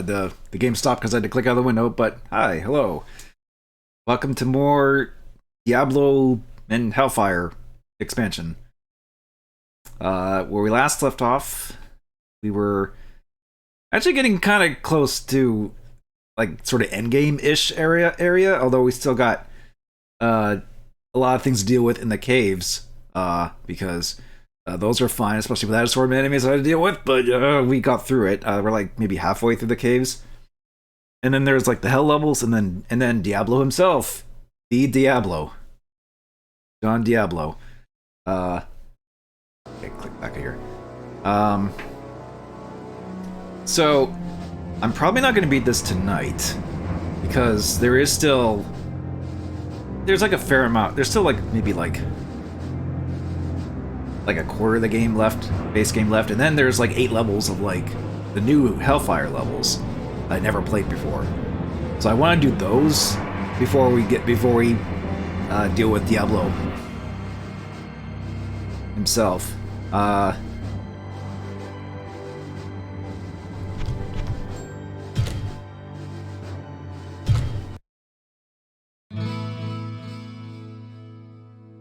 The game stopped because I had to click out of the window, but hi, hello. Welcome to more Diablo and Hellfire expansion. Where we last left off, we were actually getting kind of close to like sort of endgame-ish area, although we still got a lot of things to deal with in the caves, because those are fine, especially without assortment enemies I had to deal with, but we got through it. We're like maybe halfway through the caves. And then there's like the hell levels, and then Diablo himself. The Diablo. John Diablo. Okay, click back here. So I'm probably not gonna beat this tonight, because there's like a fair amount. There's still like maybe like a quarter of the game left, base game left, and then there's like 8 levels of like the new Hellfire levels I never played before. So I want to do those before we deal with Diablo himself.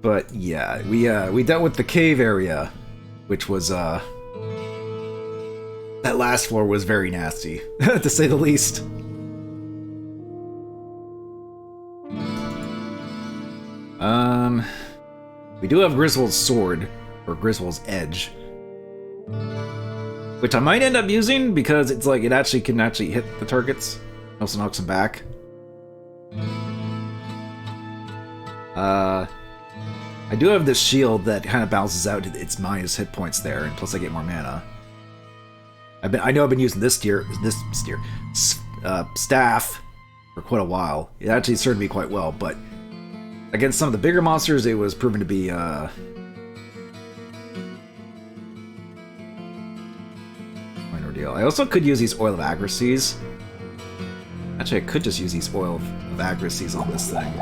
But yeah, we dealt with the cave area, which was that last floor was very nasty, to say the least. We do have Griswold's sword, or Griswold's edge, which I might end up using because it's like it can actually hit the targets, also knocks them back. I do have this shield that kind of balances out its minus hit points there, and plus I get more mana. I know I've been using this staff for quite a while. It actually served me quite well, but against some of the bigger monsters, it was proven to be minor deal. I also could use these Oil of Agresses. Actually, I could just use these Oil of Agresses on this thing,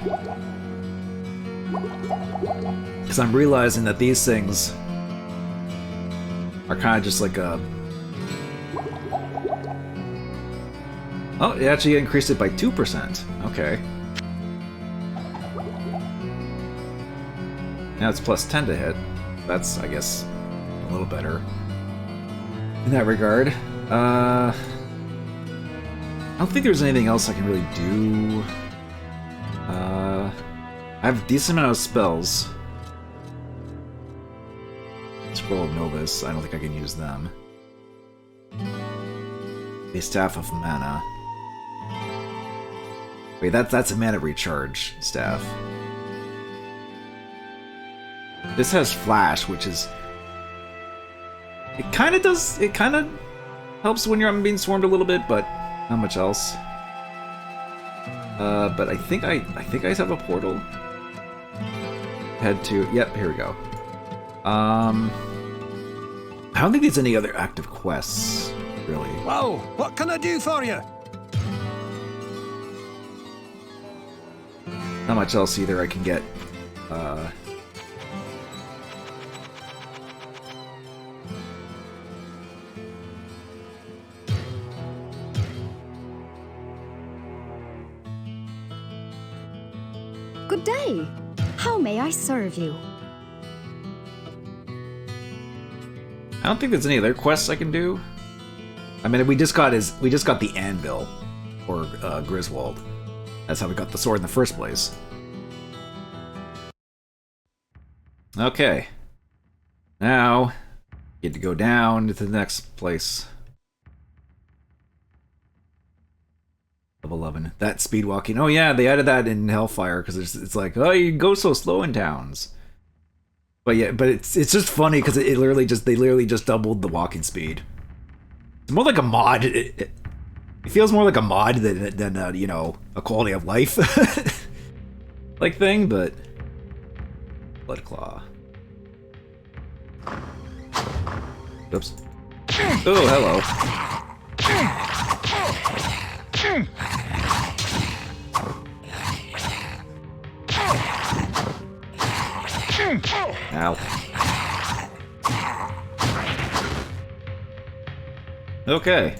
because I'm realizing that these things are kind of just like a... Oh, it actually increased it by 2%. Okay. Now it's plus 10 to hit. That's, I guess, a little better in that regard. I don't think there's anything else I can really do. I have a decent amount of spells. Scroll of Novus, I don't think I can use them. A Staff of Mana. Wait, that's a mana recharge staff. This has Flash, which is... It kind of helps when you're being swarmed a little bit, but not much else. But I think I have a portal. Head to... Yep, here we go. I don't think there's any other active quests, really. Whoa! What can I do for you? Not much else either I can get. Good day. How may I serve you? I don't think there's any other quests I can do. I mean, we just got the anvil for Griswold. That's how we got the sword in the first place. Okay. Now, get to go down to the next place. Level 11. That speed walking. Oh yeah, they added that in Hellfire because it's like, oh, you go so slow in towns. But yeah, but it's just funny because they literally just doubled the walking speed. It's more like a mod. It feels more like a mod than you know, a quality of life like thing. But Blood Claw. Oops. Oh, hello. Ow. Okay.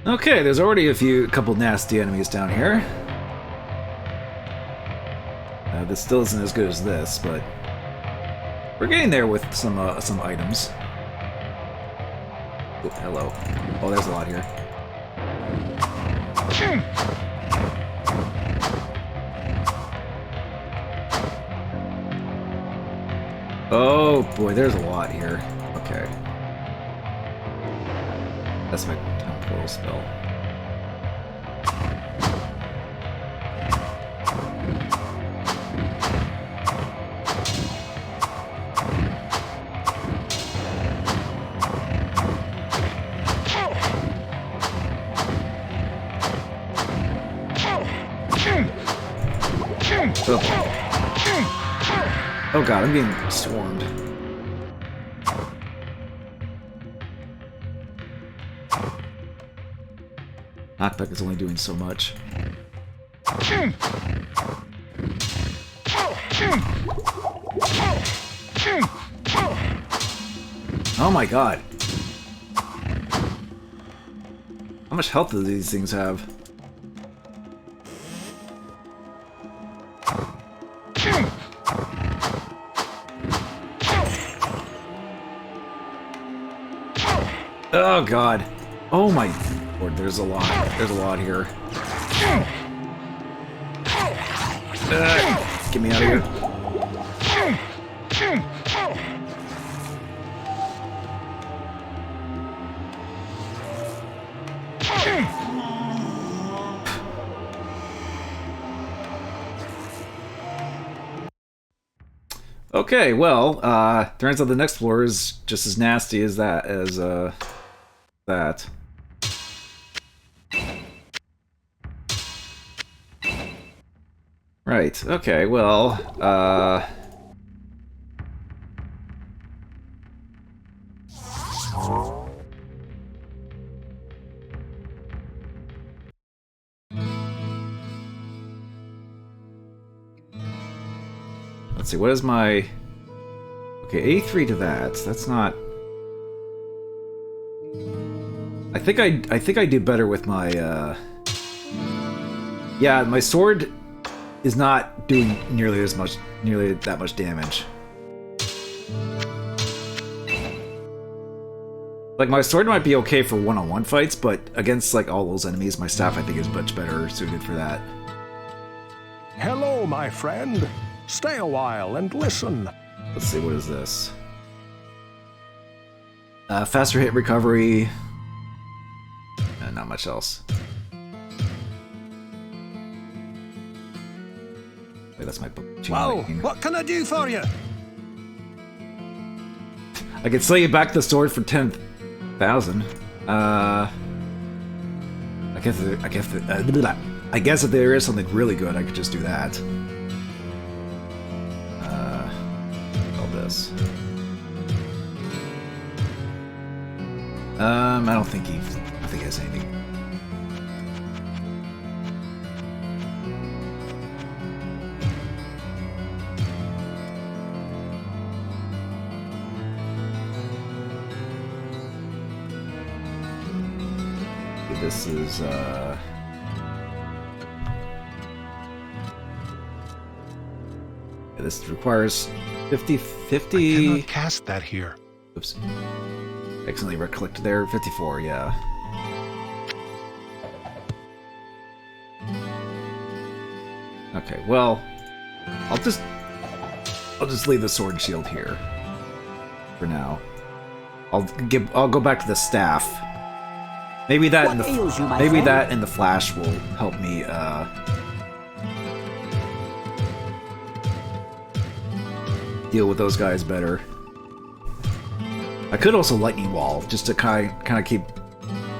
Okay, there's already a couple nasty enemies down here. This still isn't as good as this, but we're getting there with some items. Oh, hello. Oh, there's a lot here. Oh boy, there's a lot here. Okay. That's my temporal spell. Oh god, I'm being swarmed. Knockback is only doing so much. Oh my god. How much health do these things have? Oh god. Oh my lord, there's a lot. There's a lot here. Get me out of here. Okay, well, turns out the next floor is just as nasty as that, that. Right, okay, well, let's see, what is my... Okay, A3 to that, that's not... I think I do better with my, yeah, my sword is not doing nearly that much damage. Like, my sword might be okay for one-on-one fights, but against, like, all those enemies, my staff, I think, is much better suited for that. Hello, my friend. Stay a while and listen. Let's see, what is this? Faster hit recovery. Not much else. Wait, that's my book. Well, what can I do for you? I could sell you back the sword for 10,000. I guess if there is something really good, I could just do that. All this. I don't think he has anything. This is, yeah, this requires 50. I cannot cast that here. Oops. Accidentally right-clicked there. 54, yeah. Okay, well, I'll just leave the sword and shield here for now. I'll go back to the staff. Maybe that that and the flash will help me deal with those guys better. I could also lightning wall just to kind of keep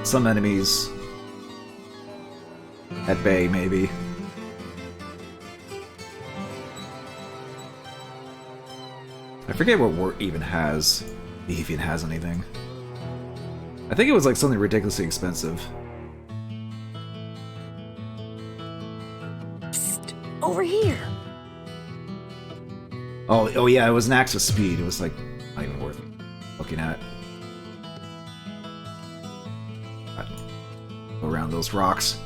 some enemies at bay, maybe. I forget what Wart even has, if he even has anything. I think it was like something ridiculously expensive. over here. Oh yeah, it was an axe with speed. It was like not even worth looking at. Go around those rocks.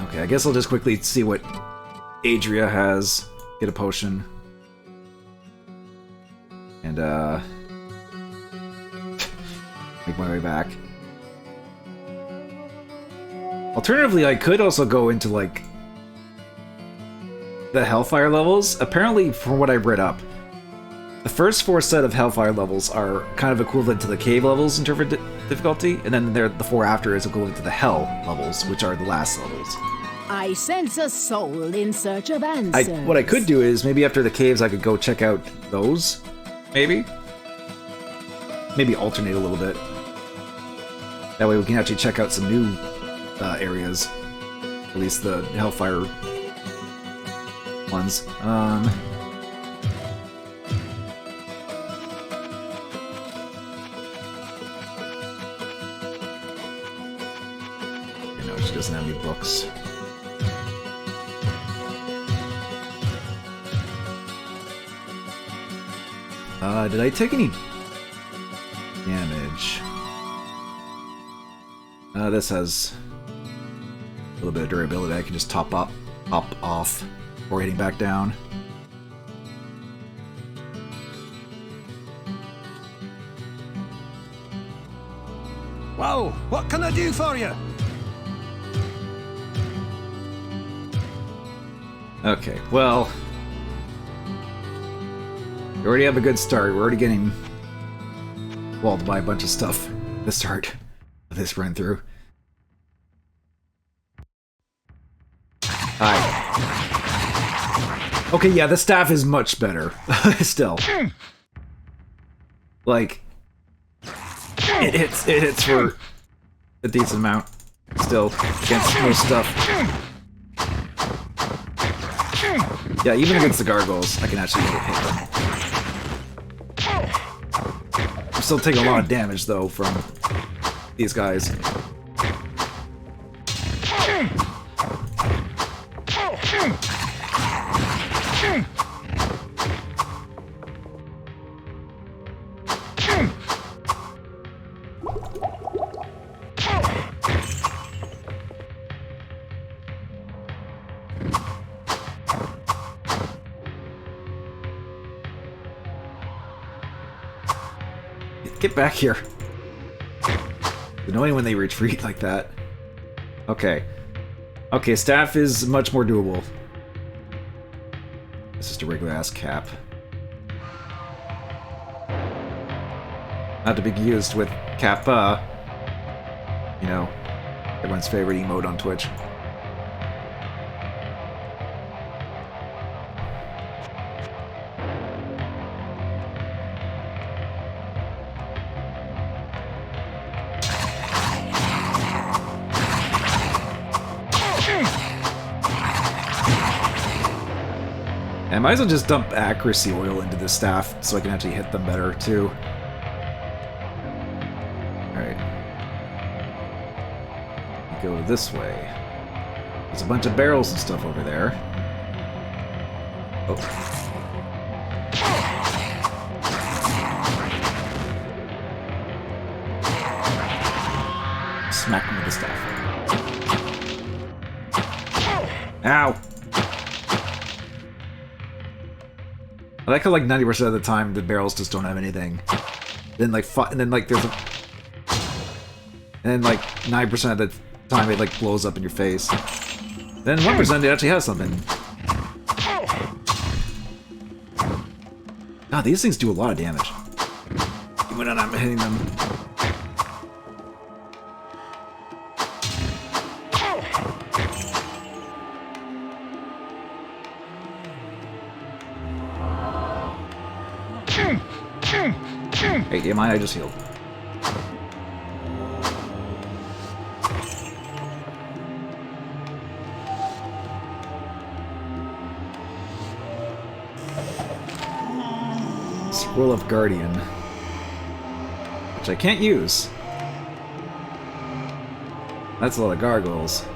Okay, I guess I'll just quickly see what Adria has. Get a potion. And make my way back. Alternatively, I could also go into like the Hellfire levels. Apparently, from what I've read up, the first 4 set of Hellfire levels are kind of equivalent to the cave levels in terms of difficulty, and then the 4 after is equivalent to the Hell levels, which are the last levels. I sense a soul in search of answers. What I could do is, maybe after the caves I could go check out those, maybe? Maybe alternate a little bit. That way we can actually check out some new areas. At least the Hellfire ones. No, she doesn't have any books. Did I take any damage? This has a little bit of durability. I can just top off before hitting back down. Well, what can I do for you? Okay, well, we already have a good start. We're already getting walled by a bunch of stuff at the start of this run through. Hi. Okay, yeah, the staff is much better. Still. Like, it hits for a decent amount. Still, against most stuff. Yeah, even against the gargoyles, I can actually hit them. I'm still taking a lot of damage, though, from these guys. Get back here. It's annoying when they retreat like that. Okay. Okay, staff is much more doable. It's just a regular ass cap. Not to be used with Kappa. You know, everyone's favorite emote on Twitch. I might as well just dump accuracy oil into the staff so I can actually hit them better, too. Alright. Go this way. There's a bunch of barrels and stuff over there. Oh. Smack him with the staff. Ow! I like how like 90% of the time the barrels just don't have anything. Then like and then like there's a, and then like 9% of the time it like blows up in your face. Then 1% it actually has something. God, these things do a lot of damage. Even when I'm hitting them. Hey, do you mind? I just healed. Scroll of Guardian. Which I can't use. That's a lot of gargoyles.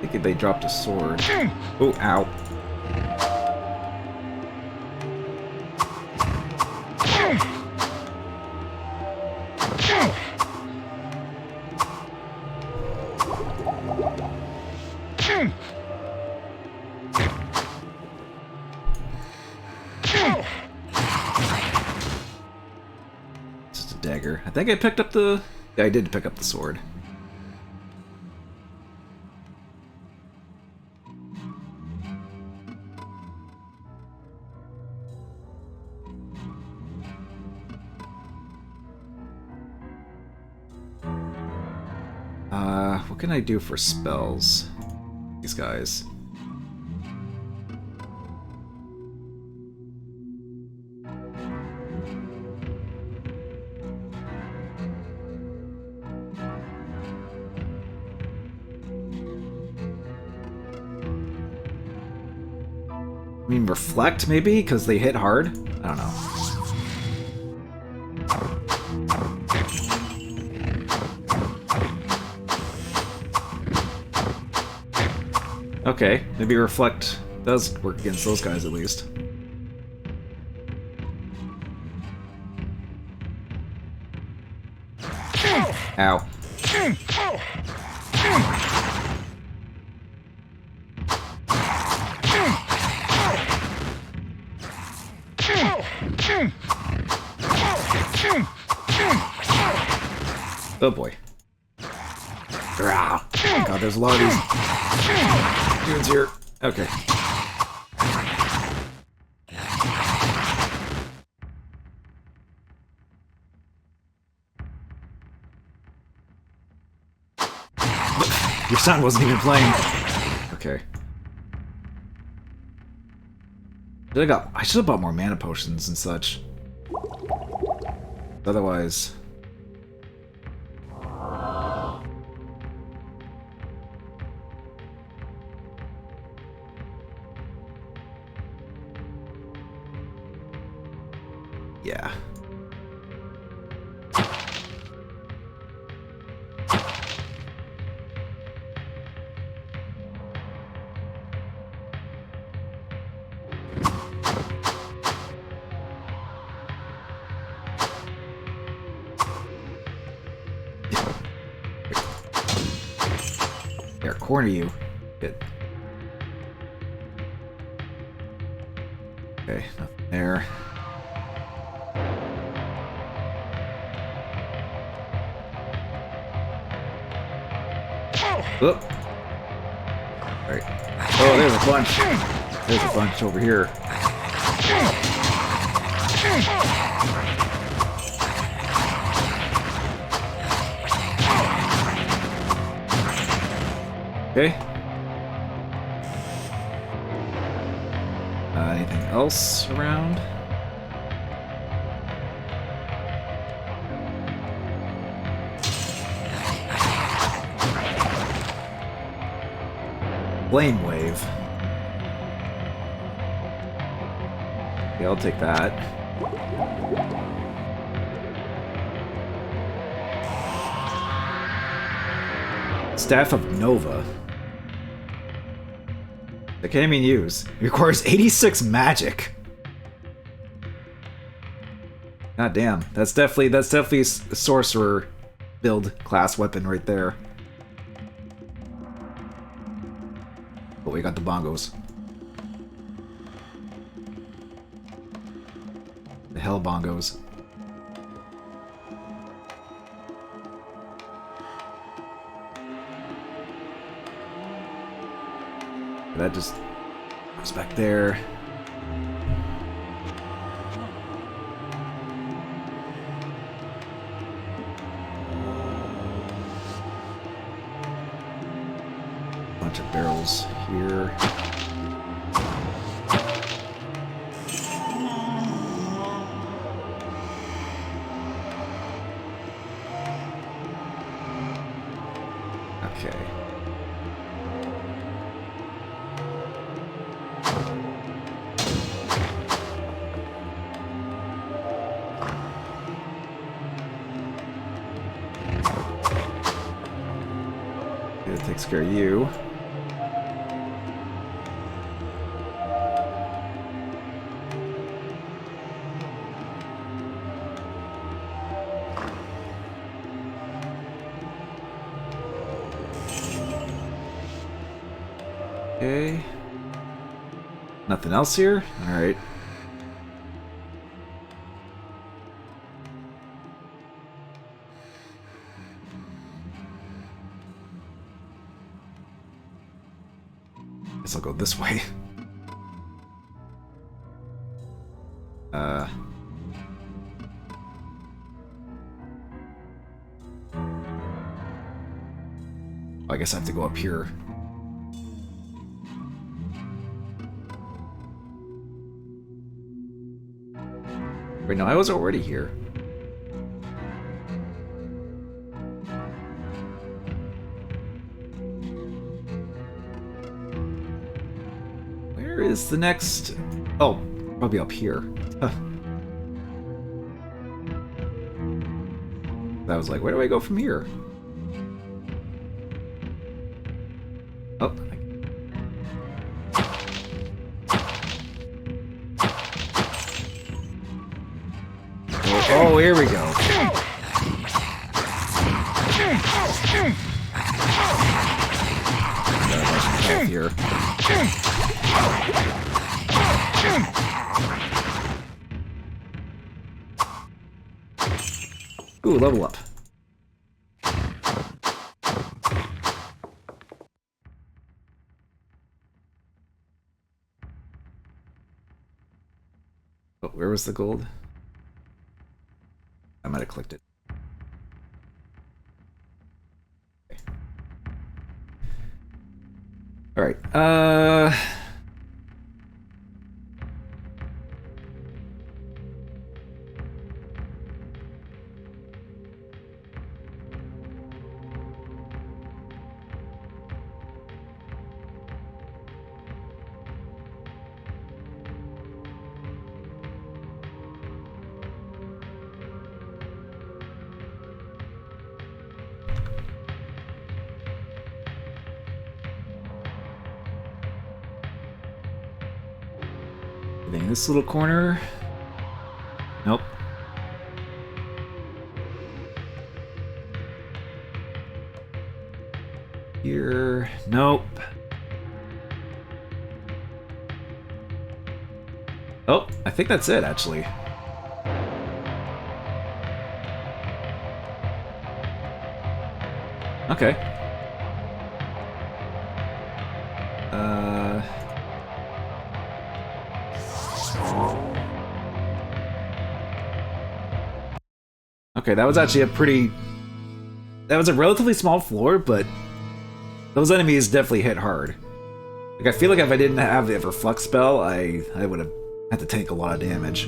I think they dropped a sword. Oh, ow. Just a dagger. I think I picked up the... Yeah, I did pick up the sword. What can I do for spells? These guys. I mean, reflect, maybe? Because they hit hard? I don't know. Okay, maybe reflect does work against those guys at least. Ow. Oh boy. God, there's a lot of these dudes here. Okay. Your son wasn't even playing. Okay. I should have bought more mana potions and such. Otherwise... Yeah. There, corner you. Good. Okay, nothing there. Oh. Alright. Oh, there's a bunch. There's a bunch over here. Okay. Anything else around? Flame wave. Okay, I'll take that. Staff of Nova. I can't even use. It requires 86 magic. God damn, that's definitely a sorcerer build class weapon right there. But we got the bongos. The hell bongos. That just goes back there. Bunch of barrels here. Okay. That takes care of you. Okay. Nothing else here? Alright. Guess I'll go this way. I guess I have to go up here. Wait, no, I was already here. Where is the next... Oh, probably up here. I was like, where do I go from here? Oh, oh, here we go. Here. Ooh, level up. Oh, where was the gold? I might have clicked it. Okay. All right. In this little corner. Nope. Here. Nope. Oh, I think that's it, actually. Okay. Okay, that was actually a pretty... That was a relatively small floor, but those enemies definitely hit hard. Like, I feel like if I didn't have the Reflux spell, I would have had to take a lot of damage.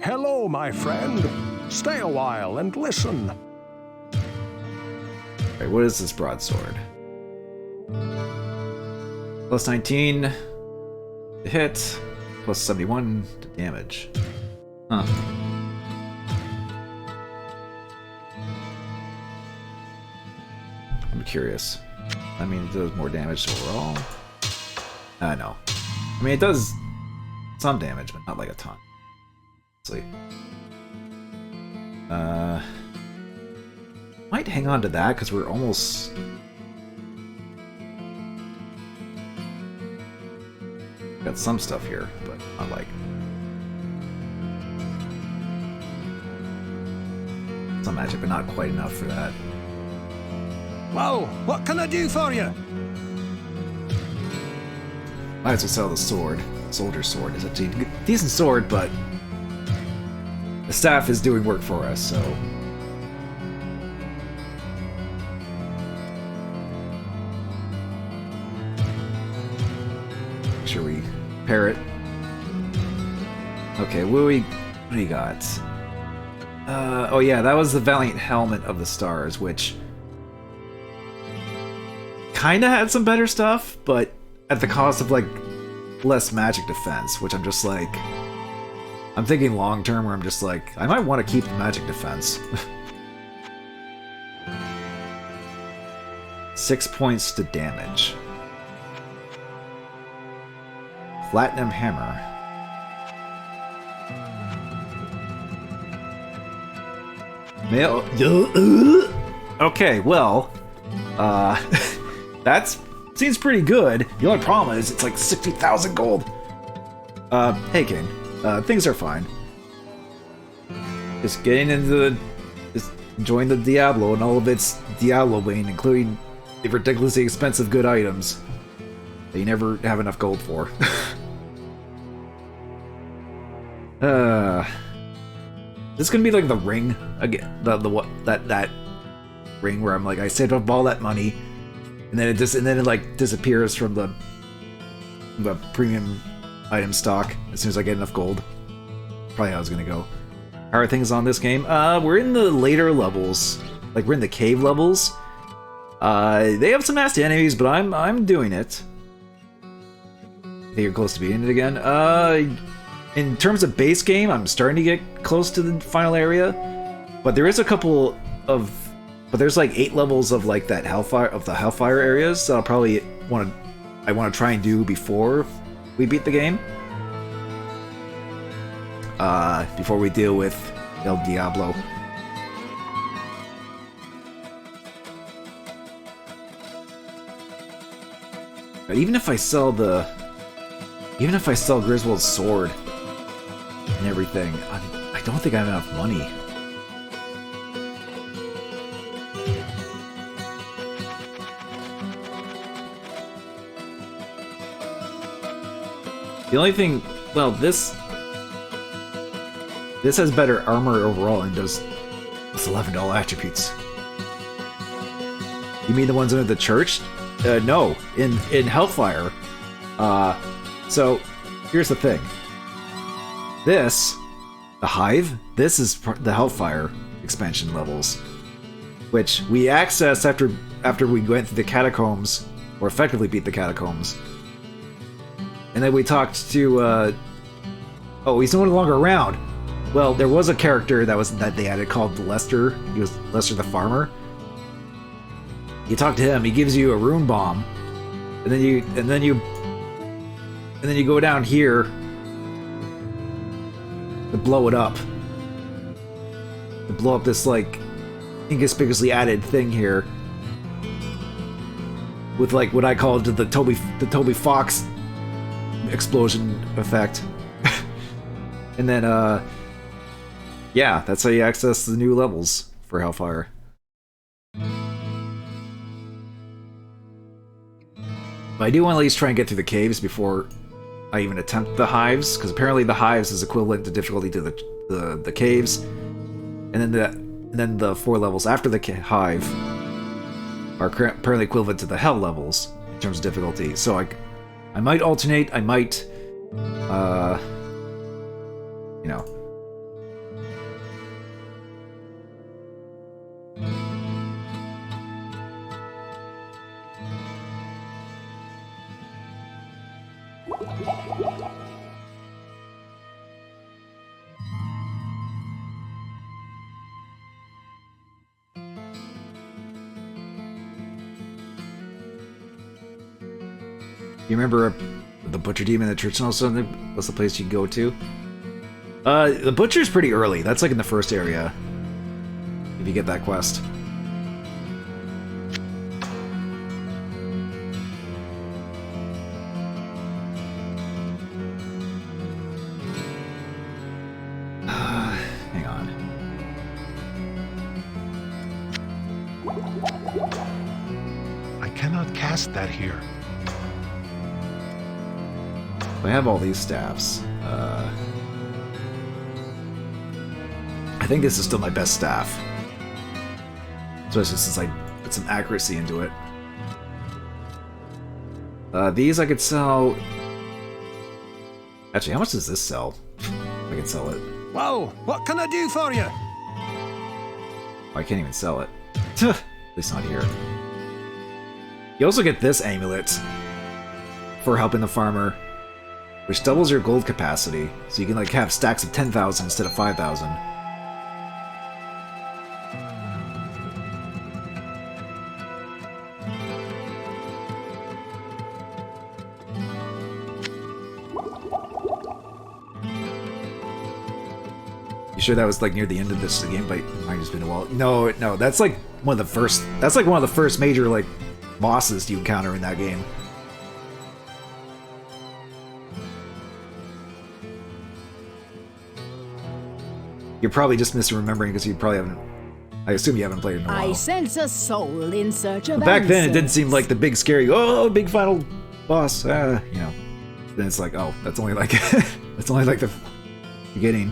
Hello, my friend. Stay a while and listen. Alright, what is this broadsword? Plus 19 to hit, plus 71 to damage. Huh. I'm curious. I mean, it does more damage overall. No. I mean, it does some damage, but not like a ton. Let's see. Might hang on to that because we're almost... Got some stuff here, but not like... Some magic, but not quite enough for that. Well, what can I do for you? Might as well sell the sword. Soldier's sword is a decent sword, but the staff is doing work for us, so... Make sure we pair it. Okay, what do you got? Oh yeah, that was the Valiant Helmet of the Stars, which kinda had some better stuff, but at the cost of, like, less magic defense, which I'm just like... I'm thinking long term where I'm just like, I might want to keep the magic defense. 6 points to damage. Platinum Hammer. Okay, well, That seems pretty good. The only problem is it's like 60,000 gold. Hey King, things are fine. Just getting into just enjoying the Diablo and all of its Diablo bane, including the ridiculously expensive good items that you never have enough gold for. This is gonna be like the ring again, that ring where I'm like I saved up all that money, and then it like disappears from the premium item stock as soon as I get enough gold. Probably how it's gonna go. How are things on this game? We're in the later levels, like we're in the cave levels. They have some nasty enemies, but I'm doing it. I think you're close to beating it again. In terms of base game, I'm starting to get close to the final area, but there is a couple of, but there's like 8 levels of like that Hellfire areas that I'll probably want to try and do before we beat the game. Before we deal with El Diablo. But even if I sell Griswold's sword and everything, I don't think I have enough money. The only thing, well, this has better armor overall and does it's $11 attributes. You mean the ones under the church? No, in Hellfire. So here's the thing. The Hive, this is the Hellfire expansion levels, which we accessed after we went through the catacombs, or effectively beat the catacombs. And then we talked to, oh, he's no longer around. Well, there was a character that they added called Lester. He was Lester the farmer. You talk to him, he gives you a rune bomb, and then you go down here to blow it up. To blow up this like inconspicuously added thing here. With like what I call the Toby Fox explosion effect. And then yeah, that's how you access the new levels for Hellfire. But I do want to at least try and get through the caves before I even attempt the hives, because apparently the hives is equivalent to difficulty to the caves, and then the 4 levels after the hive are apparently equivalent to the hell levels in terms of difficulty. So I might alternate. I might, you know. You remember the Butcher Demon in the church and also what's the place you can go to? The Butcher's pretty early. That's like in the first area. If you get that quest. Hang on. I cannot cast that here. I have all these staffs. I think this is still my best staff. Especially since I put some accuracy into it. These I could sell... Actually, how much does this sell? I can sell it. Well, what can I do for you? Oh, I can't even sell it. At least not here. You also get this amulet for helping the farmer, which doubles your gold capacity, so you can like have stacks of 10,000 instead of 5,000. You sure that was like near the end of this game? But it might have just been a while. No, that's like one of the first. That's like one of the first major like bosses you encounter in that game. You're probably just misremembering because you probably haven't. I assume you haven't played it in a while. I sense a soul in search of Back then, it didn't answers. seem like the big scary. Oh, big final boss. You know. Then it's like, oh, that's only like that's only like the beginning.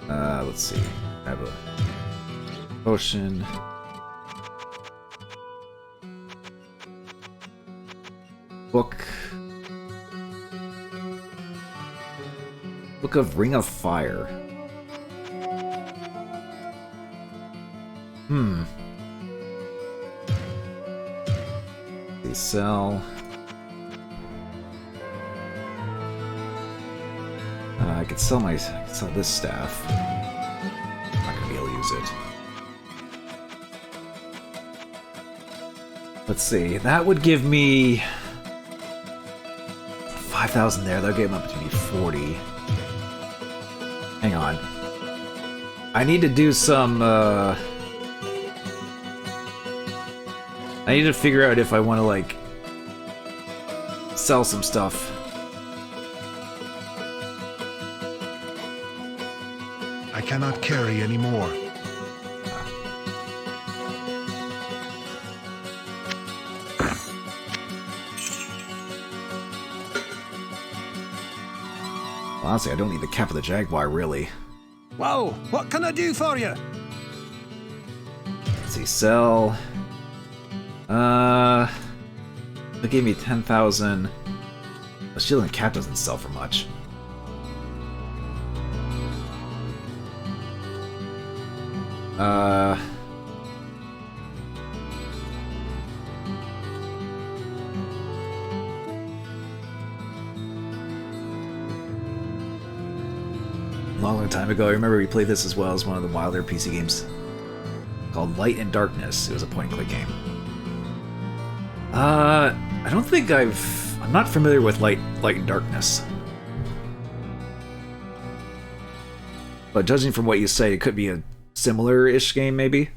Let's see. I have a potion. Book. Book of Ring of Fire. They sell. I could sell this staff. I'm not gonna be able to use it. Let's see. That would give me 5,000 there. That'll get him up to be 40. Hang on. I need to do some. I need to figure out if I want to like sell some stuff. I cannot carry anymore. Honestly, I don't need the cap of the Jaguar, really. Whoa, what can I do for you? Let's see, sell. They gave me 10,000. The shield and cap doesn't sell for much. Long time ago, I remember we played this as well as one of the wilder PC games called Light and Darkness. It was a point-and-click game. I don't think I'm not familiar with Light and Darkness. But judging from what you say, it could be a similar-ish game, maybe?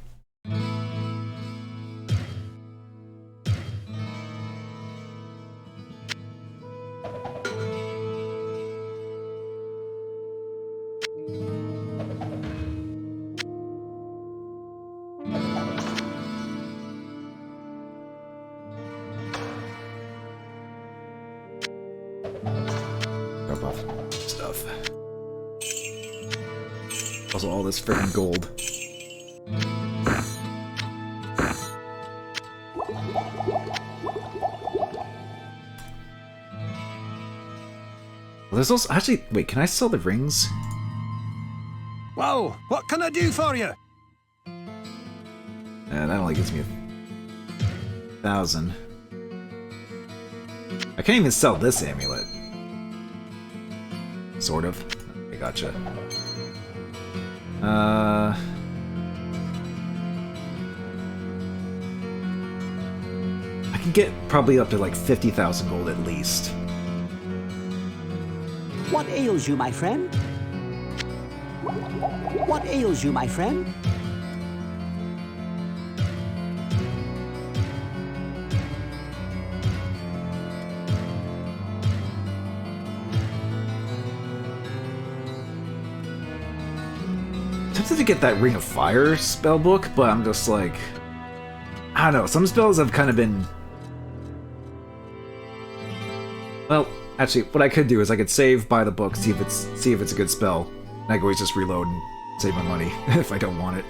Drop off stuff. Also, all this freaking gold. Well, there's also actually. Wait, can I sell the rings? Whoa, what can I do for you? That only gives me 1,000. I can't even sell this amulet. Sort of. I gotcha. I can get probably up to like 50,000 gold at least. What ails you, my friend? What ails you, my friend? Tempted to get that Ring of Fire spell book, but I'm just like, I don't know. Some spells have kind of been. Well, actually, what I could do is I could save, buy the book, see if it's a good spell. And I could always just reload and save my money if I don't want it.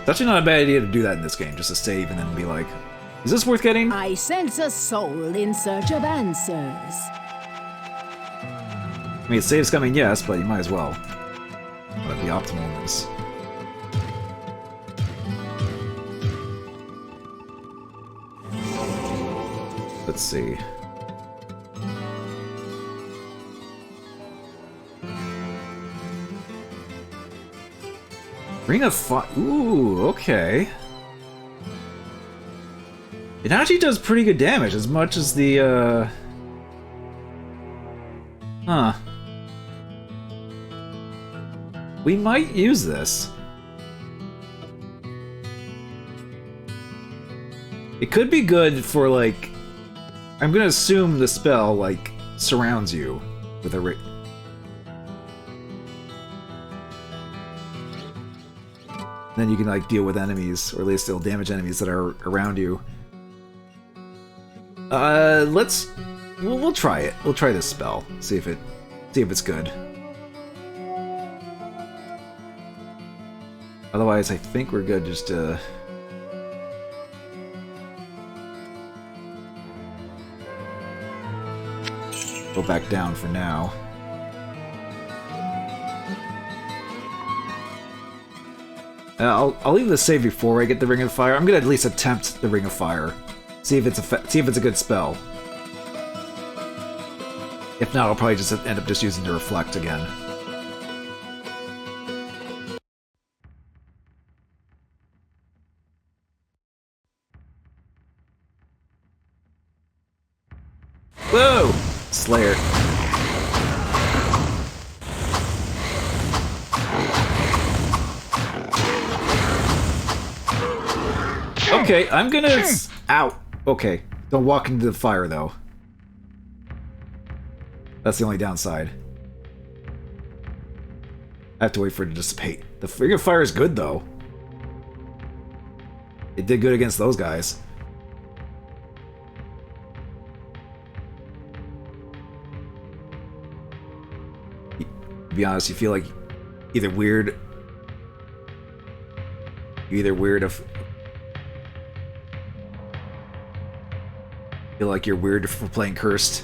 It's actually not a bad idea to do that in this game, just to save and then be like, is this worth getting? I sense a soul in search of answers. I mean, save's coming, yes, but you might as well. But the optimalness. Let's see. Ring of Fire. Ooh, okay. It actually does pretty good damage, as much as the Huh. We might use this. It could be good for, like... I'm gonna assume the spell, like, surrounds you with a... Then you can, like, deal with enemies, or at least it'll damage enemies that are around you. Let's... We'll try it. We'll try this spell. See if it's good. Otherwise, I think we're good just to... go back down for now. I'll leave the save before I get the Ring of Fire. I'm gonna at least attempt the Ring of Fire. See if it's a good spell. If not, I'll probably just end up just using the Reflect again. Whoa! Slayer. Okay, I'm gonna... Ow! Okay, don't walk into the fire, though. That's the only downside. I have to wait for it to dissipate. The Ring of Fire is good, though. It did good against those guys. To be honest, you feel like either weird... You're either weird of... Feel like you're weird for playing Cursed.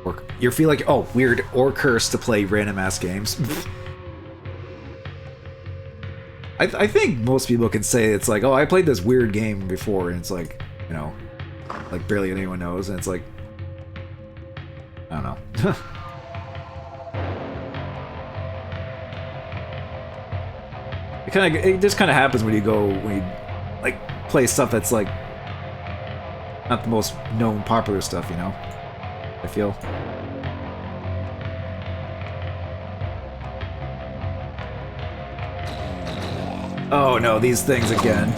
Or you feel like, oh, weird or cursed to play random ass games. I think most people can say it's like, oh, I played this weird game before, and it's like, you know, like barely anyone knows, and it's like, I don't know. It just kind of happens when you like play stuff that's like not the most known popular stuff, you know. I feel. Oh no, these things again.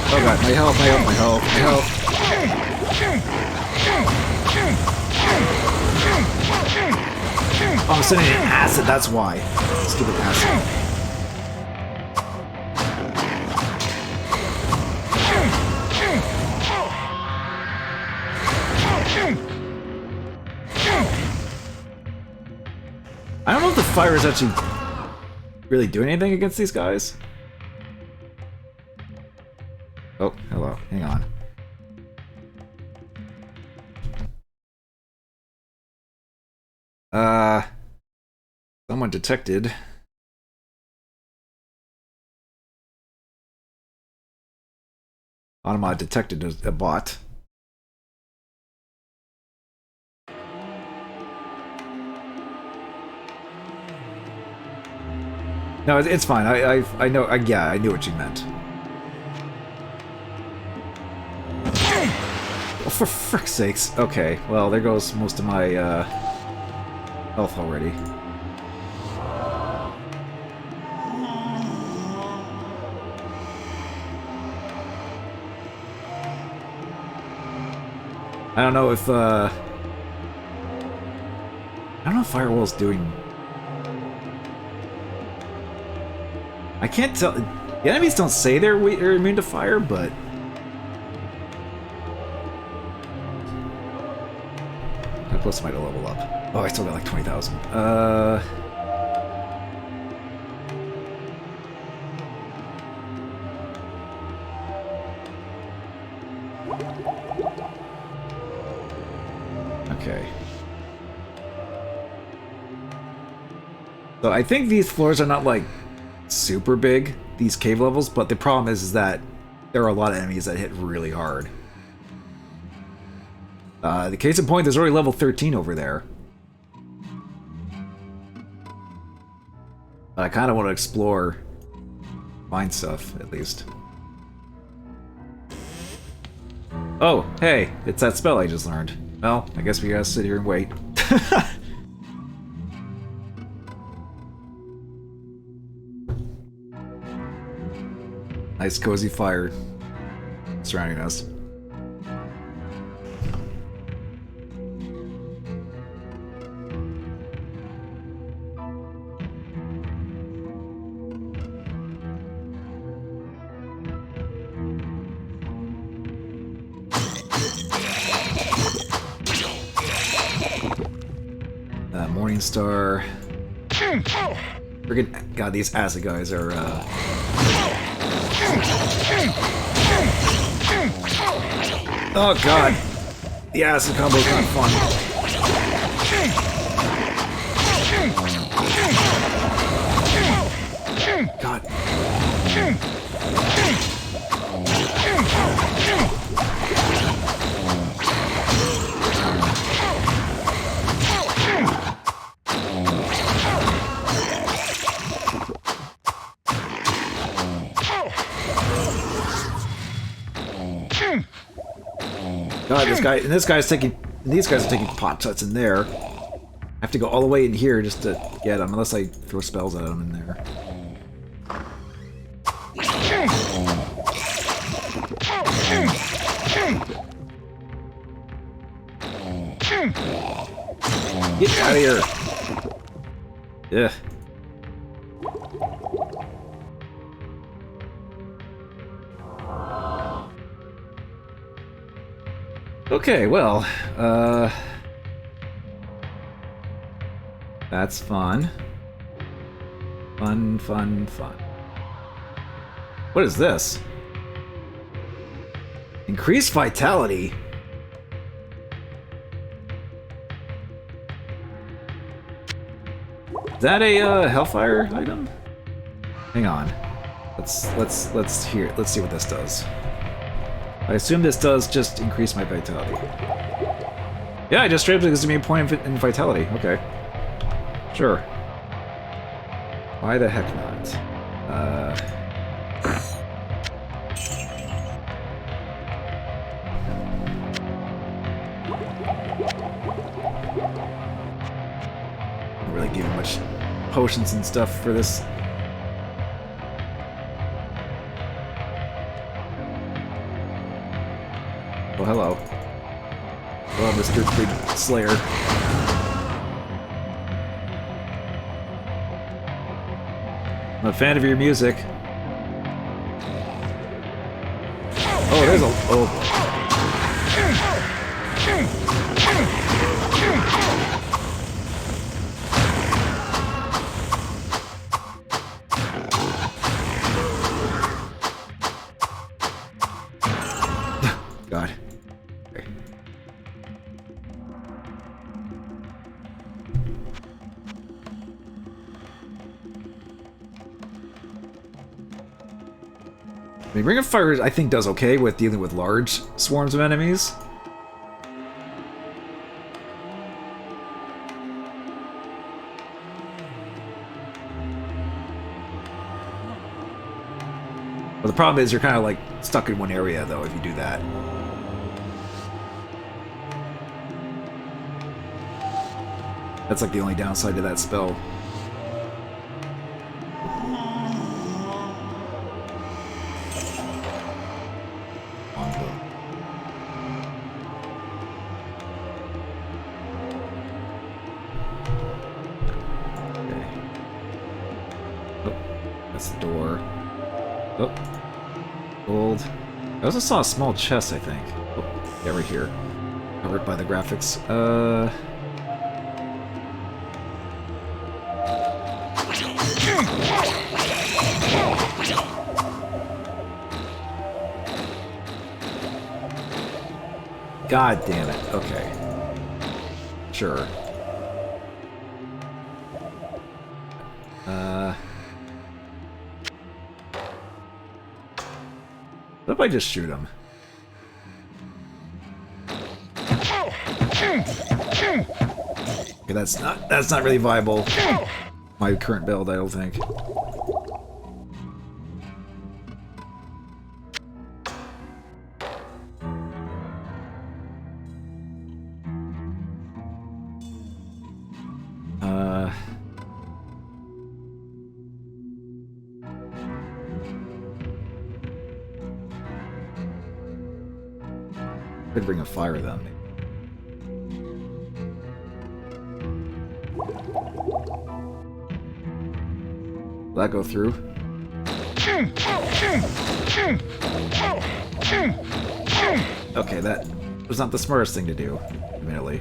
Oh god, my health, my health, my health, my health. Oh, I'm sending an acid, that's why. Stupid acid. I don't know if the fire is actually really doing anything against these guys. Oh, hello. Hang on. Someone detected. Automod detected a bot. No, it's fine. I know. Yeah, I knew what you meant. Oh, for frick's sakes. Okay, well, there goes most of my health already. I don't know if Firewall's doing... I can't tell. The enemies don't say they're immune to fire, but... How close am I to level up? Oh, I still got like 20,000. Okay. So I think these floors are not like super big, these cave levels, but the problem is that there are a lot of enemies that hit really hard. The case in point, there's already level 13 over there. But I kind of want to explore Find stuff, at least. Oh, hey, it's that spell I just learned. Well, I guess we gotta sit here and wait. Nice cozy fire surrounding us. Morningstar. Friggin' God, these acid guys are, Oh god! The acid combo's not fun. God. God, these guys are taking pot shots in there. I have to go all the way in here just to get them, unless I throw spells at them in there. Get out of here! Ugh. Okay, well, that's fun. Fun. What is this? Increased vitality? Is that a Hellfire item? Hang on. Let's see what this does. I assume this does just increase my vitality. Yeah, I just straight up gives me a point in vitality. Okay. Sure. Why the heck not? Don't really give much potions and stuff for this. Oh, hello. Hello, Mr. Big Slayer. I'm a fan of your music. Oh, there's a... Oh. God. Okay. I mean, Ring of Fire, I think, does okay with dealing with large swarms of enemies. But the problem is you're kind of like stuck in one area, though, if you do that. That's like the only downside to that spell. Oh, gold. I also saw a small chest, I think. Oh, yeah, right here. Covered by the graphics. God damn it. Okay. Sure. What if I just shoot him? Okay, that's not really viable. My current build, I don't think. Could bring a fire then. Will that go through? Okay, that was not the smartest thing to do, admittedly.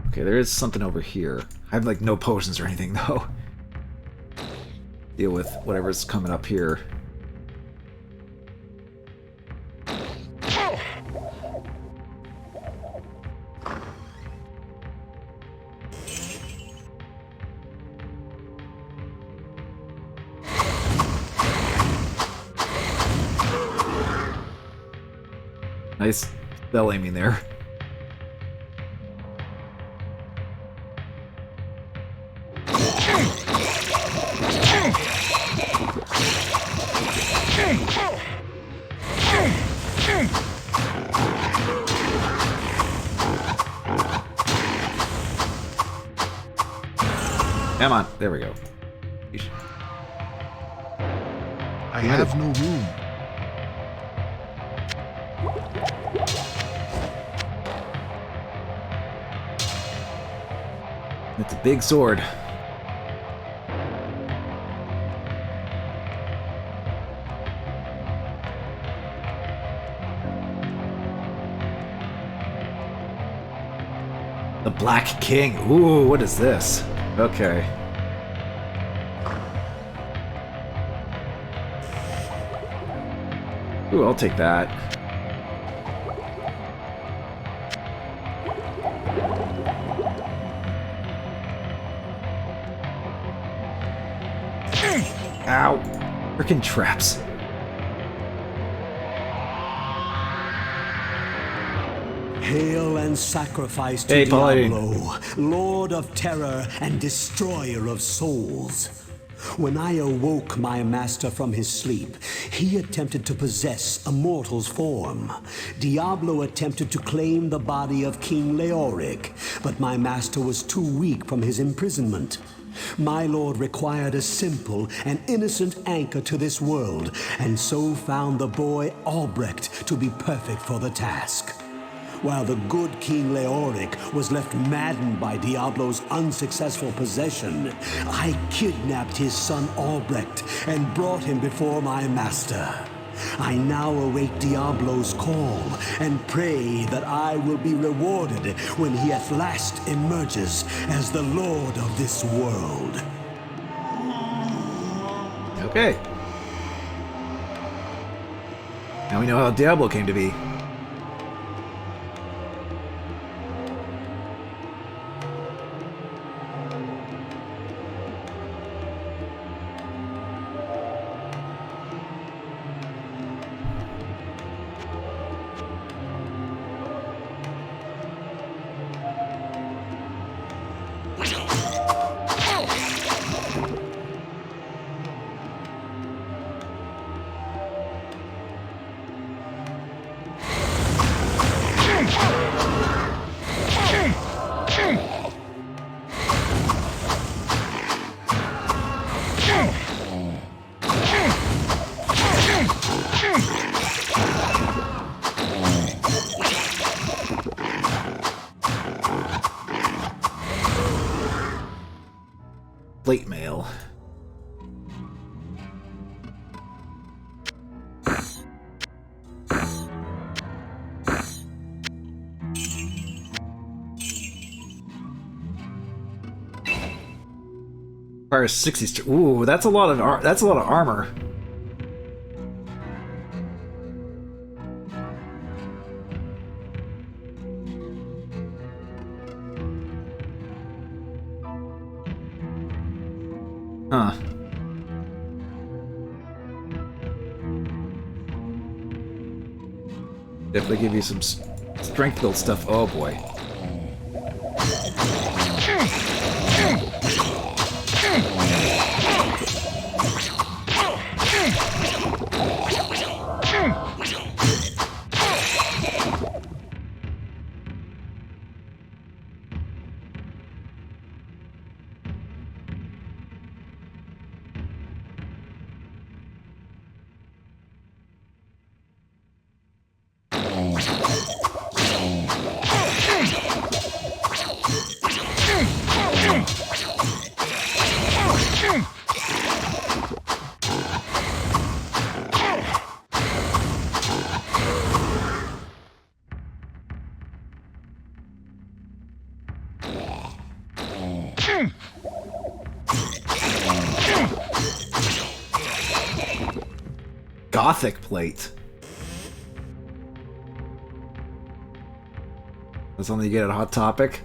Okay, there is something over here. I have, like, no potions or anything, though. Deal with whatever's coming up here. Nice spell aiming there. Come on, there we go. I have no room. It's a big sword. The Black King. Ooh, what is this? Okay. Ooh, I'll take that. Ow! Frickin' traps. Hail and sacrifice to Hey, Diablo, Lord of terror and destroyer of souls. When I awoke my master from his sleep, he attempted to possess a mortal's form. Diablo attempted to claim the body of King Leoric, but my master was too weak from his imprisonment. My lord required a simple and innocent anchor to this world, and so found the boy Albrecht to be perfect for the task. While the good King Leoric was left maddened by Diablo's unsuccessful possession, I kidnapped his son Albrecht and brought him before my master. I now await Diablo's call and pray that I will be rewarded when he at last emerges as the lord of this world. Okay. Now we know how Diablo came to be. Plate mail. Requires 60. Ooh, that's a lot of armor. Huh. Definitely give you some strength build stuff. Oh boy. Gothic plate. That's something you get at Hot Topic.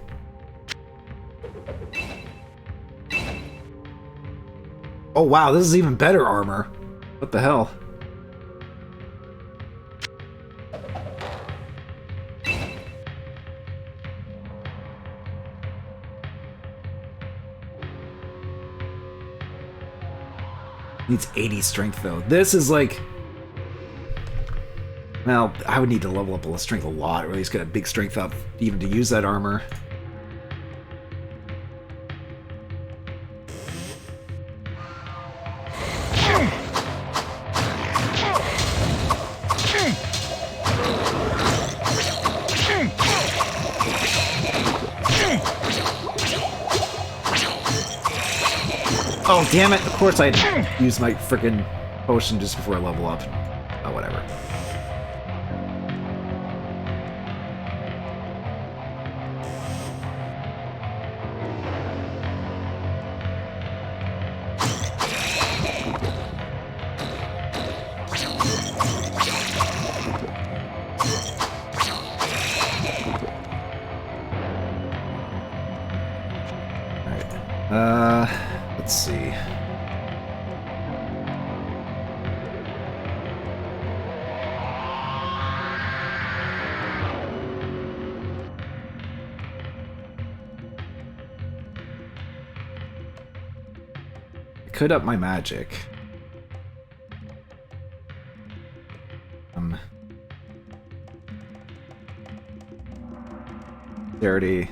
Oh wow, this is even better armor. What the hell? Needs 80 strength though. This is like... Well, I would need to level up strength a lot, or at least get a big strength up even to use that armor. Oh, damn it! Of course I used my frickin' potion just before I level up. Oh, whatever. Alright. Let's see. I could up my magic. Dirty.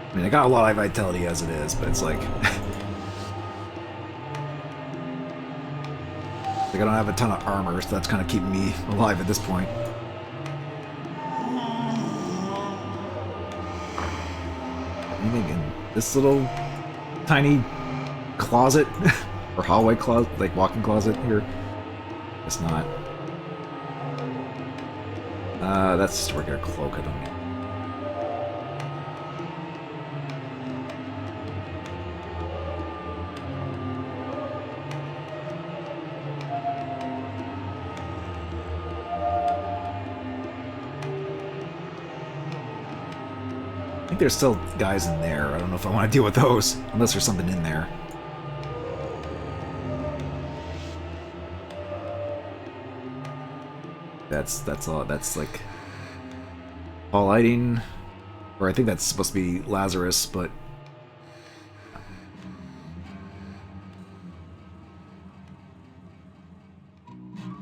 I mean, I got a lot of vitality as it is, but it's like... I don't have a ton of armor, so that's kind of keeping me alive at this point. Anything in this little tiny closet? Or hallway closet, like walk-in closet here? It's not. That's just a regular cloak, I don't need. I think there's still guys in there. I don't know if I want to deal with those, unless there's something in there. That's all. That's like Paul lighting, or I think that's supposed to be Lazarus, but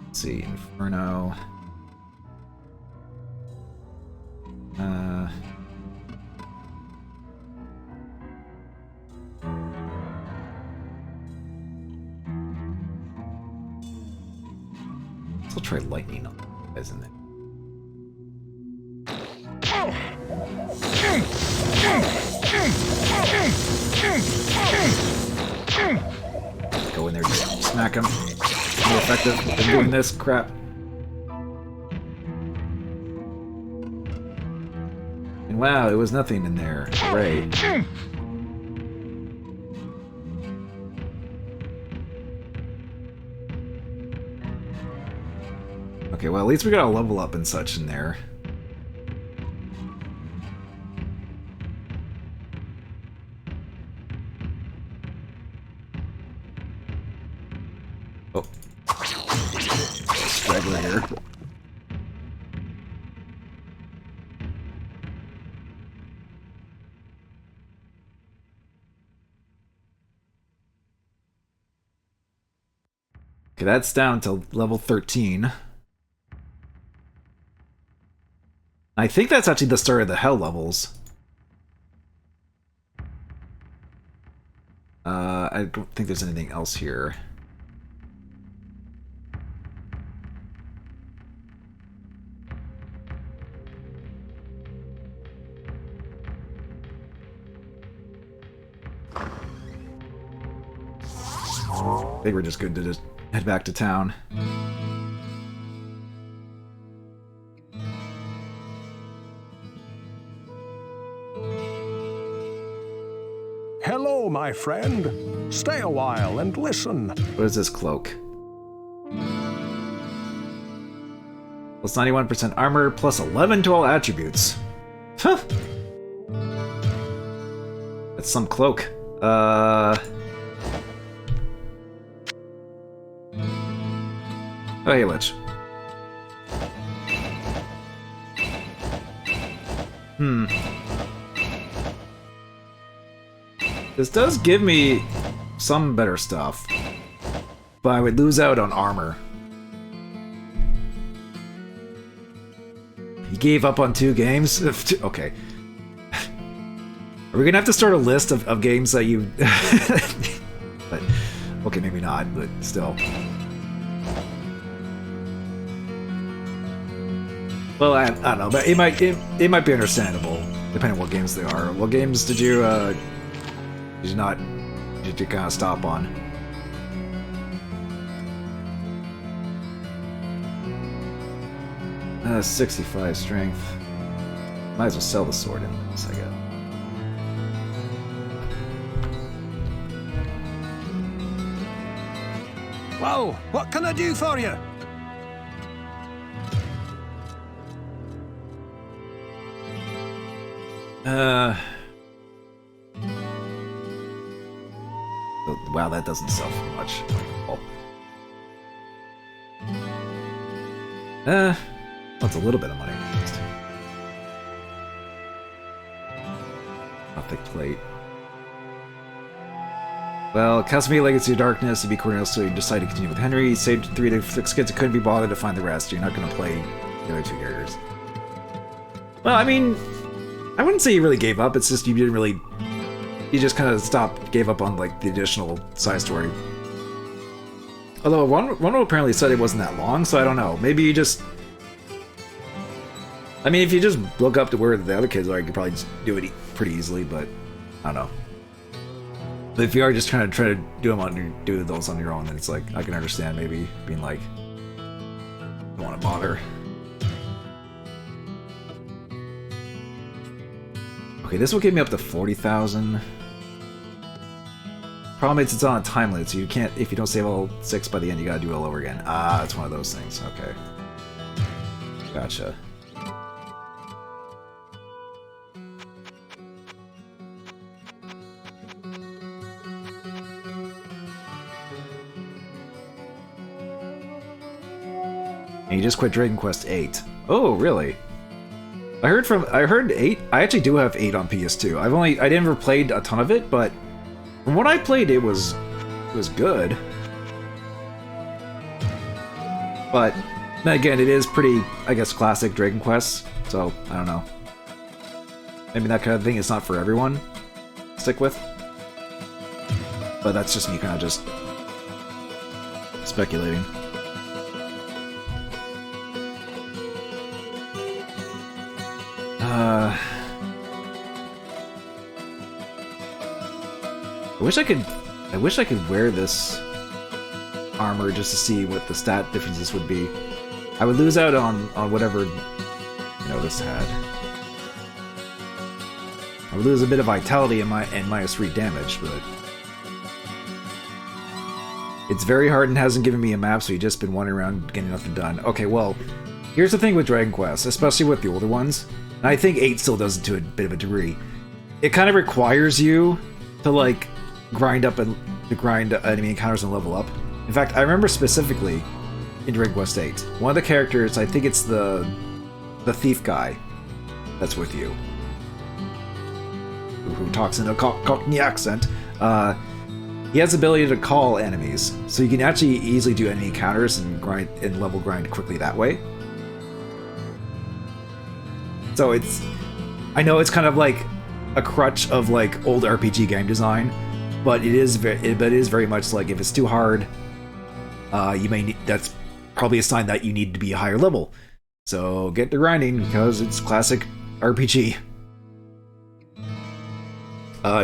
let's see, Inferno. I'll try lightning on guys in there. Go in there, just smack him. More effective than doing this crap. And wow, it was nothing in there. Hooray. Okay, well, at least we got a level up and such in there. Oh. Straggler here. Okay, that's down to level 13. I think that's actually the start of the hell levels. I don't think there's anything else here. I think we're just good to just head back to town. Hello, my friend. Stay a while and listen. What is this cloak? Plus 91% armor, plus 11 to all attributes. Huh. That's some cloak. Oh, hey, Lich. This does give me some better stuff, but I would lose out on armor. He gave up on 2 games? Okay. Are we gonna have to start a list of games that you... but, okay, maybe not, but still. Well, I don't know, but it might be understandable, depending on what games they are. What games did you kind of stop on? Uh, 65 strength. Might as well sell the sword in this, I guess. Well, what can I do for you? Wow, that doesn't sell for much. Oh. That's a little bit of money. A thick plate. Well, Castlevania Legacy of Darkness, to be Cornelius, so you decide to continue with Henry. He saved 3 to 6 kids, couldn't be bothered to find the rest. You're not going to play the other 2 characters. Well, I mean, I wouldn't say you really gave up. It's just you didn't really... You just kind of gave up on, like, the additional side story. Although, one apparently said it wasn't that long, so I don't know. Maybe you just... I mean, if you just look up to where the other kids are, you could probably just do it pretty easily, but... I don't know. But if you are just trying to do those on your own, then it's like, I can understand maybe being like... don't want to bother. Okay, this will get me up to 40,000. Problem is it's on a time limit, so you can't, if you don't save all 6 by the end, you gotta do it all over again. Ah, it's one of those things. Okay. Gotcha. And you just quit Dragon Quest 8. Oh, really? I heard 8. I actually do have 8 on PS2. I never played a ton of it, but from what I played, it was good. But then again, it is pretty, I guess, classic Dragon Quest. So I don't know. Maybe that kind of thing is not for everyone to stick with. But that's just me kind of just speculating. I wish I could wear this armor just to see what the stat differences would be. I would lose out on whatever, you know, this had. I would lose a bit of vitality and -3 damage, but it's very hard and hasn't given me a map, so you've just been wandering around getting nothing done. Okay, well, here's the thing with Dragon Quest, especially with the older ones, and I think 8 still does it to a bit of a degree. It kind of requires you to, like, grind enemy encounters and level up. In fact, I remember specifically in Dragon Quest 8, one of the characters, I think it's the thief guy that's with you, who talks in a Cockney accent. He has the ability to call enemies, so you can actually easily do enemy encounters and level grind quickly that way. So I know it's kind of like a crutch of like old RPG game design, but it is very much like if it's too hard, that's probably a sign that you need to be a higher level. So get to grinding because it's classic RPG.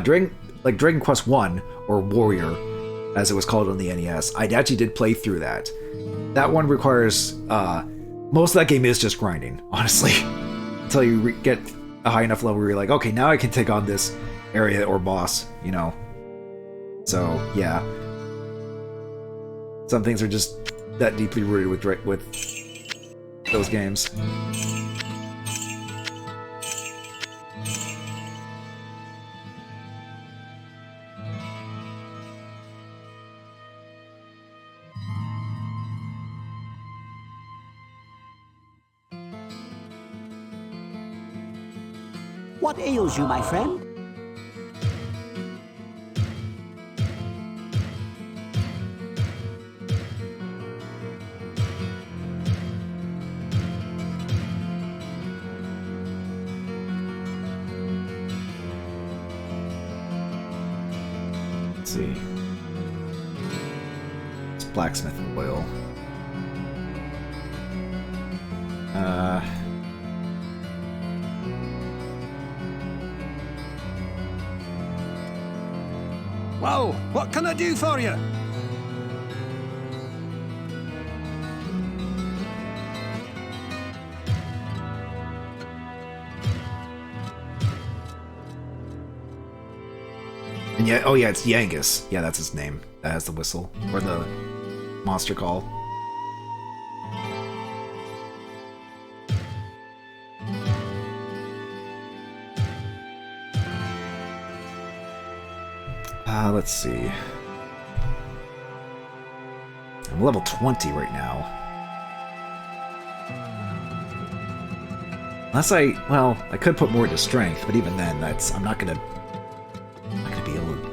Dragon Quest 1, or Warrior, as it was called on the NES, I actually did play through that. That one requires, most of that game is just grinding, honestly. Until you get a high enough level where you're like, okay, now I can take on this area or boss, you know. So, yeah. Some things are just that deeply rooted with those games. What ails you, my friend? Let's see. It's blacksmith oil. Well, what can I do for you? And yeah, oh yeah, it's Yangus. Yeah, that's his name. That has the whistle or the monster call. Let's see. I'm level 20 right now. Unless I could put more into strength, but even then, I'm not gonna be able to.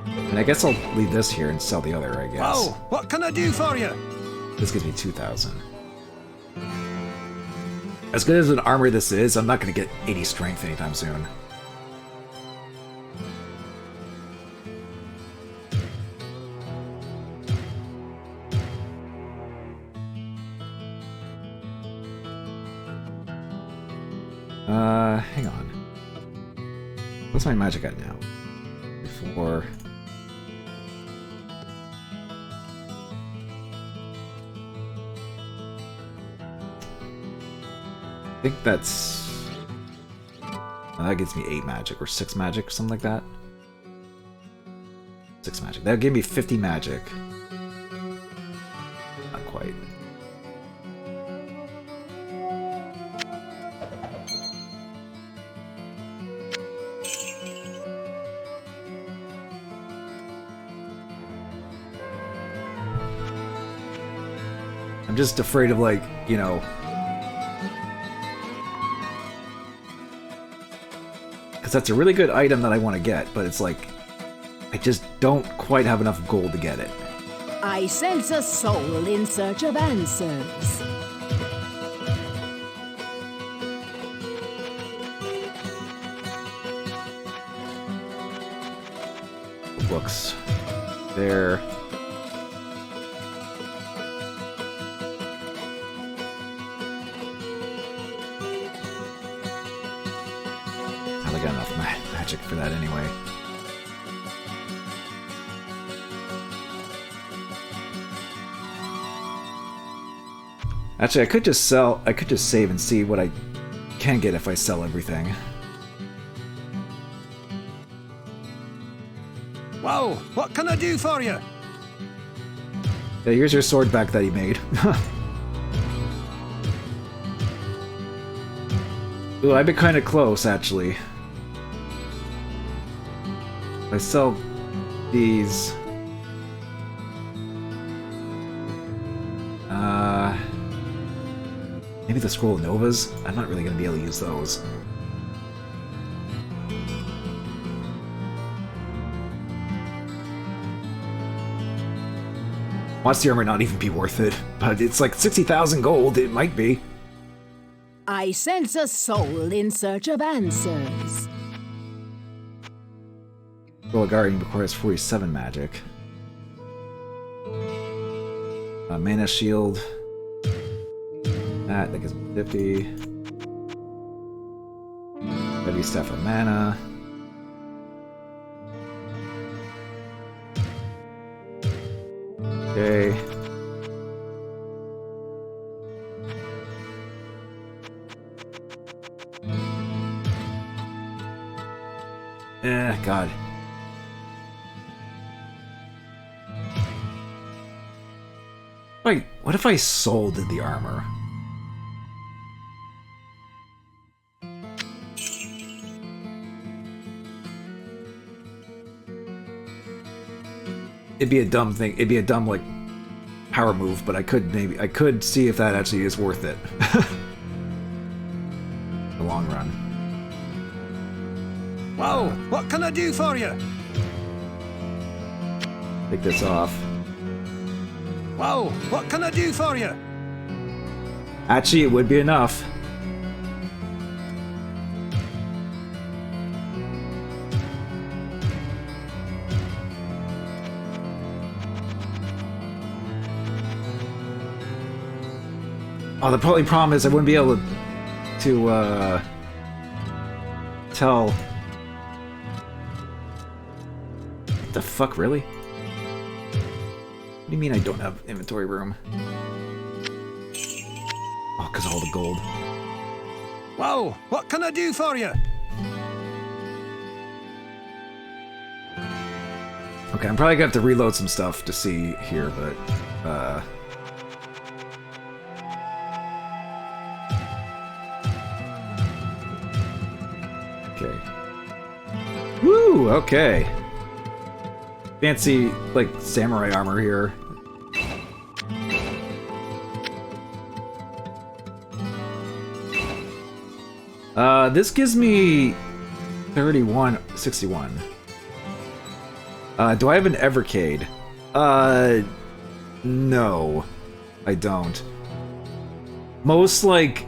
And I guess I'll leave this here and sell the other, I guess. Oh, what can I do for you? This gives me 2,000. As good as an armor this is, I'm not gonna get 80 strength anytime soon. Hang on. What's my magic at now? Before. I think that's. That gives me 8 magic or 6 magic, something like that. 6 magic. That would give me 50 magic. Not quite. I'm just afraid of, like, you know... Because that's a really good item that I want to get, but it's like... I just don't quite have enough gold to get it. I sense a soul in search of answers. Books. There. I got enough magic for that anyway. Actually, I could just save and see what I can get if I sell everything. Well, what can I do for you? Yeah, here's your sword back that he made. Ooh, I've been kind of close, actually. If I sell these... maybe the Scroll of Novas? I'm not really going to be able to use those. Wants the armor not even be worth it, but it's like 60,000 gold, it might be. I sense a soul in search of answers. Well, Guardian requires 47 magic. Mana shield. That gives me 50. Heavy Staff of Mana. Okay. God. Wait, what if I sold the armor? It'd be a dumb thing. It'd be a dumb, like, power move, but I could see if that actually is worth it. In the long run. Well, what can I do for you? Take this off. Well, what can I do for you? Actually, it would be enough. Oh, the only problem is I wouldn't be able to tell. What the fuck, really? What do you mean I don't have inventory room? Oh, because of all the gold. Well, what can I do for you? Okay, I'm probably gonna have to reload some stuff to see here, but okay. Woo! Okay. Fancy, like, samurai armor here. This gives me 3161. Do I have an Evercade? No. I don't. Most, like,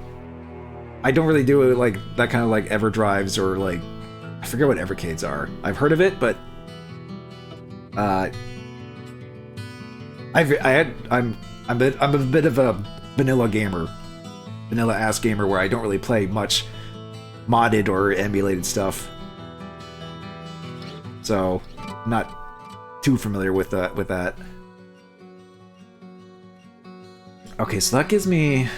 I don't really do it, like, that kind of, like, EverDrives or, like, I forget what Evercades are. I've heard of it, but I'm a bit of a vanilla gamer, vanilla ass gamer, where I don't really play much modded or emulated stuff. So, not too familiar with that. Okay, so that gives me.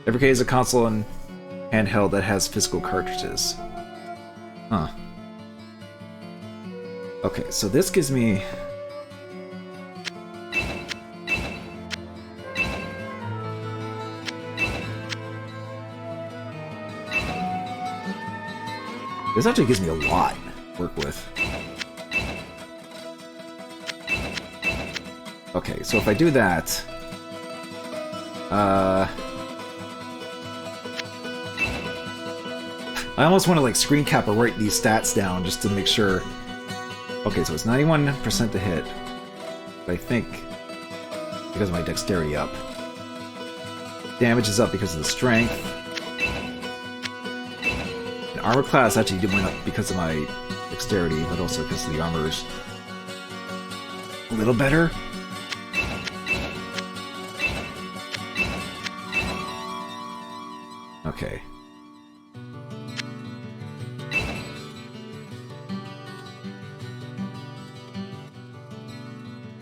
Evercade is a console and handheld that has physical cartridges. Huh. Okay, so this gives me... This actually gives me a lot to work with. Okay, so if I do that... I almost want to, like, screen cap or write these stats down just to make sure... Okay, so it's 91% to hit. But I think... because of my dexterity up. Damage is up because of the strength. And armor class actually did went up because of my dexterity, but also because of the armor's a little better. Okay.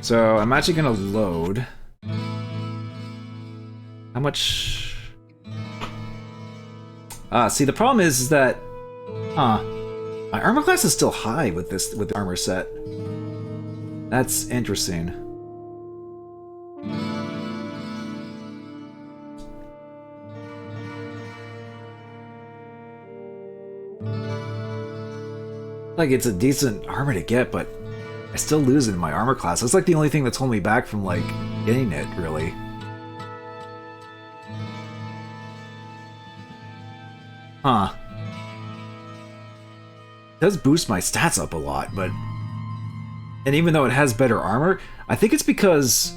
So I'm actually gonna load. How much? See, the problem is that, my armor class is still high with the armor set. That's interesting. Like, it's a decent armor to get, but I still lose it in my armor class. That's like the only thing that's holding me back from, like, getting it, really. Huh. It does boost my stats up a lot, but... And even though it has better armor, I think it's because...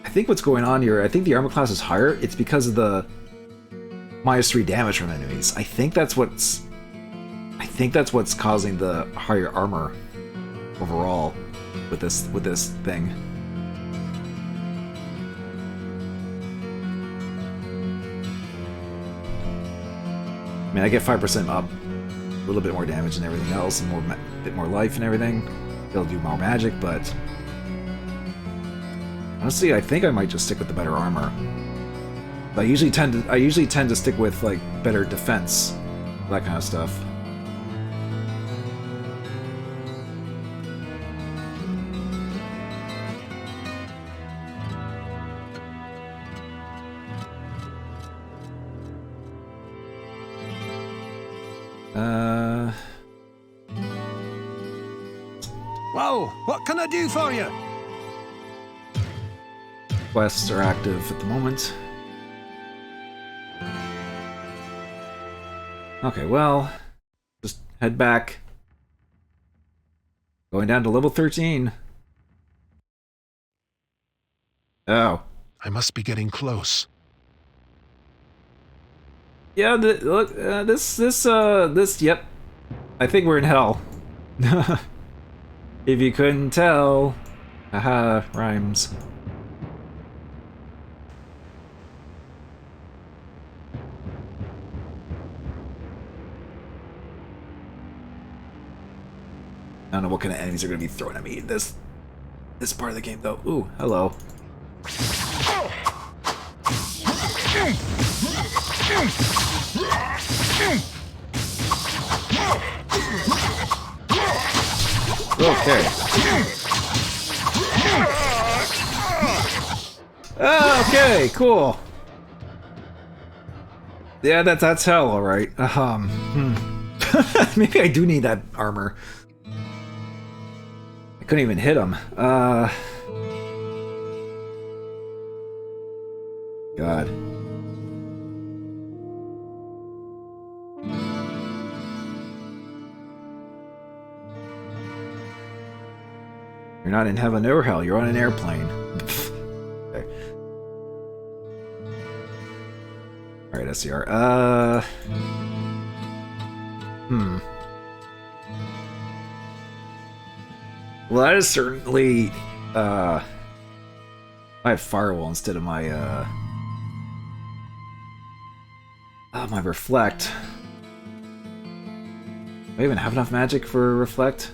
I think what's going on here, I think the armor class is higher, it's because of the -3 damage from enemies. I think that's what's causing the higher armor overall with this thing. I mean, I get 5% up, a little bit more damage and everything else, and a bit more life and everything. It'll do more magic, but honestly, I think I might just stick with the better armor. I usually tend to stick with like better defense, that kind of stuff. Well, what can I do for you? Quests are active at the moment. Okay, well, just head back. Going down to level 13. Oh. I must be getting close. Yeah, look, yep. I think we're in hell. If you couldn't tell. Haha, rhymes. I don't know what kind of enemies are going to be thrown at me in this part of the game, though. Ooh, hello. Okay. Okay, cool. Yeah, that's hell, all right. Maybe I do need that armor. I couldn't even hit him. God. You're not in heaven or hell, you're on an airplane. Okay. Alright, SCR. Well, that is certainly, I have Firewall instead of my, my Reflect. Do I even have enough magic for Reflect?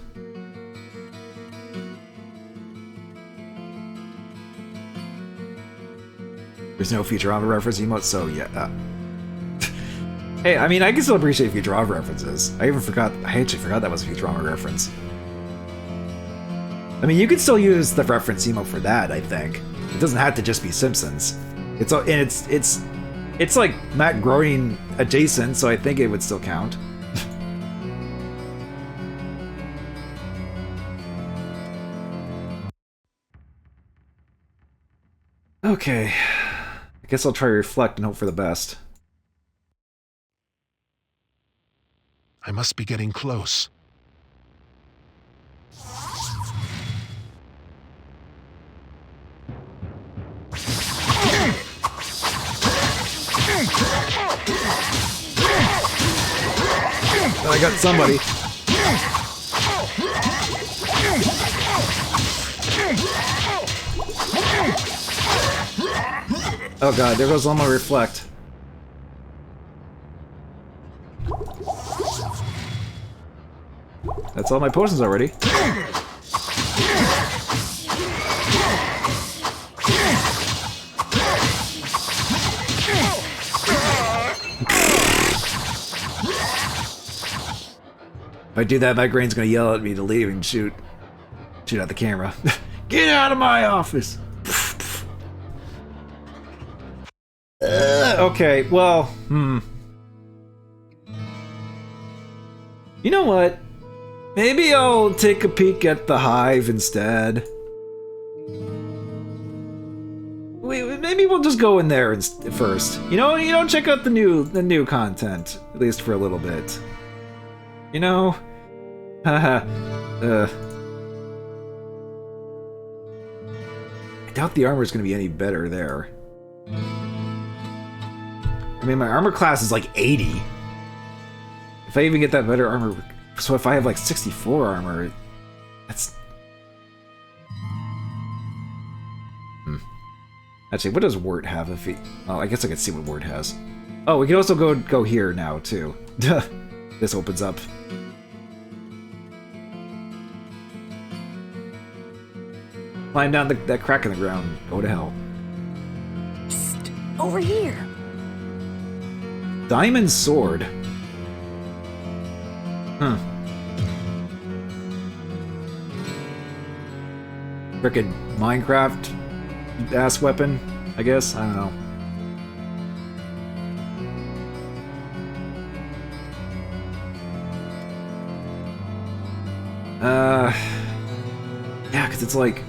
There's no Futurama reference emote, so yeah. Hey, I mean, I can still appreciate Futurama references. I actually forgot that was a Futurama reference. I mean, you can still use the reference emote for that, I think. It doesn't have to just be Simpsons. It's like Matt Groening adjacent, so I think it would still count. Okay. I guess I'll try to reflect and hope for the best. I must be getting close. I got somebody. Oh god, there goes all my reflect. That's all my potions already. If I do that, my brain's gonna yell at me to leave and shoot out the camera. Get out of my office! Okay, well, You know what? Maybe I'll take a peek at the hive instead. Maybe we'll just go in there first. You know, check out the new content, at least for a little bit. You know? Haha. I doubt the armor is going to be any better there. I mean, my armor class is like 80. If I even get that better armor... So if I have like 64 armor, that's... Actually, what does Wirt have if he... Oh, I guess I can see what Wirt has. Oh, we can also go here now, too. This opens up. Climb down that crack in the ground. Go to hell. Psst, over here. Diamond sword. Frickin' Minecraft ass weapon, I guess? I don't know. Yeah, because it's like...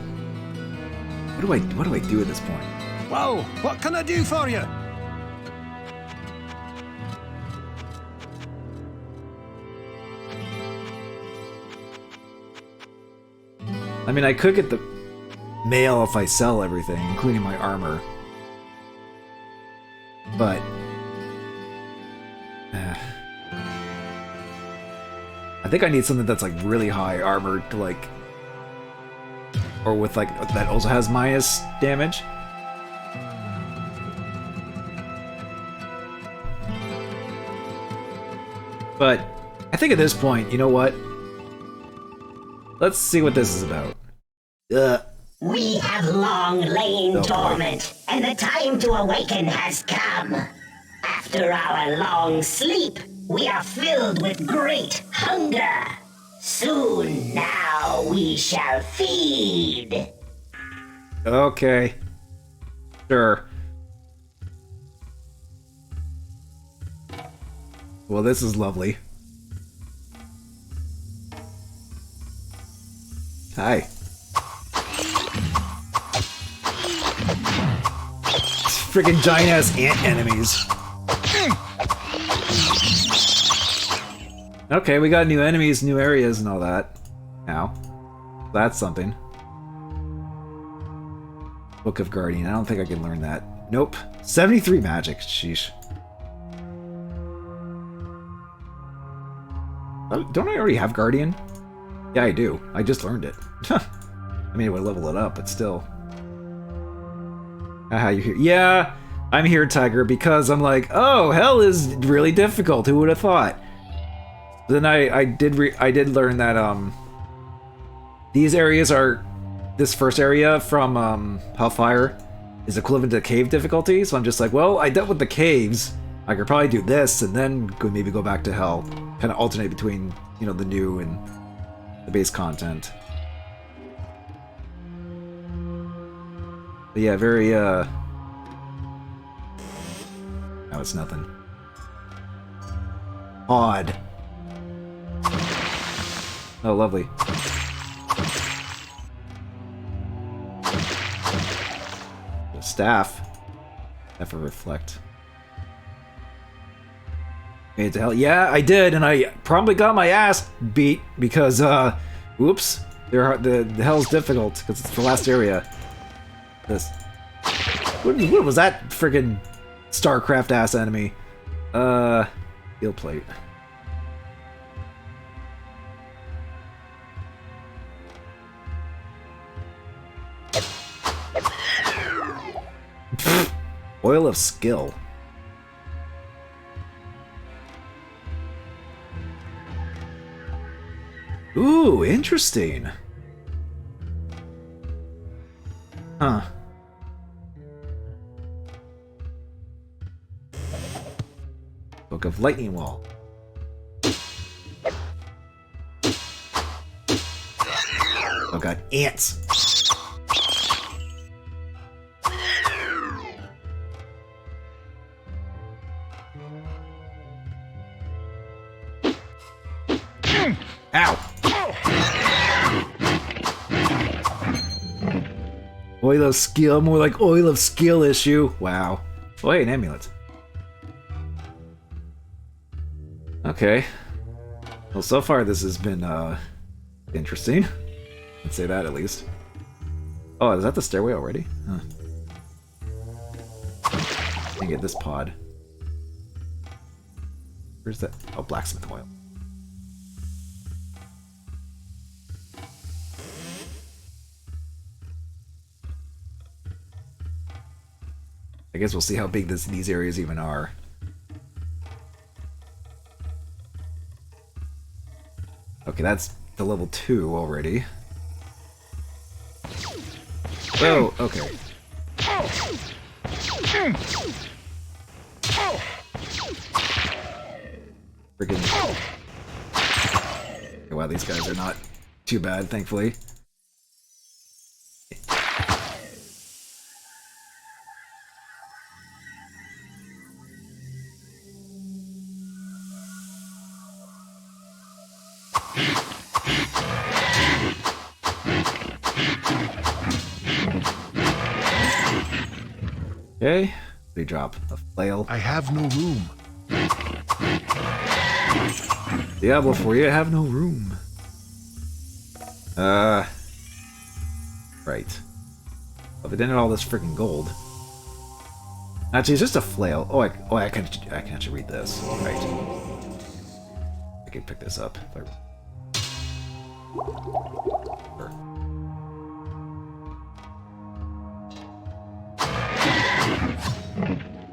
What do I do at this point? Well, what can I do for you? I mean, I could get the mail if I sell everything, including my armor. But... I think I need something that's like really high armor to like... Or with like, that also has minus damage. But I think at this point, you know what? Let's see what this is about. We have long lain dormant, and the time to awaken has come. After our long sleep, we are filled with great hunger. Soon now we shall feed. Okay. Sure. Well, this is lovely. Hi. Freaking giant ass ant enemies. Okay, we got new enemies, new areas, and all that. Now, that's something. Book of Guardian. I don't think I can learn that. Nope. 73 magic. Sheesh. Oh, don't I already have Guardian? Yeah, I do. I just learned it. I mean, it would level it up, but still. Haha, you're here. Yeah, I'm here, Tiger, because I'm like, oh, hell is really difficult. Who would have thought? Then I did learn that these areas are, this first area from Hellfire is equivalent to cave difficulty. So I'm just like, well, I dealt with the caves. I could probably do this and then maybe go back to Hell. Kind of alternate between, you know, the new and the base content. But yeah, very no, it's nothing. Odd. Oh, lovely. The staff. Staff of Reflect. Made it to hell. Yeah, I did, and I probably got my ass beat because, whoops. The hell's difficult because it's the last area. This. What was that friggin' StarCraft ass enemy? Steel plate. Oil of Skill. Ooh, interesting. Huh. Book of Lightning Wall. god, ants! Ow! Oil of skill, more like oil of skill issue. Wow. Oh, hey, an amulet. Okay. Well, so far this has been, interesting. Let's say that at least. Oh, is that the stairway already? Huh. Let me get this pod. Where's that? Oh, blacksmith oil. I guess we'll see how big these areas even are. Okay, that's the level 2 already. Oh, okay. Freaking. Okay, wow, these guys are not too bad, thankfully. Okay, they drop a flail. I have no room. Diablo for you, I have no room. Right. Well, they didn't have all this freaking gold. Actually, it's just a flail. Oh, I can actually read this. Right. I can pick this up. If Sure.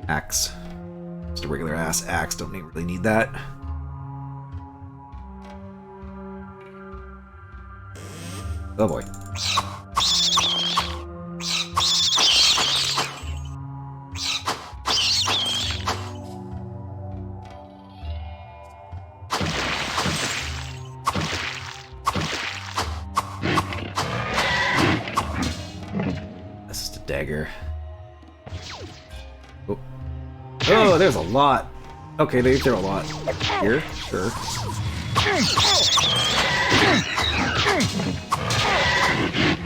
Axe. Just a regular ass axe. Don't really need that. Oh boy. This is the dagger. Oh. Oh, there's a lot. Okay, they throw a lot. Here? Sure.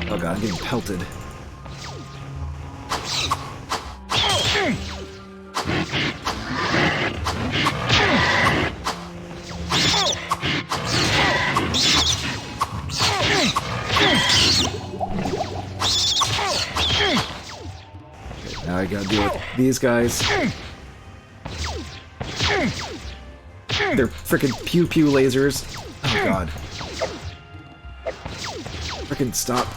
Oh god, I'm getting pelted. Okay, now I gotta deal with these guys. They're freaking pew pew lasers. Oh god. Freaking stop.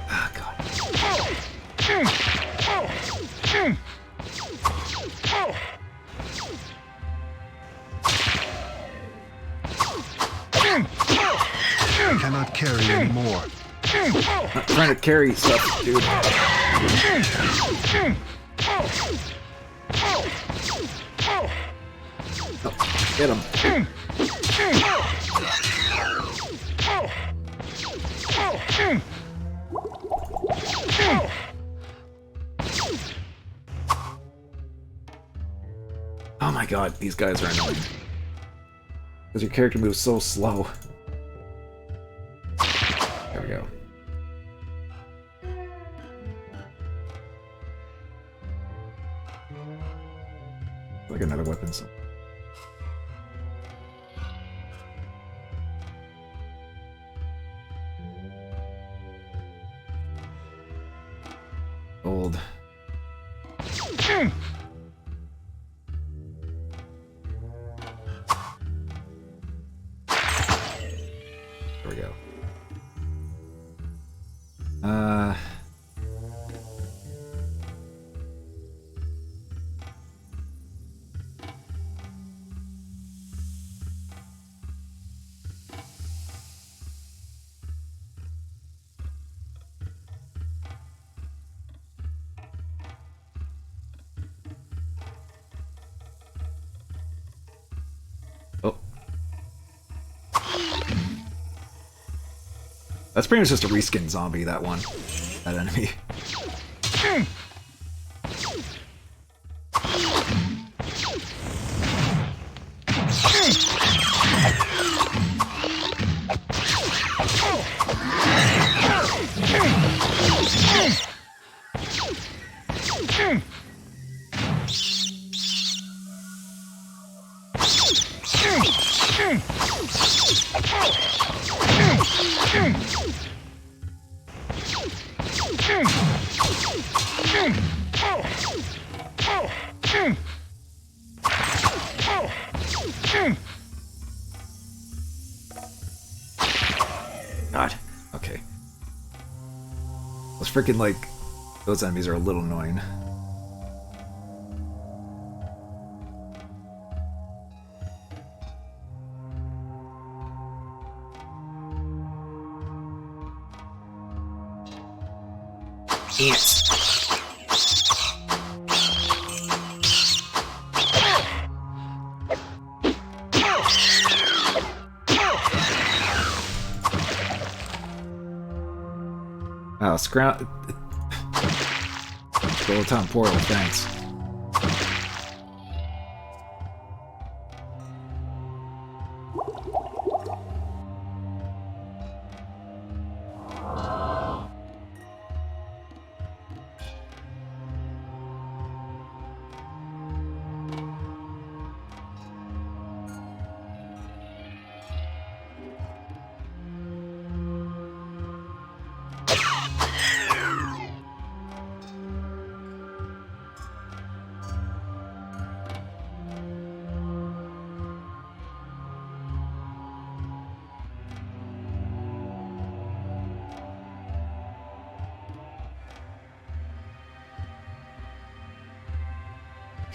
Ah, god. I cannot carry anymore. Not trying to carry stuff, dude. Oh, get him. Oh my god, these guys are annoying. Because your character moves so slow. There we go. Like another weapon. So. Gold. There we go. That's pretty much just a reskin zombie, that one. That enemy. God. Okay. Those freaking, like, those enemies are a little annoying. Ants. Oh, scrounge. Go time portal, thanks.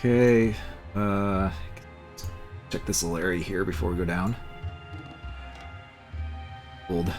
Okay, check this little area here before we go down. Gold.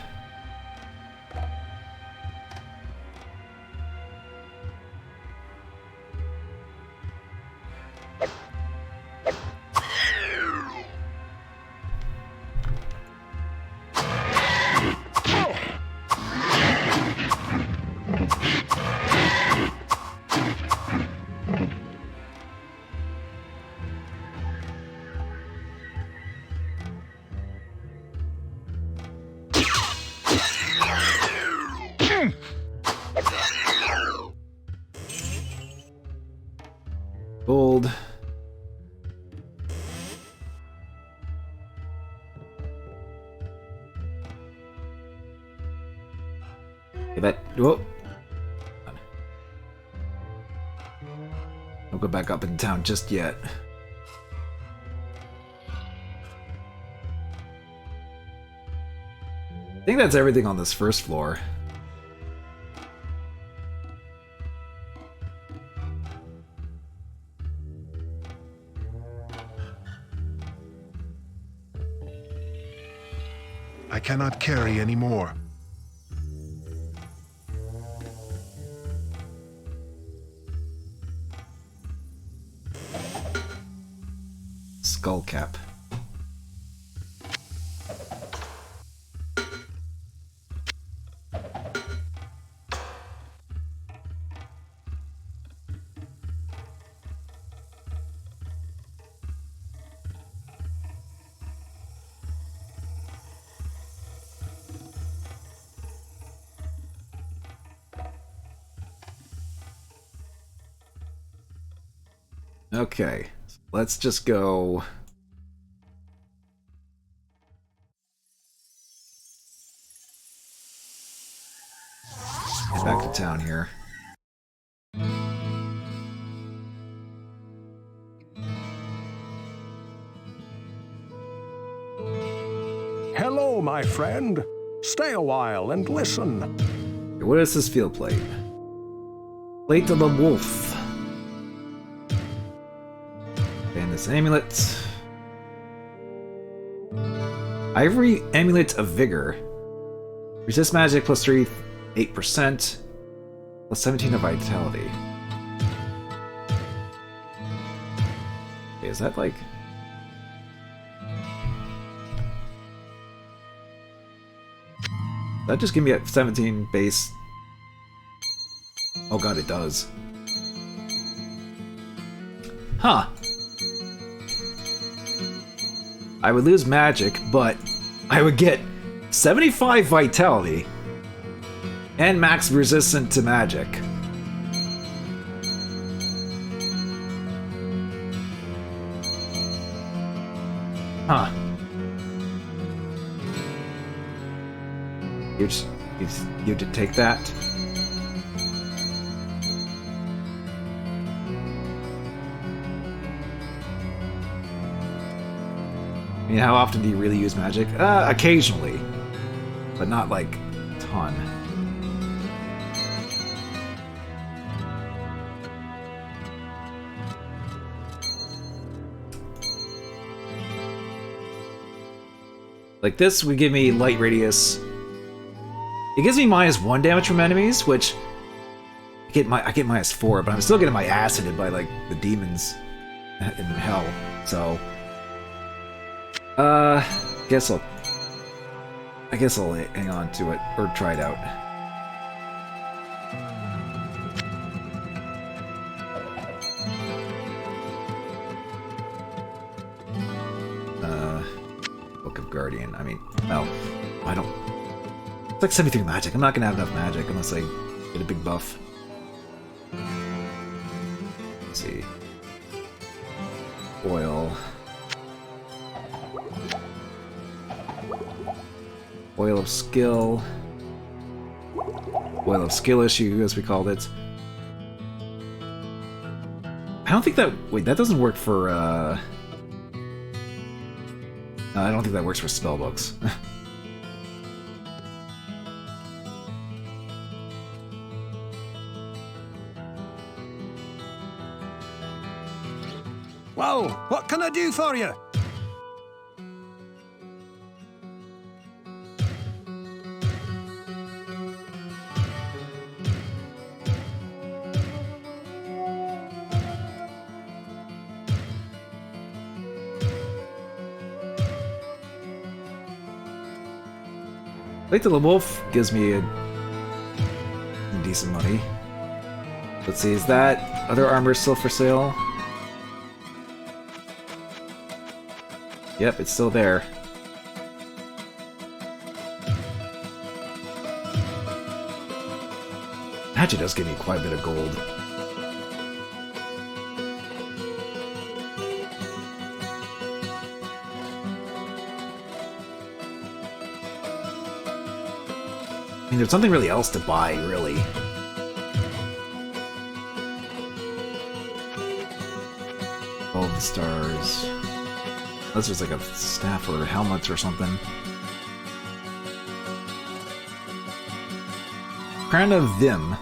Gold. Okay, that. Whoa. Don't go back up in town just yet. I think that's everything on this first floor. I cannot carry any more. Skull cap. Okay, let's just go. Get back to town here. Hello, my friend. Stay a while and listen. Okay, what is this field plate? Plate of the Wolf. And this amulet. Ivory Amulet of Vigor. Resist magic plus 3, 8%. Plus 17 of vitality. Okay, is that like... That just give me a 17 base. Oh god, it does. Huh. I would lose magic, but I would get 75 vitality and max resistant to magic. Huh. You just take that. I mean, how often do you really use magic? Occasionally, but not like a ton. Like this would give me light radius. It gives me -1 damage from enemies, which I get -4, but I'm still getting my ass hit by like the demons in hell. So, I guess I'll hang on to it or try it out. Book of Guardian. I mean, well, I don't. It's like 73 magic. I'm not gonna have enough magic unless I get a big buff. Let's see. Oil. Oil of skill. Oil of skill issue, as we called it. I don't think that... Wait, that doesn't work for, No, I don't think that works for spellbooks. Well, what can I do for you? Like the wolf gives me a decent money. Let's see, is that other armor still for sale? Yep, it's still there. Actually does give me quite a bit of gold. I mean, there's something really else to buy, really. All the stars. Unless there's like a staff or helmets or something. Crown of Vim.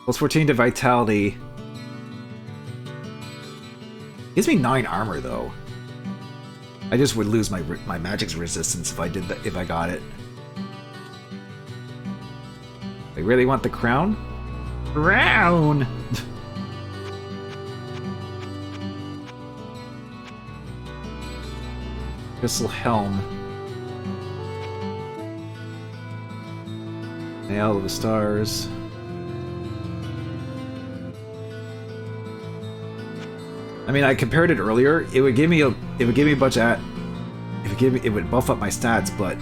Plus 14 to vitality. Gives me 9 armor though. I just would lose my magic's resistance if I did that, if I got it. I really want the crown? Crown! Crystal Helm. Nail of the Stars. I mean, I compared it earlier. It would give me a bunch of it would buff up my stats, but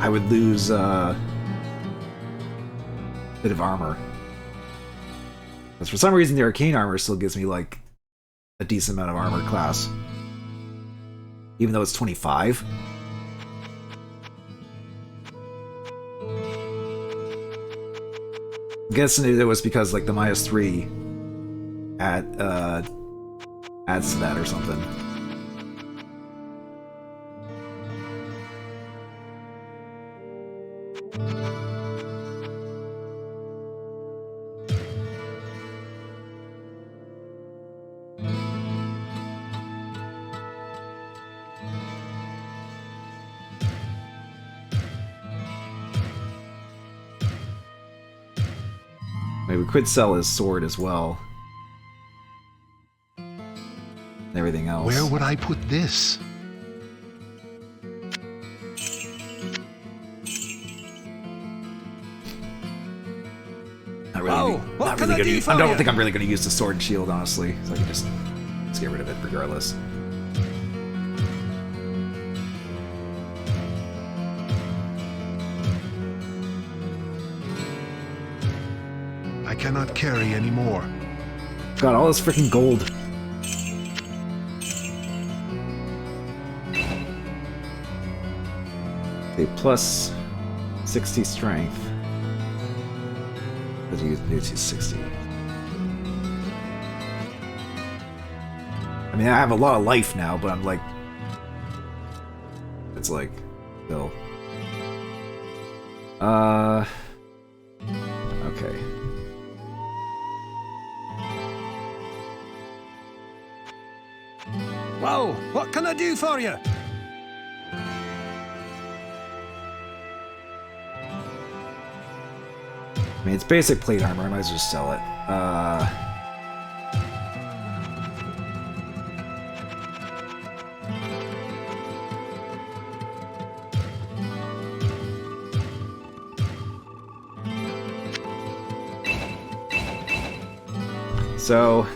I would lose a bit of armor. Because for some reason the arcane armor still gives me like a decent amount of armor class. Even though it's 25. I'm guessing it was because like the -3 adds to that or something. Maybe we could sell his sword as well. And everything else. Where would I put this? not really going to. I don't think I'm really going to use the sword and shield, honestly. So I can just get rid of it regardless. I cannot carry anymore. Got all this freaking gold. Okay, plus 60 strength. Let's use 60. I mean, I have a lot of life now, but I'm like, it's like, still. Okay. Well, what can I do for you? I mean, it's basic plate armor. I might as well just sell it. So...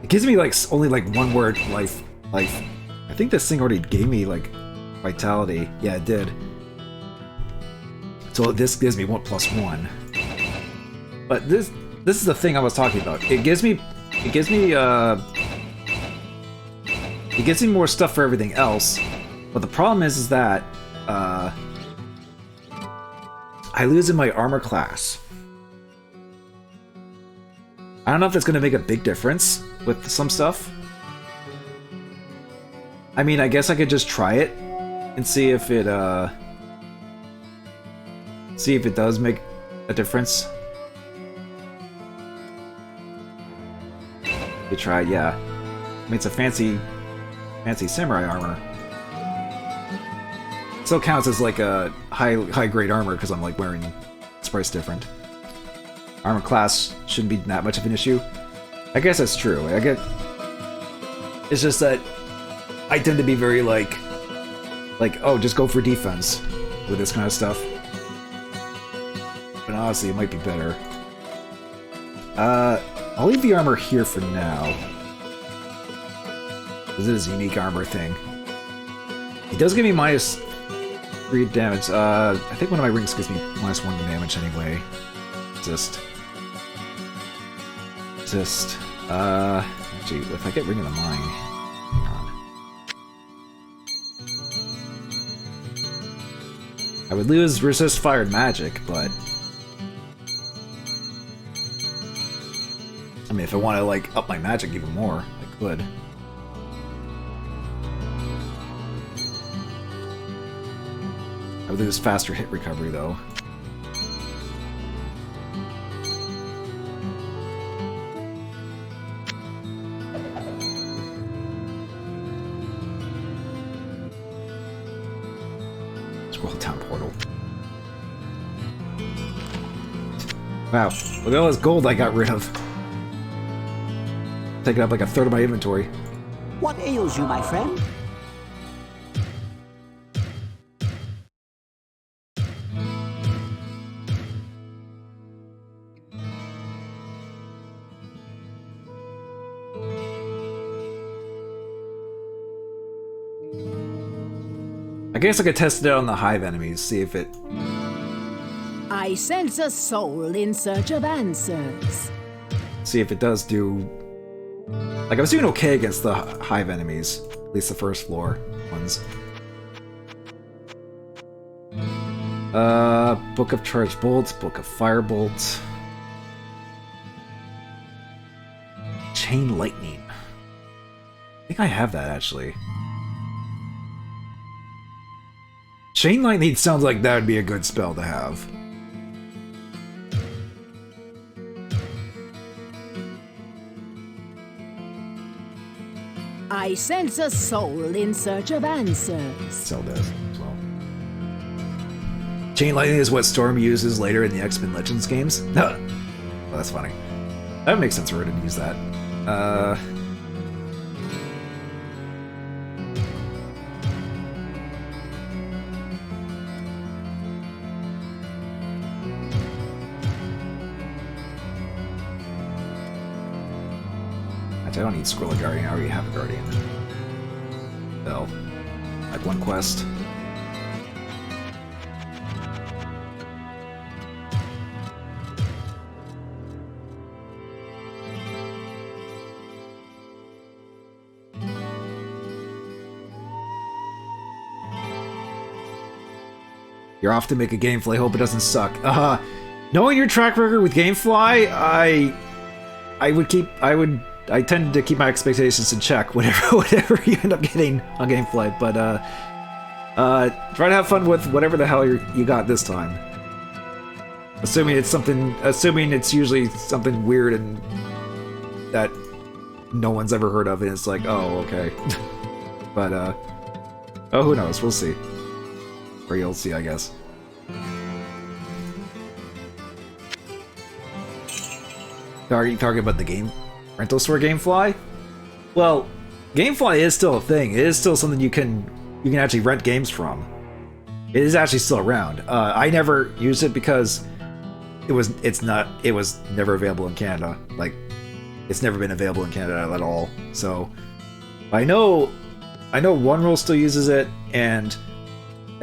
it gives me like only like one word life. I think this thing already gave me like vitality. Yeah, it did. So this gives me 1+1. But this is the thing I was talking about. It gives me more stuff for everything else. But the problem is that I lose in my armor class. I don't know if it's going to make a big difference with some stuff. I mean, I guess I could just try it and see if it does make a difference. You try, yeah. I mean, it's a fancy samurai armor. Still counts as like a high grade armor because I'm like wearing it's price different. Armor class shouldn't be that much of an issue. I guess that's true. It's just that I tend to be very like, oh, just go for defense with this kind of stuff. But honestly, it might be better. I'll leave the armor here for now. This is a unique armor thing. It does give me -3 damage. I think one of my rings gives me -1 damage anyway. Actually, if I get Ring of the Mind, hang on. I would lose resist fire and magic, but I mean, if I want to like up my magic even more, I could. I would lose faster hit recovery though. Wow, look at all this gold I got rid of. Taking up like a third of my inventory. What ails you, my friend? I guess I could test it out on the hive enemies, see if it... I sense a soul in search of answers. See if it does do... Like, I was doing okay against the hive enemies. At least the first floor ones. Book of Charged Bolts, Book of Firebolt. Chain Lightning. I think I have that, actually. Chain Lightning sounds like that would be a good spell to have. I sense a soul in search of answers. Cell does as well. Chain Lightning is what Storm uses later in the X-Men Legends games. Well, that's funny. That makes sense for her to use that. Actually, I don't need Squirrel Guardian. I already have a Guardian. So, like one quest. You're off to make a Gamefly. Hope it doesn't suck. Knowing your track record with Gamefly, I tend to keep my expectations in check whatever you end up getting on Gamefly. But try to have fun with whatever the hell you got this time. Assuming it's usually something weird and that no one's ever heard of, and it's like, oh, okay. But oh, who knows? We'll see. Or you'll see, I guess. Are you talking about the game rental store Gamefly? Well, Gamefly is still a thing. It is still something you can actually rent games from. It is actually still around. I never used it because it was never available in Canada. Like, it's never been available in Canada at all. So I know One Roll still uses it, and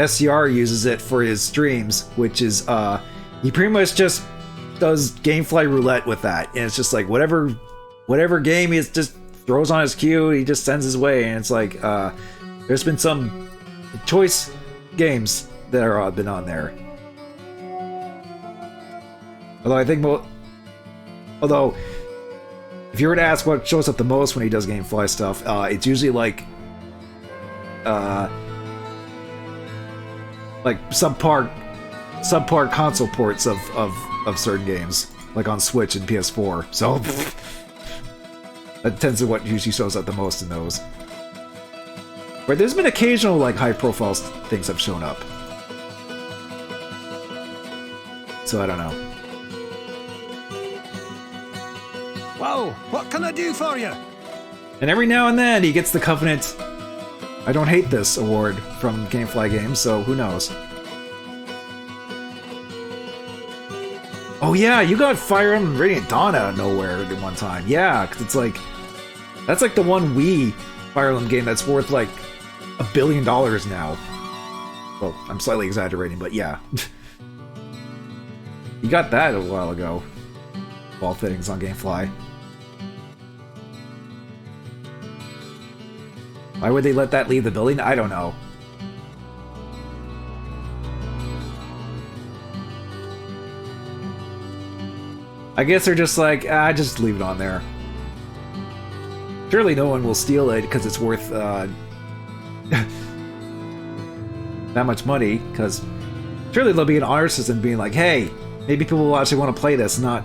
SCR uses it for his streams, which is he pretty much just does Gamefly roulette with that, and it's just like whatever game he just throws on his queue, he just sends his way, and it's like there's been some choice games that are been on there. Although if you were to ask what shows up the most when he does Gamefly stuff, it's usually like subpar console ports of certain games, like on Switch and PS4. So that tends to what usually shows up the most in those. But there's been occasional like high-profile things have shown up. So I don't know. Well, what can I do for you? And every now and then he gets the Covenant I Don't Hate This award from Gamefly Games, so who knows. Oh yeah, you got Fire Emblem Radiant Dawn out of nowhere at one time. Yeah, because it's like, that's like the one Wii Fire Emblem game that's worth like $1 billion now. Well, I'm slightly exaggerating, but yeah. You got that a while ago. All fittings on Gamefly. Why would they let that leave the building? I don't know. I guess they're just like, just leave it on there. Surely no one will steal it because it's worth that much money, because surely there'll be an honor system being like, hey, maybe people will actually want to play this, not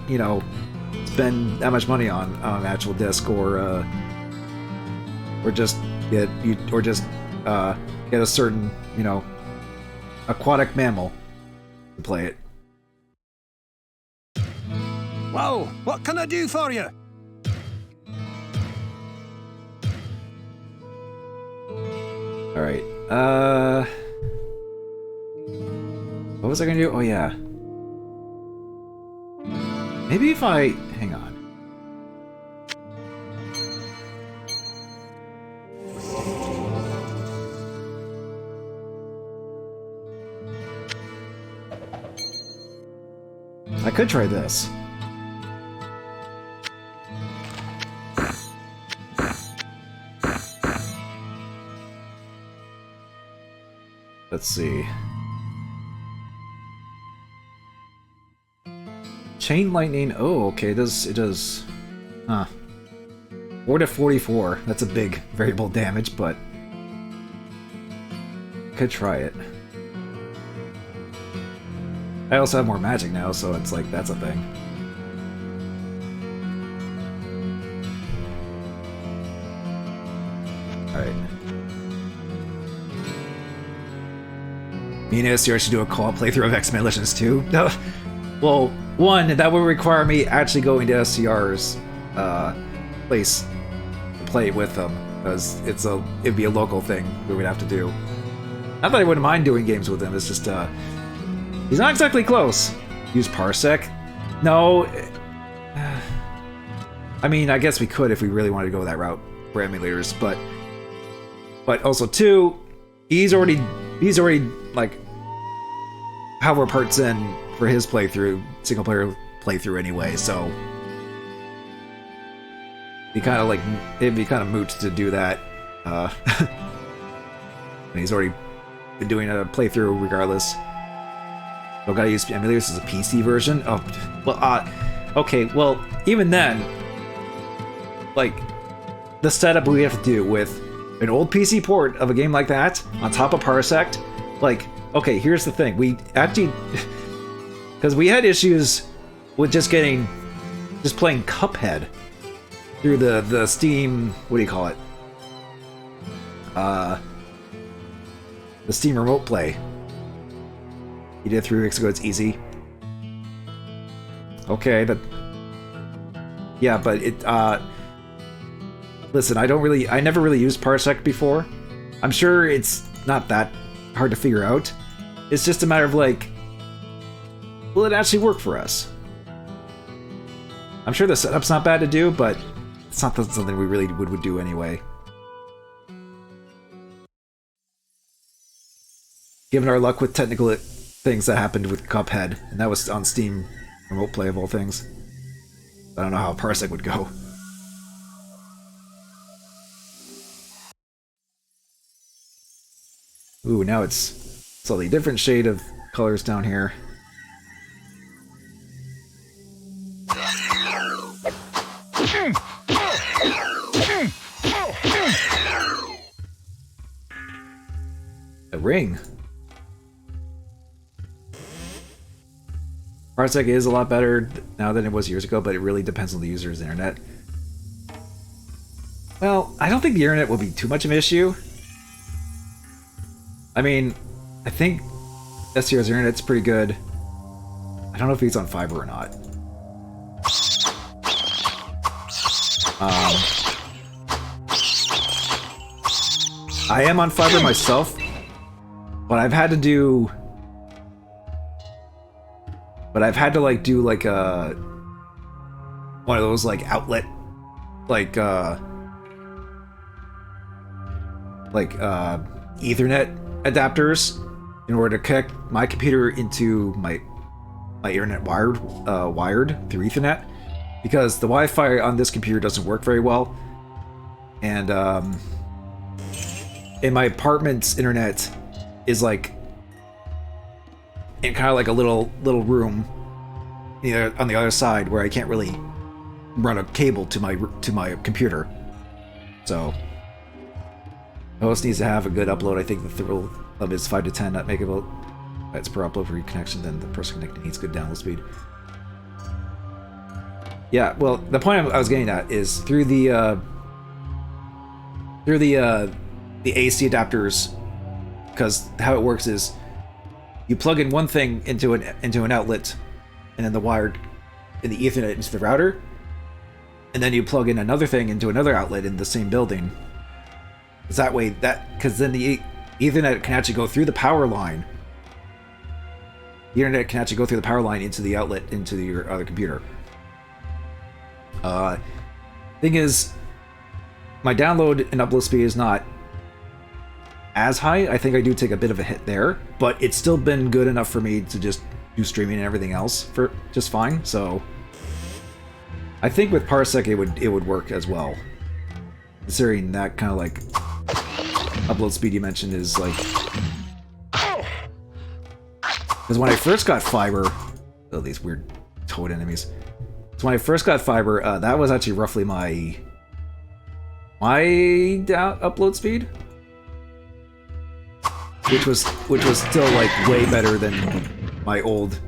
you know, spend that much money on an actual disc, or just get a certain, you know, aquatic mammal to play it. Well, what can I do for you? All right. What was I gonna do? Oh yeah. Maybe if I hang on. I could try this. Let's see. Chain lightning. Oh, okay. It does. Huh. 4 to 44. That's a big variable damage, but could try it. I also have more magic now, so it's like that's a thing. All right. Me and SCR should do a co-op playthrough of X-Men Legends 2. No. Well, one, that would require me actually going to SCR's place to play with him, because it'd be a local thing we would have to do. Not that I wouldn't mind doing games with him, it's just he's not exactly close. Use Parsec? No. I mean, I guess we could if we really wanted to go that route for emulators, but also too, he's already like however parts in for his playthrough, single player playthrough anyway, so it'd be kind of moot to do that. He's already been doing a playthrough regardless. So gotta use emulators as a PC version. Oh, well, okay. Well, even then, like the setup we have to do with an old PC port of a game like that on top of Parsec, like, okay, here's the thing: we actually, because we had issues with just playing Cuphead through the Steam, what do you call it? The Steam Remote Play. You did it 3 weeks ago, it's easy. Okay, yeah, but it, listen, I never really used Parsec before. I'm sure it's not that hard to figure out. It's just a matter of like, will it actually work for us? I'm sure the setup's not bad to do, but it's not something we really would do anyway. Given our luck with technical things that happened with Cuphead, and that was on Steam Remote Play of all things. I don't know how Parsec would go. Ooh, now it's slightly different shade of colors down here. A ring. Parsec is a lot better now than it was years ago, but it really depends on the user's internet. Well, I don't think the internet will be too much of an issue. I mean, I think SCR's internet's pretty good. I don't know if he's on fiber or not. I am on fiber myself, but I've had to like do like a one of those like outlet Ethernet adapters in order to connect my computer into my internet wired through Ethernet, because the Wi-Fi on this computer doesn't work very well, and in my apartment's internet is like in kind of like a little room, you know, on the other side where I can't really run a cable to my computer. So the host needs to have a good upload. I think the thrill of is 5 to 10 megabit per upload for reconnection. Then the person connected needs good download speed. Yeah, well, the point I was getting at is through the AC adapters, because how it works is you plug in one thing into an outlet, and then the wired in the Ethernet into the router, and then you plug in another thing into another outlet in the same building. It's that way because then the Ethernet can actually go through the power line. The internet can actually go through the power line into the outlet into your other computer. Thing is, my download and upload speed is not as high. I think I do take a bit of a hit there, but it's still been good enough for me to just do streaming and everything else for just fine. So I think with Parsec it would work as well, considering that kind of like upload speed you mentioned is like, because when I first got fiber, oh, these weird toad enemies. So when I first got fiber, that was actually roughly my upload speed, which was still like way better than my old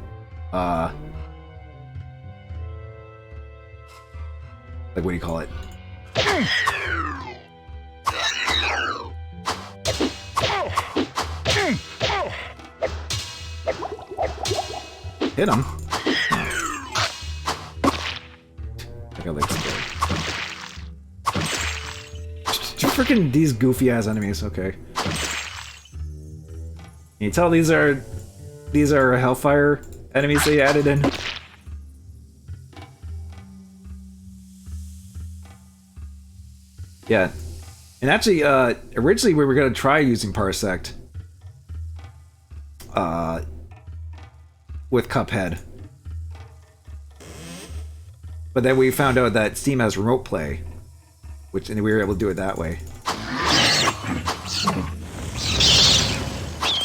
like, what do you call it? Hit him. I got like some freaking these goofy ass enemies. Okay. Can you tell these are Hellfire enemies they added in? Yeah. And actually, originally we were gonna try using Parsect with Cuphead. But then we found out that Steam has remote play, and we were able to do it that way.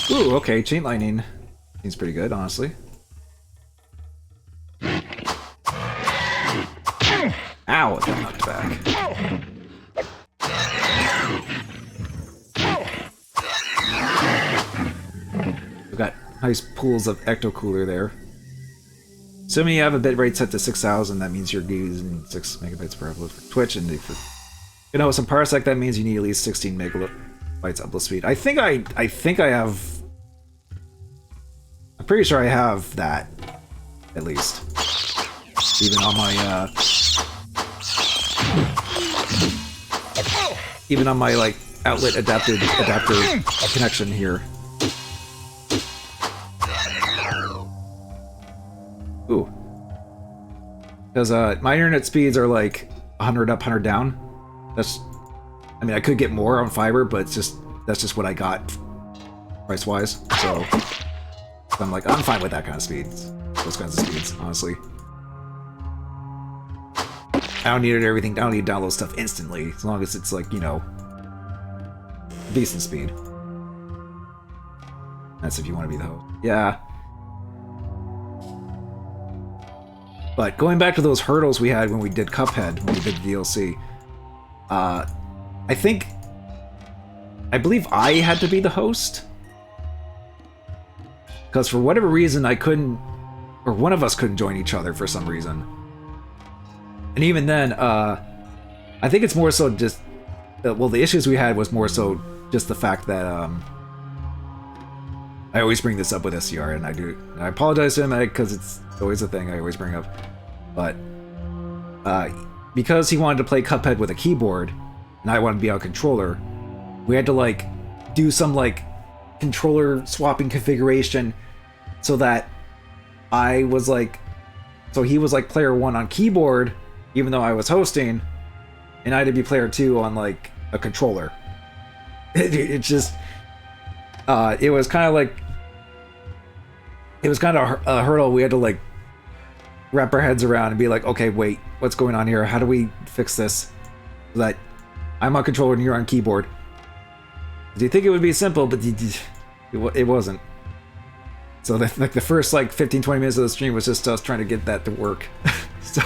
Ooh, okay, chain lightning seems pretty good, honestly. Ow, that knocked back. We've got nice pools of Ecto Cooler there. Assuming you have a bitrate set to 6,000, that means you're using 6 megabytes per upload for Twitch, and for some Parsec, that means you need at least 16 megabytes upload speed. I think I have. I'm pretty sure I have that, at least. Even on my like outlet adapter connection here. Ooh. Because my internet speeds are like 100 up, 100 down. I mean, I could get more on fiber, but that's just what I got price-wise. So I'm like, I'm fine with that kind of speeds. Those kinds of speeds, honestly. I don't need everything. I don't need to download stuff instantly, as long as it's like, decent speed. That's if you want to be the host. Yeah. But going back to those hurdles we had when we did Cuphead, when we did the DLC, I believe I had to be the host. Because for whatever reason I couldn't, or one of us couldn't join each other for some reason. And even then, I think it's more so just, well, the issues we had was more so just the fact that, I always bring this up with SCR, and I apologize to him because it's always a thing I always bring up. But because he wanted to play Cuphead with a keyboard, and I wanted to be on a controller, we had to like do some like controller swapping configuration so that he was like player 1 on keyboard, even though I was hosting, and I had to be player 2 on like a controller. It just it was kind of a hurdle we had to like wrap our heads around and be like, okay, wait, what's going on here? How do we fix this so that I'm on controller and you're on keyboard? Do you think it would be simple? But it wasn't. So the first like 15-20 minutes of the stream was just us trying to get that to work. So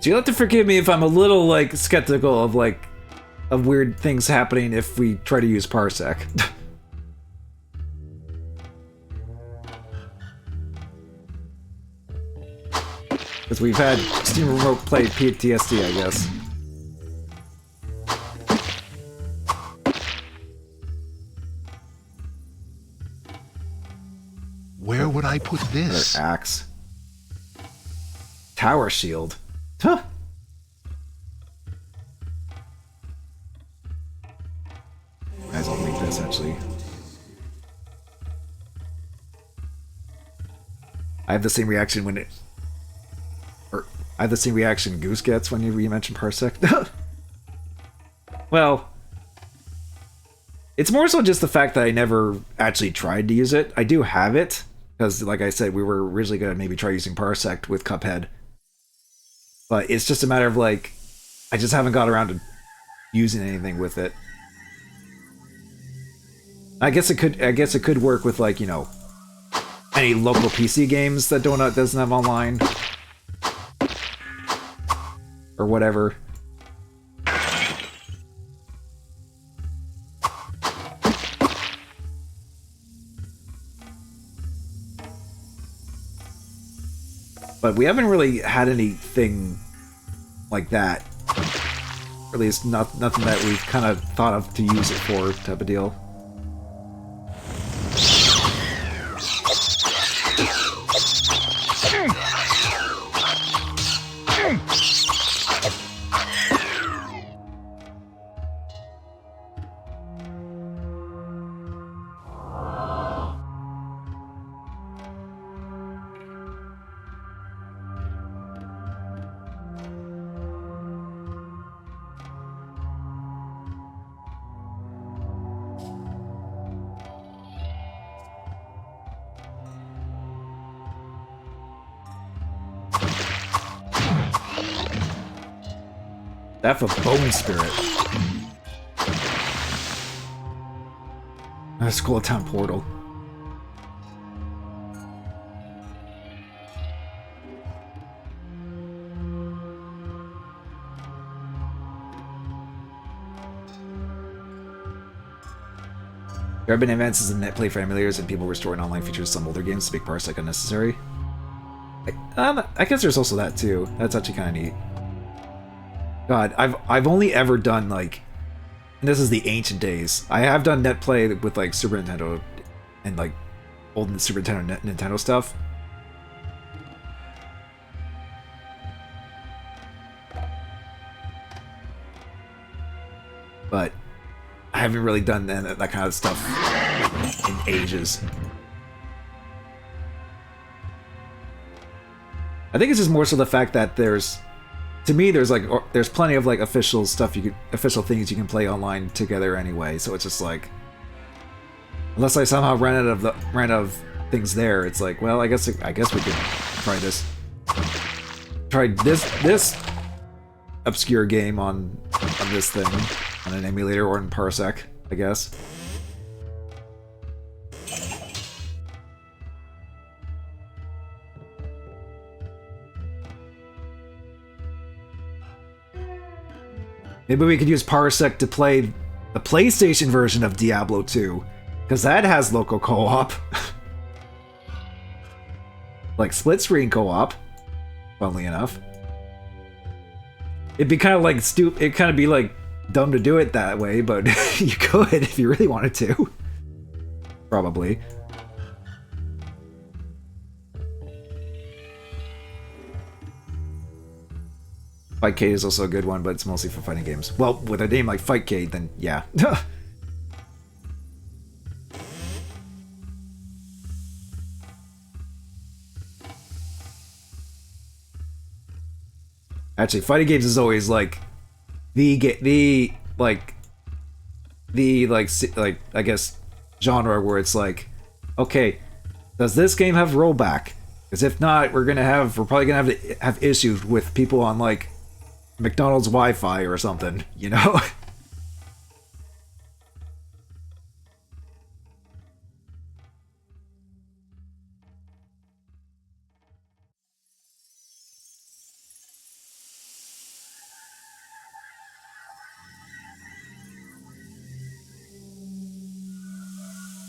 you'll have to forgive me if I'm a little like skeptical of weird things happening if we try to use Parsec. Because we've had Steam Remote Play PTSD, I guess. Where would I put this? Another axe. Tower shield. Huh. Might as well make this, actually. I have the same reaction when I have the same reaction Goose gets whenever you mention Parsec. Well, it's more so just the fact that I never actually tried to use it. I do have it, because like I said, we were originally going to maybe try using Parsec with Cuphead. But it's just a matter of like, I just haven't got around to using anything with it. I guess it could work with like, any local PC games that doesn't have online. or whatever. But we haven't really had anything like that. Or at least nothing that we've kind of thought of to use it for, type of deal. That's a bone spirit. That's cool. Town portal. There have been advances in net play for emulators and people restoring online features some older games to make parsec unnecessary. I guess there's also that too. That's actually kind of neat. God, I've only ever done like, and this is the ancient days. I have done net play with like Super Nintendo and like old Super Nintendo Nintendo stuff. But I haven't really done that kind of stuff in ages. I think it's just more so the fact that there's plenty of like official things you can play online together anyway. So it's just like, unless I somehow ran out of things there, it's like, well, I guess we could try this. Try this obscure game on this thing, on an emulator or in parsec, I guess. Maybe we could use Parsec to play the PlayStation version of Diablo 2, because that has local co-op. Like split-screen co-op, funnily enough. It'd be kind of like it'd kind of be like dumb to do it that way, but you could if you really wanted to. Probably. Fightcade is also a good one, but it's mostly for fighting games. Well, with a name like Fightcade, then yeah. Actually, fighting games is always like I guess genre where it's like, okay, does this game have rollback? Because if not, we're probably gonna have issues with people on like McDonald's Wi-Fi or something, you know? I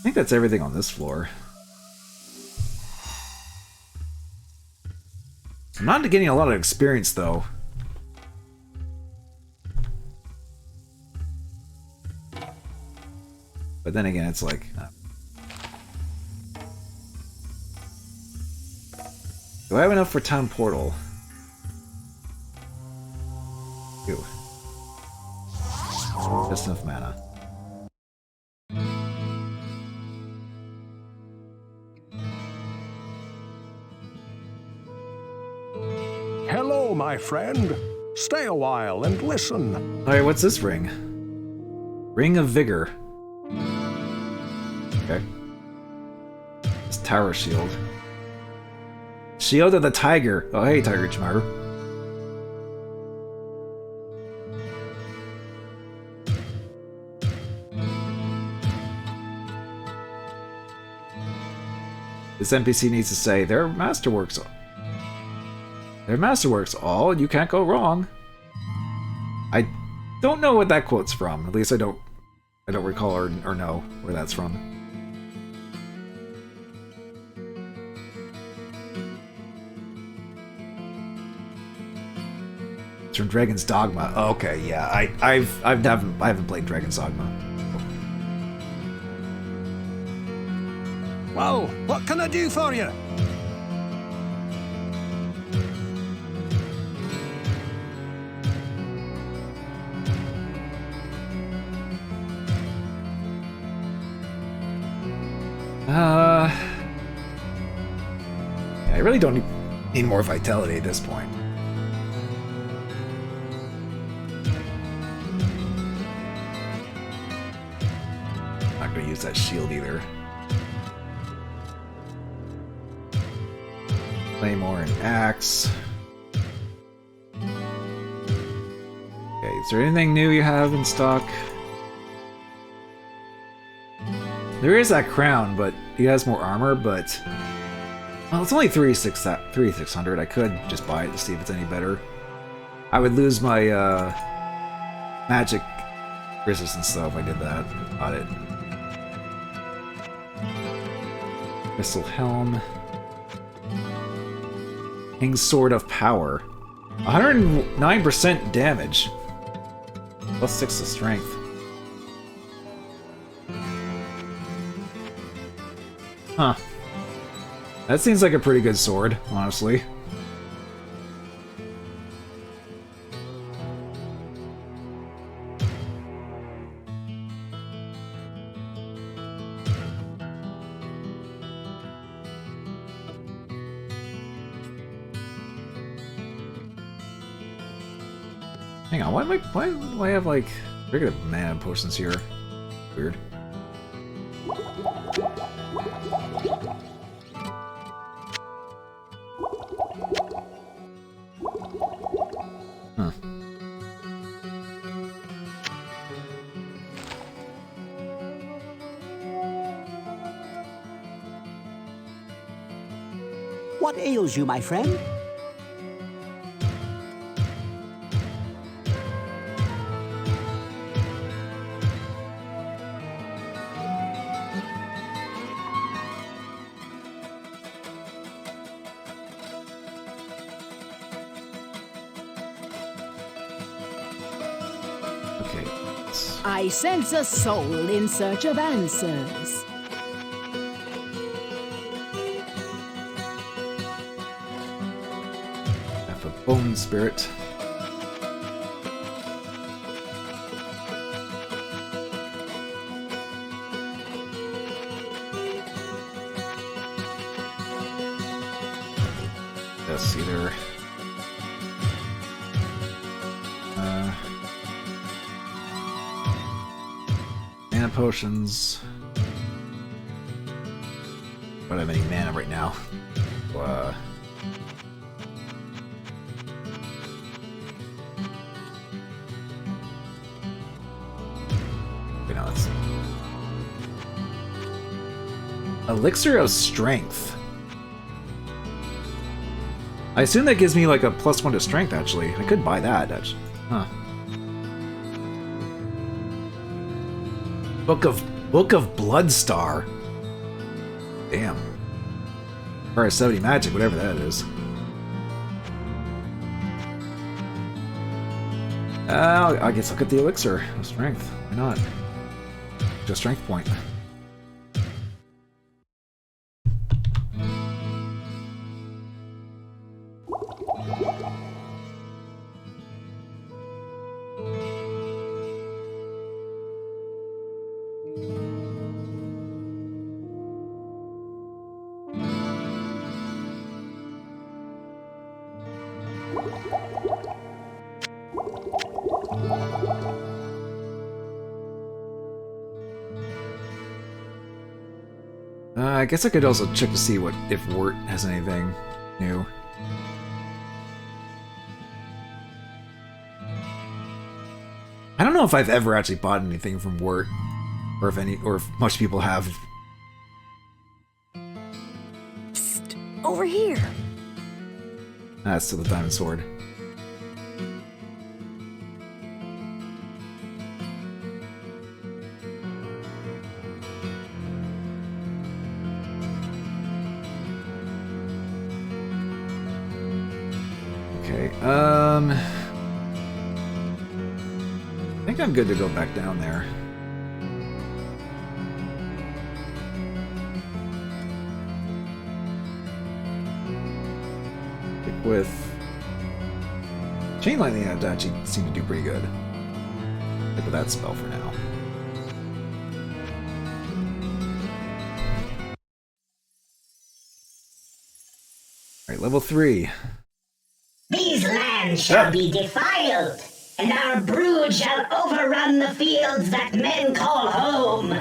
think that's everything on this floor. I'm not getting a lot of experience though. But then again, it's like... do I have enough for Town Portal? Ew. Just enough mana. Hello, my friend. Stay a while and listen. Alright, what's this ring? Ring of Vigor. Okay. This tower shield. Shield of the Tiger. Oh, hey, Tiger Chimar. This NPC needs to say, their masterworks all. You can't go wrong. I don't know what that quote's from. At least I don't recall or know where that's from. It's from Dragon's Dogma. Oh, okay, yeah. I haven't played Dragon's Dogma. Well, what can I do for you? I really don't need more vitality at this point. Not gonna use that shield either. Claymore and axe. Okay, is there anything new you have in stock? There is that crown, but he has more armor, but... Well, it's only 3,600. I could just buy it to see if it's any better. I would lose my magic resistance, though, if I did that. Got it. Missile Helm. King's Sword of Power. 109% damage. Plus 6 to strength. Huh. That seems like a pretty good sword, honestly. Hang on, why do I have like regular mana potions here? Weird. Huh. What ails you, my friend? I sense a soul in search of answers. Have a bone spirit. Yes, either. Mana potions. I don't have any mana right now. Okay, no, that's Elixir of Strength. I assume that gives me like a +1 to strength, actually. I could buy that, actually. Huh. Book of Bloodstar. Damn. Or a 70 magic, whatever that is. I guess I'll get the elixir of strength. Why not? Just strength point. I guess I could also check to see if Wirt has anything new. I don't know if I've ever actually bought anything from Wirt, or if much people have. Psst, over here. That's still the diamond sword. I think I'm good to go back down there. Stick with chain lightning. That actually seemed to do pretty good. Stick with that spell for now. All right, level 3. These lands shall be defiled, and our brood shall overrun the fields that men call home.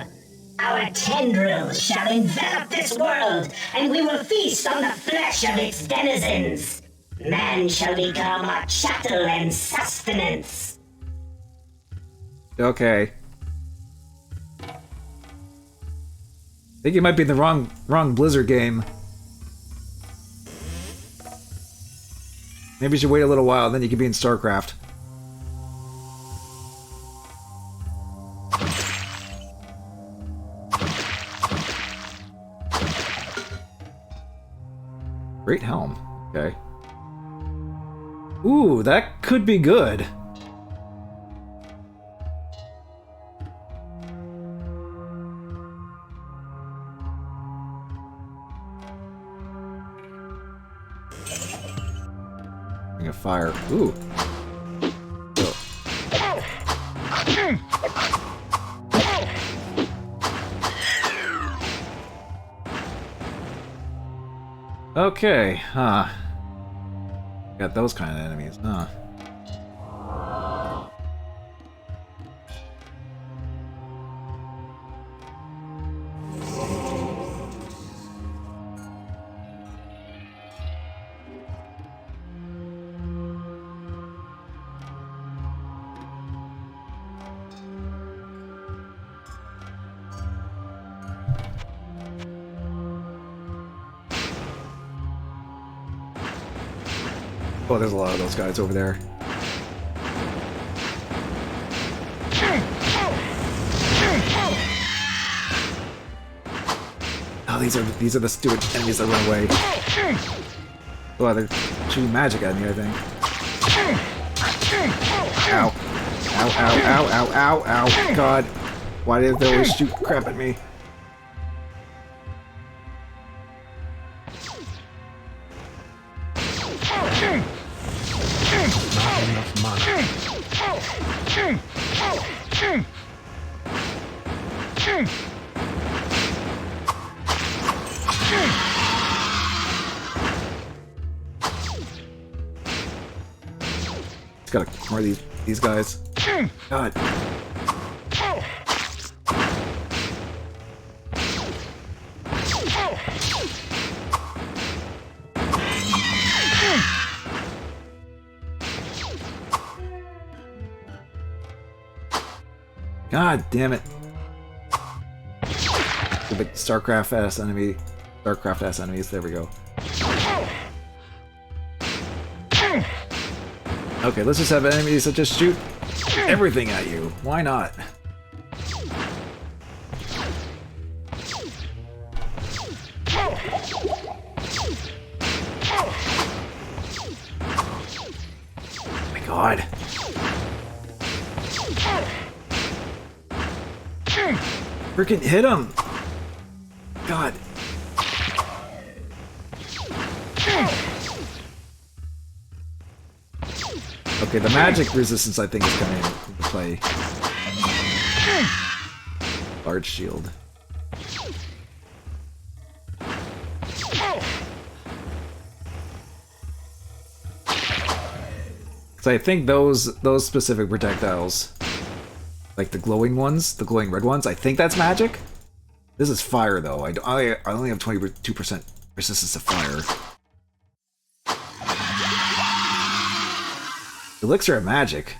Our tendrils shall envelop this world, and we will feast on the flesh of its denizens. Man shall become our chattel and sustenance. Okay. I think you might be in the wrong Blizzard game. Maybe you should wait a little while, then you could be in StarCraft. Great helm. Okay. Ooh, that could be good. Ring of Fire. Ooh. Okay, huh. Got those kind of enemies, huh? Oh, there's a lot of those guys over there. Oh, these are the stupid enemies that run away. Oh, they're shooting magic at me, I think. Ow. Ow, ow, ow, ow, ow, ow. God. Why did they always shoot crap at me? Just gotta ignore these guys. God. God damn it. The big StarCraft ass enemy. StarCraft ass enemies, there we go. Okay, let's just have enemies that just shoot everything at you. Why not? Oh my god. Freaking hit him! God. Okay, the magic resistance I think is coming into play. Large shield. So I think those specific projectiles, like the glowing ones, the glowing red ones, I think that's magic. This is fire though. I only have 22% resistance to fire. Elixir of magic.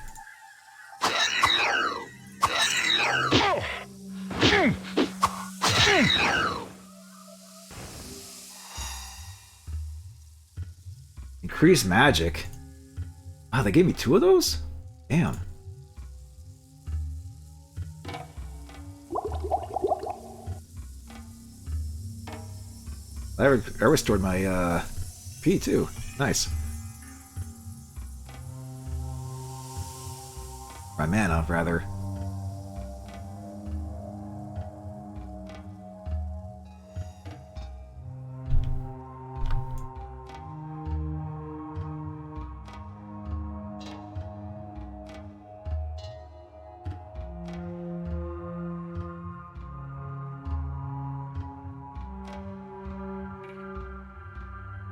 Increased magic. Wow, they gave me 2 of those? Damn. I restored my P too. Nice. My mana, rather.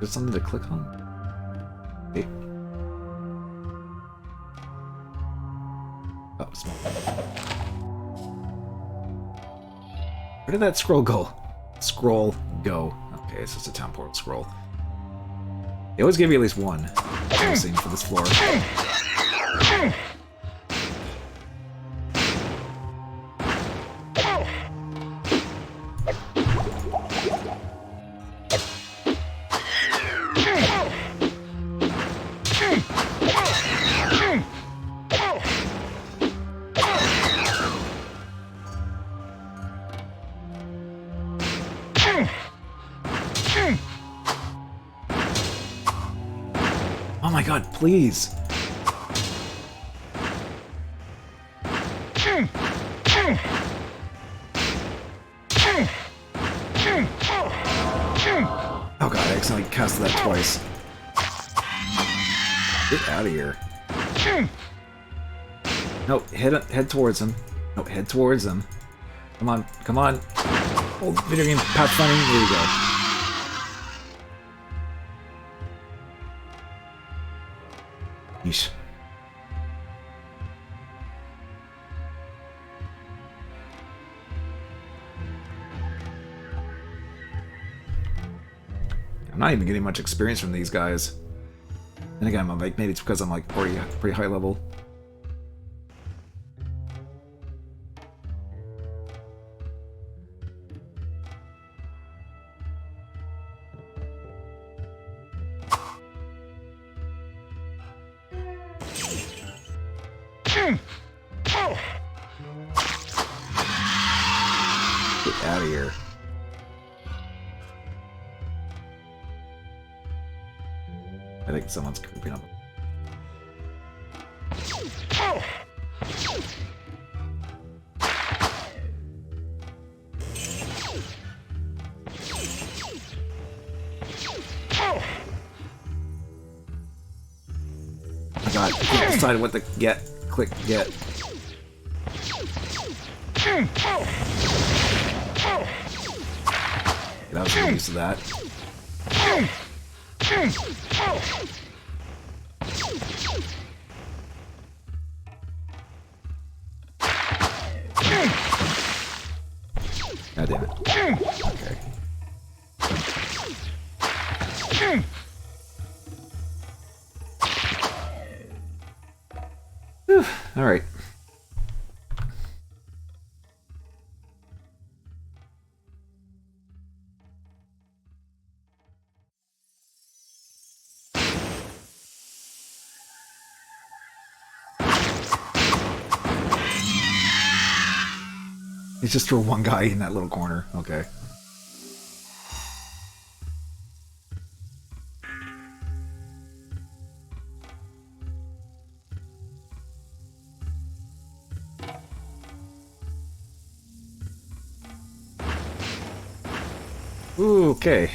There's something to click on? Okay. Oh, small. Where did that scroll go? Scroll go. Okay, it's just a town portal scroll. They always give you at least one. I've seen for this floor. Oh my god, please! Oh god, I accidentally cast that twice. Get out of here. No, head towards him. No, head towards him. Come on, come on. Old video game pathfinding, there you go. Yeesh. I'm not even getting much experience from these guys. And again, I'm like, maybe it's because I'm like already pretty high level. Get out of here. I think someone's creeping up. Oh my god, I decided what to get. Click get. That was the use of that. God damn it. Okay. Whew. All right. He's just threw one guy in that little corner. Okay. Ooh, okay.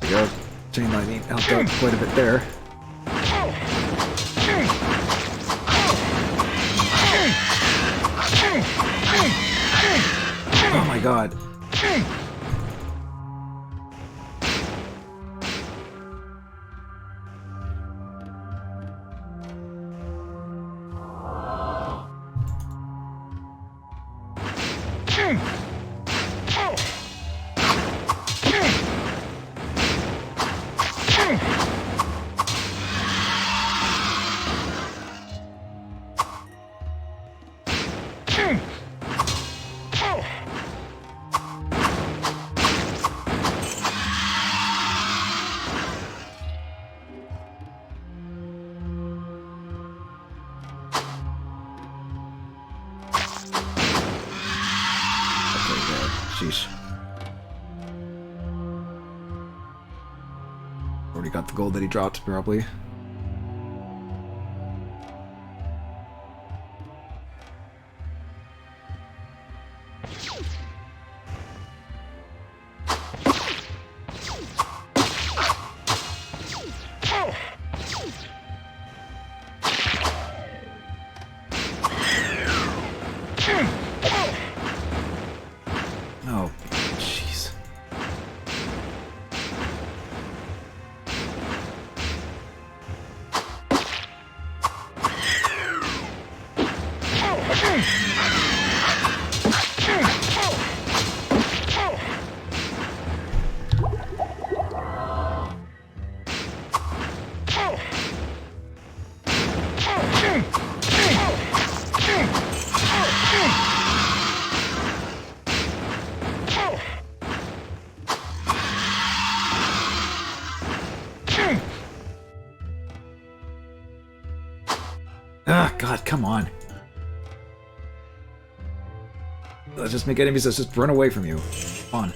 There you go. Chain lightning helped out quite a bit there. Oh my god. Sheesh. Already got the gold that he dropped, probably. Oh, jeez. Ah, God, come on. Let's just make enemies that just run away from you. Come on.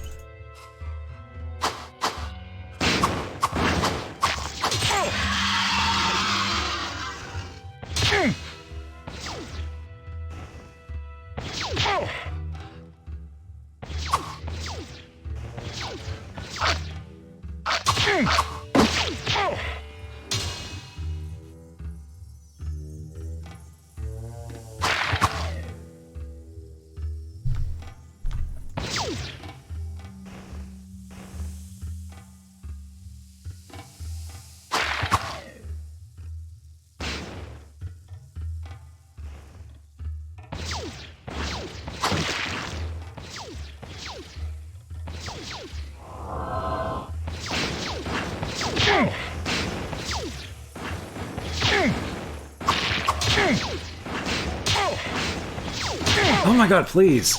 Oh my God, please.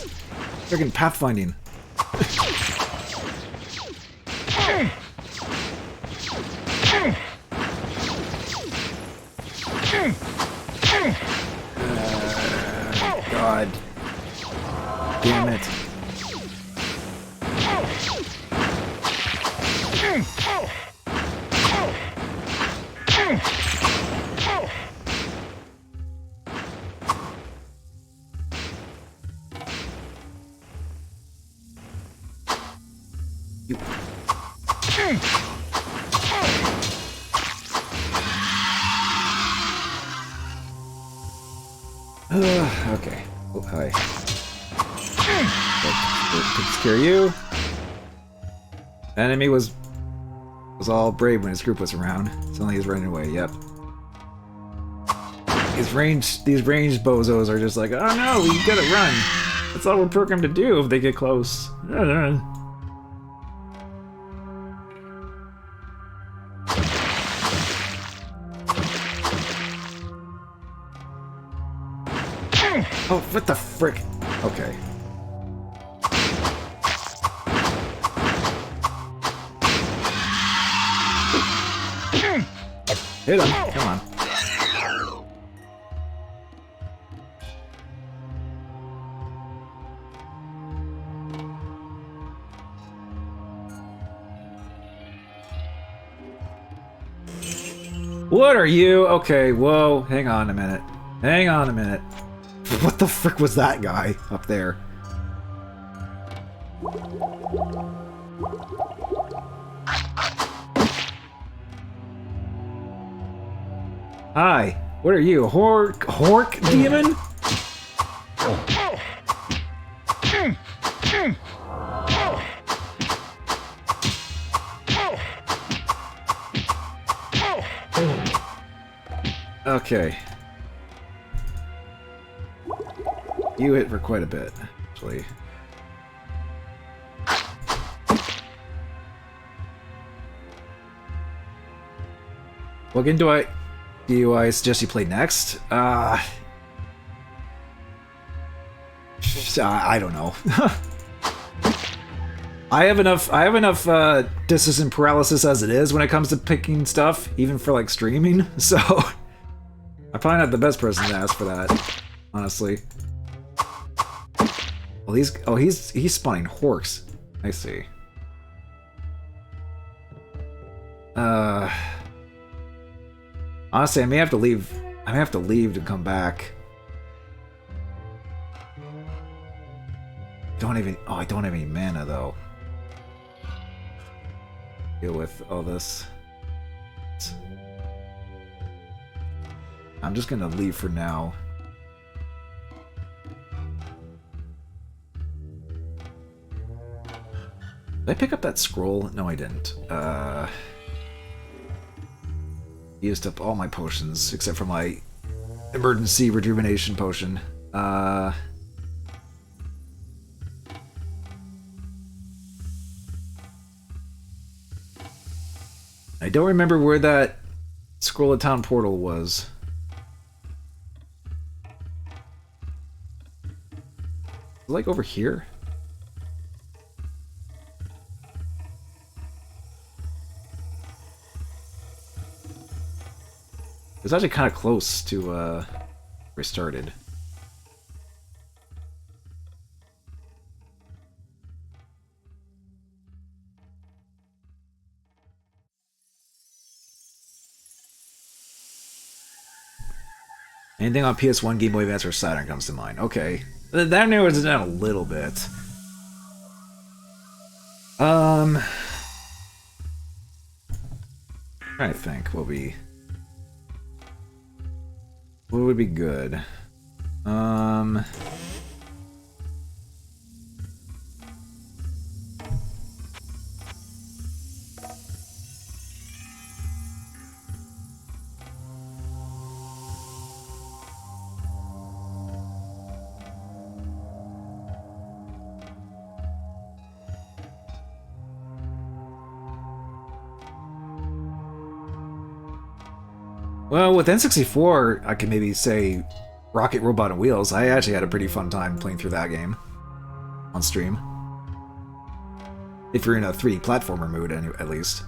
Friggin' pathfinding. God. Damn it. You. Okay. Oh, hi. That takes care of you. Enemy was all brave when his group was around. Suddenly he's running away. Yep. These ranged bozos are just like, oh no, we gotta run. That's all we're programmed to do if they get close. Oh, what the frick? Okay. Hit him. Come on. What are you? Okay, whoa. Hang on a minute. Hang on a minute. What the frick was that guy up there? Hi, what are you, a hork demon? Okay. You hit for quite a bit, actually. What game do I suggest you play next? I don't know. I have enough decision paralysis as it is when it comes to picking stuff, even for like streaming. So I'm probably not the best person to ask for that, honestly. Well, he's spawning horks. I see. Honestly, I may have to leave. I may have to leave to come back. Don't even. Oh, I don't have any mana though. Deal with all this. I'm just gonna leave for now. Did I pick up that scroll? No, I didn't. Used up all my potions except for my emergency rejuvenation potion. I don't remember where that Scroll of Town portal was. Like over here? It was actually kind of close to where I started. Anything on PS1, Game Boy Advance, or Saturn comes to mind. Okay. That narrows it down a little bit. Trying to think what would be good. Well, with N64, I can maybe say Rocket Robot on Wheels. I actually had a pretty fun time playing through that game on stream. If you're in a 3D platformer mood, at least.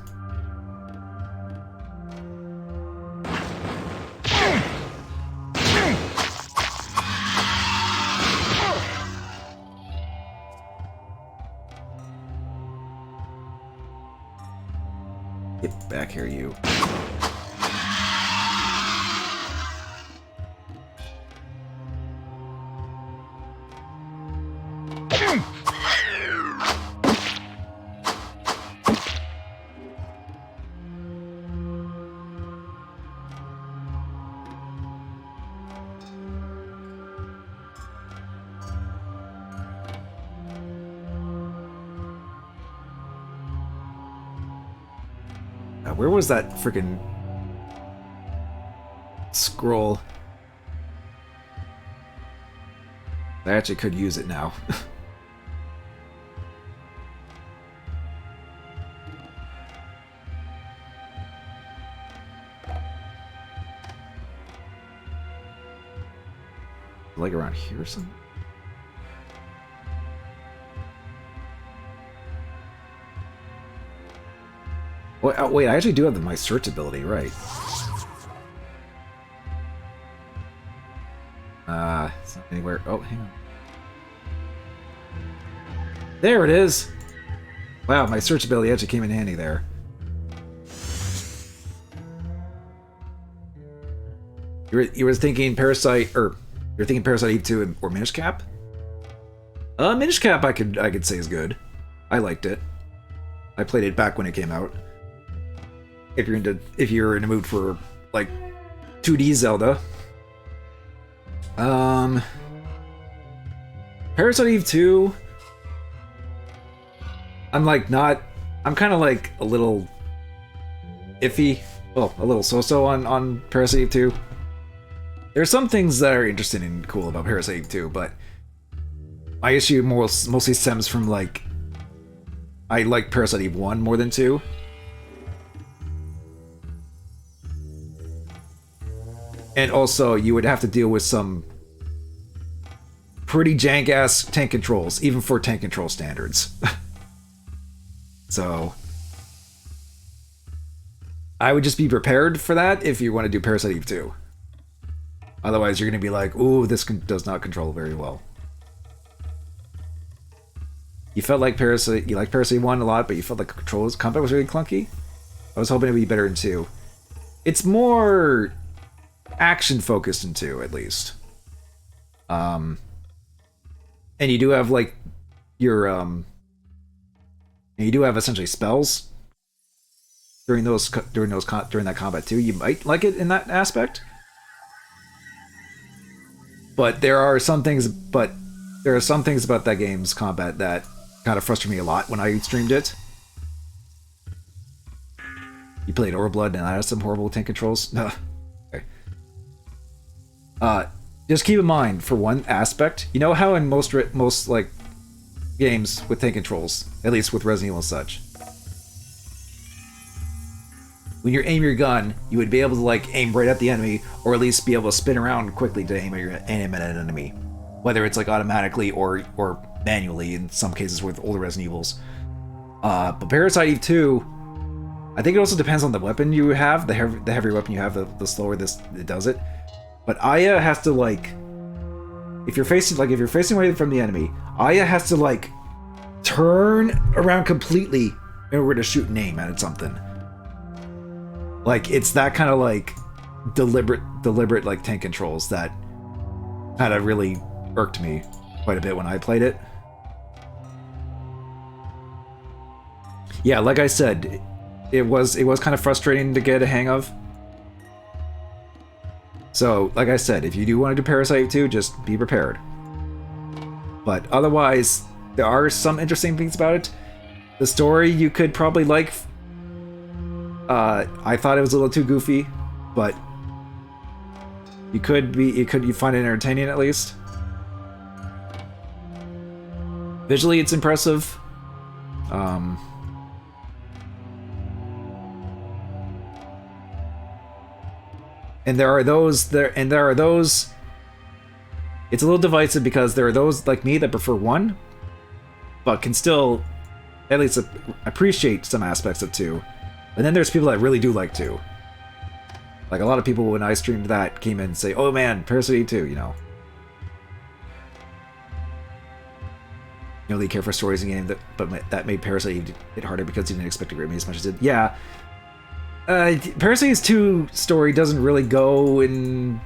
Get back here, you. Where was that freaking scroll? I actually could use it now. Like around here or something? Wait, I actually do have my search ability, right? It's not anywhere. Oh, hang on. There it is! Wow, my search ability actually came in handy there. You were thinking Parasite, or you're thinking Parasite Eve 2 or Minish Cap? Minish Cap I could say is good. I liked it. I played it back when it came out. If you're in a mood for like 2D Zelda. Parasite Eve 2. I'm kind of like a little iffy. Well, a little so-so on Parasite Eve 2. There's some things that are interesting and cool about Parasite Eve 2, but my issue mostly stems from like I like Parasite Eve 1 more than 2. And also, you would have to deal with some pretty jank-ass tank controls, even for tank control standards. So, I would just be prepared for that if you want to do Parasite Eve 2. Otherwise, you're going to be like, ooh, this does not control very well. you felt like Parasite, you liked Parasite 1 a lot, but you felt like combat was really clunky. I was hoping it would be better in 2. It's more action focused in 2, at least. And you do have like your you do have essentially spells during that combat too. You might like it in that aspect, but there are some things about that game's combat that kind of frustrated me a lot when I streamed it. You played Overblood and I had some horrible tank controls. No. Okay. Just keep in mind for one aspect, you know how in most like games with tank controls, at least with Resident Evil and such, when you aim your gun, you would be able to like aim right at the enemy, or at least be able to spin around quickly to aim at an enemy, whether it's like automatically or manually in some cases with older Resident Evils. But Parasite Eve 2, I think it also depends on the weapon you have. The heavier weapon you have, the slower it does it. But Aya has to like, if you're facing away from the enemy, Aya has to like turn around completely in order to shoot and aim at something. Like it's that kind of like deliberate like tank controls that kind of really irked me quite a bit when I played it. Yeah, like I said, it was kind of frustrating to get a hang of. So, like I said, if you do want to do Parasite 2, just be prepared. But otherwise, there are some interesting things about it. The story you could probably like. I thought it was a little too goofy, but you find it entertaining at least. Visually, it's impressive. And there are those. It's a little divisive because there are those like me that prefer 1, but can still at least appreciate some aspects of 2. And then there's people that really do like 2. Like a lot of people when I streamed that came in and say, "Oh man, Parasite 2," you know. You know, they care for stories in game but that made Parasite hit harder because he didn't expect to grab me as much as it did. Yeah. Parasite 2 story doesn't really go in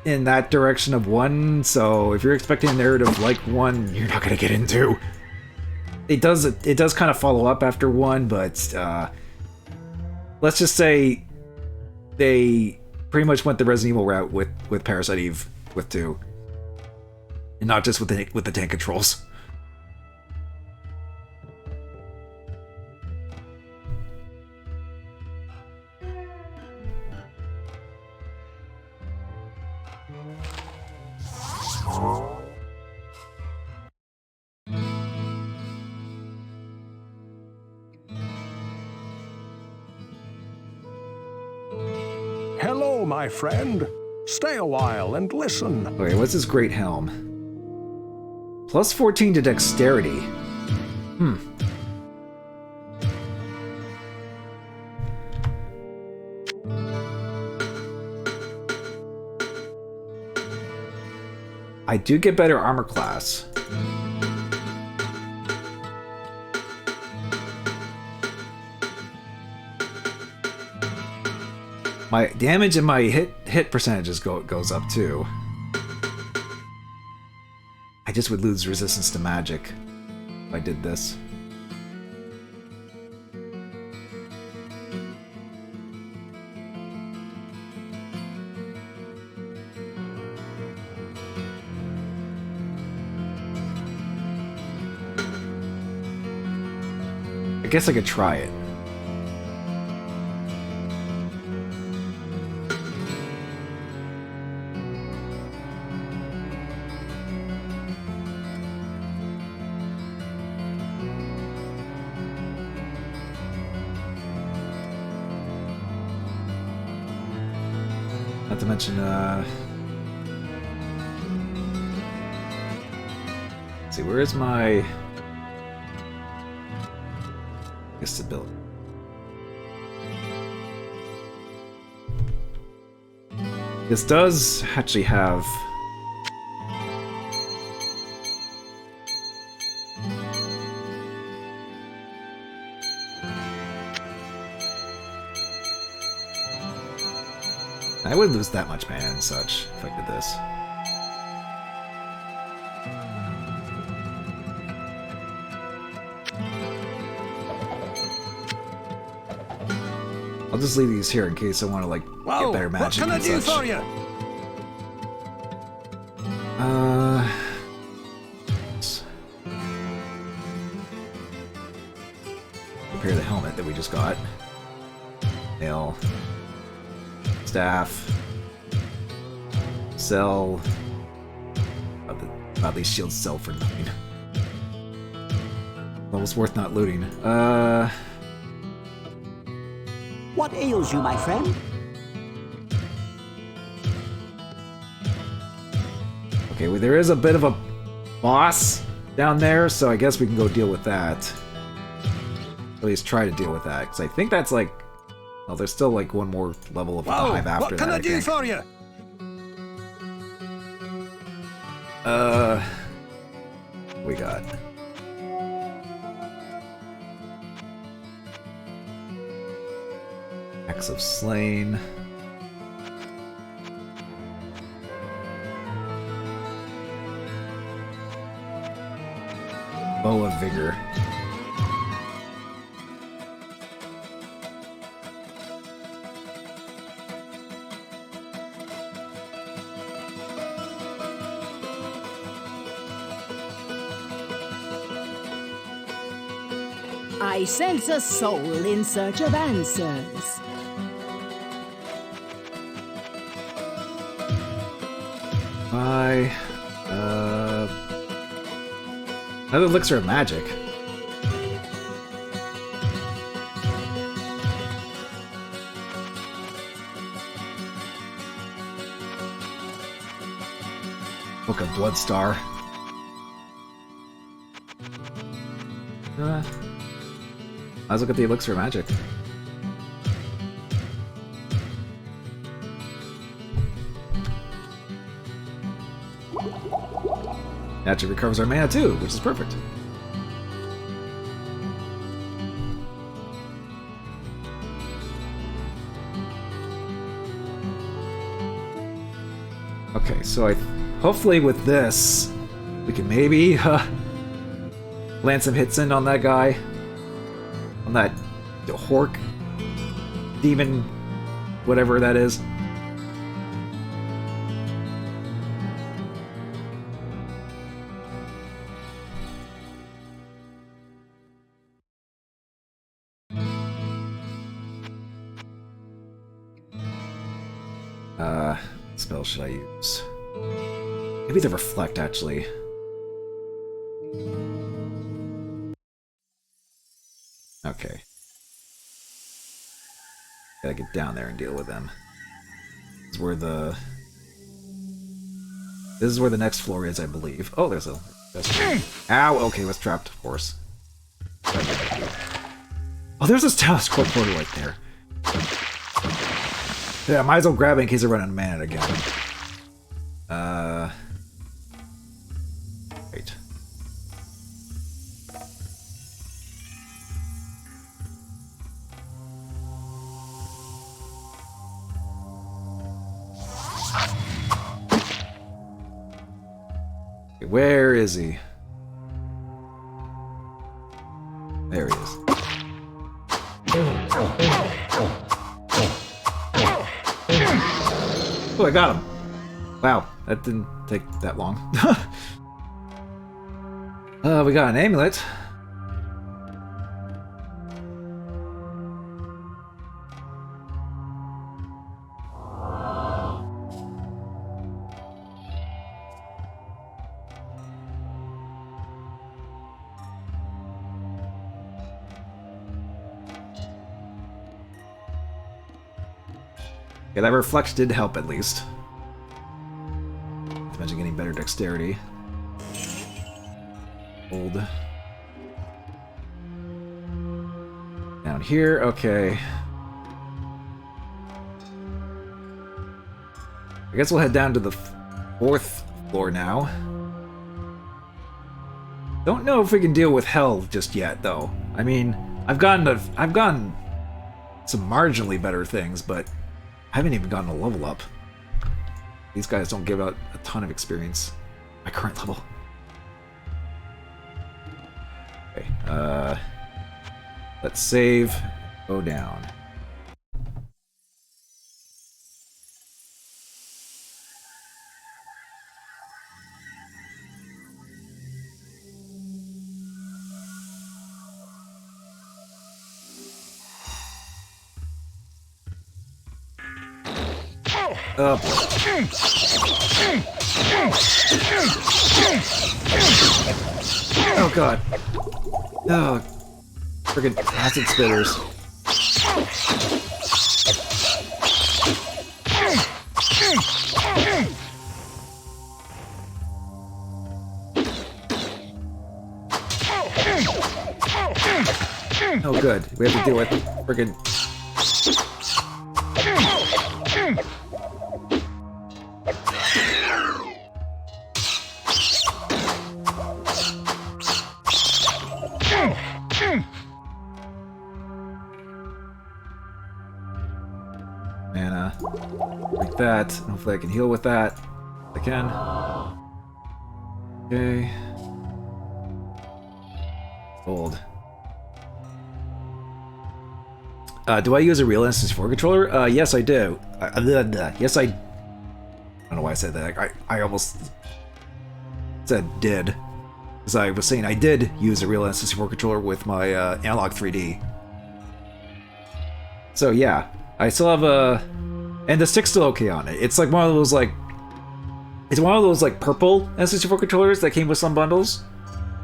that direction of 1, so if you're expecting a narrative like 1, you're not gonna get into. It does kind of follow up after 1, but let's just say they pretty much went the Resident Evil route with Parasite Eve with 2, and not just with the tank controls. Hello, my friend. Stay a while and listen. Okay, what's this great helm? Plus 14 to dexterity. I do get better armor class. My damage and my hit percentages goes up too. I just would lose resistance to magic if I did this. I guess I could try it. Not to mention, let's see, where is my ability? This does actually have I wouldn't lose that much mana and such if I did this. I'll just leave these here in case I want to, like, get better magic and such. What can I do for you? Repair the helmet that we just got. Nail. Staff. Sell. These shields sell for nothing. Almost worth not looting. What ails you, my friend? Okay, well, there is a bit of a boss down there, so I guess we can go deal with that. At least try to deal with that, because I think that's like... Well, there's still like one more level of dive after what can that, I do think. for you? We got... Axe of Slain. Bow of Vigor. I sense a soul in search of answers. Another elixir of magic. Book of Bloodstar. Let's look at the elixir of magic. Magic recovers our mana too, which is perfect. Okay, so hopefully with this, we can maybe land some hits in on that guy. On that Hork demon, whatever that is. What spell should I use? Maybe the Reflect, actually. Okay. Gotta get down there and deal with them. This is where the next floor is, I believe. Oh, there's a... Ow! Okay, was trapped, of course. Oh, there's this teleport portal right there. Yeah, might as well grab it in case I run out of mana again. Wait. Okay, where is he? There he is. Oh, I got him. Wow, that didn't take that long. We got an amulet. Yeah, that reflect did help at least. Imagine getting better dexterity. Hold. Down here, okay. I guess we'll head down to the 4th floor now. Don't know if we can deal with hell just yet, though. I mean, I've gotten some marginally better things, but I haven't even gotten a level up. These guys don't give out a ton of experience. My current level. Okay, let's save, go down. Oh boy. Oh god. Oh, friggin' acid spitters. Oh good, we have to deal with friggin' mana. Like that. Hopefully I can heal with that. I can. Okay. Gold. Do I use a real N64 controller? Yes, I do. Yes, I don't know why I said that. I almost said did. Because I was saying I did use a real N64 controller with my Analog 3D. So yeah, I still have a... And the stick's still okay on it. It's like one of those like... It's one of those like purple N64 controllers that came with some bundles.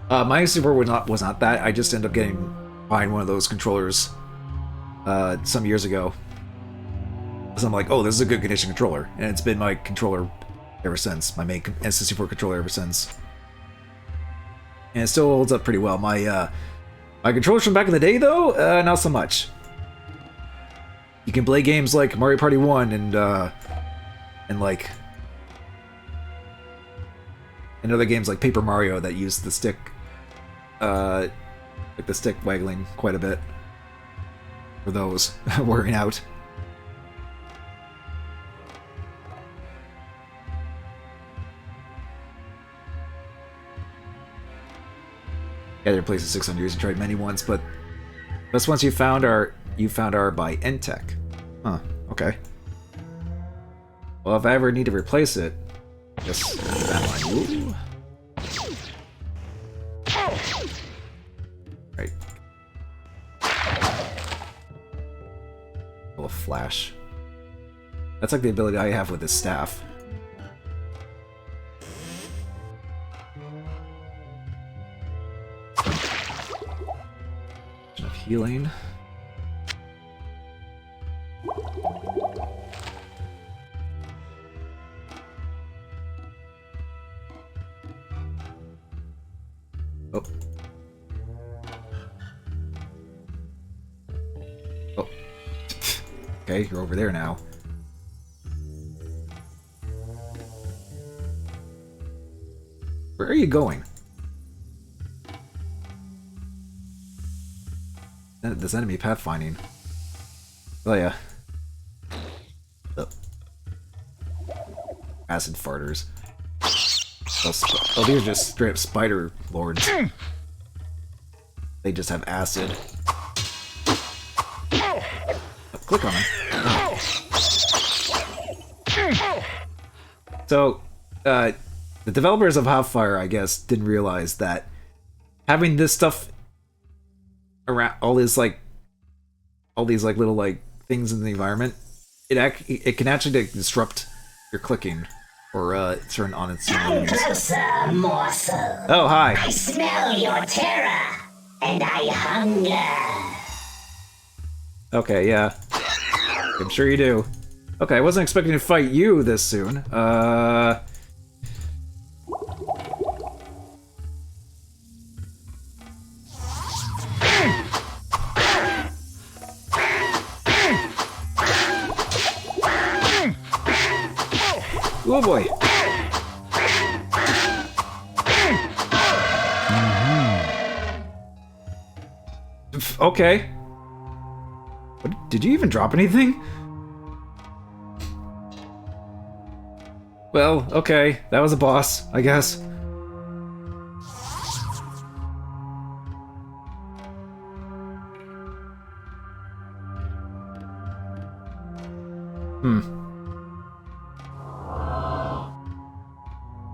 My N64 was not that. I just ended up buying one of those controllers some years ago. So I'm like, oh, this is a good condition controller. And it's been my controller ever since. My main N64 controller ever since. And it still holds up pretty well. My controllers from back in the day, though, not so much. You can play games like Mario Party 1 and like... And other games like Paper Mario that use the stick, like the stick waggling quite a bit. For those wearing out. Yeah, there places 600 years and tried many ones, but best ones you found are by Entech. Huh, okay. Well, if I ever need to replace it, just that one. Ooh. Right. A flash. That's like the ability I have with this staff. Enough healing. Oh. Oh. Okay, you're over there now. Where are you going? This enemy pathfinding. Oh yeah. Oh. Acid farters. Oh, these are just straight up spider lords. They just have acid. Oh, click on them. Oh. So, the developers of Hellfire, I guess, didn't realize that having this stuff around, all these little like things in the environment, it can actually disrupt your clicking. Or turn on its Come closer, morsel. Oh, hi. I smell your terror, and I hunger. Okay, yeah. I'm sure you do. Okay, I wasn't expecting to fight you this soon. Oh boy. Okay. What, did you even drop anything? Well, okay, that was a boss, I guess.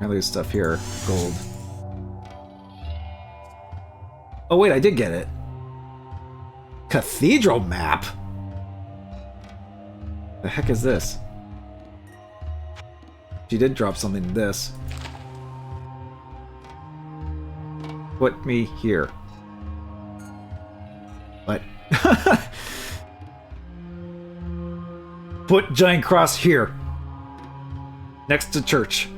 There's stuff here. Gold. Oh wait, I did get it. Cathedral map? The heck is this? She did drop something in this. Put me here. What? Put giant cross here. Next to church.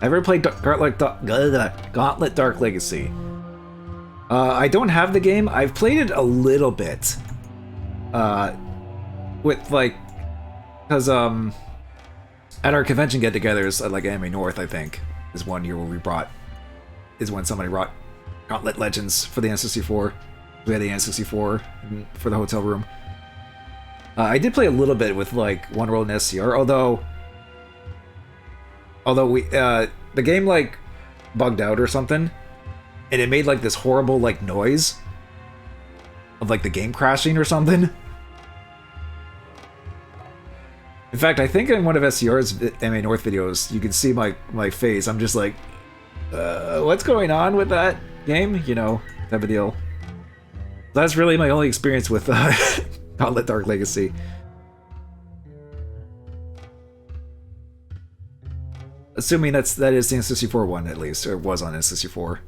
Ever played Gauntlet Dark Legacy? I don't have the game. I've played it a little bit. With like, because at our convention get-togethers at like Anime North, I think is one year where when somebody brought Gauntlet Legends for the N64. We had the N64 for the hotel room. I did play a little bit with like One World and SCR, although we the game like bugged out or something, and it made like this horrible like noise of like the game crashing or something. In fact, I think in one of SCR's MA North videos, you can see my face. I'm just like, what's going on with that game? You know, type of deal. That's really my only experience with Gauntlet Dark Legacy. Assuming that is the N64 one, at least, or was on N64.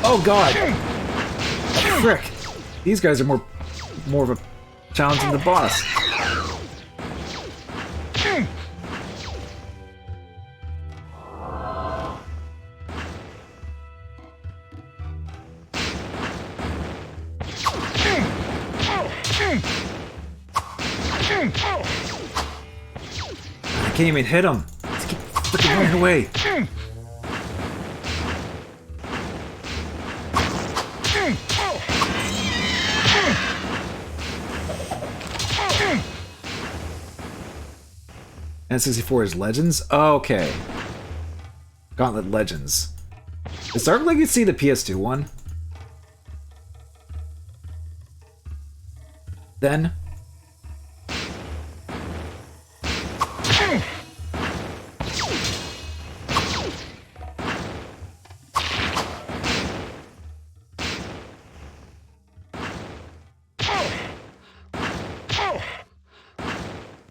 Oh god! Frick! These guys are more of a challenge than the boss. I can't even hit him. Just keep freaking running away. N64 is Legends? Oh, okay. Gauntlet Legends. Is Dark Legacy the PS2 one? Then?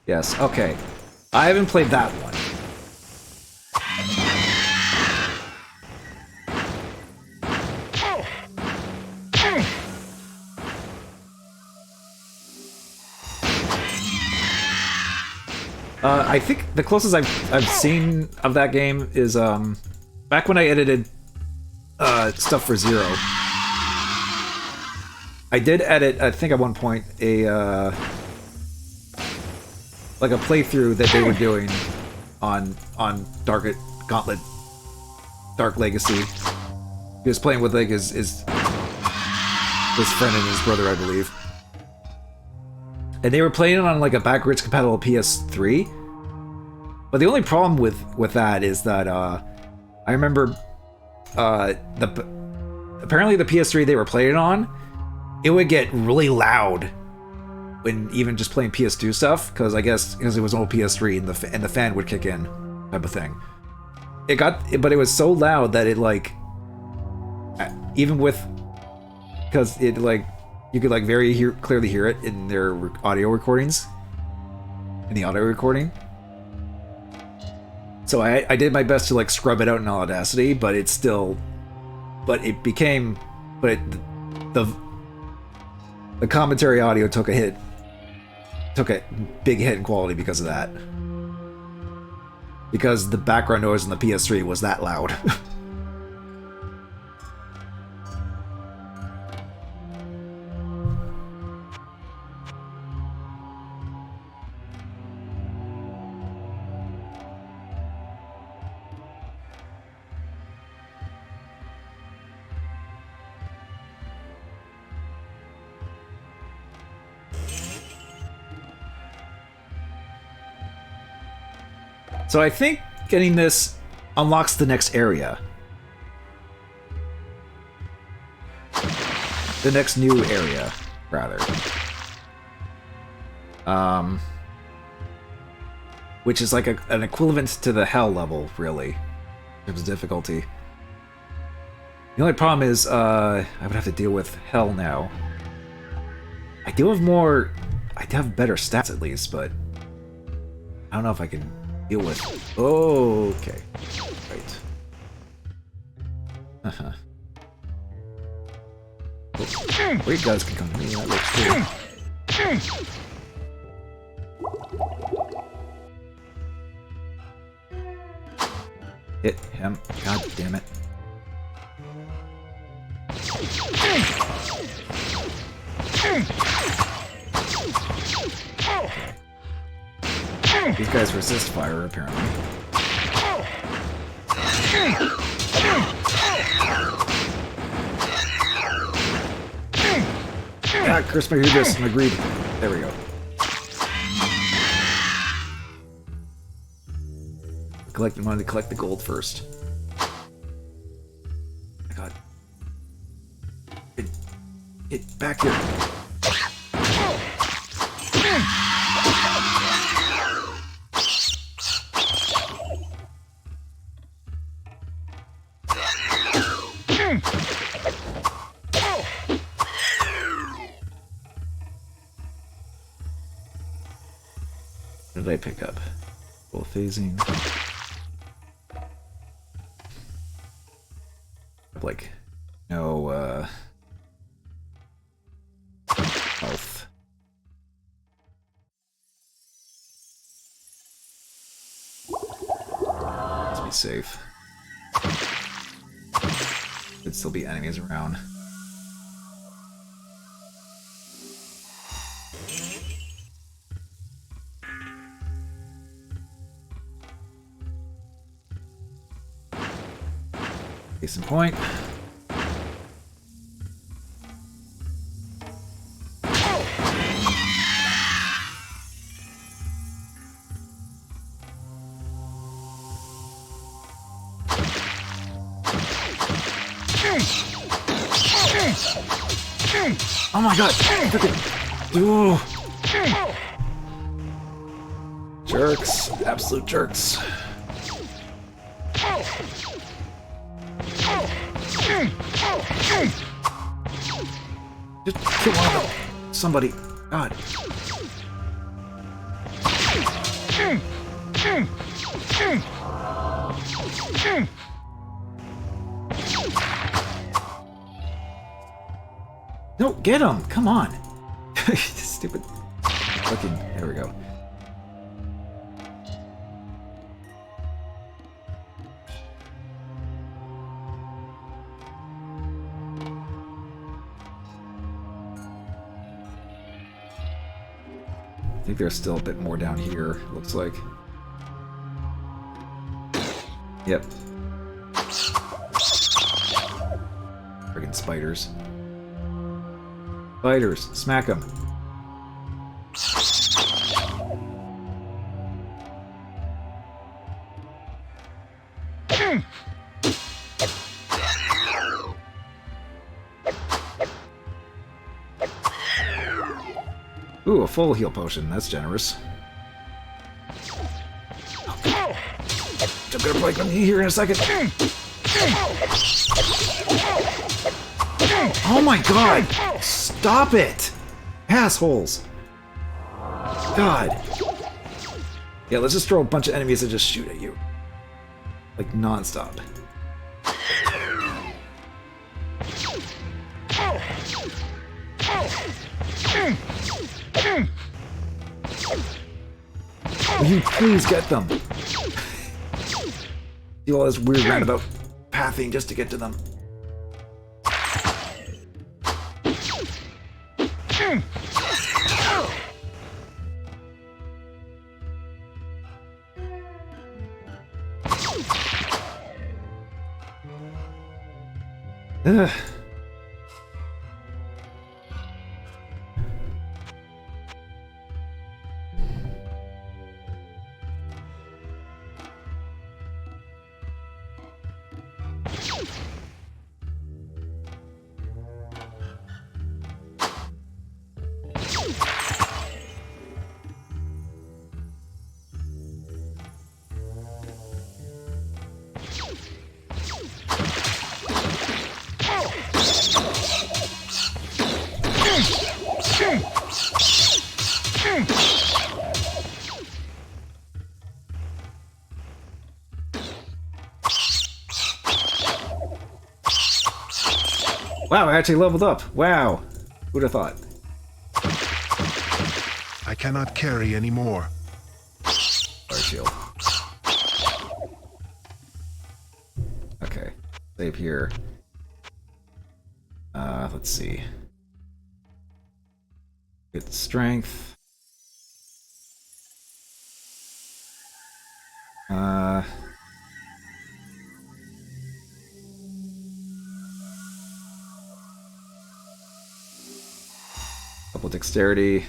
Yes, okay. I haven't played that one. I think the closest I've seen of that game is back when I edited stuff for Zero. I did edit, I think at one point, like a playthrough that they were doing on Gauntlet Dark Legacy. He was playing with like his friend and his brother, I believe. And they were playing it on like a backwards compatible PS3. But the only problem with that is that I remember apparently the PS3 they were playing it on, it would get really loud when even just playing PS2 stuff, because I guess because it was an old PS3 and the fan would kick in, type of thing. But it was so loud that it like, even with, because it like you could like clearly hear it in their audio recordings, in the audio recording. So I did my best to like scrub it out in Audacity, but it became, the commentary audio took a big hit in quality because of that. Because the background noise on the PS3 was that loud. So I think getting this unlocks the next area. The next new area, rather. Which is like an equivalent to the hell level, really, in terms of difficulty. The only problem is, I would have to deal with hell now. I do have more... I have better stats at least, but... I don't know if I can deal with... Oh, okay. Right. Uh-huh. Oh, wait, guys can come to me. That looks cool. Hit him. God damn it. These guys resist fire, apparently. Ah, curse my hubris, I'm agreed. There we go. I wanted to collect the gold first. My God. Get back here. What did I pick up? Full phasing. Like, no, health. Let's be safe. Could still be enemies around. Case in point. Oh my God! Ooh. Jerks. Absolute jerks. Just kill one of them. Somebody. God. No, get him! Come on! Stupid. Fucking. There we go. I think there's still a bit more down here, looks like. Yep. Friggin' spiders. Spiders, smack them. Ooh, a full heal potion. That's generous. I'm gonna break on you here in a second. Oh my God! Stop it! Assholes! God. Yeah, let's just throw a bunch of enemies that just shoot at you. Like, non-stop. Will you please get them? Do all this weird roundabout pathing just to get to them. Ugh. Wow, I actually leveled up. Wow. Who'd have thought? I cannot carry anymore. Fire shield. Okay. Save here. Let's see. Get strength. Couple dexterity.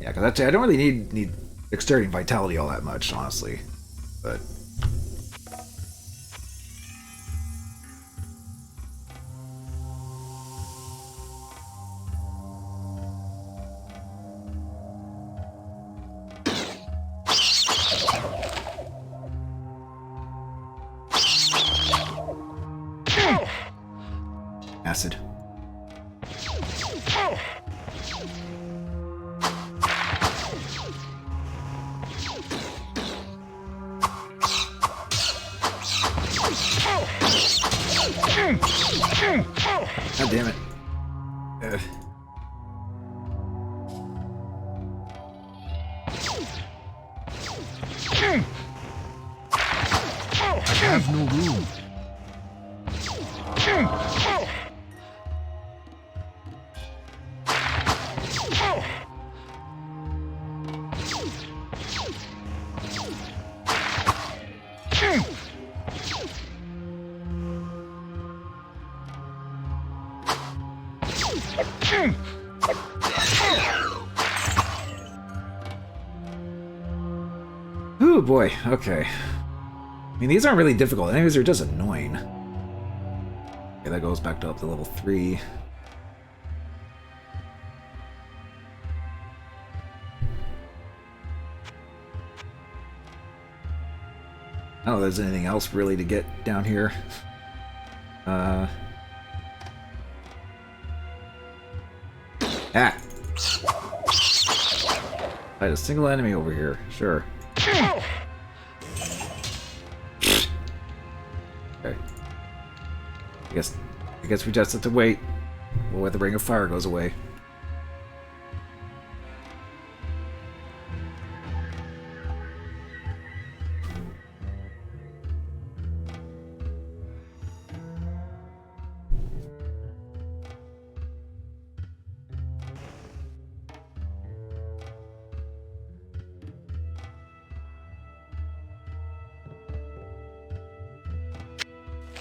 Yeah, because actually I don't really need dexterity and vitality all that much, honestly. But acid. God damn it. I have no room. Ooh boy, okay. I mean, these aren't really difficult. Anyways, they're just annoying. Okay, that goes back to up to level 3. I don't know if there's anything else really to get down here. Fight a single enemy over here. Sure. Okay. I guess we just have to wait. We'll wait the Ring of Fire goes away.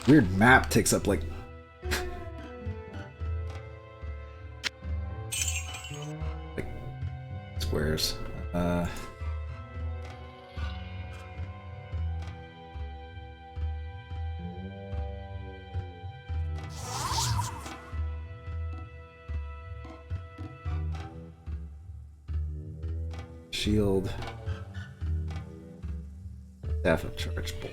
Weird map takes up like squares. Shield. Staff of Charge Bolt.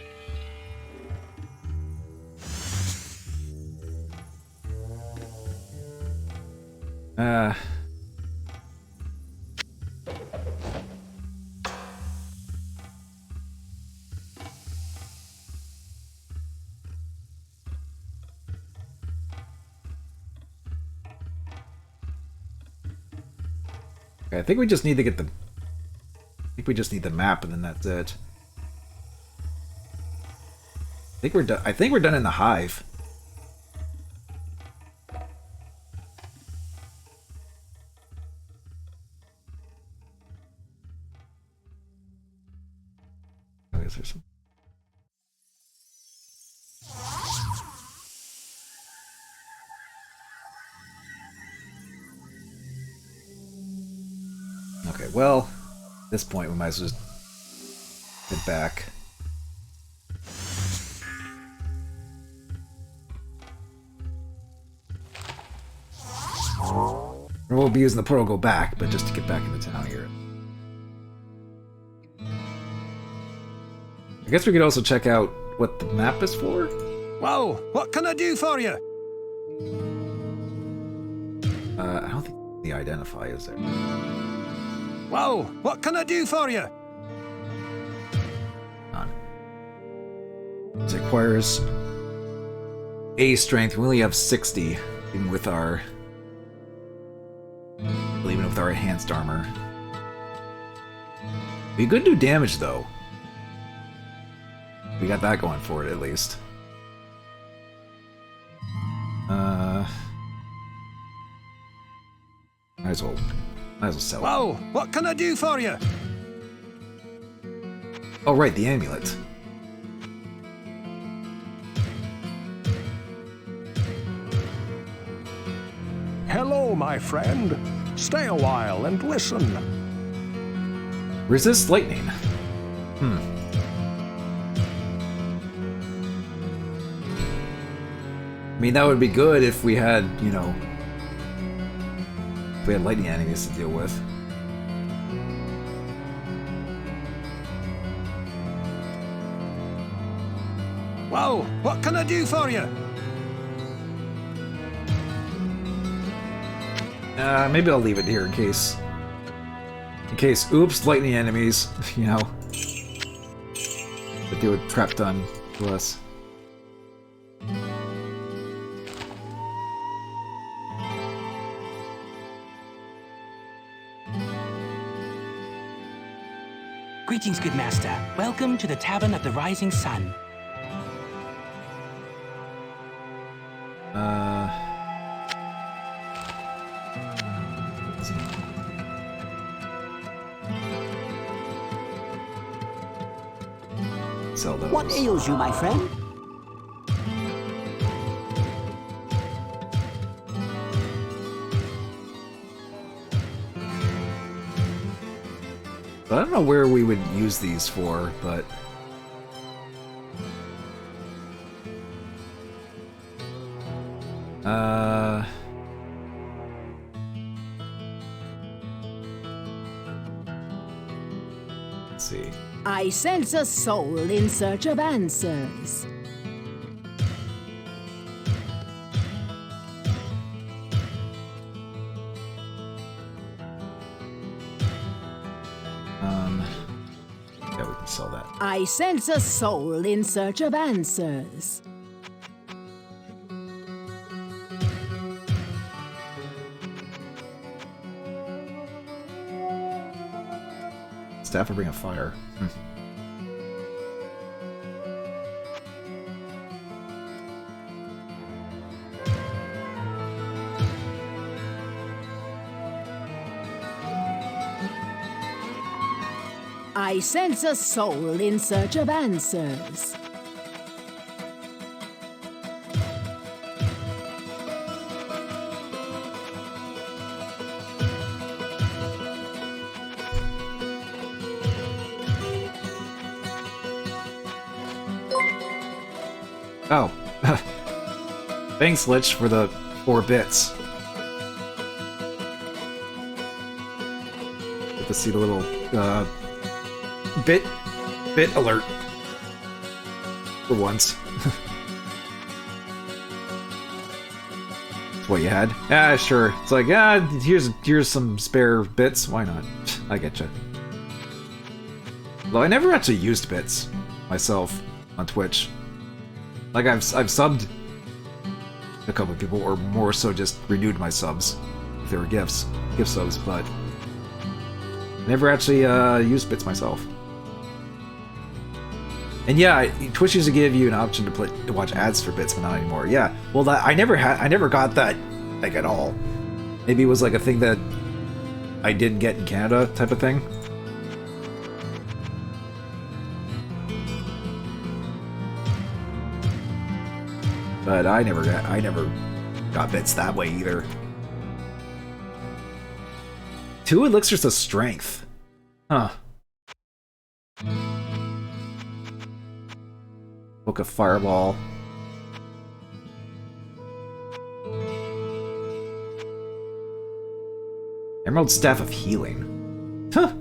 Okay, I think we just need to get the... I think we just need the map and then that's it. I think we're done. I think we're done in the hive. I guess there's some... Okay, well, at this point we might as well just head back. We won't be using the portal to go back, but just to get back into town here. I guess we could also check out what the map is for, Well, what can I do for you? I don't think the identify is there. Well, what can I do for you? It requires A strength. We only have 60, even with our enhanced armor. We could do damage though. We got that going for it at least. Might as well sell it. Well, what can I do for you? Oh right, the amulet. Hello, my friend. Stay a while and listen. Resist lightning. I mean, that would be good if we had, you know, if we had lightning enemies to deal with. Well, what can I do for you? Maybe I'll leave it here in case, oops, lightning enemies, you know, that do a crap ton to us. Greetings, good master. Welcome to the Tavern of the Rising Sun. Sell those. What ails you, my friend? I don't know where we would use these for, but let's see. I sense a soul in search of answers. Yeah, we can sell that. I sense a soul in search of answers. Staff of Ring of Fire. I sense a soul in search of answers. Oh. Thanks, Lich, for the 4 bits. Get to see the little, bit alert. For once. That's what you had? Ah, sure. It's like, here's some spare bits. Why not? I getcha. Well, I never actually used bits myself on Twitch. Like, I've subbed a couple of people, or more so just renewed my subs. If they were gift subs, but I never actually used bits myself. And yeah, Twitch used to give you an option to watch ads for bits, but not anymore. Yeah, well, I never got that, like, at all. Maybe it was like a thing that I didn't get in Canada type of thing. But I never got bits that way either. 2 elixirs of strength. Huh. Book of Fireball. Emerald Staff of Healing. Huh.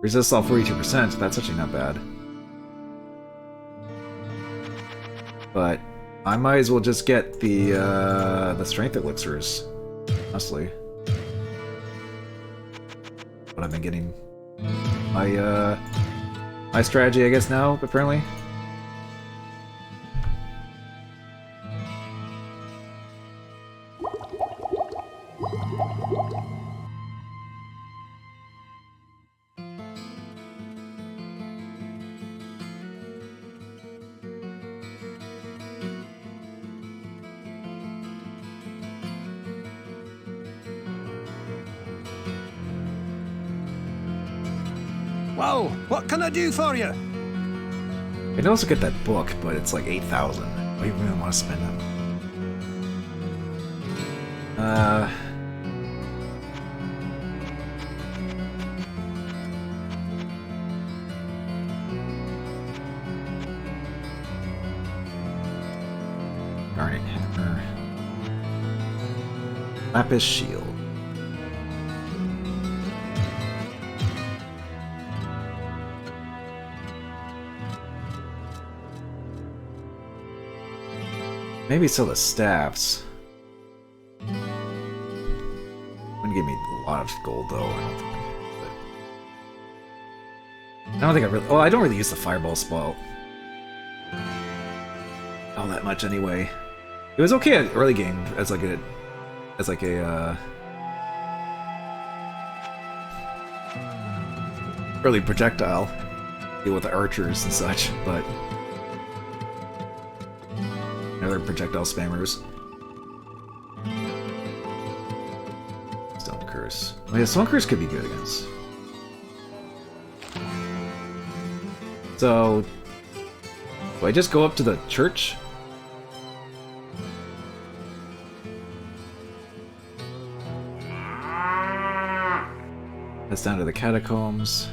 Resist all 42%. That's actually not bad. But I might as well just get the strength elixirs, honestly. What I've been getting. My strategy, I guess, now, apparently. Well, what can I do for you? I can also get that book, but it's like 8,000. Do you really want to spend it? Darn it, hammer. Lapis shield. Maybe sell the staffs. Wouldn't give me a lot of gold though. I don't think I really. Oh, I don't really use the fireball spell all that much anyway. It was okay at early game as like a early projectile, deal with the archers and such, but. Other projectile spammers. Stone Curse. Oh yeah, Stone Curse could be good against. So, do I just go up to the church? That's down to the catacombs.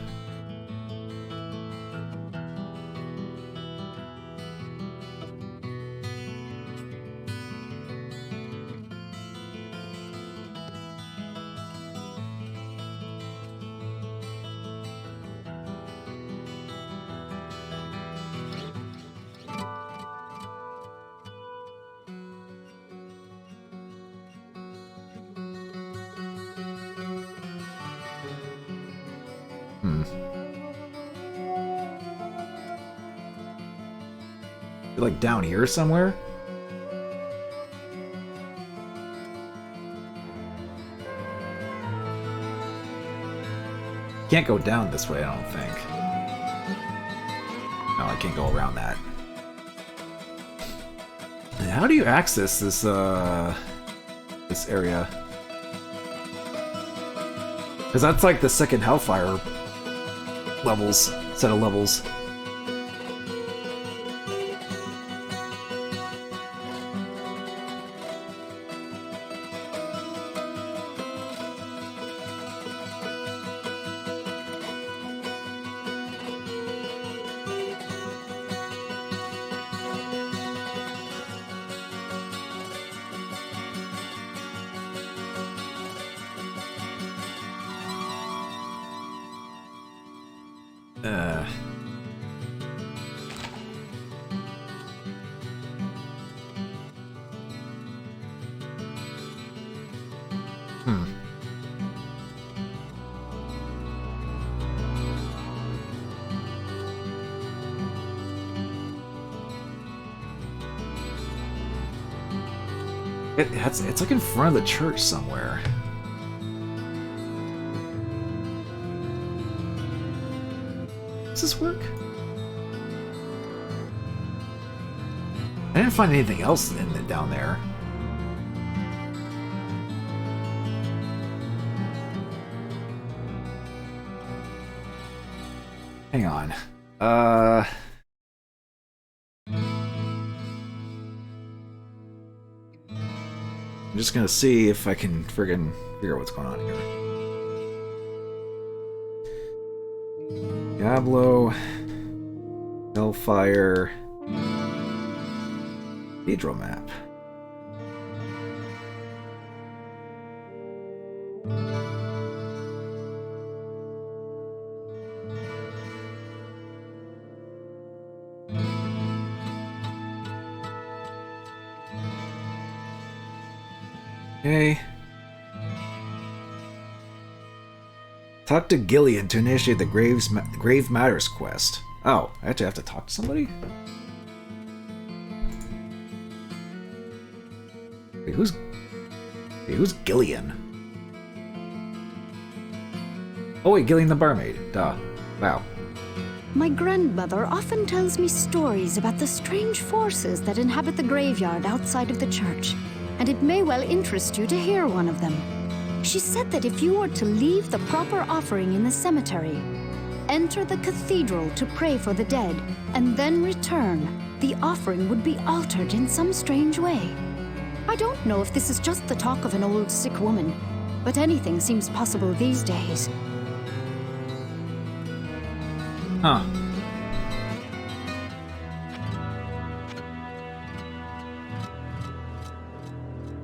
Like down here somewhere? Can't go down this way, I don't think. No, I can't go around that. And how do you access this this area? Because that's like the second Hellfire set of levels. It's like in front of the church somewhere. Does this work? I didn't find anything else down there. Hang on. I'm just gonna see if I can friggin' figure out what's going on here. Diablo Hellfire Cathedral map. Okay. Talk to Gillian to initiate the Grave Matters quest. Oh, I actually have to talk to somebody? Wait, who's Gillian? Oh wait, Gillian the barmaid. Duh. Wow. My grandmother often tells me stories about the strange forces that inhabit the graveyard outside of the church, and it may well interest you to hear one of them. She said that if you were to leave the proper offering in the cemetery, enter the cathedral to pray for the dead, and then return, the offering would be altered in some strange way. I don't know if this is just the talk of an old sick woman, but anything seems possible these days. Huh.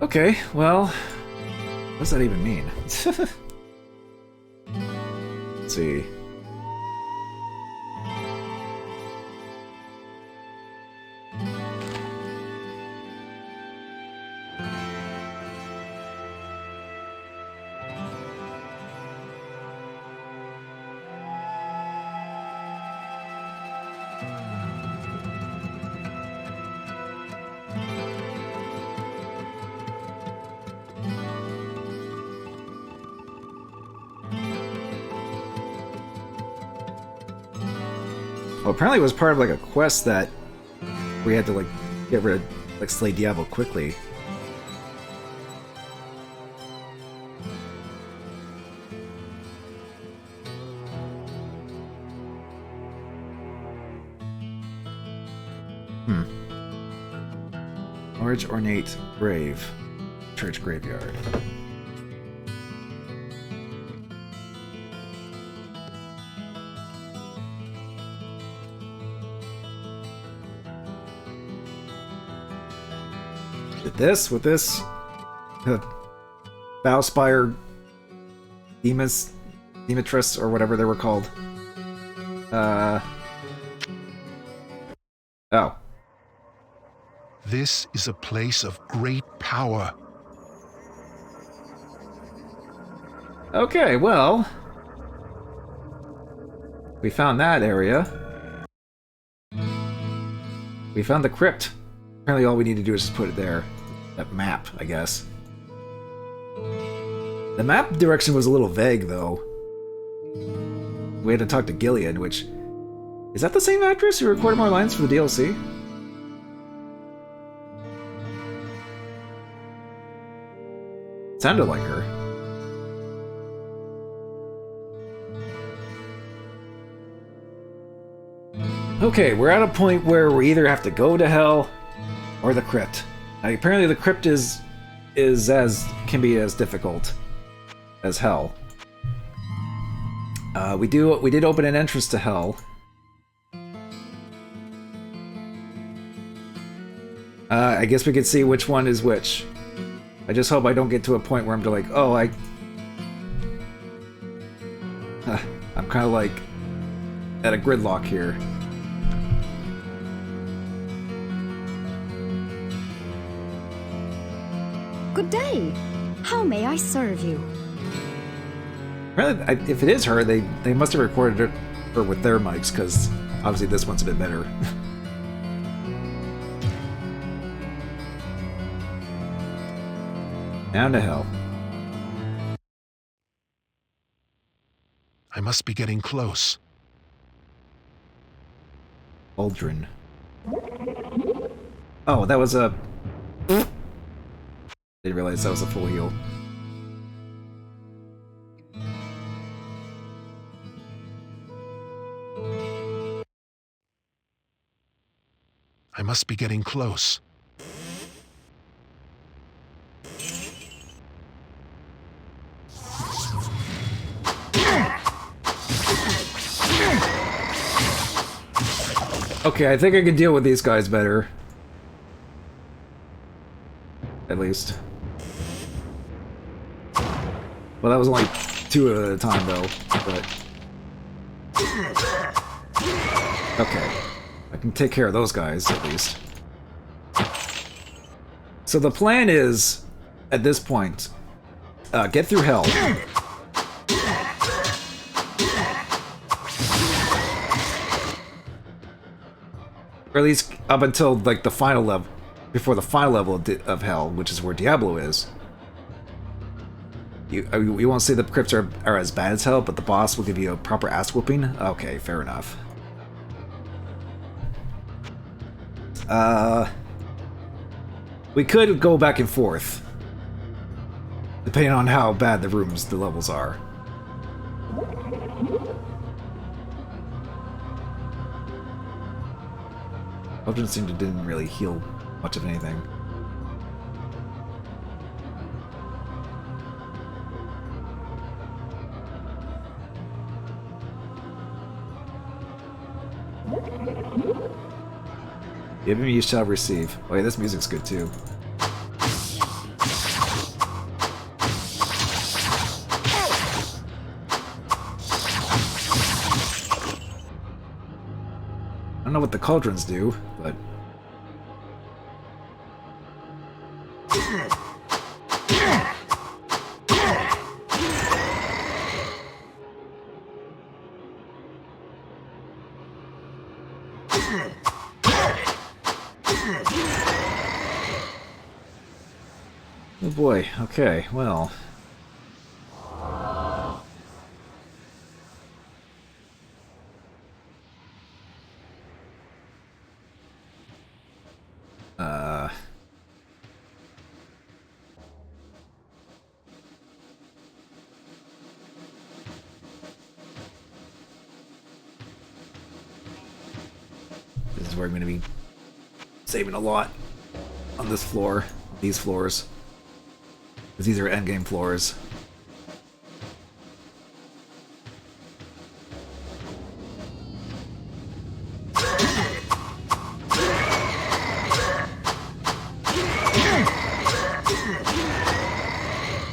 Okay, well, what does that even mean? Let's see. Well, apparently it was part of like a quest that we had to like get rid of, like slay Diablo quickly. Large ornate grave, church graveyard. With this Bowspire Demetrus or whatever they were called. Oh. This is a place of great power. Okay, well, we found that area. We found the crypt. Apparently all we need to do is just put it there. That map, I guess. The map direction was a little vague, though. We had to talk to Gillian, which... Is that the same actress who recorded more lines for the DLC? Sounded like her. Okay, we're at a point where we either have to go to hell or the crypt. Now, apparently the crypt can be as difficult as hell. We did open an entrance to hell. I guess we could see which one is which. I just hope I don't get to a point where I'm like, oh, I'm kind of like at a gridlock here. Good day. How may I serve you? Apparently, if it is her, they must have recorded her with their mics, because obviously this one's a bit better. Down to hell. I must be getting close. Aldrin. Oh, that was a... Didn't realize that was a full heal. I must be getting close. Okay, I think I can deal with these guys better. At least. Well, that was only 2 at a time, though, but... Okay. I can take care of those guys, at least. So the plan is... at this point, get through hell. Or at least up until like the final level, before the final level of hell, which is where Diablo is. You won't say the crypts are as bad as hell, but the boss will give you a proper ass whooping? Okay, fair enough. We could go back and forth, depending on how bad the levels are. Elgin didn't really heal much of anything. Give me, you shall receive. Oh yeah, this music's good too. I don't know what the cauldrons do, but... Oh boy, okay, well... This is where I'm going to be saving a lot on this floor, these floors. Because these are endgame floors.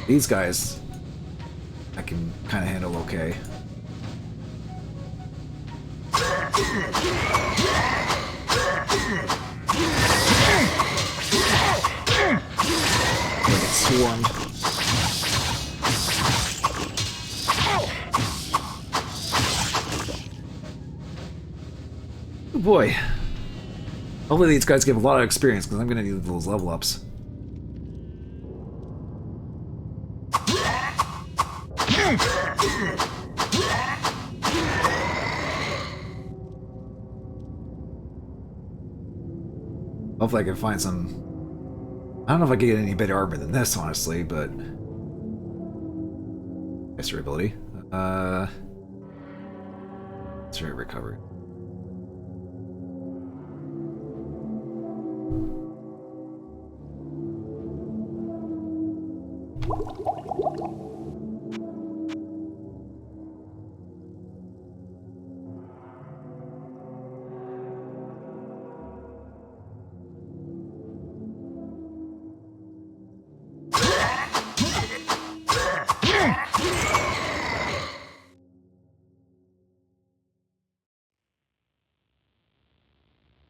These guys, I can kind of handle okay. Get swarmed. Oh boy. Hopefully these guys give a lot of experience, because I'm going to need those level ups. Hopefully I can find some... I don't know if I can get any better armor than this, honestly, but... History ability. History recovery.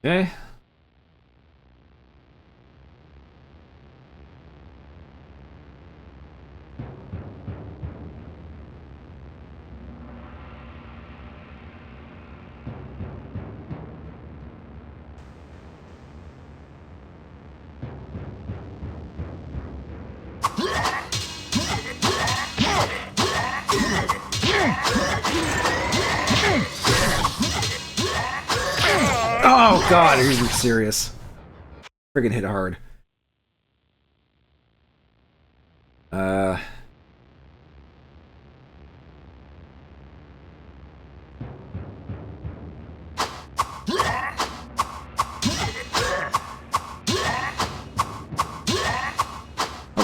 Okay. Oh god, are you serious? Friggin' hit hard. Oh,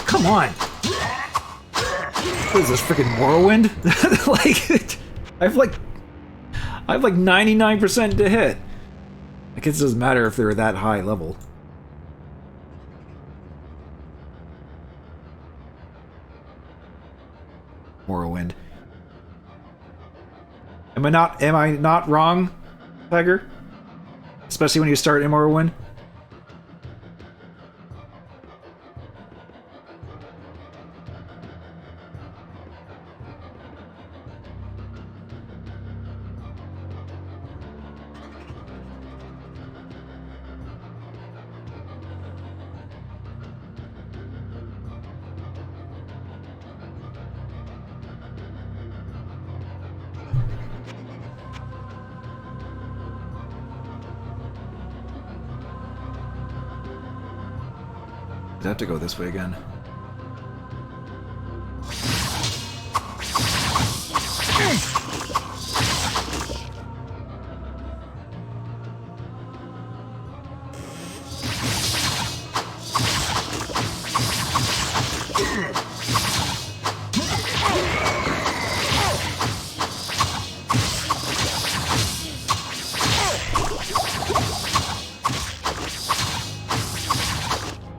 come on! What is this, freaking Morrowind? Like, I have like 99% to hit. I guess it doesn't matter if they're that high level. Morrowind. Am I not wrong, Tiger? Especially when you start in Morrowind? I have to go this way again.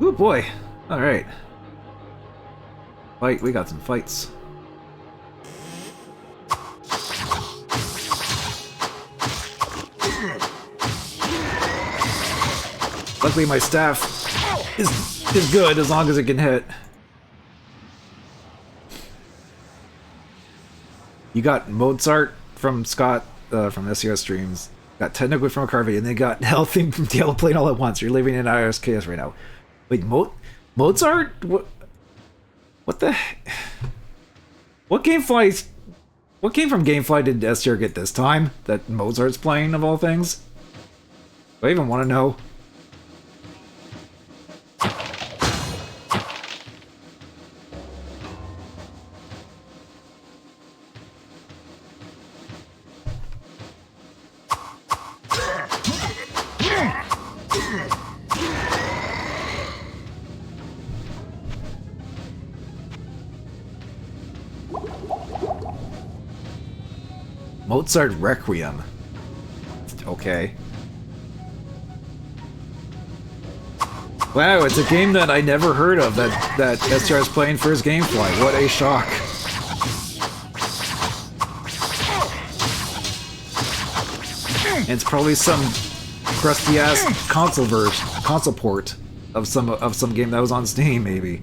Ooh boy! Alright. Fight, we got some fights. Luckily my staff is good as long as it can hit. You got Mozart from Scott from SEO streams, got Technical from Carvey, and then got Healthy from Diablo playing all at once. You're living in IRS chaos right now. Wait, Mozart? What the heck? What game from Gamefly did STR get this time that Mozart's playing of all things? Do I even want to know? Mozart Requiem. Okay. Wow, it's a game that I never heard of that STR is playing for his Gamefly. What a shock. And it's probably some crusty ass console port of some game that was on Steam, maybe.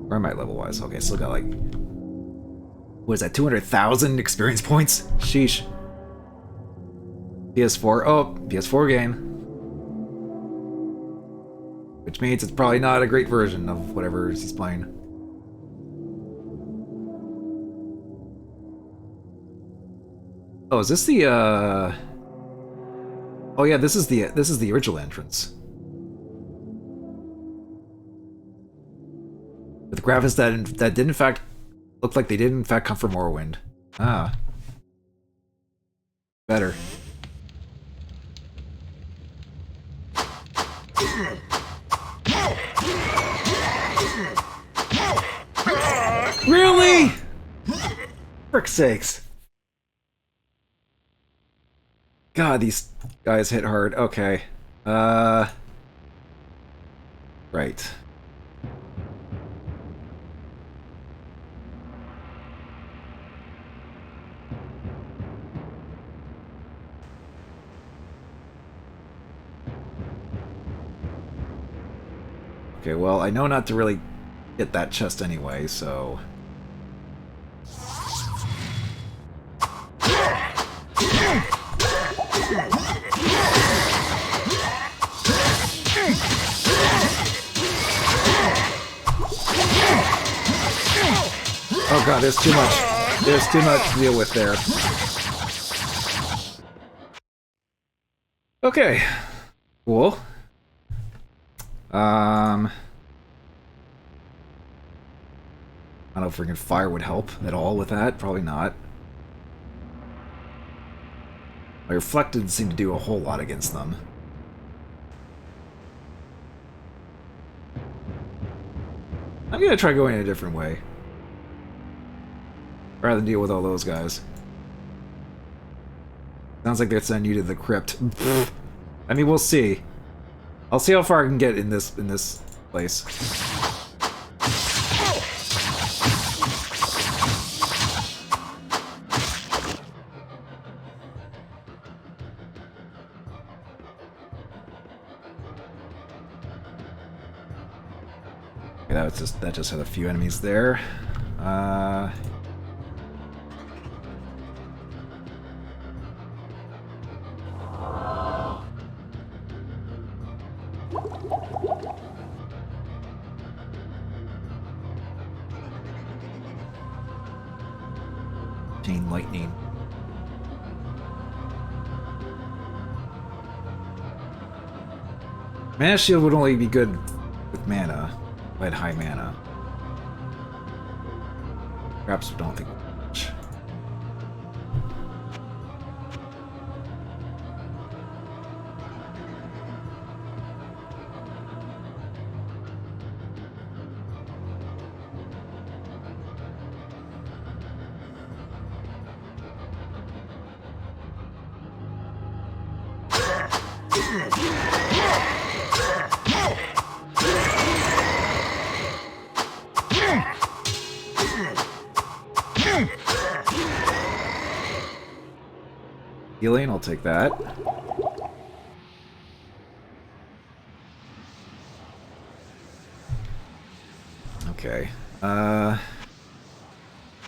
Where am I level-wise? Okay, still got like... What is that, 200,000 experience points? Sheesh. PS4. Oh, PS4 game. Which means it's probably not a great version of whatever he's playing. Oh, is this the, Oh yeah, this is the original entrance. With graphics that did in fact look like they did in fact come from Morrowind. Ah. Better. Really? Frick's sakes. God, these guys hit hard. Okay. Right. Okay, well, I know not to really get that chest anyway, so... Oh god, there's too much. There's too much to deal with there. Okay. Cool. I don't know if freaking fire would help at all with that. Probably not. My reflected seem to do a whole lot against them. I'm gonna try going a different way. Rather than deal with all those guys. Sounds like they're sending you to the crypt. I mean, we'll see. I'll see how far I can get in this place. Okay, that just had a few enemies there. Chain lightning. Mana shield would only be good with mana. If I had high mana. Perhaps we don't think much. Healing, I'll take that. Okay.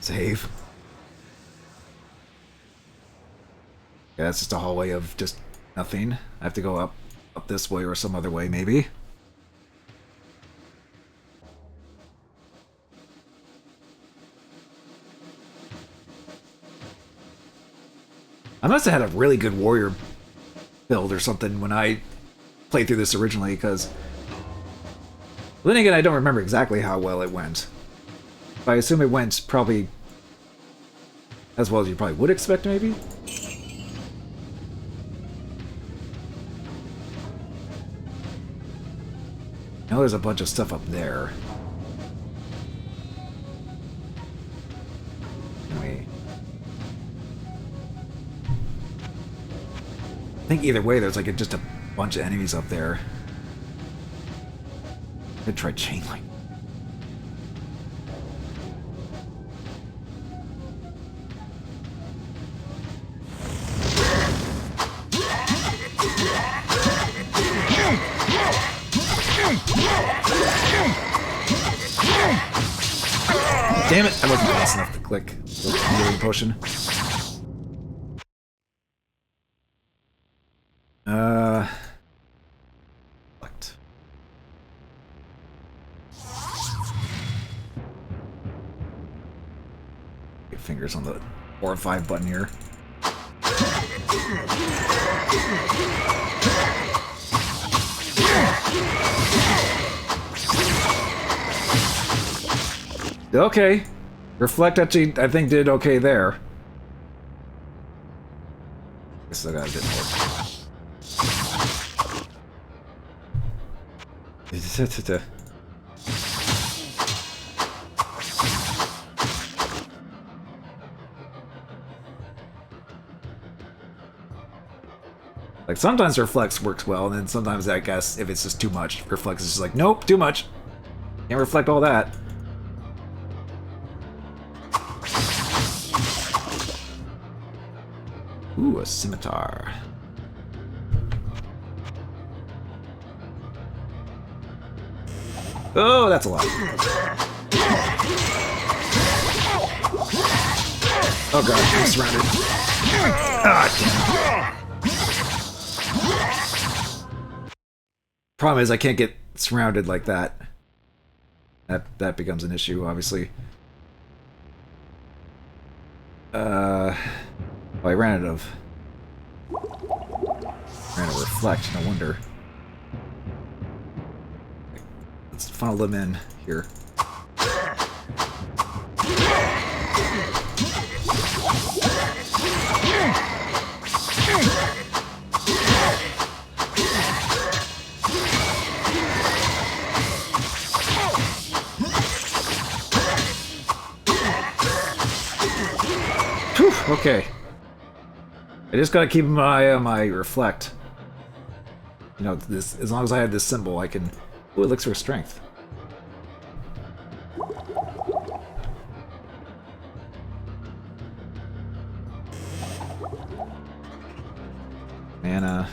Save. Yeah, that's just a hallway of just nothing. I have to go up this way or some other way, maybe. I must have had a really good warrior build or something when I played through this originally, because... Well, then again, I don't remember exactly how well it went. But I assume it went probably as well as you probably would expect, maybe? I know there's a bunch of stuff up there. Anyway. I think either way, there's like just a bunch of enemies up there. I could try chain link. Damn it! I wasn't fast enough to click the healing potion. Select. Get fingers on the 4 or 5 button here. Okay. Reflect actually, I think, did okay there. I still got a bit more. Like, sometimes Reflex works well, and then sometimes, I guess, if it's just too much, Reflex is just like, nope, too much. Can't reflect all that. Ooh, a scimitar. Oh, that's a lot. Oh god, I'm surrounded. Ah, damn. Problem is, I can't get surrounded like that. That becomes an issue, obviously. Oh, I ran out of reflect, no wonder. Let's funnel them in here. Whew, okay. I just gotta keep my eye on my reflect. You know, this, as long as I have this symbol, I can... Ooh, elixir of strength. Mana.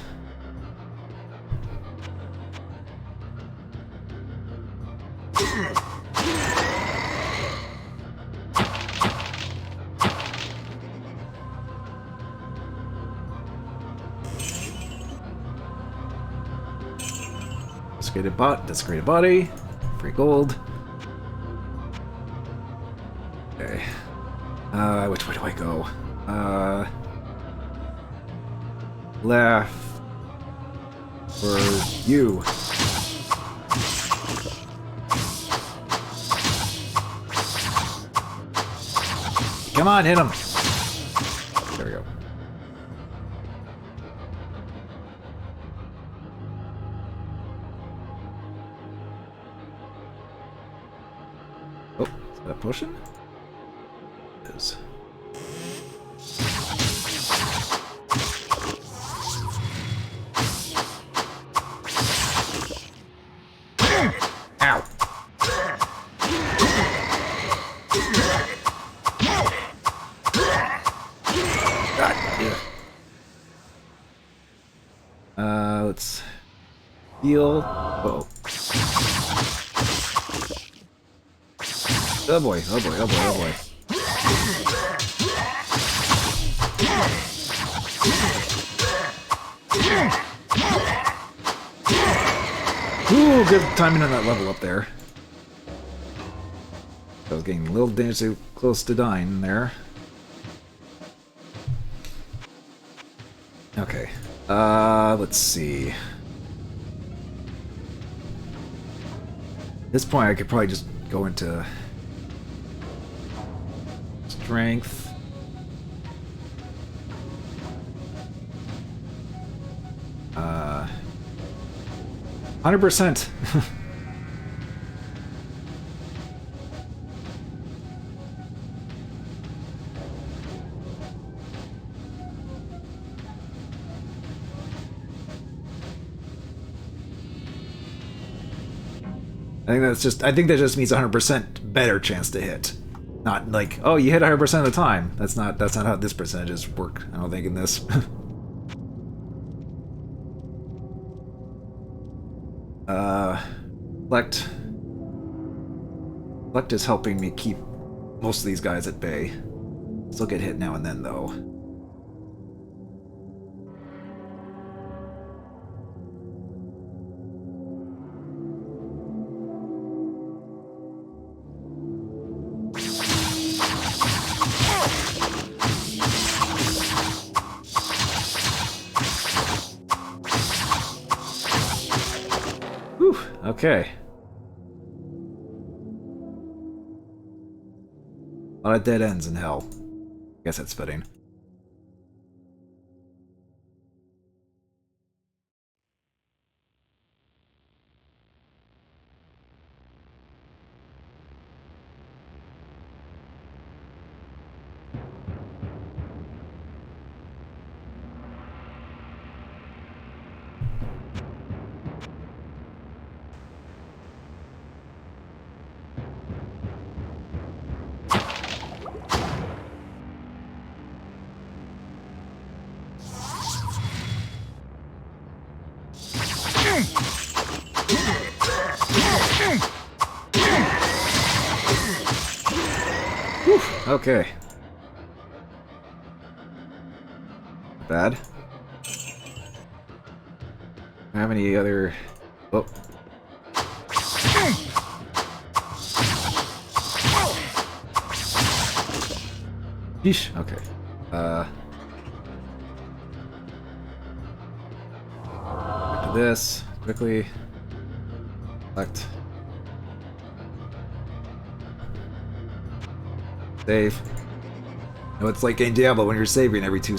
Desecrated body. Free gold. Okay. Which way do I go? Left. For you. Come on, hit him. There we go. Oh, is that a potion? It is. Ow. Let's heal. Oh. Oh boy, oh boy, oh boy, oh boy. Ooh, good timing on that level up there. I was getting a little dangerously close to dying there. Okay. Let's see. At this point, I could probably just go into strength. Uh, 100%. I think that just means 100% better chance to hit. Not like, oh, you hit 100% of the time. That's not how this percentages work, I don't think, in this. Select is helping me keep most of these guys at bay. Still get hit now and then, though. Whew, okay. A lot of dead ends in hell. Guess that's fitting. Whew, okay. Bad. How many other... Oh. Yeesh, okay. Back to this, quickly. Select. Save. No, it's like in Diablo when you're saving every 2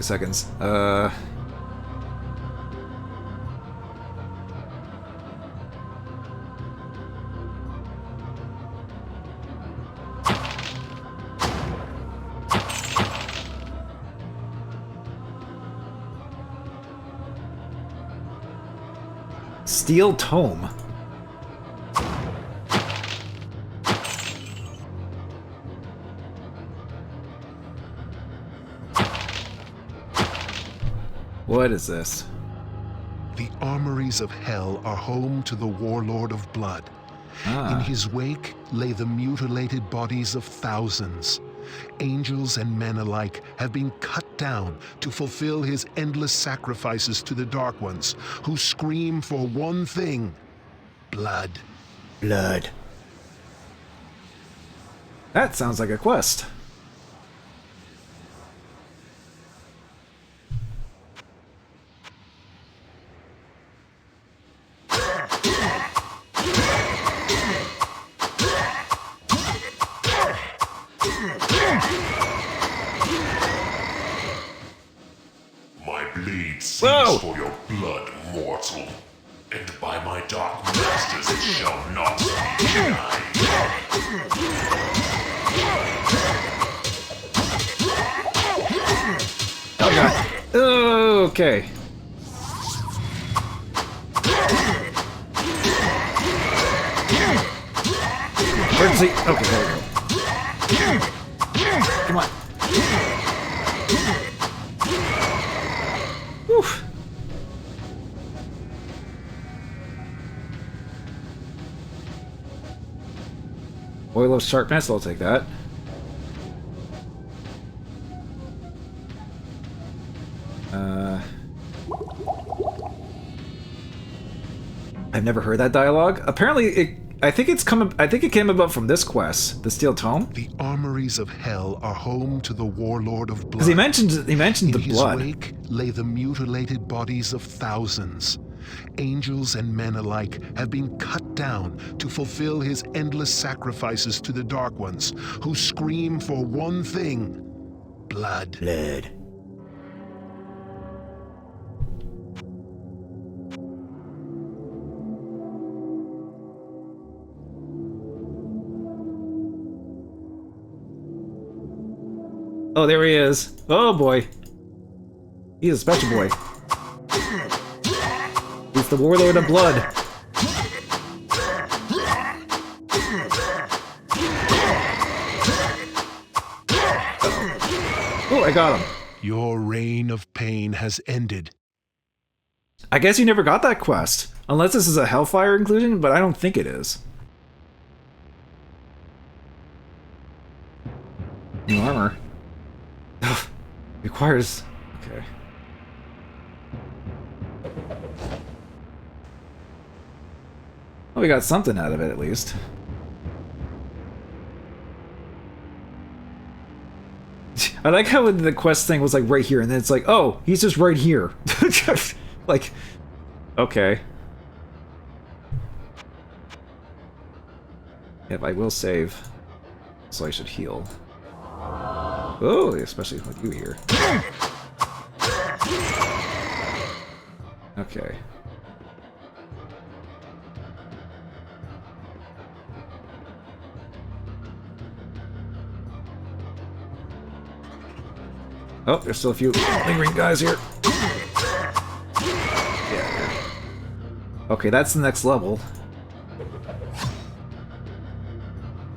seconds. Steel Tome. What is this? The armories of hell are home to the warlord of blood. In his wake lay the mutilated bodies of thousands. Angels and men alike have been cut down to fulfill his endless sacrifices to the Dark Ones, who scream for one thing: blood. Blood. That sounds like a quest. My blade Whoa! seeks for your blood, mortal. And by my dark masters it shall not be denied. Oh god. Okay. Where's he? Okay, there we go. Come on. Whew. Oil of sharpness, I'll take that. I've never heard that dialogue. Apparently, I think it came about from this quest, the Steel Tome. The armories of hell are home to the warlord of blood. Because he mentioned In the his blood. wake lay the mutilated bodies of thousands. Angels and men alike have been cut down to fulfill his endless sacrifices to the Dark Ones, who scream for one thing: blood. Blood. Oh, there he is. Oh boy. He's a special boy. He's the warlord of blood. Oh, I got him. Your reign of pain has ended. I guess you never got that quest. Unless this is a Hellfire inclusion, but I don't think it is. New armor. Requires... Okay. Well, we got something out of it, at least. I like how the quest thing was like right here, and then it's like, oh, he's just right here. Like, okay. Yep, I will save. So I should heal. Oh, especially with you here. Okay. Oh, there's still a few lingering guys here. Yeah. Okay, that's the next level.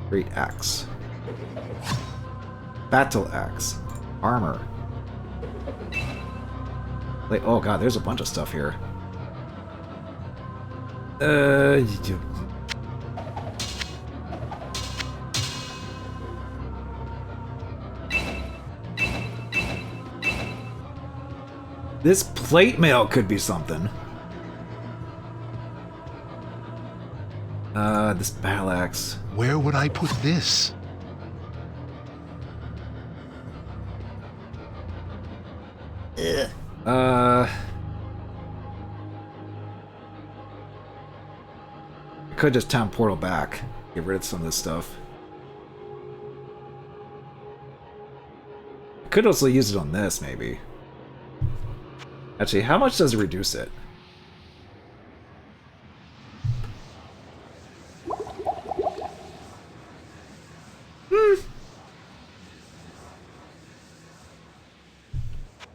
Great axe. Battle axe. Armor. Like, oh god, there's a bunch of stuff here. This plate mail could be something. This battle axe. Where would I put this? I could just town portal back. Get rid of some of this stuff. I could also use it on this, maybe. Actually, how much does it reduce it?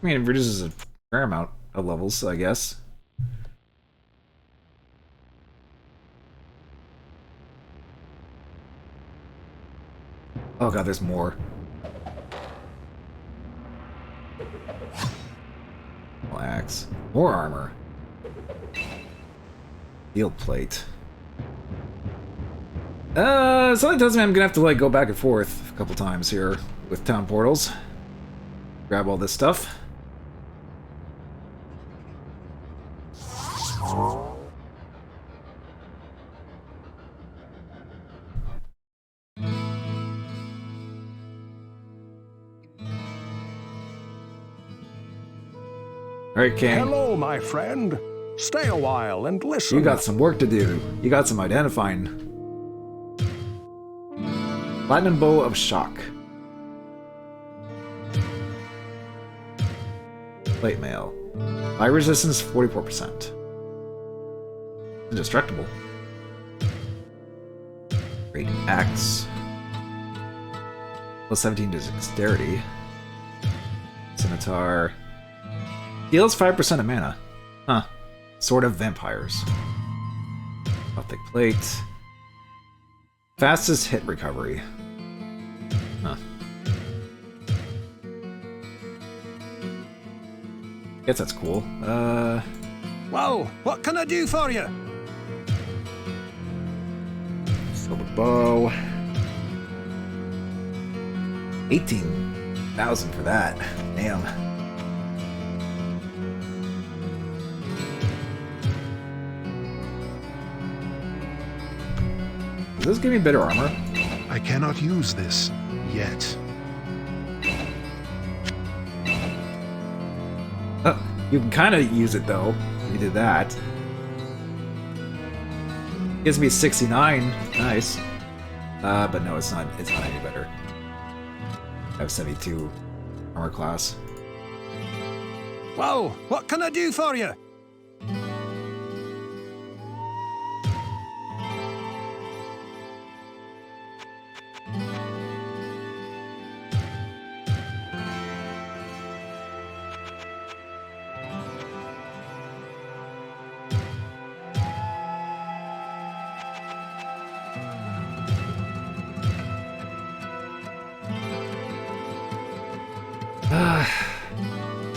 I mean, it reduces a fair amount of levels, I guess. Oh god, there's more. Axe. More armor. Steel plate. Something tells me I'm gonna have to like go back and forth a couple times here with town portals. Grab all this stuff. Alright, King. Hello, my friend. Stay a while and listen. You got some work to do. You got some identifying. Platinum Bow of Shock. Plate mail. Fire resistance 44%. Indestructible. Great axe. Plus 17 to dexterity. Scimitar. Deals 5% of mana. Huh. Sword of Vampires. Gothic plate. Fastest hit recovery. Huh. Guess that's cool. Whoa, what can I do for you? Silver bow. 18,000 for that. Damn. Does this give me better armor? I cannot use this yet. You can kind of use it though, if you did that. Gives me 69. Nice. But no, it's not any better. I have 72 armor class. Whoa, what can I do for you?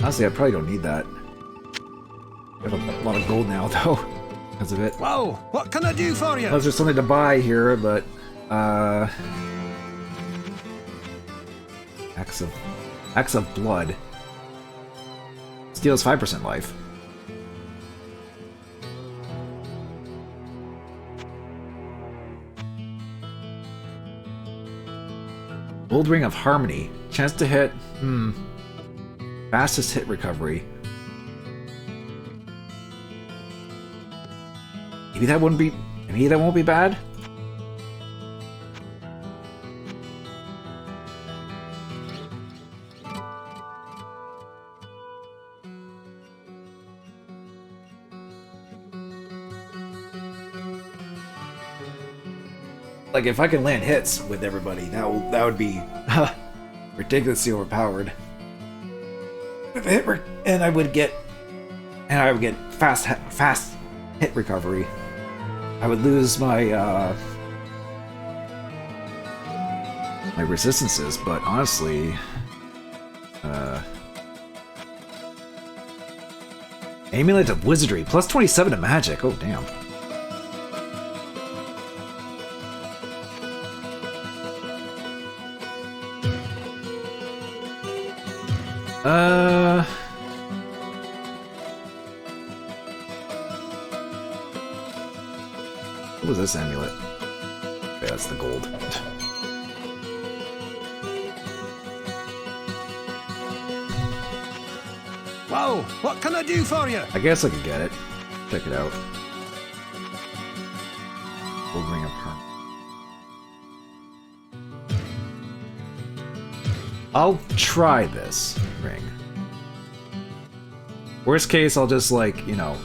Honestly, I probably don't need that. I have a lot of gold now, though, because of it. Whoa, what can I do for you? Unless there's something to buy here, but Axe of Blood steals 5% life. Gold Ring of Harmony. Chance to hit. Fastest hit recovery. Maybe that wouldn't be. Maybe that won't be bad. Like if I can land hits with everybody, that would be ridiculously overpowered. With a hit and I would get fast hit recovery. I would lose my my resistances, but honestly, Amulet of Wizardry plus 27 to magic. Oh damn. What was this amulet? Okay, that's the gold. Whoa, what can I do for you? I guess I could get it. Check it out. Gold Ring of Harmony. I'll try this ring. Worst case, I'll just like, you know,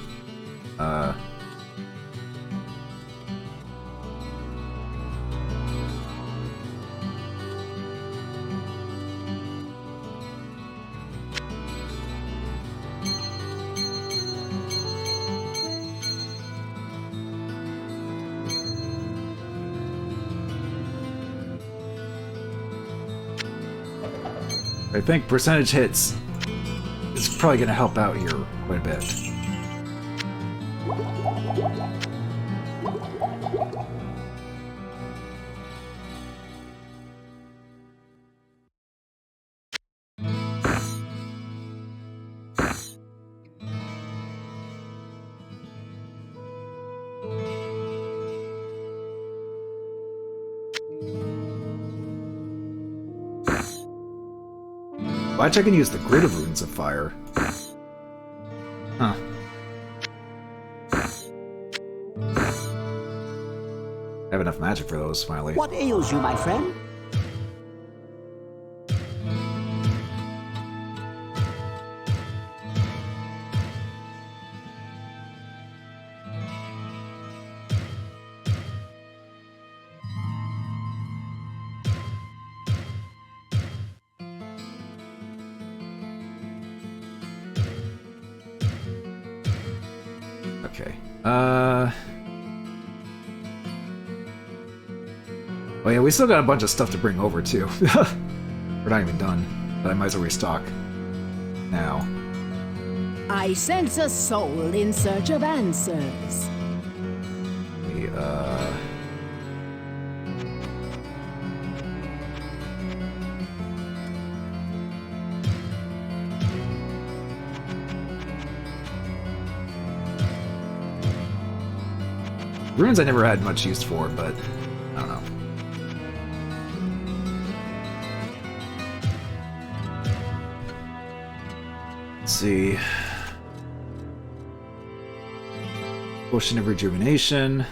I think percentage hits is probably going to help out here quite a bit. Watch, I can use the grid of runes of fire. Huh. I have enough magic for those, finally. What ails you, my friend? Okay. Oh yeah, we still got a bunch of stuff to bring over too. We're not even done, but I might as well restock now. I sense a soul in search of answers. We, runes I never had much use for, but I don't know. Let's see. Potion of Rejuvenation.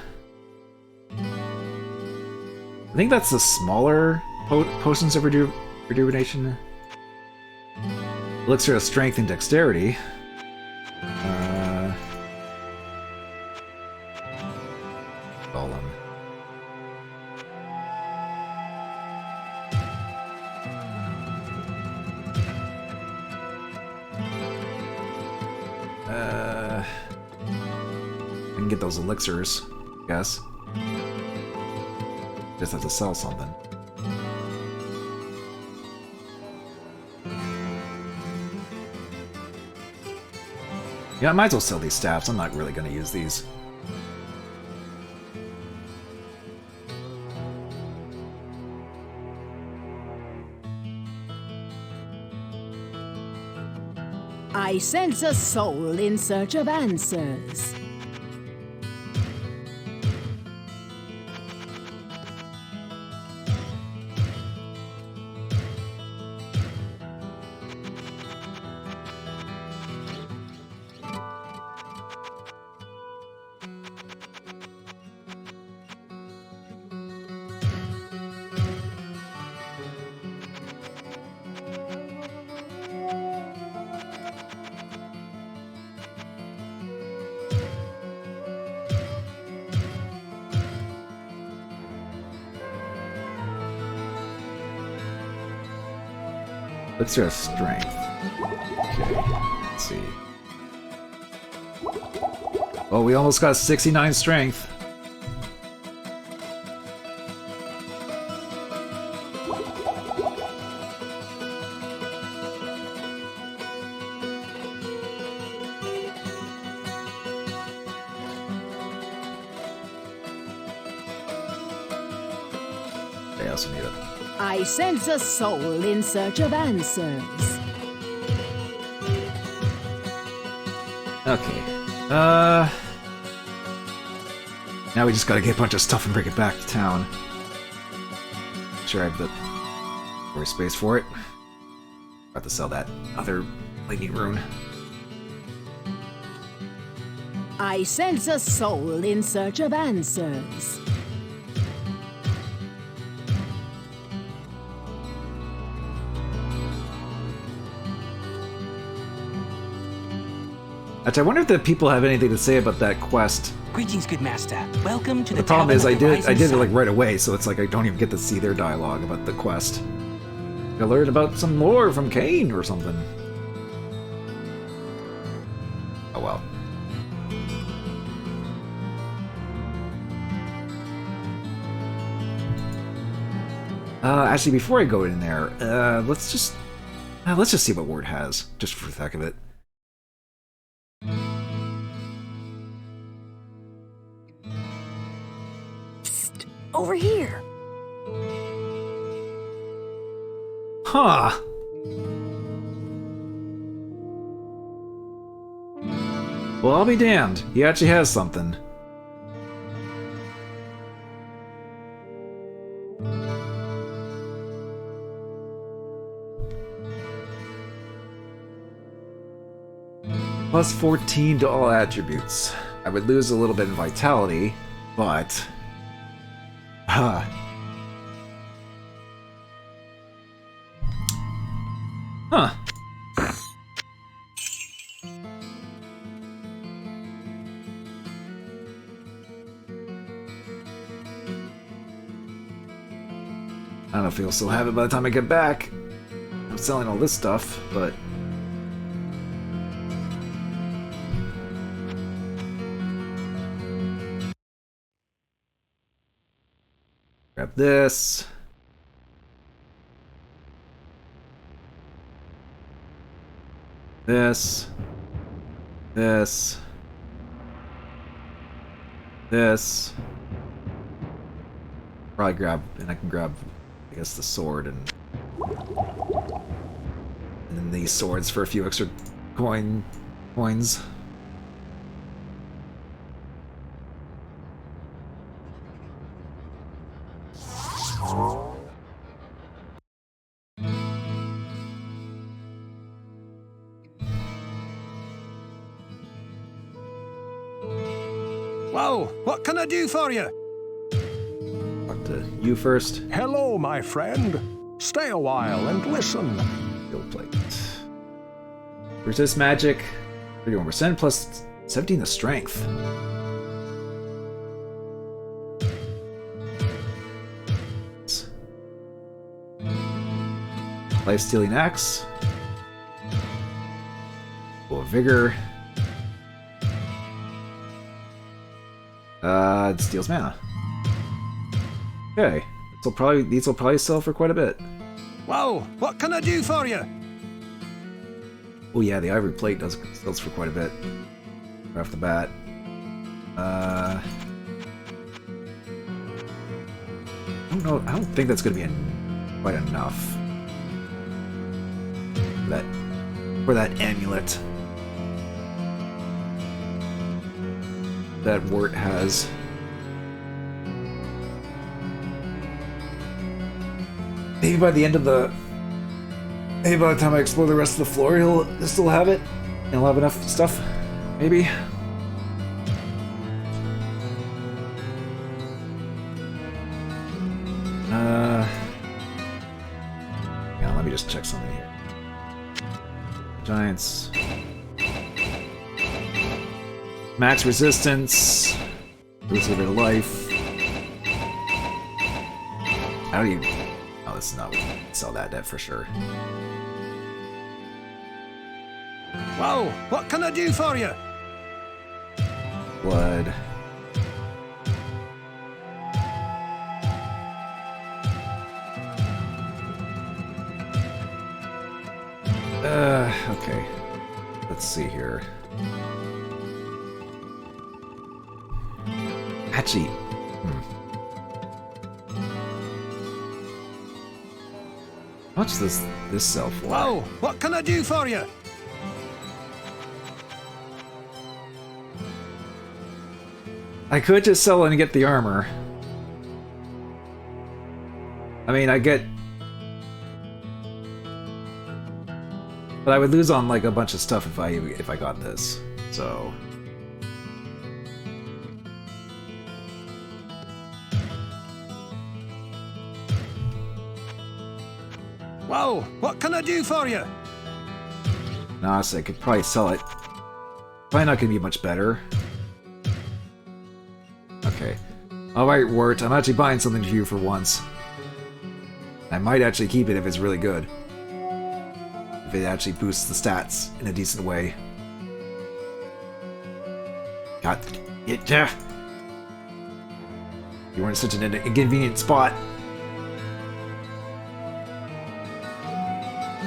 I think that's the smaller potions of rejuvenation. Elixir of Strength and Dexterity. Golem. I can get those elixirs, I guess. Just have to sell something. Yeah, I might as well sell these staffs. I'm not really going to use these. I sense a soul in search of answers. Elixir of Strength. Okay, let's see. Oh, we almost got 69 strength. I also need it. I sense a soul in search of answers. Okay. Now we just gotta get a bunch of stuff and bring it back to town. Sure, I have the more space for it. About to sell that other lightning rune. I sense a soul in search of answers. Actually, I wonder if the people have anything to say about that quest. Greetings, good master. Welcome to The the problem Tavern is of I the did Rising it Sun. like right away, so it's like I don't even get to see their dialogue about the quest. I learned about some lore from Cain or something. Oh well. Actually, before I go in there, let's just see what Ward has, just for the heck of it. Psst, over here. Huh. Well, I'll be damned. He actually has something. Plus 14 to all attributes. I would lose a little bit in vitality, but... Huh. Huh. I don't know if he'll still have it by the time I get back. I'm selling all this stuff, but... Grab this. This. This. This. Probably grab, and I can grab, I guess, the sword and then these swords for a few extra coins. Well, what can I do for you? Talk to you first. Hello, my friend. Stay a while and listen. Build plate. Resist magic. 31% plus 17 to strength. Life stealing axe. Full of vigor. It steals mana. Okay. These will probably sell for quite a bit. Well, what can I do for you? Oh yeah, the ivory plate sells for quite a bit. Right off the bat. I don't know. I don't think that's going to be quite enough. For that amulet that Wart has. Maybe by the end of the... Maybe by the time I explore the rest of the floor, he'll still have it. And he'll have enough stuff. Maybe. Yeah, let me just check something here. Giants. Max resistance. Lose a bit of life. I don't even... Oh, this is not... We can sell that for sure. Well, what can I do for you? Blood. Okay. Let's see here. Actually, how much does this sell for? Well, what can I do for you? I could just sell and get the armor. I mean, I get... But I would lose on like a bunch of stuff if I got this. So... Well, what can I do for you? Honestly, I could probably sell it. Probably not gonna be much better. Okay. Alright, Wart, I'm actually buying something for you for once. I might actually keep it if it's really good. If it actually boosts the stats in a decent way. God, Jeff! You weren't such an inconvenient spot.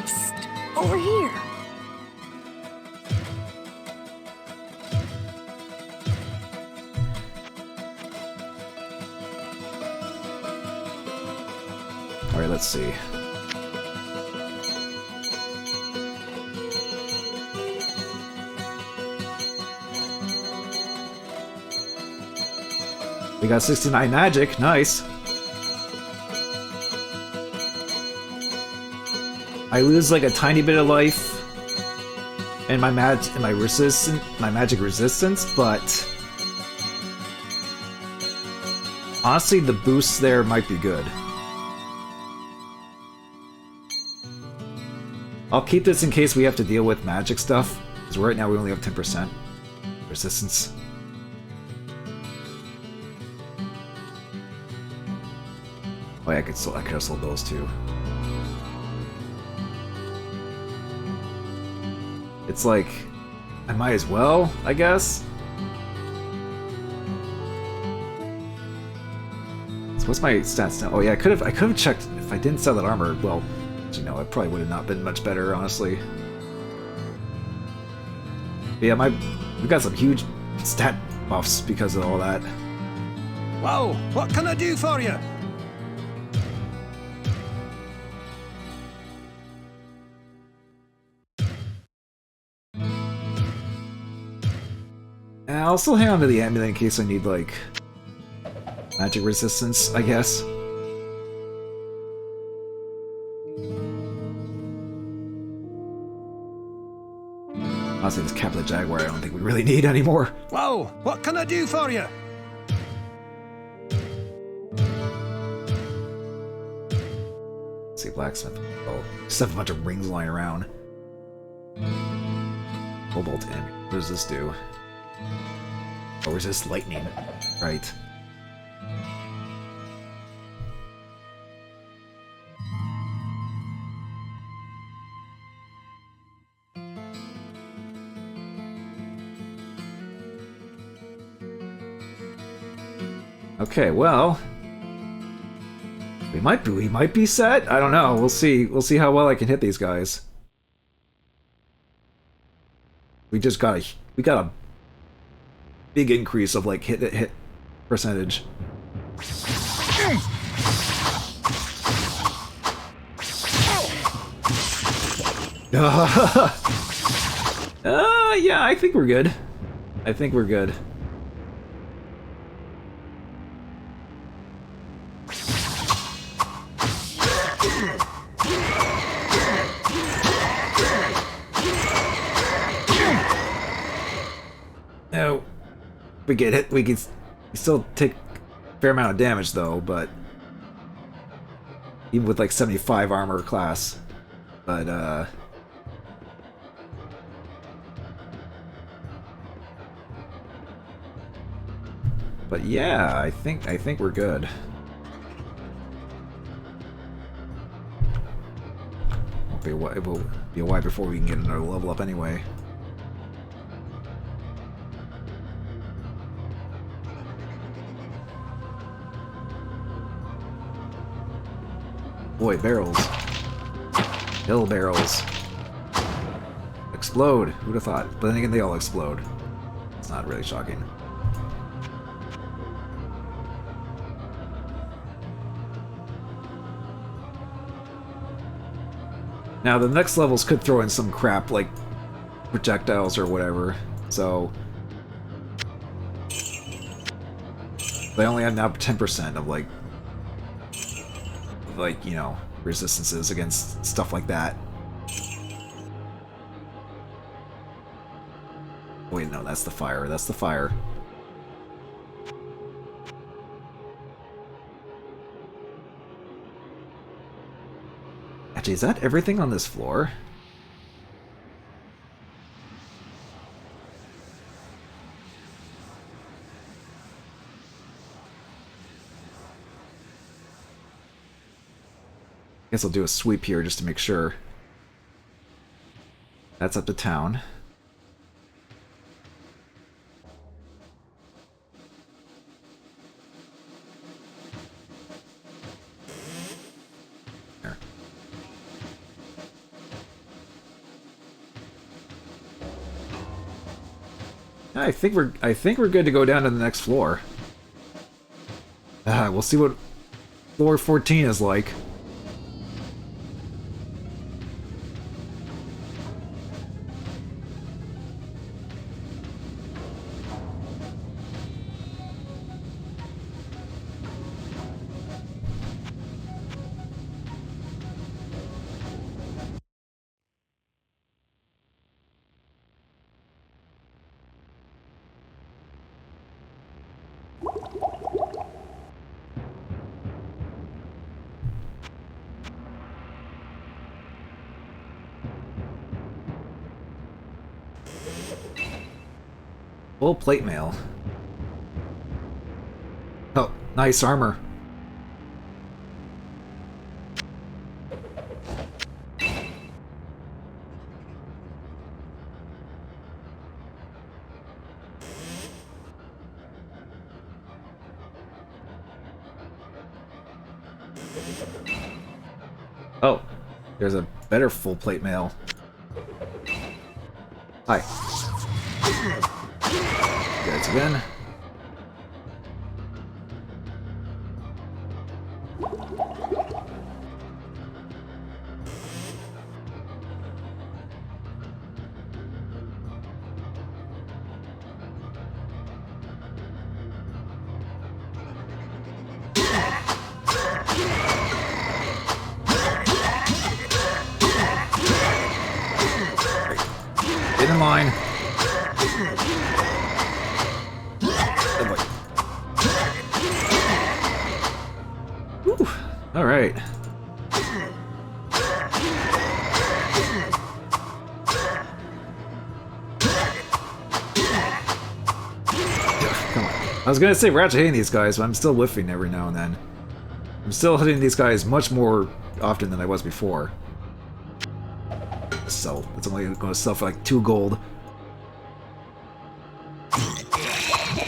Psst, over here. Alright, let's see. We got 69 magic, nice. I lose like a tiny bit of life and in my magic resistance, but honestly, the boosts there might be good. I'll keep this in case we have to deal with magic stuff, because right now we only have 10% resistance. Oh yeah, I could have sold those too. It's like, I might as well, I guess. So what's my stats now? Oh yeah, I could have checked if I didn't sell that armor. Well, you know, it probably would have not been much better, honestly. But yeah, we got some huge stat buffs because of all that. Well, what can I do for you? And I'll still hang on to the amulet in case I need, like, magic resistance, I guess. Honestly, this Captain Jaguar I don't think we really need anymore. Well, what can I do for you? Let's see, blacksmith. Oh, just have a bunch of rings lying around. Cobalt amulet. What does this do? Oh, resist lightning. Right. Okay, well, we might be set. I don't know. We'll see. We'll see how well I can hit these guys. We got a big increase of like hit percentage. Yeah, I think we're good. I think we're good. No, we get hit. We still take a fair amount of damage though, but even with like 75 armor class, but yeah, I think we're good. It will be a while before we can get another level up anyway. Boy, barrels. Hill barrels. Explode. Who'd have thought? But then again, they all explode. It's not really shocking. Now, the next levels could throw in some crap, like projectiles or whatever, so... They only have now 10% of, like, you know, resistances against stuff like that. Wait, no, that's the fire. That's the fire. Actually, is that everything on this floor? Guess I'll do a sweep here just to make sure. That's up to town. There. I think we're good to go down to the next floor. We'll see what floor 14 is like. Full plate mail. Oh, nice armor. Oh, there's a better full plate mail. Hi. Guys again. Get in line. All right. Come on. I was gonna say we're actually hitting these guys, but I'm still whiffing every now and then. I'm still hitting these guys much more often than I was before. So it's only going to sell for like 2 gold.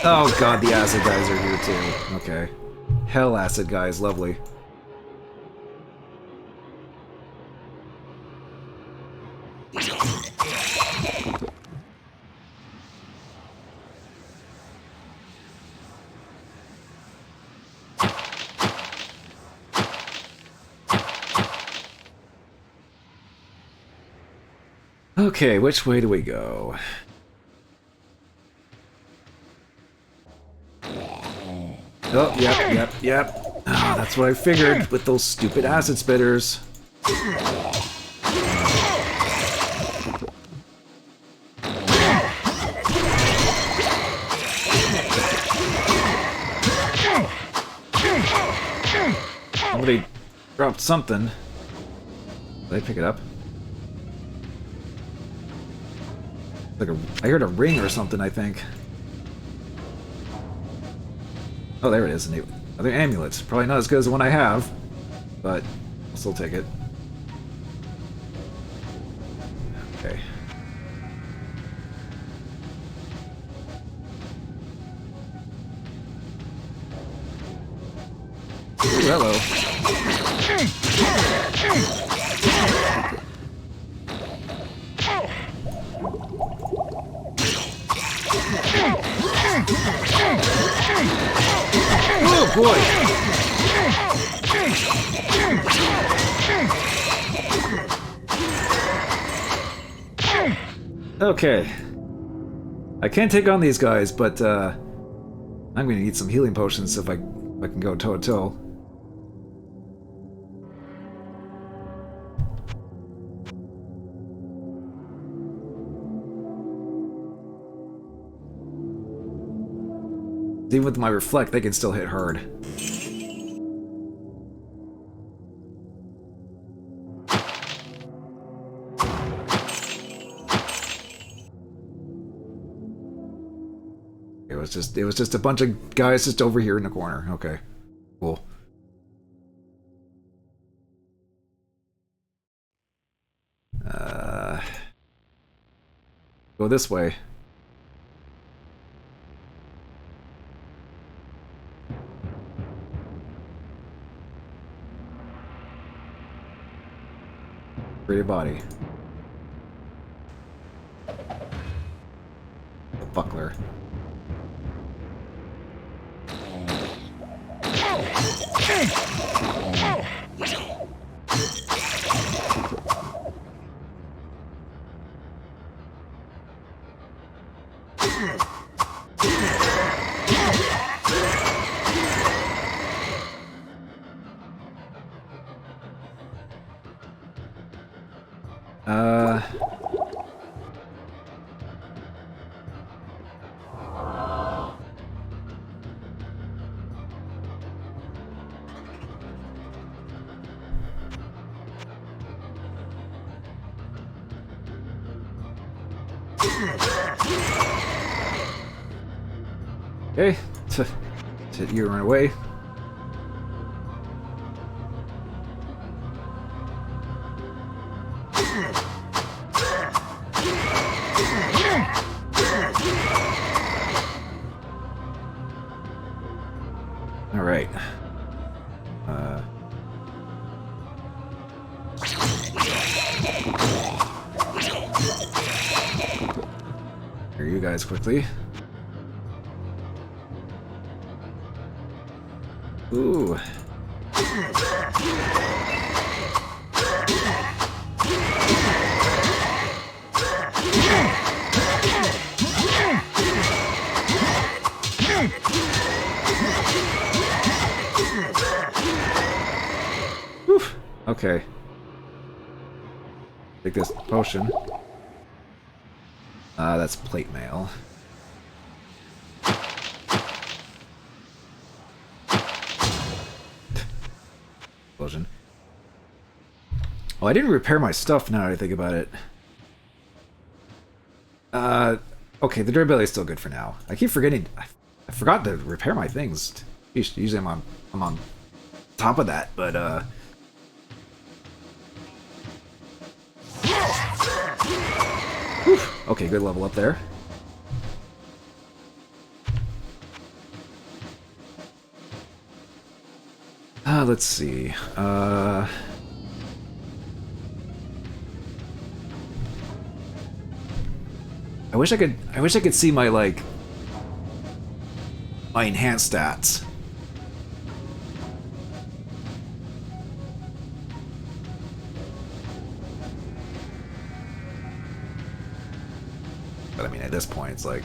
Oh god, the acid guys are here too. Okay. Hell acid guys, lovely. Okay, which way do we go? Oh, yep. Oh, that's what I figured with those stupid acid spitters. Somebody dropped something. Did I pick it up? Like I heard a ring or something, I think. Oh, there it is. Another amulet. Probably not as good as the one I have, but I'll still take it. Okay. Ooh, hello. Oh boy! Okay. I can't take on these guys, but I'm gonna need some healing potions if I can go toe to toe. Even with my reflect, they can still hit hard. It was just a bunch of guys just over here in the corner. Okay. Cool. Go this way. Pretty body. The buckler. Okay. You run away. All right. Here, you guys quickly. Ooh. Whew. Okay. Take this potion. That's plate mail. Explosion. Oh, I didn't repair my stuff now that I think about it. Okay, the durability is still good for now. I keep forgetting. I forgot to repair my things. Usually I'm on top of that, but whew. Okay, good level up there. Let's see. I wish I could see my my enhanced stats. But I mean, at this point, it's like.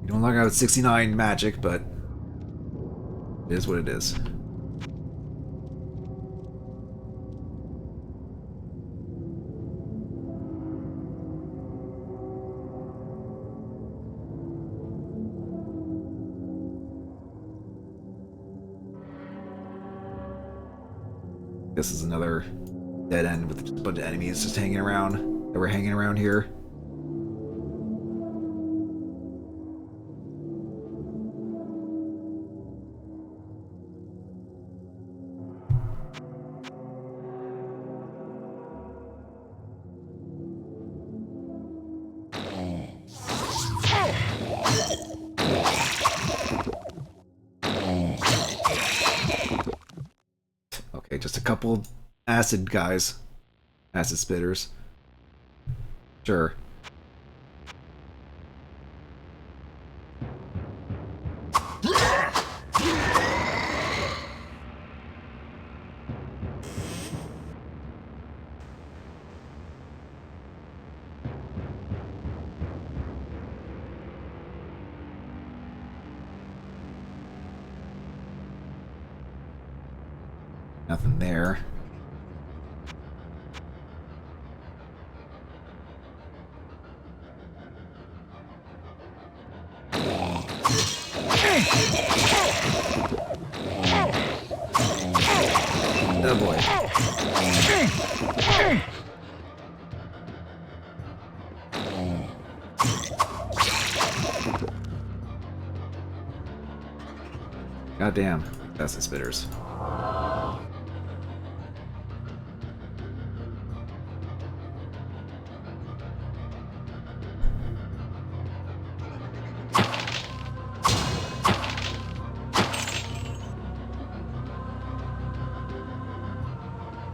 Don't log out at 69 magic, but it is what it is. This is another dead end with a bunch of enemies just hanging around that were hanging around here. Okay, just a couple acid guys. Acid spitters. Sure. Nothing there. Oh boy. Goddamn, that's the spitters.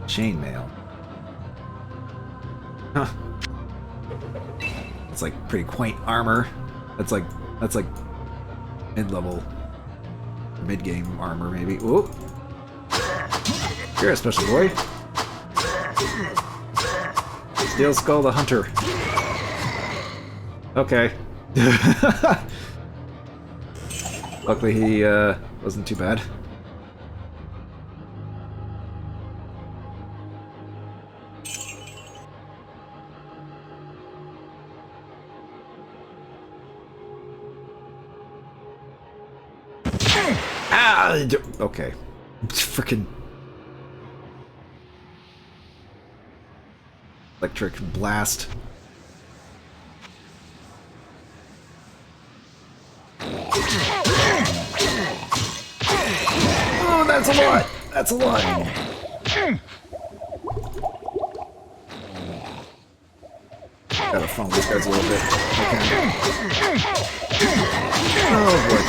Chainmail. Huh. It's like pretty quaint armor. That's like mid-level, mid-game armor maybe. Whoop. You're a special boy. Steel Skull the Hunter. Okay. Luckily he wasn't too bad. Ah! Okay. Freaking electric blast. Oh, that's a lot! That's a lot! Gotta funnel these guys a little bit. Okay. Oh boy.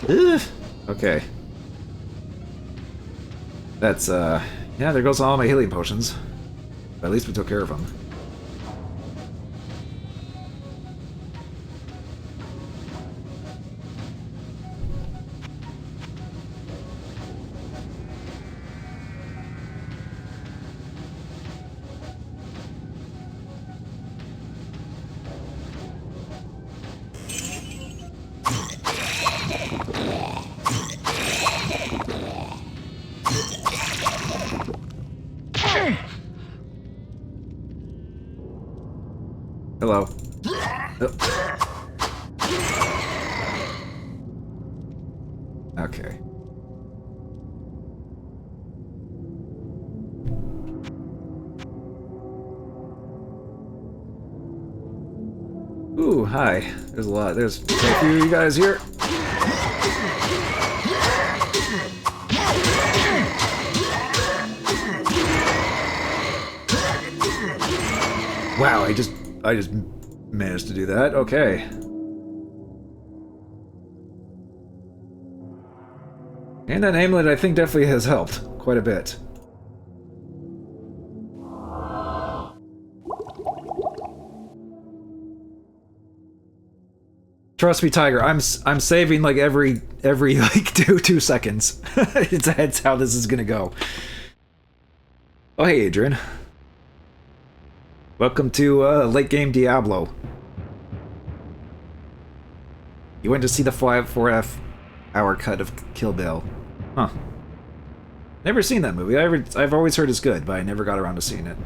Ugh. Okay. That's, yeah, there goes all my healing potions. But at least we took care of them. Hello. Okay. Ooh, hi. There's a lot. There's a few of you guys here. Wow, I just managed to do that. Okay. And that amulet, I think, definitely has helped quite a bit. Trust me, Tiger. I'm saving like every like two seconds. That's how this is gonna go. Oh hey, Adrian. Welcome to late game Diablo. You went to see the 4F-hour cut of Kill Bill. Huh. Never seen that movie. I've always heard it's good, but I never got around to seeing it.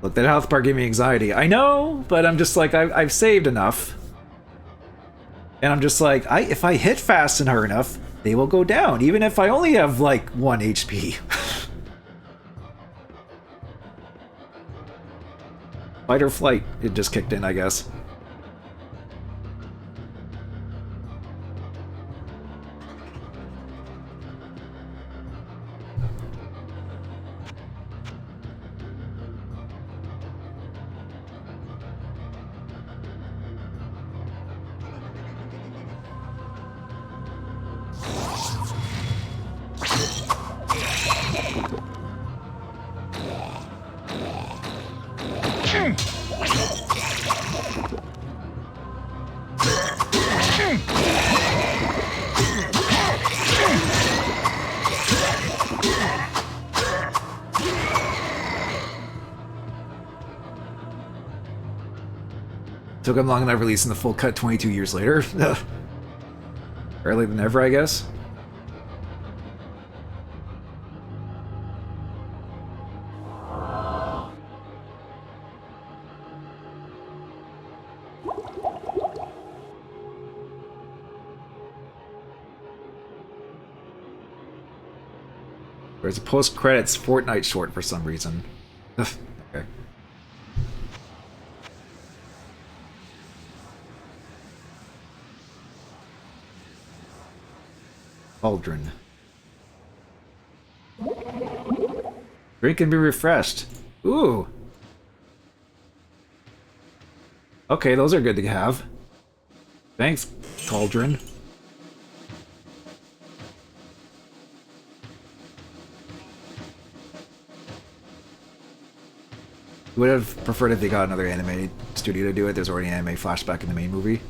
Look, that health bar gave me anxiety. I know, but I'm just like, I've saved enough. And I'm just like, if I hit fast and hard enough, they will go down, even if I only have, like, 1 HP. Fight or flight, it just kicked in, I guess. Took him long enough releasing the full cut 22 years later. Earlier than ever, I guess. There's a post-credits Fortnite short for some reason. Okay. Cauldron. Drink and be refreshed. Ooh. Okay, those are good to have. Thanks, Cauldron. Would have preferred if they got another anime studio to do it. There's already an anime flashback in the main movie.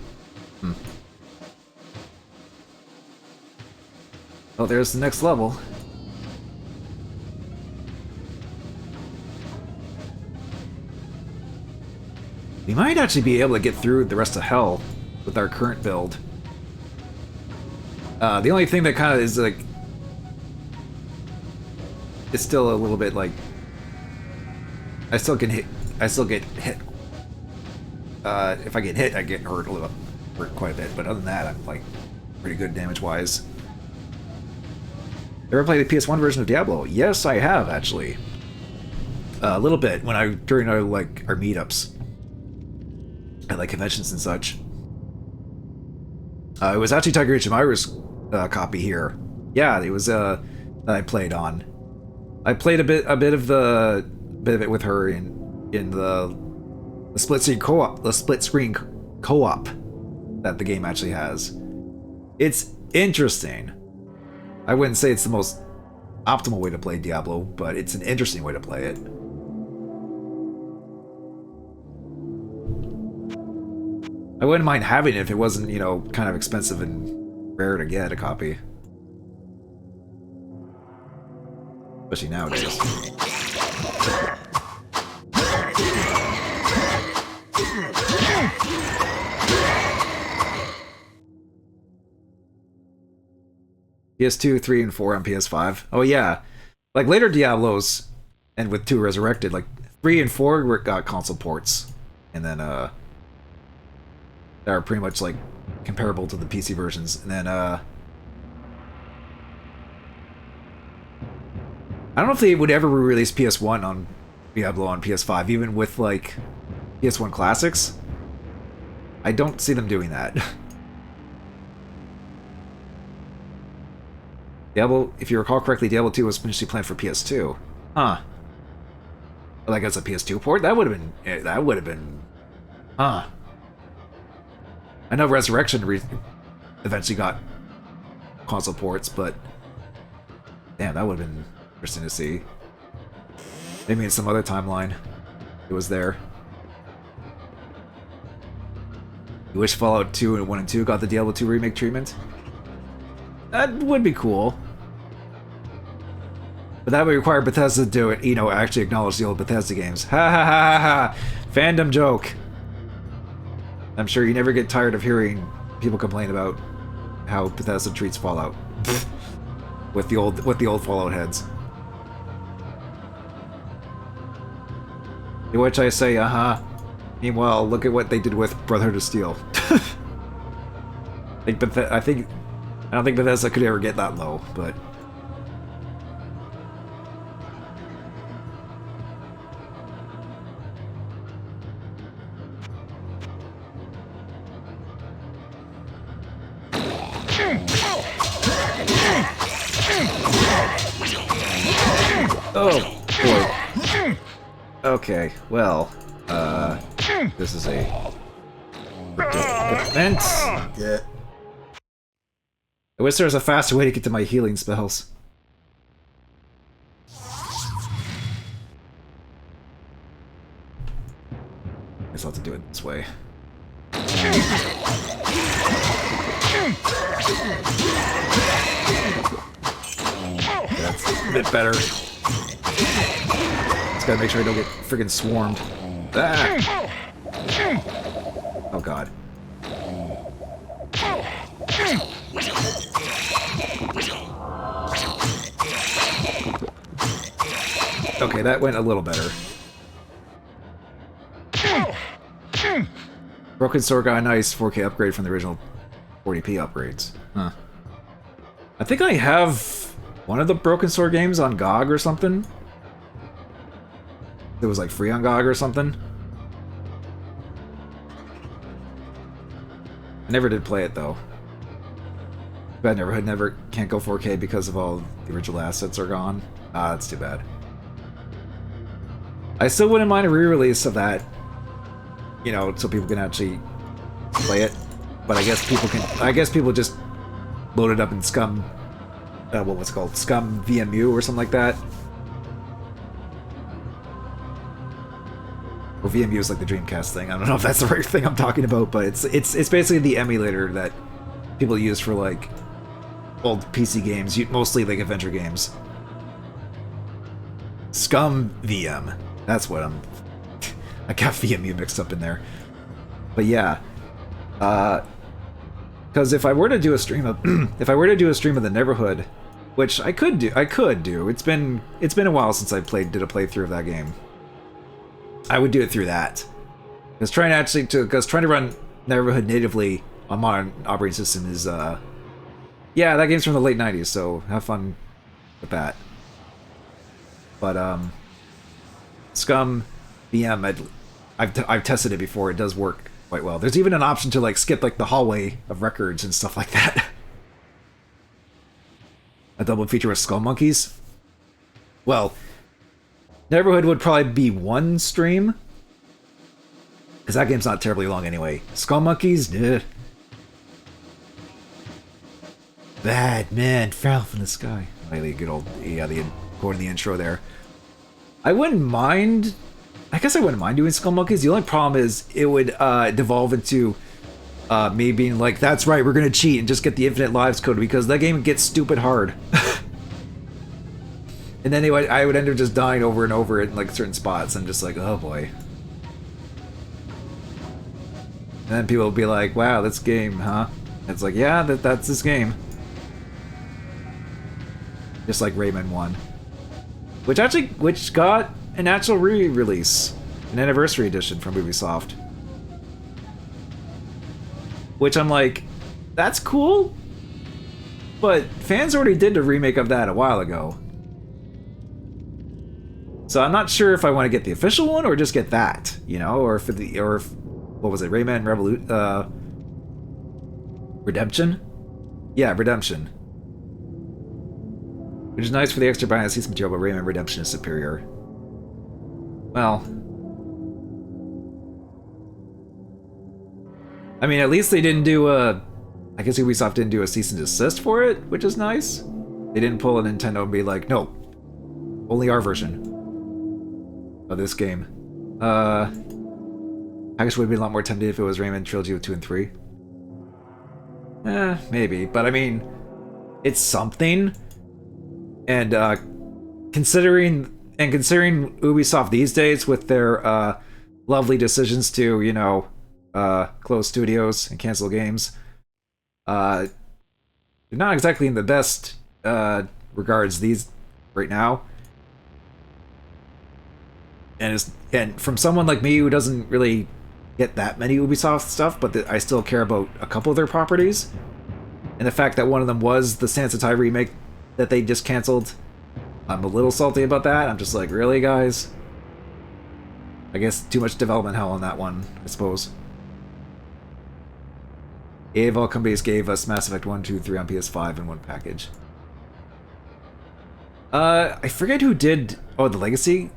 Oh, there's the next level. We might actually be able to get through the rest of Hell with our current build. The only thing that kind of is like... It's still a little bit like... I still get hit. If I get hit, I get hurt quite a bit. But other than that, I'm like pretty good damage-wise. Ever played the PS1 version of Diablo? Yes, I have actually. A little bit during our meetups at like conventions and such. It was actually Tiger Ichimaru's copy here. Yeah, it was that I played on. I played a bit of it with her in the split screen co-op that the game actually has. It's interesting. I wouldn't say it's the most optimal way to play Diablo, but it's an interesting way to play it. I wouldn't mind having it if it wasn't, you know, kind of expensive and rare to get a copy. Especially nowadays. PS2, 3, and 4 on PS5. Oh yeah. Like later Diablos, and with 2 Resurrected, like 3 and 4 got console ports. And then that are pretty much like comparable to the PC versions. And then I don't know if they would ever re-release PS1 on Diablo on PS5, even with like PS1 classics. I don't see them doing that. Diablo, if you recall correctly, Diablo 2 was initially planned for PS2. Huh. Like as a PS2 port? That would have been... Huh. I know Resurrection eventually got console ports, but... Damn, that would have been interesting to see. Maybe in some other timeline it was there. You wish Fallout 2 and 1 and 2 got the Diablo 2 remake treatment? That would be cool. But that would require Bethesda to do it, you know, actually acknowledge the old Bethesda games. Ha ha ha ha ha! Fandom joke! I'm sure you never get tired of hearing people complain about how Bethesda treats Fallout. with the old Fallout heads. To which I say, uh-huh. Meanwhile, look at what they did with Brotherhood of Steel. I don't think Bethesda could ever get that low, but... Oh, boy. Okay, well, this is a... predicament. Yeah. I wish there was a faster way to get to my healing spells. Guess I'll have to do it this way. That's a bit better. Just gotta make sure I don't get friggin' swarmed. Ah! Oh god. Okay, that went a little better. Broken Sword got a nice 4K upgrade from the original 40p upgrades. Huh. I think I have one of the Broken Sword games on GOG or something. It was like free on GOG or something. I never did play it though. Bad Neighborhood never can't go 4K because of all the original assets are gone. Ah, that's too bad. I still wouldn't mind a re-release of that, you know, so people can actually play it. But I guess people just load it up in Scum. What's it called? Scum VMU or something like that. Or VMU is like the Dreamcast thing. I don't know if that's the right thing I'm talking about, but it's basically the emulator that people use for like old PC games, mostly like adventure games. Scum VM. That's what I got VMU mixed up in there. But yeah. Because if I were to do a stream of if I were to do a stream of the Neighborhood, which I could do. It's been a while since I did a playthrough of that game. I would do it through that. Because trying to run Neighborhood natively on modern operating system is yeah, that game's from the late 90s, so have fun with that. But Scum VM, I've tested it before. It does work quite well. There's even an option to like skip like the hallway of records and stuff like that. A double feature with Skull Monkeys. Well, Neighborhood would probably be one stream, because that game's not terribly long anyway. Skull Monkeys, bad man fell from the sky. Really good old, yeah, the quote in the intro there. I wouldn't mind. I guess I wouldn't mind doing Skull Monkeys. The only problem is it would devolve into me being like, that's right, we're gonna cheat and just get the infinite lives code, because that game gets stupid hard. And then I would end up just dying over and over in like certain spots. I'm just like, oh boy. And then people will be like, wow, this game, huh? And it's like, yeah, that's this game. Just like Rayman 1. Which got an actual re-release. An anniversary edition from Ubisoft. Which I'm like, that's cool, but fans already did a remake of that a while ago. So I'm not sure if I want to get the official one or just get that, you know, or what was it, Rayman Redemption? Yeah, Redemption. Which is nice for the extra behind the scenes material, but Rayman Redemption is superior. Well, I mean, at least they didn't do I guess Ubisoft didn't do a cease and desist for it, which is nice. They didn't pull a Nintendo and be like, no, only our version of this game. I guess would be a lot more tempted if it was Rayman Trilogy with 2 and 3. Maybe, but I mean, it's something. And considering Ubisoft these days with their lovely decisions to, you know, close studios and cancel games, they're not exactly in the best regards right now. And from someone like me who doesn't really get that many Ubisoft stuff, but I still care about a couple of their properties, and the fact that one of them was the Sansatai remake that they just canceled, I'm a little salty about that. I'm just like, really, guys? I guess too much development hell on that one, I suppose. EA of all companies gave us Mass Effect 1, 2, 3 on PS5 in one package. I forget who did... Oh, the Legacy?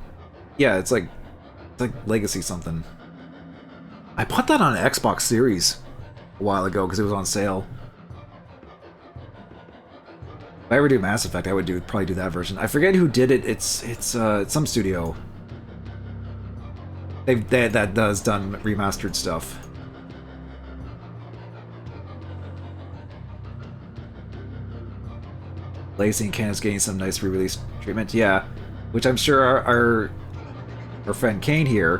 Yeah, it's like Legacy something. I bought that on an Xbox Series a while ago because it was on sale. If I ever do Mass Effect, I would probably do that version. I forget who did it. It's some studio. That does done remastered stuff. Legacy and Canon's getting some nice re-release treatment. Yeah, which I'm sure our friend Kane here,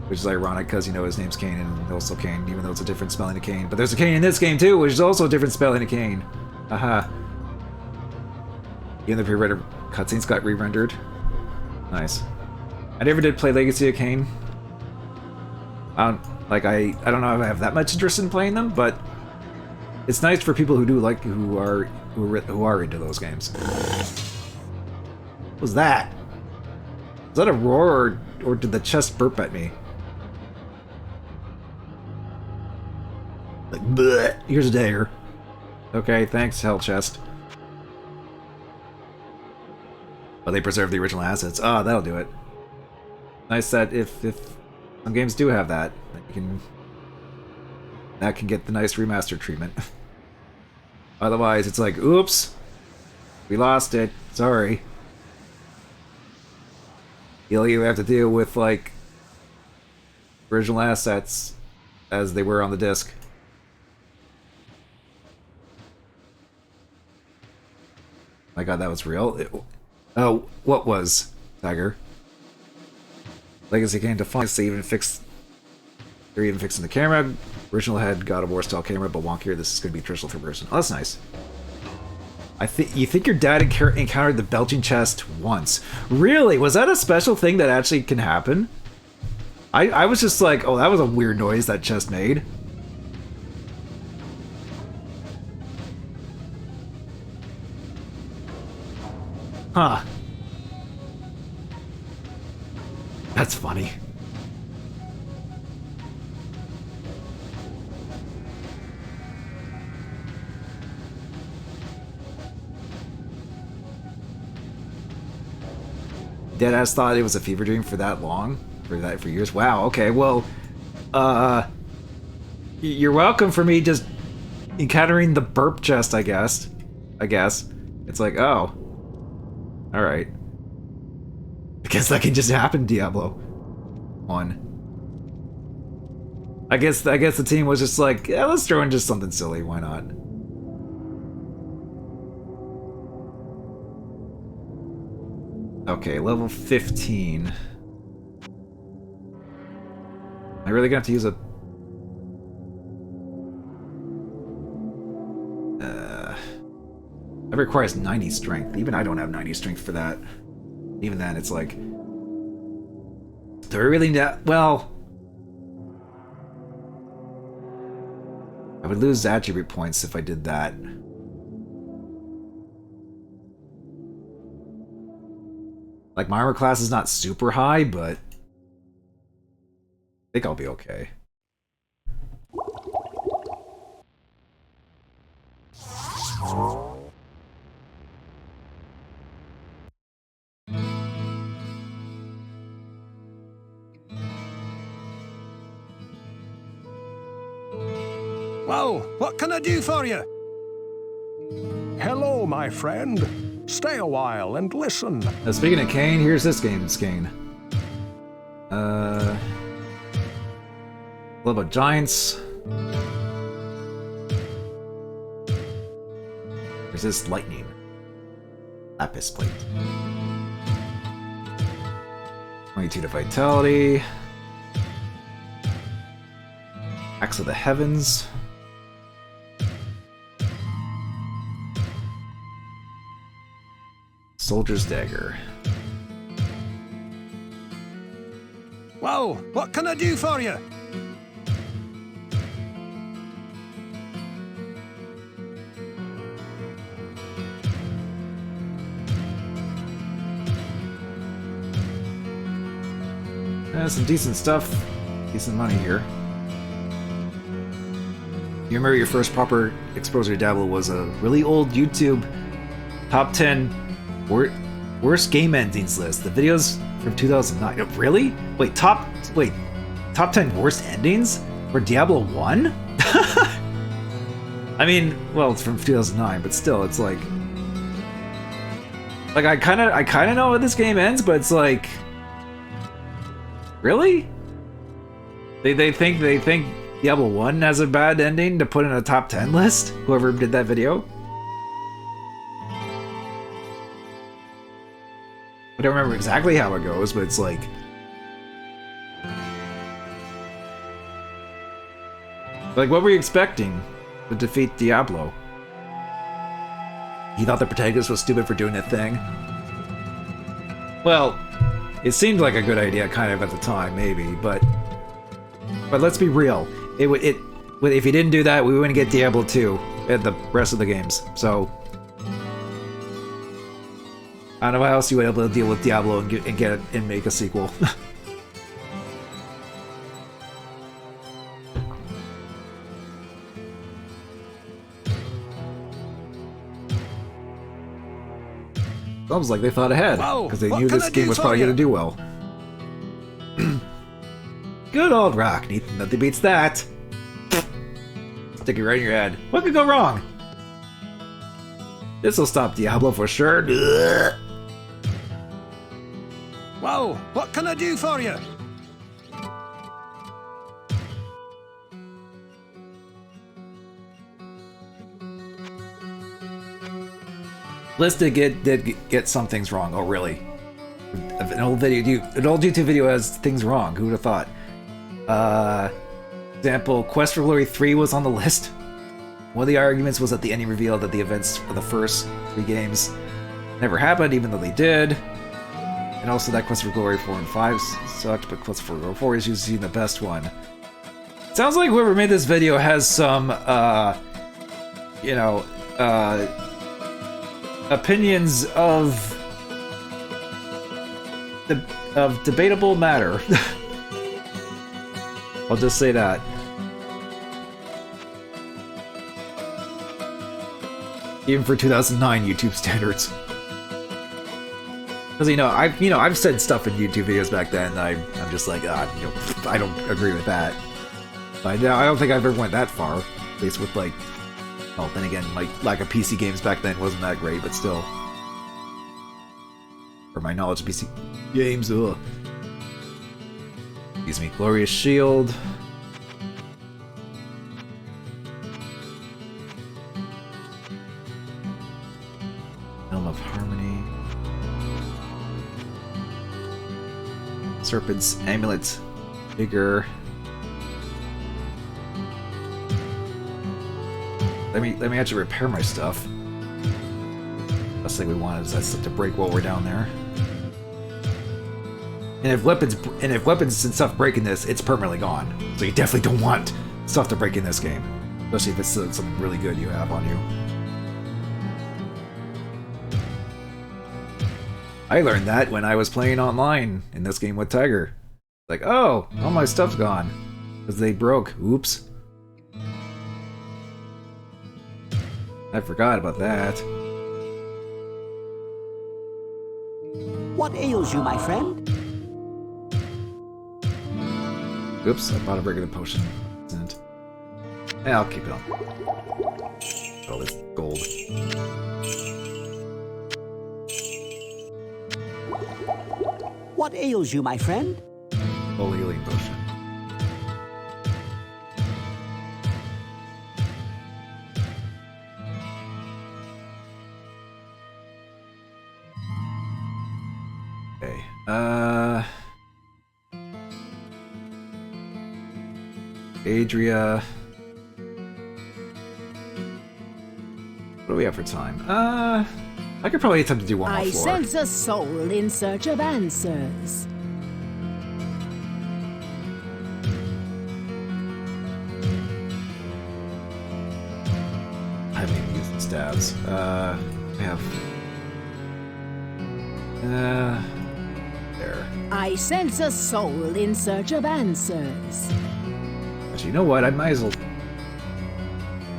which is ironic because, you know, his name's Kane and also Kane, even though it's a different spelling of Kane. But there's a Kane in this game too, which is also a different spelling of Kane. Haha. Even the pre-rendered cutscenes got re-rendered. Nice. I never did play Legacy of Kane. I don't know if I have that much interest in playing them, but it's nice for people who do like who are into those games. What was that? Was that a roar or did the chest burp at me? Like, bleh, here's a dagger. Okay, thanks, Hell Chest. But they preserve the original assets. Ah, that'll do it. Nice that if some games do have that, that can get the nice remaster treatment. Otherwise, it's like, oops, we lost it. Sorry. You have to deal with like original assets as they were on the disc. My god, that was real. Oh, what was Tiger? Legacy came to fun. They're even fixing the camera. Original had God of War style camera, but wonkier. This is going to be traditional third person. Oh, that's nice. You think your dad encountered the belching chest once? Really? Was that a special thing that actually can happen? I was just like, oh, that was a weird noise that chest made. Huh. That's funny. Deadass thought it was a fever dream for that long? For years? Wow, okay, well, you're welcome for me just encountering the burp chest, I guess. It's like, oh. Alright. I guess that can just happen, Diablo 1. I guess the team was just like, yeah, let's throw in just something silly, why not? Okay, level 15. Am I really gonna have to use a... That requires 90 strength. Even I don't have 90 strength for that. Even then, it's like... Do I really need... Well... I would lose attribute points if I did that. Like, my armor class is not super high, but... I think I'll be okay. Well, what can I do for you? Hello, my friend. Stay a while and listen. Now, speaking of Kane, here's this game's Kane. Love of Giants. Resist lightning. Lapis plate. 22 to vitality. Axe of the Heavens. Soldier's Dagger. Well, what can I do for you? Some decent stuff. Decent money here. You remember your first proper exposure to Diablo was a really old YouTube top 10 worst game endings list. The videos from 2009. Oh, really? Wait, top 10 worst endings for Diablo 1? I mean, well, it's from 2009, but still, it's like I kind of know how this game ends, but it's like, really? They think Diablo 1 has a bad ending to put in a top 10 list? Whoever did that video? I don't remember exactly how it goes, but it's like... Like, what were you expecting to defeat Diablo? He thought the protagonist was stupid for doing that thing? Well, it seemed like a good idea kind of at the time, maybe, but let's be real. If he didn't do that, we wouldn't get Diablo 2 at the rest of the games, so... I don't know how else you would be able to deal with Diablo and get it and make a sequel. Sounds like they thought ahead, because they knew this game was probably going to do well. Good old rock, nothing beats that. Stick it right in your head. What could go wrong? This'll stop Diablo for sure. Well, what can I do for you? List did get some things wrong. Oh, really? An old YouTube video has things wrong. Who would have thought? Example, Quest for Glory 3 was on the list. One of the arguments was that the ending revealed that the events for the first 3 games never happened, even though they did. And also that Quest for Glory 4 and 5 sucked, but Quest for Glory 4 is usually the best one. Sounds like whoever made this video has some, opinions of debatable matter. I'll just say that. Even for 2009 YouTube standards. Because I've said stuff in YouTube videos back then and I'm just like, I don't agree with that. But I don't think I've ever went that far. At least with like, well, then again, like lack of PC games back then wasn't that great, but still. For my knowledge of PC games, ugh. Excuse me, Glorious Shield. Helm of Harmony. Serpent's Amulet. Vigor. Let me actually repair my stuff. Last thing we want is that stuff to break while we're down there. And if weapons and stuff break in this, it's permanently gone. So you definitely don't want stuff to break in this game, especially if it's something really good you have on you. I learned that when I was playing online in this game with Tiger. Like, oh, all my stuff's gone because they broke. Oops. I forgot about that. What ails you, my friend? Oops, I bought a regular potion. Yeah, I'll keep it on. All this gold. What ails you, my friend? Full healing potion. Okay. Adria. What do we have for time? I could probably attempt to do one more I floor. sense a soul in search of answers. I haven't even used the stabs. I have. There. I sense a soul in search of answers. But you know what? I might as well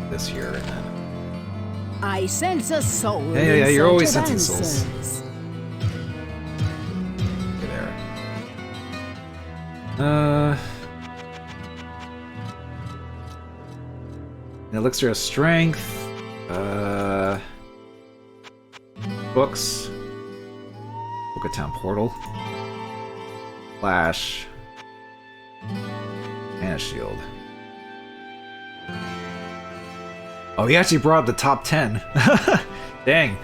this here and then. I sense a soul in Yeah, search you're always of sensing souls. answers. Okay, there. An elixir of strength. Books. Book of Town Portal. Flash. Mana Shield. Oh, he actually brought up the top 10. Dang.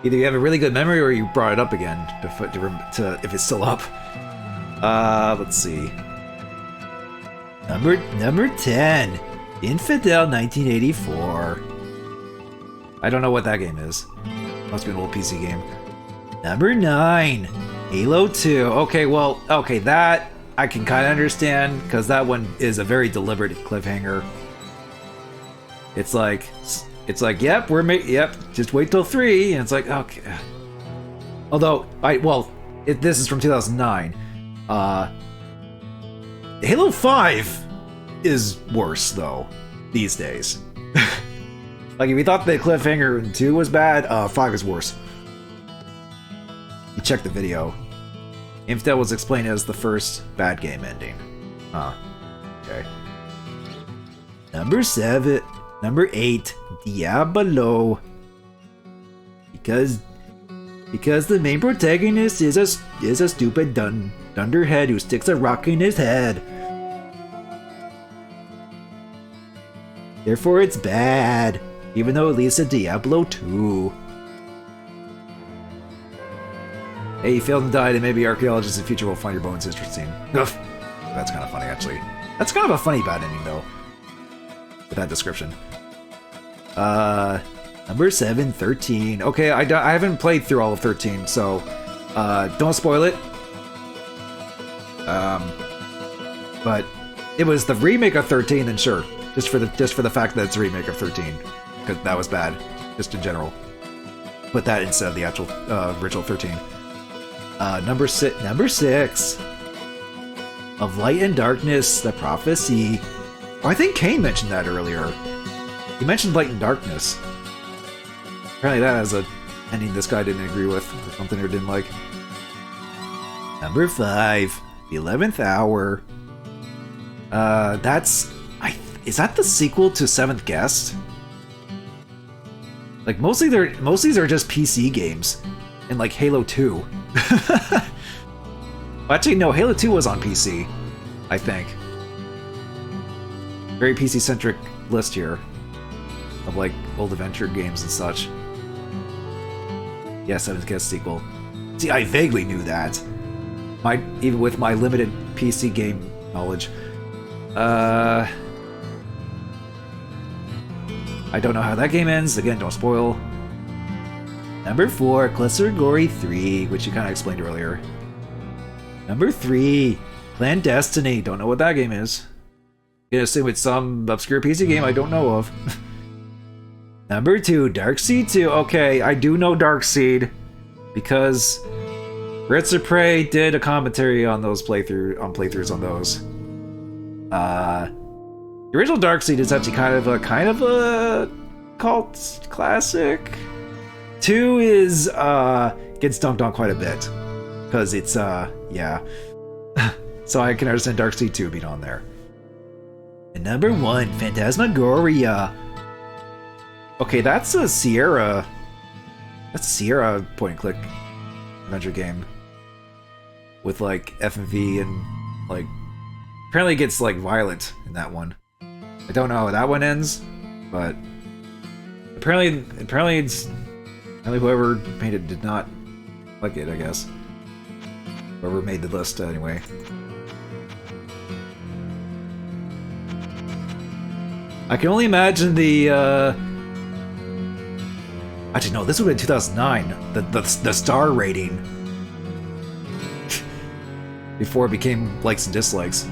Either you have a really good memory or you brought it up again to if it's still up. Let's see. Number 10. Infidel 1984. I don't know what that game is. Must be an old PC game. Number 9. Halo 2. Okay, well, okay, that I can kind of understand because that one is a very deliberate cliffhanger. It's like, yep, yep, just wait till 3, and it's like, okay. Although, this is from 2009. Halo 5 is worse though these days. Like if you thought the cliffhanger in 2 was bad, 5 is worse. You check the video. Infidel was explained as the first bad game ending. Okay. Number 8, Diablo. Because the main protagonist is a stupid dunderhead who sticks a rock in his head. Therefore it's bad, even though it leads to Diablo 2. Hey, you failed and died, and maybe archaeologists in the future will find your bones interesting. Ugh. That's kind of funny, actually. That's kind of a funny bad ending, though. With that description. Number 7, 13. Okay, I haven't played through all of 13, so don't spoil it. But it was the remake of 13, then sure. Just for the fact that it's a remake of 13. Because that was bad, just in general. Put that instead of the actual original 13. Number 6. Of Light and Darkness, the Prophecy. Oh, I think Kane mentioned that earlier. He mentioned Light and Darkness. Apparently that has a ending this guy didn't agree with, or something, or didn't like. Number 5, The 11th Hour. Is that the sequel to Seventh Guest? Like, most of these are just PC games. And like Halo 2. Well, actually, no, Halo 2 was on PC, I think. Very PC-centric list here. Of like old adventure games and such. Yeah, Seventh Guest sequel. See, I vaguely knew that. Even with my limited PC game knowledge. I don't know how that game ends. Again, don't spoil. Number 4, Cluster Gory 3, which you kind of explained earlier. Number 3, Clandestiny. Don't know what that game is. I'm gonna assume it's some obscure PC game I don't know of. Number 2, Darkseid 2. Okay, I do know Darkseid because Ritz or Prey did a commentary on those playthroughs on those. The original Darkseid is actually kind of a cult classic. 2 is gets dumped on quite a bit because it's yeah. So I can understand Darkseid 2 being on there. And number 1, Phantasmagoria. Okay, that's a Sierra. That's Sierra point-and-click adventure game with like FMV and like apparently it gets like violent in that one. I don't know how that one ends, but apparently whoever made it did not like it, I guess. Whoever made the list anyway. I can only imagine the actually, no, this would have been 2009. The star rating before it became likes and dislikes,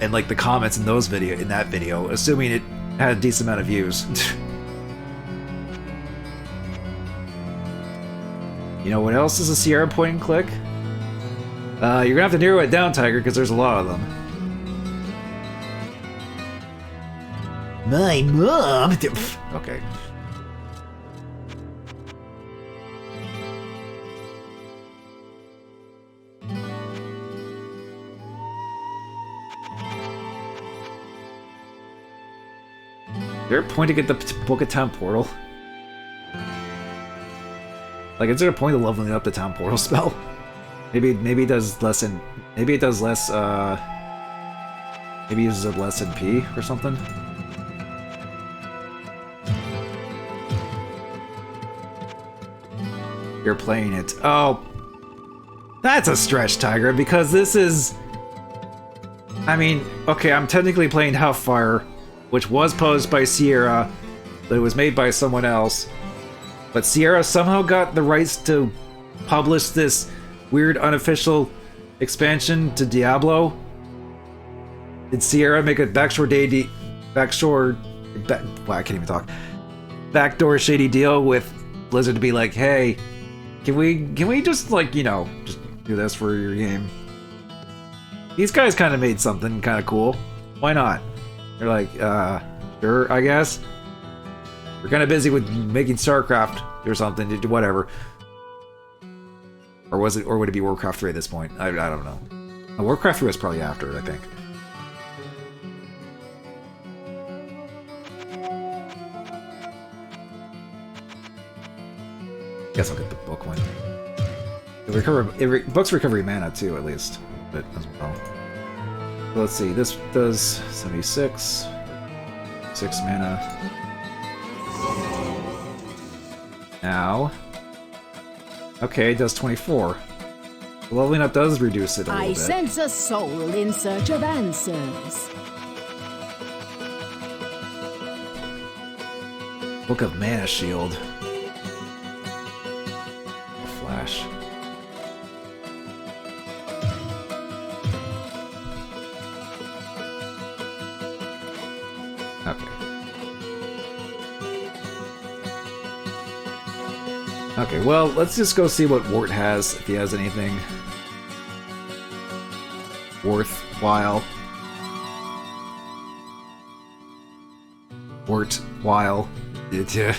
and like the comments in that video, assuming it had a decent amount of views. You know what else is a Sierra point and click? You're gonna have to narrow it down, Tiger, because there's a lot of them. My mom. Okay. Is there a point to get the Book of Town Portal? Like, is there a point of leveling up the Town Portal spell? Maybe it does less in... Maybe it does less, maybe it uses less MP or something? You're playing it. Oh. That's a stretch, Tiger, because this is... I mean, okay, I'm technically playing Hellfire, which was posed by Sierra, but it was made by someone else. But Sierra somehow got the rights to publish this weird unofficial expansion to Diablo. Did Sierra make a backdoor shady deal with Blizzard to be like, hey, can we just like, you know, just do this for your game? These guys kind of made something kind of cool. Why not? They're like, sure, I guess. We're kind of busy with making StarCraft or something, whatever. Or would it be Warcraft 3 at this point? I don't know. Warcraft 3 was probably after, I think. Guess I'll get the book one. Books recovery mana too, at least, but as well. So let's see. This does 76, 6 mana. Now, okay, it does 24. Leveling up does reduce it a little I bit. sense a soul in search of answers. Book of Mana Shield. Flash. Okay. Okay, well, let's just go see what Wart has, if he has anything worthwhile. Worthwhile. Yeah.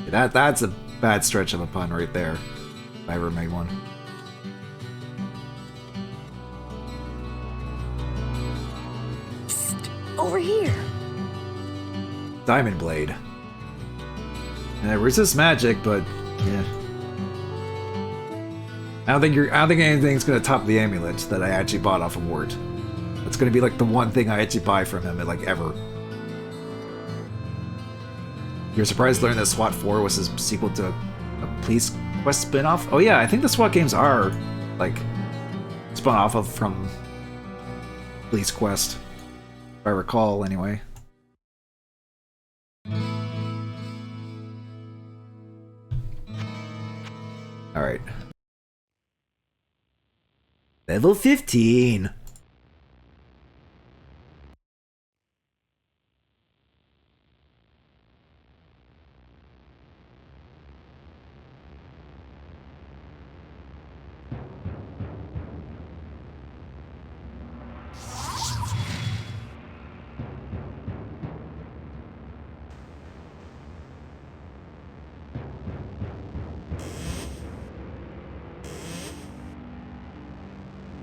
That's a bad stretch of a pun right there. If I ever made one. Psst, over here. Diamond Blade. And it resists magic, but yeah. I don't think anything's gonna top the amulet that I actually bought off of Wart. It's gonna be like the one thing I actually buy from him, like ever. You're surprised to learn that SWAT 4 was his sequel to a Police Quest spin-off? Oh yeah, I think the SWAT games are, like, spun off of from Police Quest. If I recall, anyway. Alright. Level 15!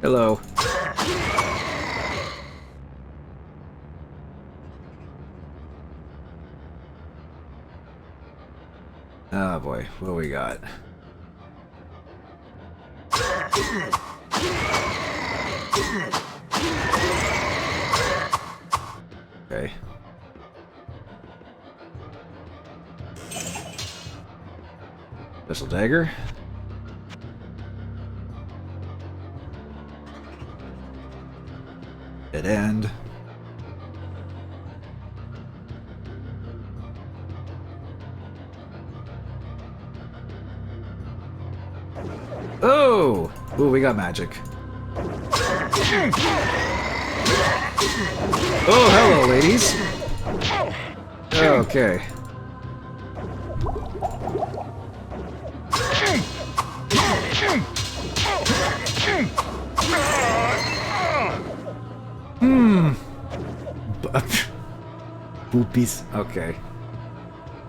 Hello. Oh boy, what do we got? Okay. Special dagger. Dead end. Oh! Ooh, we got magic. Oh, hello, ladies. Okay. Boopies. Okay.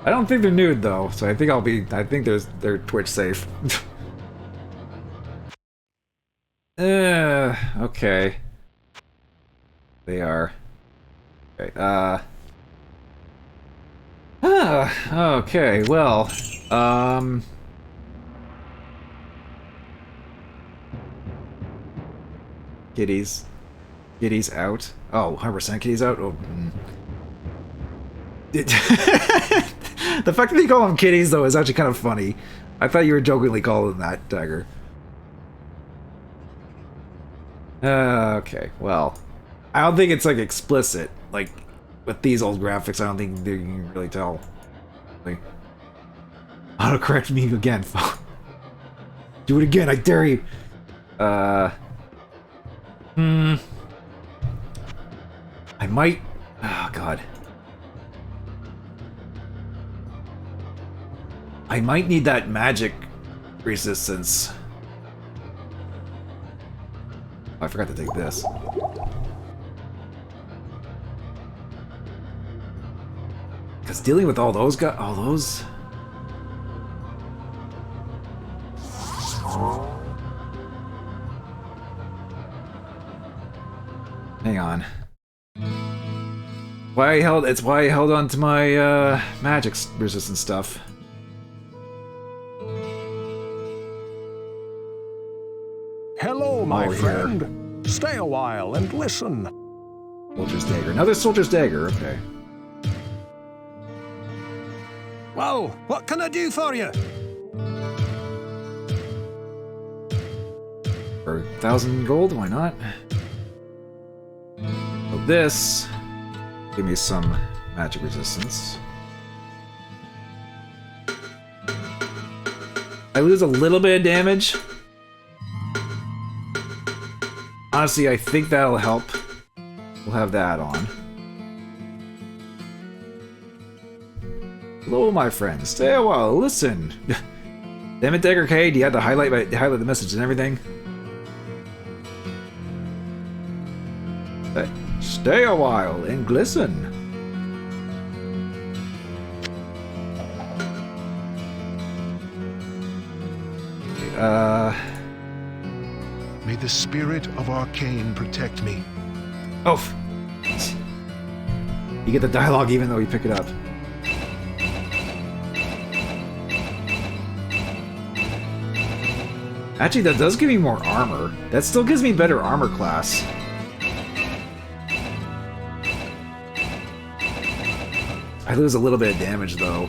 I don't think they're nude though, so I think they're Twitch safe. Okay. They are. Okay, okay, well, Kitties. Kitties out. Oh, 100% kitties out? Oh, The fact that you call them kitties, though, is actually kind of funny. I thought you were jokingly calling them that, Dagger. Okay, well. I don't think it's, like, explicit. Like, with these old graphics, I don't think you can really tell. Like, autocorrect me again. Do it again, I dare you. I might... Oh, God. I might need that magic resistance. Oh, I forgot to take this. Because dealing with all those guys... All those... Hang on. It's why I held on to my magic resistance stuff. Hello, my friend. Stay a while and listen. Soldier's dagger. Another soldier's dagger. Okay. Well, what can I do for you? For 1,000 gold, why not? So this, give me some magic resistance. I lose a little bit of damage. Honestly, I think that'll help. We'll have that on. Hello, my friends. Stay a while. Listen. Damn it, Dagger K. Do you have to highlight the message and everything? Stay a while and glisten. May the spirit of Arcane protect me. Oh. You get the dialogue even though you pick it up. Actually, that does give me more armor. That still gives me better armor class. I lose a little bit of damage, though.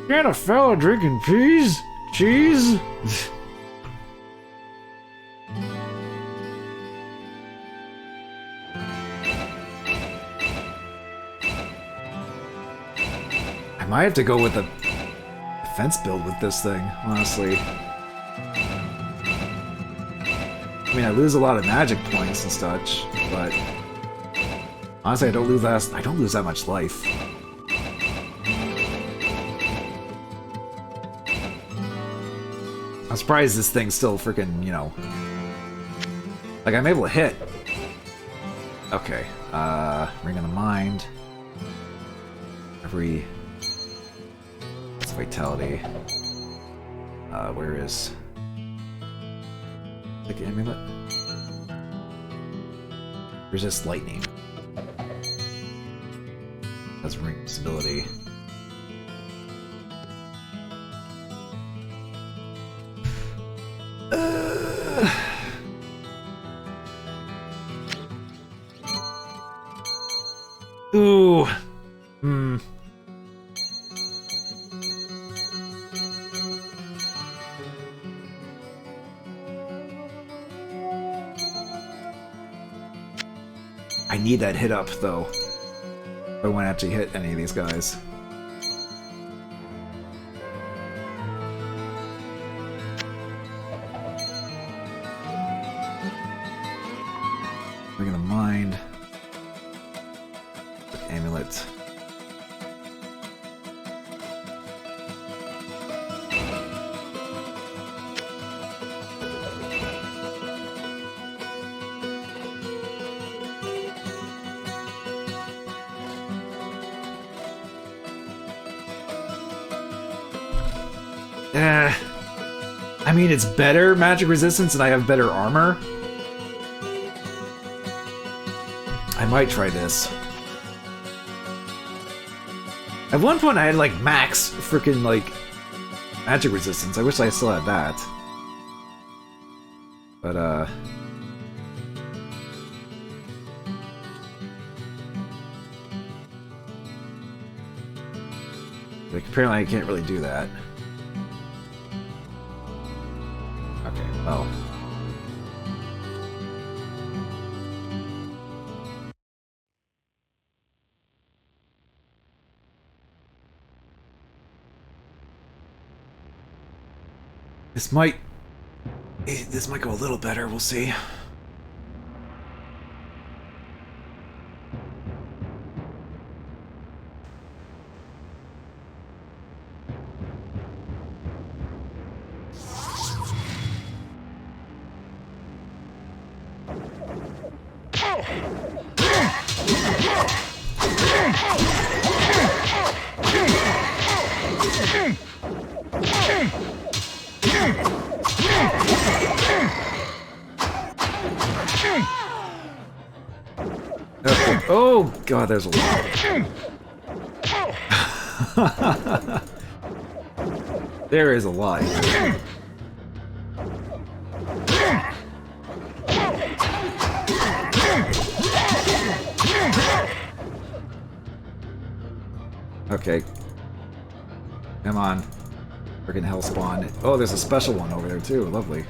Can't a fella drinking peas? Cheese? I might have to go with a defense build with this thing, honestly. I mean, I lose a lot of magic points and such, but honestly, I don't lose that much life. I'm surprised this thing's still freaking, you know, like I'm able to hit. Okay, Ring of the Mind. Every Vitality. Where is the amulet? Resist lightning. That's ring stability. Ooh. Hmm. I need that hit up, though. If I want to actually hit any of these guys. Ring of the Mind. Amulet. I mean, it's better magic resistance and I have better armor. I might try this. At one point I had like max freaking like magic resistance. I wish I still had that. But like apparently I can't really do that. Okay, well. This might go a little better, we'll see. Okay. Oh god, there's a lot. There is a lot. Okay. Come on. Freaking hellspawn. Oh, there's a special one over there too. Lovely.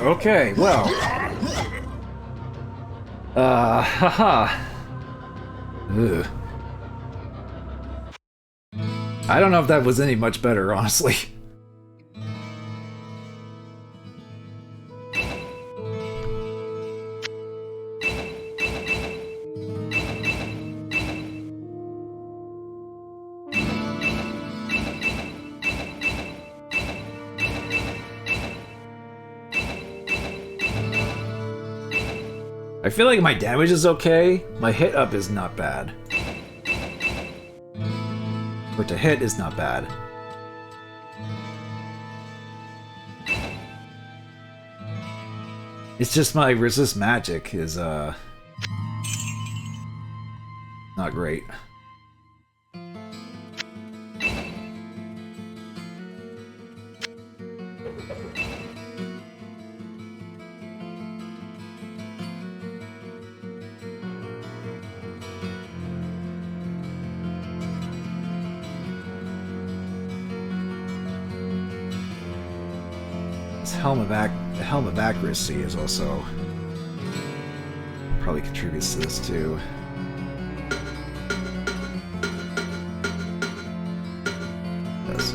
Okay, well. Haha. Ugh. I don't know if that was any much better, honestly. I feel like my damage is okay. My hit up is not bad. Or to hit is not bad. It's just my resist magic is not great. Helm of Accuracy is also probably contributes to this too. Yes,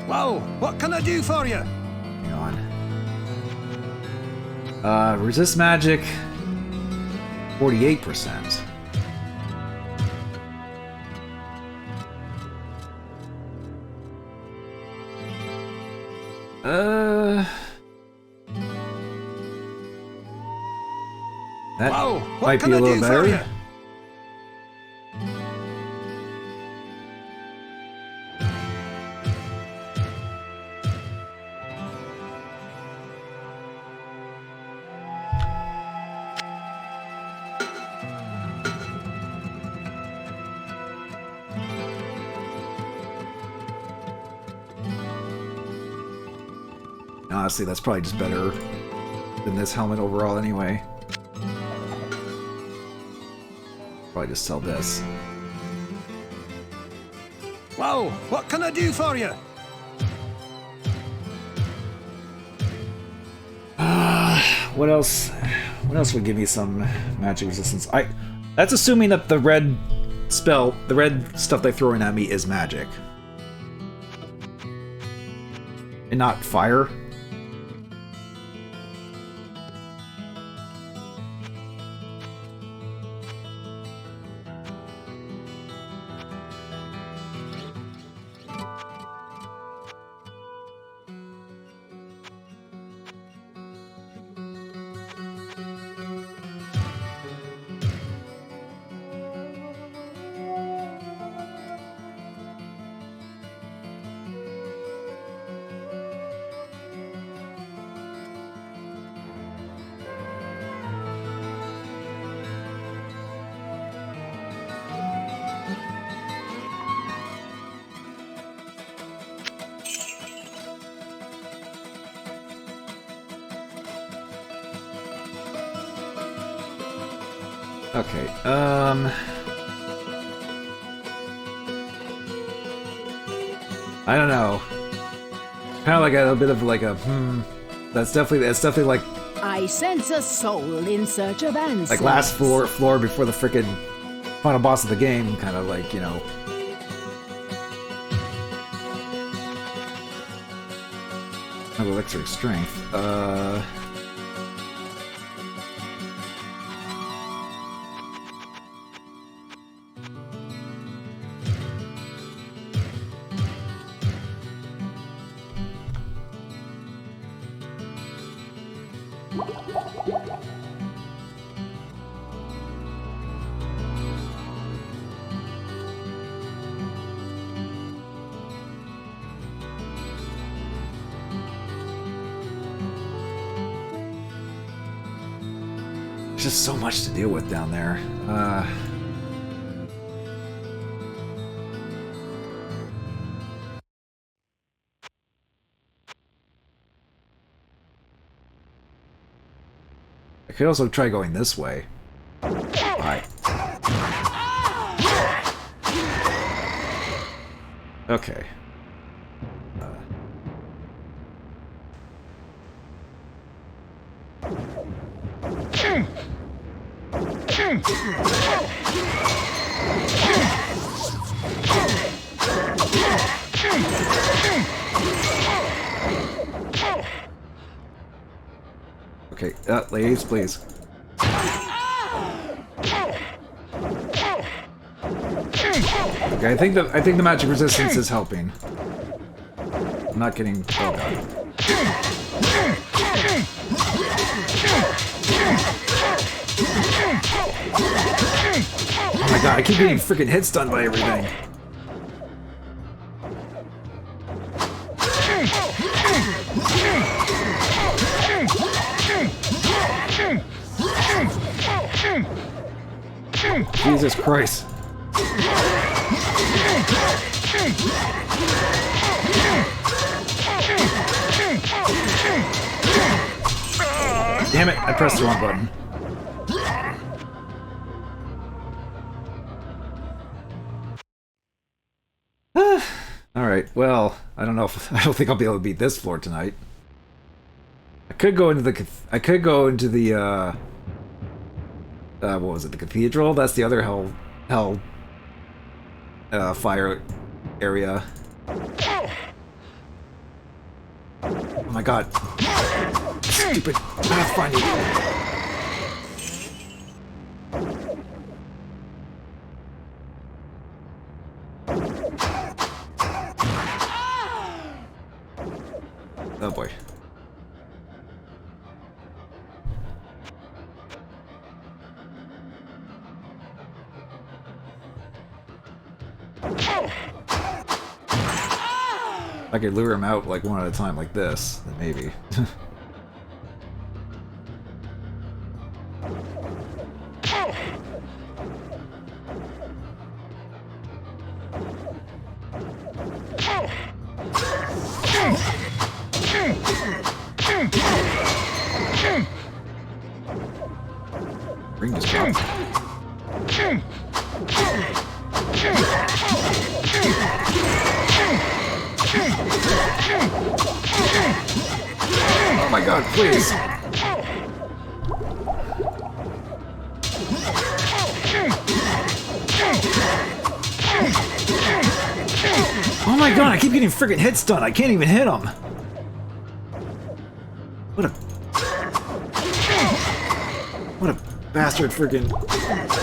Well, what can I do for you? hang on. Resist magic, 48%. That might be a little better. Honestly, that's probably just better than this helmet overall anyway. Probably just sell this. Well, what can I do for you? What else? What else would give me some magic resistance? That's assuming that the red spell, the red stuff they're throwing at me is magic. And not fire. Okay, I don't know. Kind of like a bit of like a That's definitely like I sense a soul in search of answers. like last floor before the frickin' final boss of the game. Kind of like, you know. Elixir of strength. There's just so much to deal with down there. could also try going this way. Alright. Okay. Okay, ladies, please. Okay, I think the magic resistance is helping. I'm not getting. Oh god. Oh my god, I keep getting freaking hit stunned by everything. Jesus Christ. Damn it, I pressed the wrong button. Alright, well, I don't think I'll be able to beat this floor tonight. I could go into the what was it, the cathedral? That's the other fire area. Oh my god. Stupid pathfinding. Oh boy. I could lure him out like one at a time like this, then maybe. Ring just dropped. Oh my god, please! Oh my god, I keep getting freaking hit stun. I can't even hit him. What a bastard freaking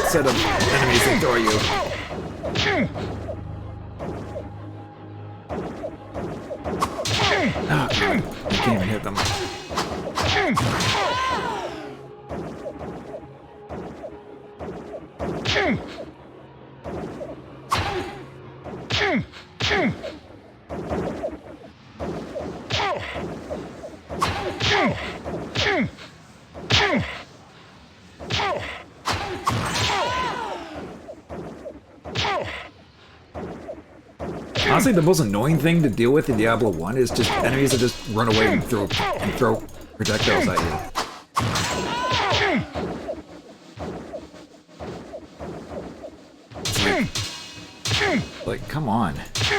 set of enemies they throw you. Oh god, I can't even hit them. Honestly, the most annoying thing to deal with in Diablo 1 is just enemies that just run away and throw projectiles at you. Like, come on. You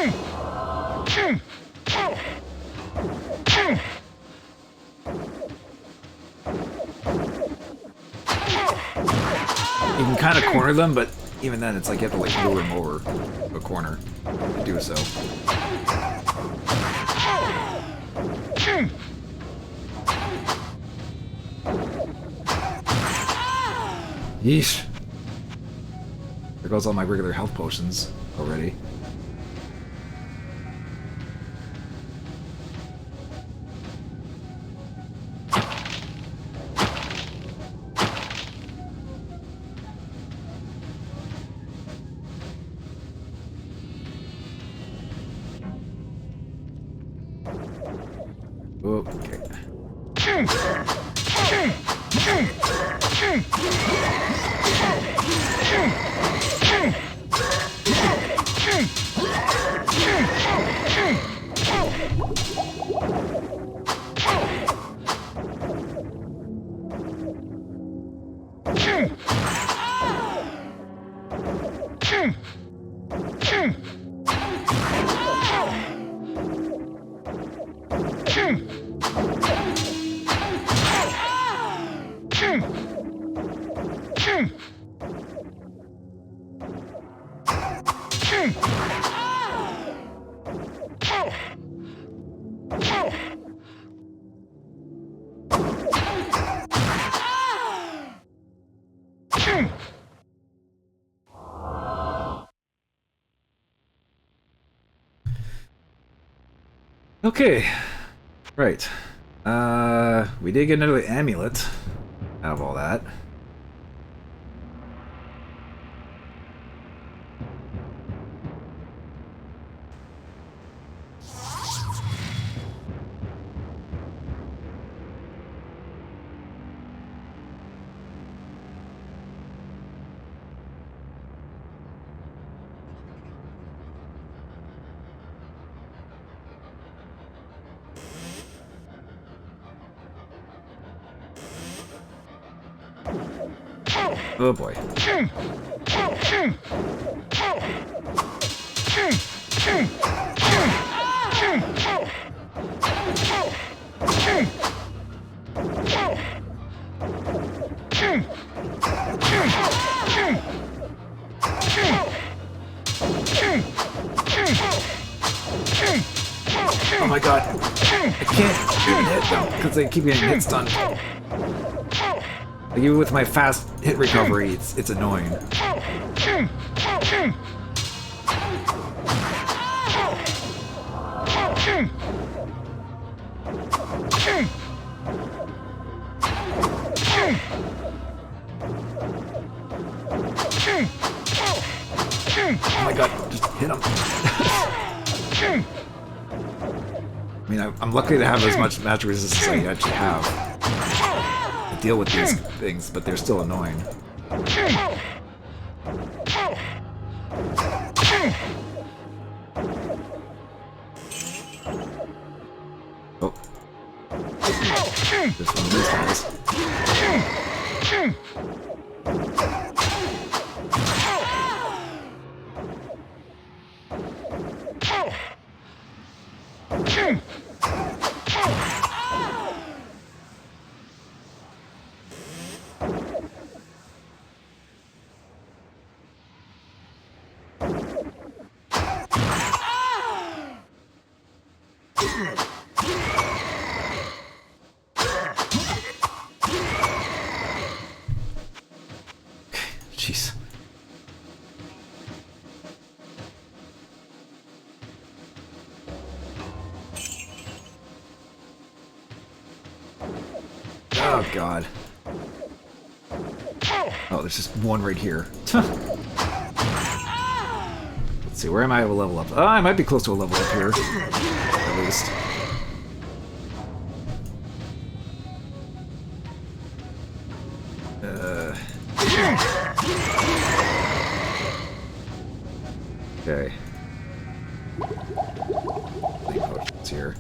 can kind of corner them, but even then, it's like you have to like lure them over a corner to do so. Yeesh. There goes all my regular health potions already. Okay. Okay, right. We did get another amulet out of all that. Oh boy. Oh my god. I can't even hit them because they keep getting hit stunned. Like, even with my fast hit recovery, it's annoying. Oh my god, just hit him. I mean, I'm lucky to have as much magic resistance as I actually have to deal with these things, but they're still annoying. Oh. There's one of these guys. Jeez. Oh god. Oh, there's just one right here. Let's see, where am I at a level up? Oh, I might be close to a level up here. At least. Okay. Link potions here.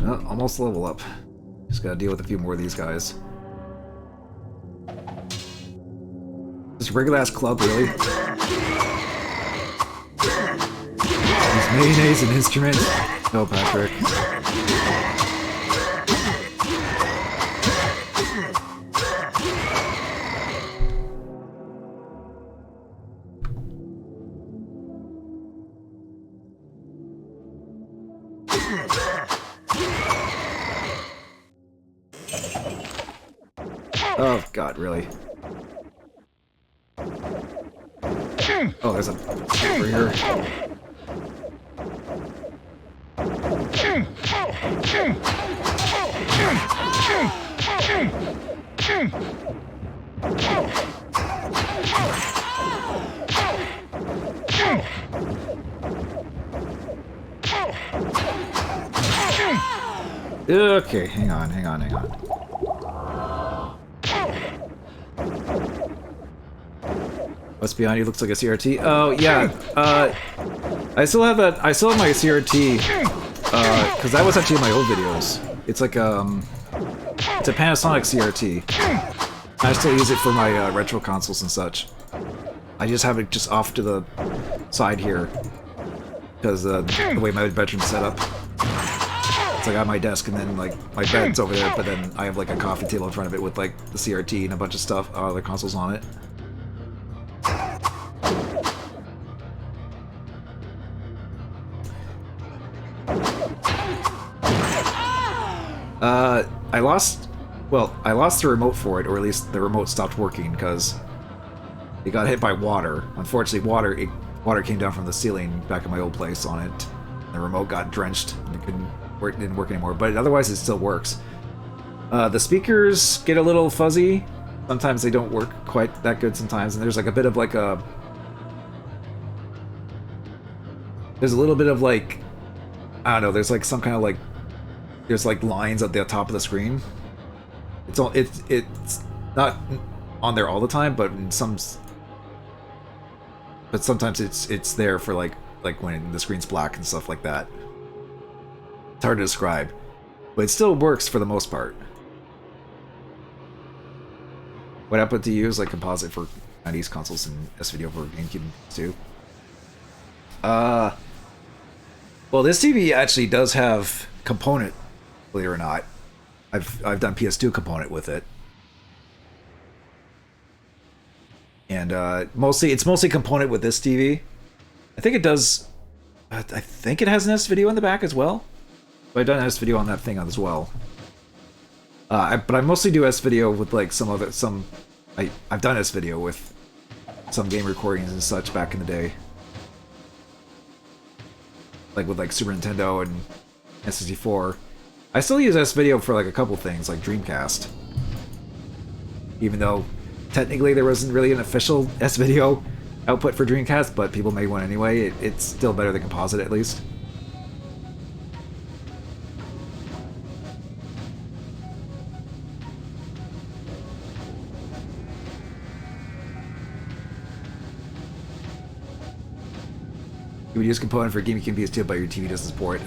Oh, almost level up. Just gotta deal with a few more of these guys. This regular ass club, really? These mayonnaise and instruments? No, Patrick. Oh god, really? Oh, there's a over here. Okay, hang on, hang on, hang on. What's behind you looks like a CRT. Oh yeah, I still have that. I still have my CRT because that was actually in my old videos. It's like it's a Panasonic CRT. I still use it for my retro consoles and such. I just have it just off to the side here because the way my bedroom's set up. It's like on my desk, and then like my bed's over there, but then I have like a coffee table in front of it with like the CRT and a bunch of stuff, other consoles on it. I lost the remote for it, or at least the remote stopped working because it got hit by water. Unfortunately, water came down from the ceiling back in my old place on it. The remote got drenched and it didn't work anymore, but otherwise it still works. The speakers get a little fuzzy. Sometimes they don't work quite that good sometimes, and there's like a bit of like a... There's a little bit of like... I don't know, there's like some kind of like... There's like lines at the top of the screen. It's not on there all the time, but in some... But sometimes it's there for like when the screen's black and stuff like that. It's hard to describe, but it still works for the most part. What output do you use? Like composite for 90s consoles and S-Video for GameCube too. Well, this TV actually does have component, believe it or not. I've done PS2 component with it, and it's mostly component with this TV. I think it does. I think it has an S-Video in the back as well. But I've done S-Video on that thing as well. But I mostly do S-Video with like I've done S-Video with some game recordings and such back in the day. Like with like Super Nintendo and N64. I still use S-Video for like a couple things, like Dreamcast. Even though technically there wasn't really an official S-Video output for Dreamcast, but people made one anyway. It's still better than composite at least. You would use component for GameCube and PS2, but your TV doesn't support.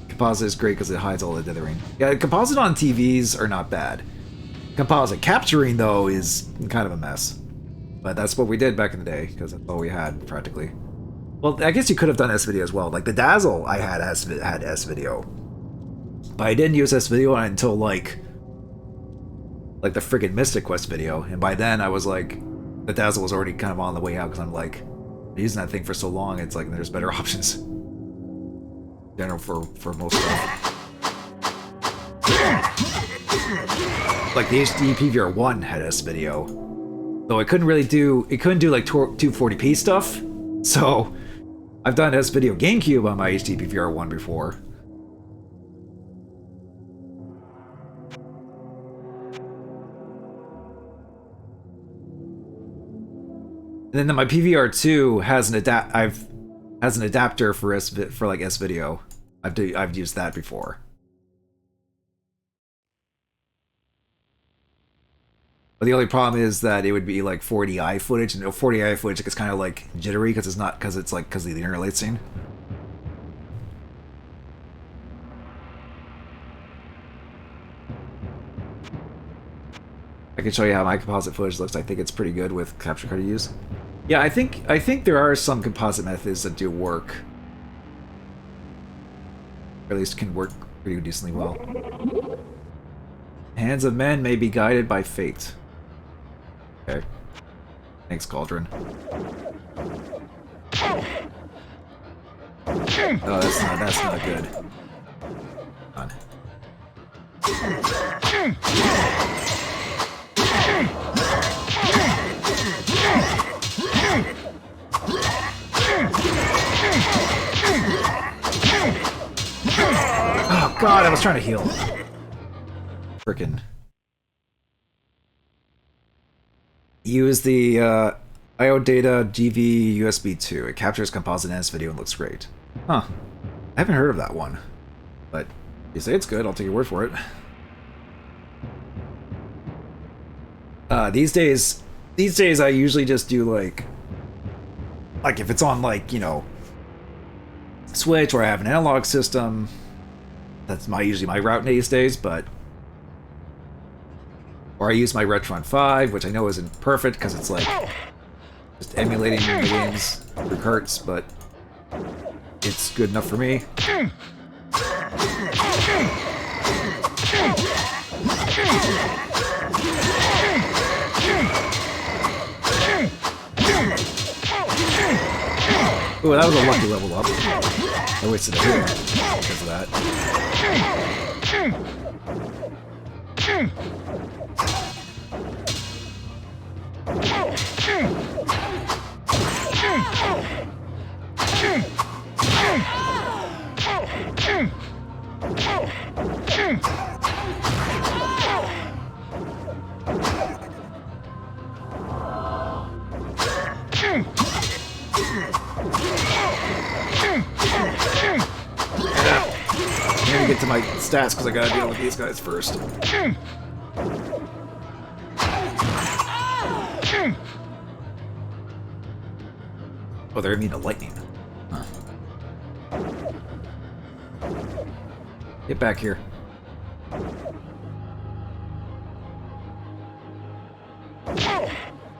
Composite is great because it hides all the dithering. Yeah, composite on TVs are not bad. Composite capturing, though, is kind of a mess. But that's what we did back in the day, because that's all we had, practically. Well, I guess you could have done S-Video as well. Like, the Dazzle I had S-Video. But I didn't use S-Video until, like the friggin' Mystic Quest video. And by then, I was like... The Dazzle was already kind of on the way out, because I'm like... Using that thing for so long, it's like there's better options. General for most stuff. Like the HD PVR1 had S-Video, though it couldn't do like 240p stuff. So I've done S-Video GameCube on my HD PVR1 before. And then my PVR2 has an adapter for S-Video. I've used that before. But the only problem is that it would be like 480i footage, and 480i footage gets kind of like jittery because it's of the interlacing. I can show you how my composite footage looks. I think it's pretty good with capture card to use. Yeah, I think there are some composite methods that do work. Or at least can work pretty decently well. Hands of men may be guided by fate. Okay. Thanks, Cauldron. Oh, that's not good. Hold Oh god, I was trying to heal. Frickin'. Use the IO data GV USB 2. It captures composite and S-Video and looks great. Huh. I haven't heard of that one. But you say it's good, I'll take your word for it. These days I usually just do like if it's on like, you know, Switch or I have an analog system, that's usually my route these days, but or I use my Retron 5, which I know isn't perfect because it's like just emulating the games through carts, but it's good enough for me. Ooh, that was a lucky level up. I wasted a hit because of that. I'm gonna get to my stats because I gotta deal with these guys first. Oh, they're immune to lightning. Huh. Get back here. Get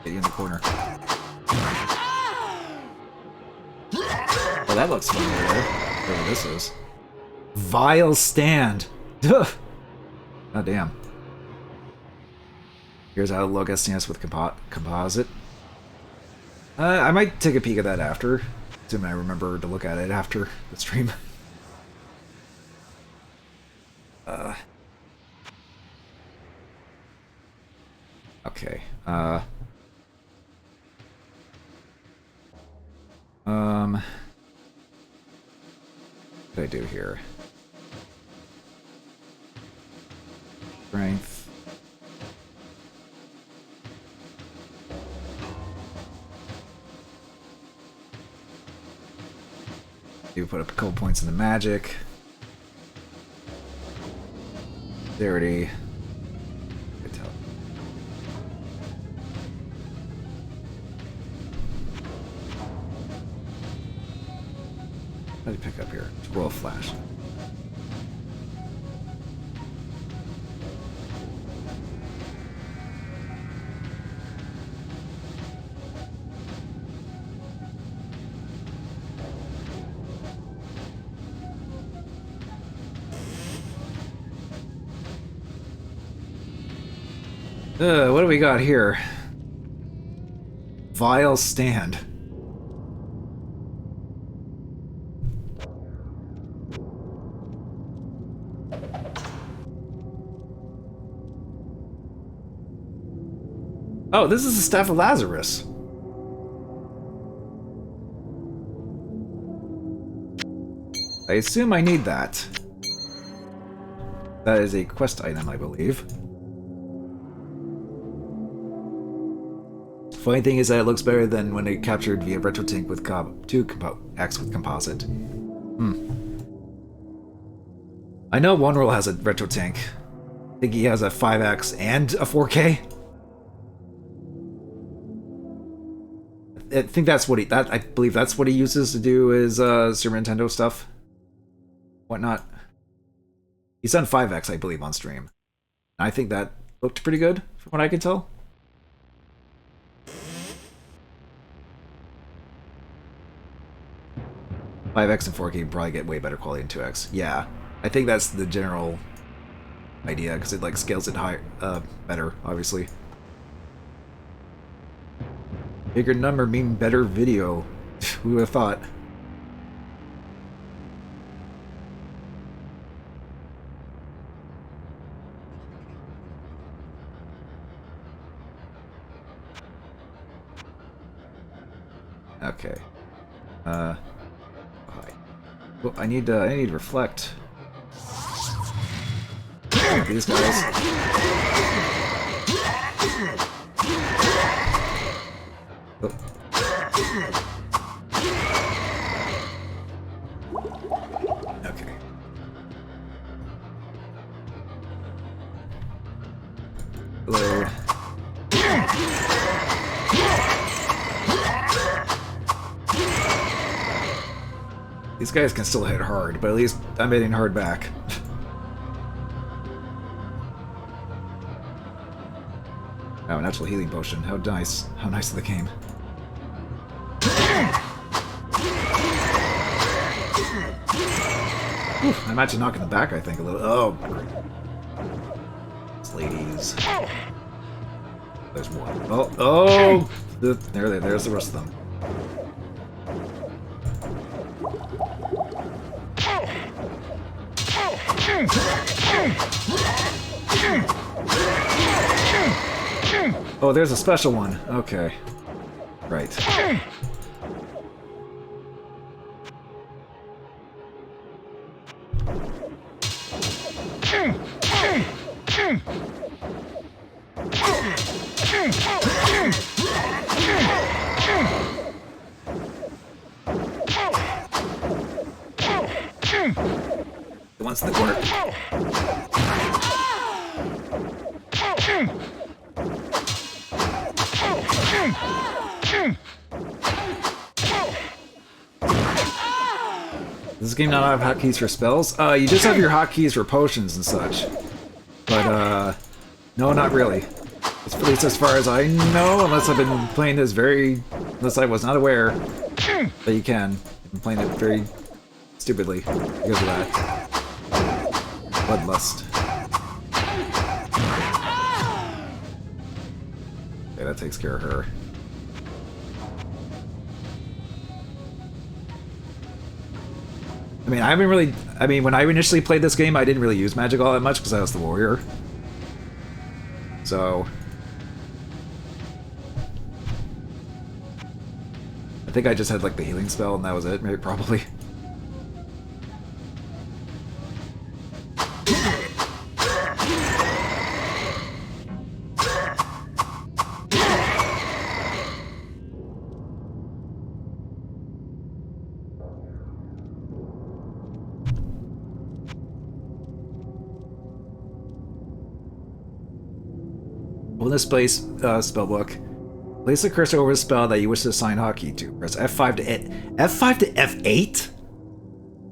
you in the corner. Oh, that looks fun over there. Whatever this is. Vile stand. Oh, damn. Here's how to look at stands with composite. I might take a peek at that after. Assuming I remember to look at it after the stream. Okay. What did I do here? Strength. Do put up a couple points in the magic. Dexterity. Good tell. What did I pick up here? Roll flash. What do we got here? Vile stand. Oh, this is the Staff of Lazarus. I assume I need that. That is a quest item, I believe. Funny thing is that it looks better than when it captured via RetroTink with X with composite. I know One Roll has a RetroTink. I think he has a 5X and a 4K. I think that's what I believe that's what he uses to do his Super Nintendo stuff. Whatnot. He's done 5X, I believe, on stream. I think that looked pretty good, from what I could tell. .5X and 4K probably get way better quality than 2X. Yeah, I think that's the general idea, because it like scales it higher, better, obviously. Bigger number mean better video. Who would have thought? Okay. Well, I need reflect. These guys. Oh. Okay. Reload. These guys can still hit hard, but at least I'm hitting hard back. Oh, an actual healing potion. How nice. How nice of the game. Oof, I'm actually knocking the back, I think, a little. Oh, great. These ladies. There's one. Oh! There's the rest of them. Oh, there's a special one. Okay. Right. The one's in the corner. Does this game not have hotkeys for spells? You just have your hotkeys for potions and such. But, no, not really. At least as far as I know, unless I've been playing this unless I was not aware that you can. I've been playing it very stupidly because of that. Bloodlust. Okay, that takes care of her. I mean, when I initially played this game, I didn't really use magic all that much because I was the warrior. So I think I just had like the healing spell and that was it, maybe, probably. Open this spellbook. Place the cursor over the spell that you wish to assign hotkey to. Press F5 to F5 to F8?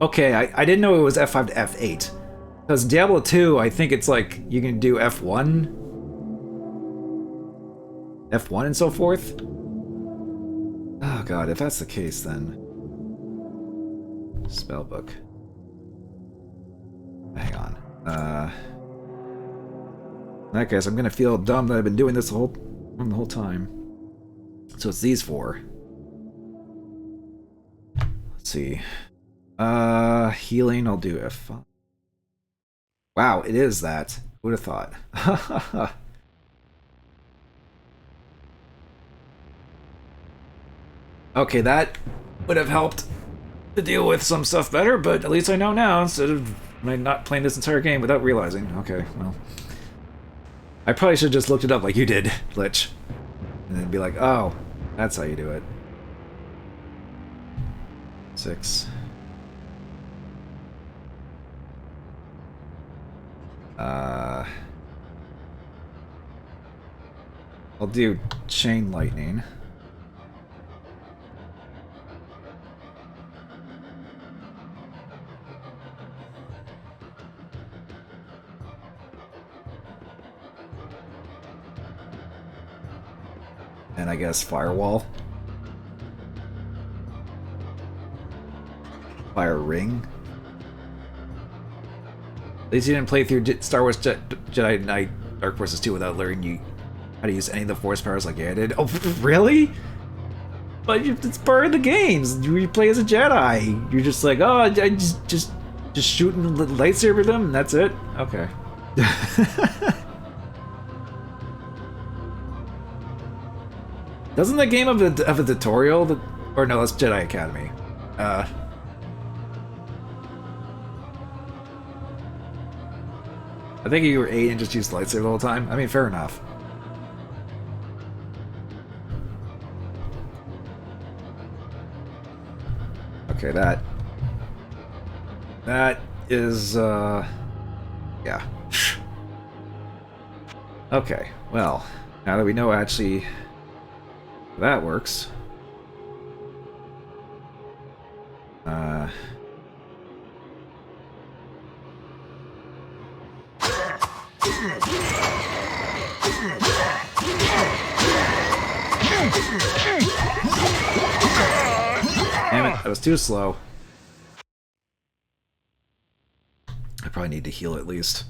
Okay, I didn't know it was F5 to F8. Because Diablo 2, I think it's like you can do F1. F1 and so forth. Oh god, if that's the case then. Spellbook. Hang on. In that case, I'm gonna feel dumb that I've been doing this the whole time. So it's these four. Let's see. Healing, I'll do F5. Wow, it is that. Who would have thought? Okay, that would have helped to deal with some stuff better, but at least I know now instead of not playing this entire game without realizing. Okay, well. I probably should have just looked it up like you did, Lich. And then be like, oh, that's how you do it. 6. I'll do Chain Lightning. And I guess Firewall. Fire Ring. At least you didn't play through Star Wars Jedi Knight Dark Forces 2 without learning how to use any of the Force powers like I did. Oh, really? But it's part of the games. You play as a Jedi. You're just like, oh, I just shooting the lightsaber them, and that's it? Okay. Doesn't the game have a tutorial? Or no, that's Jedi Academy. I think you were 8 and just used lightsaber the whole time. I mean, fair enough. Okay, that is, yeah. Okay, well, now that we know actually how that works. Damn it, that was too slow. I probably need to heal at least.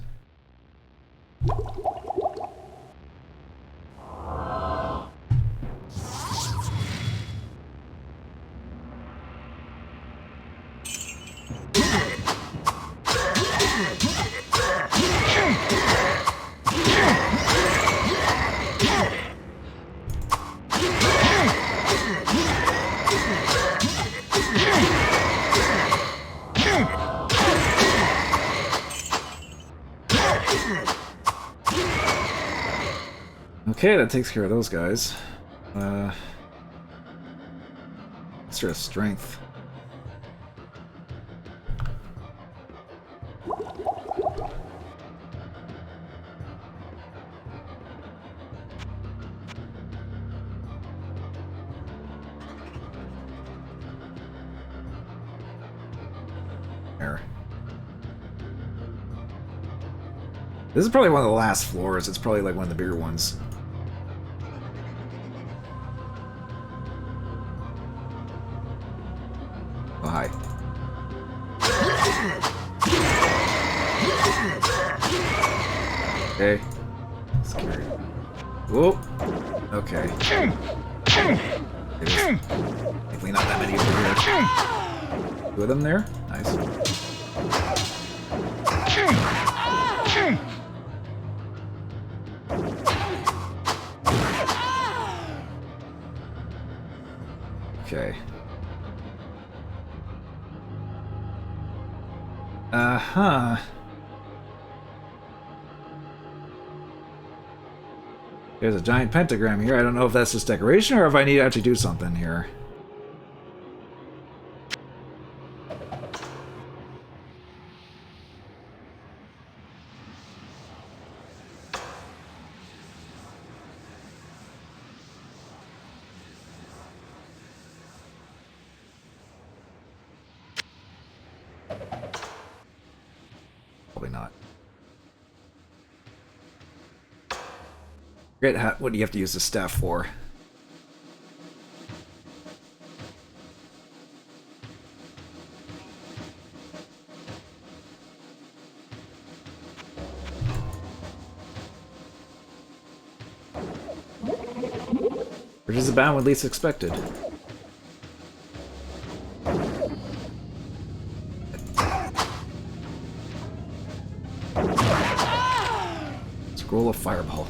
Okay, that takes care of those guys. Extra strength. There. This is probably one of the last floors. It's probably like one of the bigger ones. Oh, hi. Okay. Scary. Whoa. Okay. There's definitely not that many over here. Two of them there? Nice. Okay. Uh-huh. There's a giant pentagram here. I don't know if that's just decoration or if I need to actually do something here. Probably not. Forget what you have to use the staff for. Which is about what least expected. Scroll of Fireball.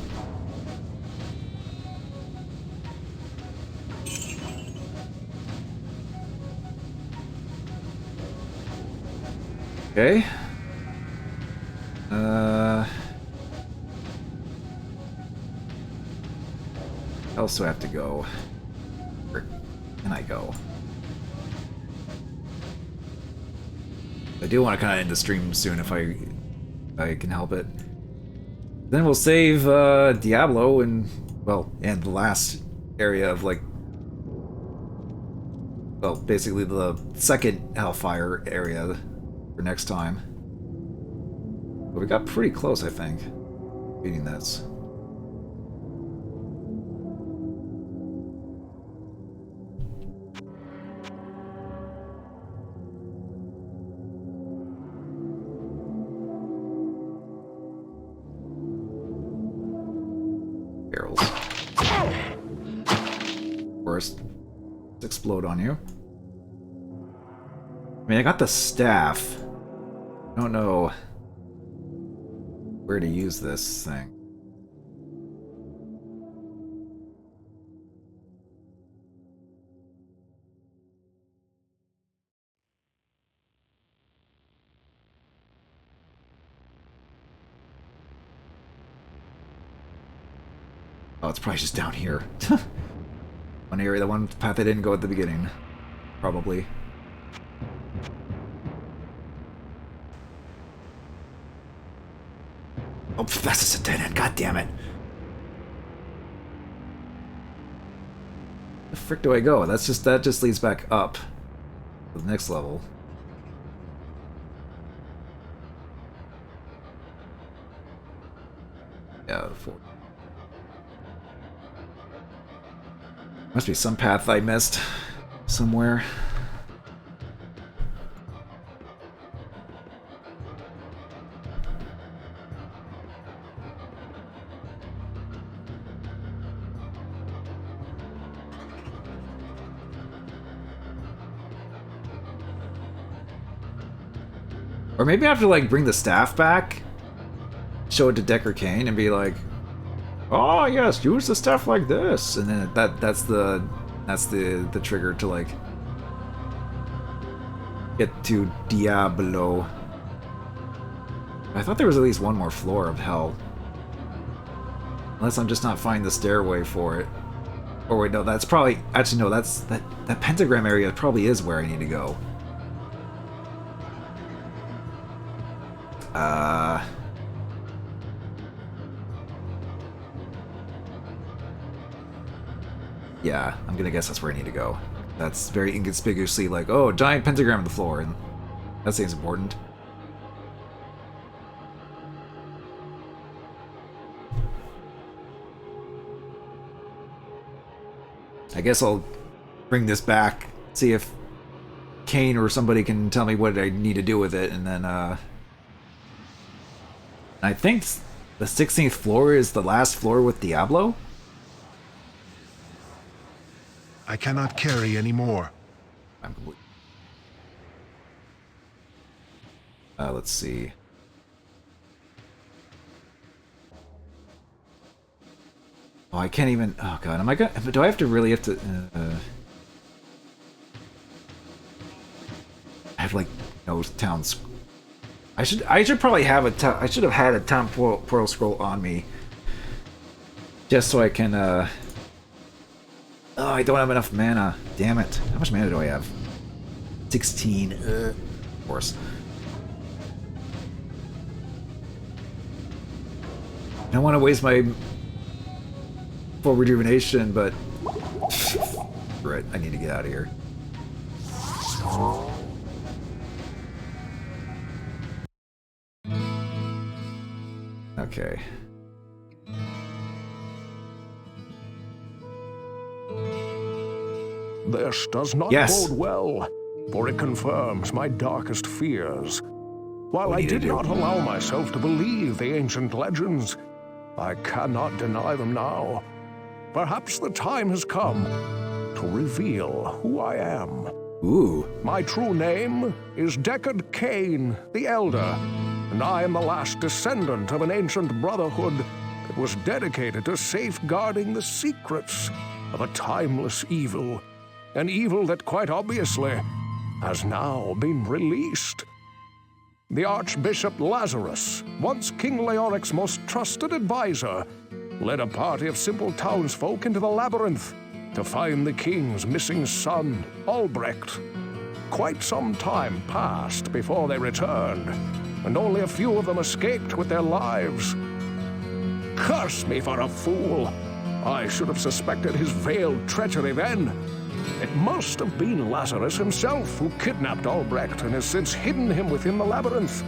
Okay. How else do I have to go? Where can I go? I do want to kind of end the stream soon if I can help it. Then we'll save Diablo and the last area of basically the second Hellfire area for next time. But we got pretty close, I think, beating this. Barrels. First, let's explode on you. I mean, I got the staff. I don't know where to use this thing. Oh, it's probably just down here. One area, the one path I didn't go at the beginning. Probably. Oh, that's just a dead end. God damn it. The frick do I go? That just leads back up to the next level. Yeah, must be some path I missed somewhere. Or maybe I have to like bring the staff back, show it to Decker Kane, and be like, "Oh yes, use the staff like this," and then that's the trigger to like get to Diablo. I thought there was at least one more floor of hell, unless I'm just not finding the stairway for it. Or wait, no, that's probably actually no, that pentagram area probably is where I need to go. Yeah, I'm gonna guess that's where I need to go. That's very inconspicuously like, oh, giant pentagram on the floor, and that seems important. I guess I'll bring this back, see if Kane or somebody can tell me what I need to do with it, and then, I think the 16th floor is the last floor with Diablo? I cannot carry anymore. Let's see. Oh, I can't even. Oh god, am I gonna? Do I have to really have to? I have like no towns. I should probably have a. I should have had a town portal scroll on me, just so I can. Oh, I don't have enough mana. Damn it! How much mana do I have? 16. Of course. I don't want to waste my full rejuvenation, but right, I need to get out of here. Okay. This does not bode well, for it confirms my darkest fears. While I did not allow myself to believe the ancient legends, I cannot deny them now. Perhaps the time has come to reveal who I am. Ooh. My true name is Deckard Cain, the Elder, and I am the last descendant of an ancient brotherhood that was dedicated to safeguarding the secrets of a timeless evil. An evil that quite obviously has now been released. The Archbishop Lazarus, once King Leoric's most trusted advisor, led a party of simple townsfolk into the labyrinth to find the king's missing son, Albrecht. Quite some time passed before they returned, and only a few of them escaped with their lives. Curse me for a fool! I should have suspected his veiled treachery then. It must have been Lazarus himself who kidnapped Albrecht and has since hidden him within the labyrinth.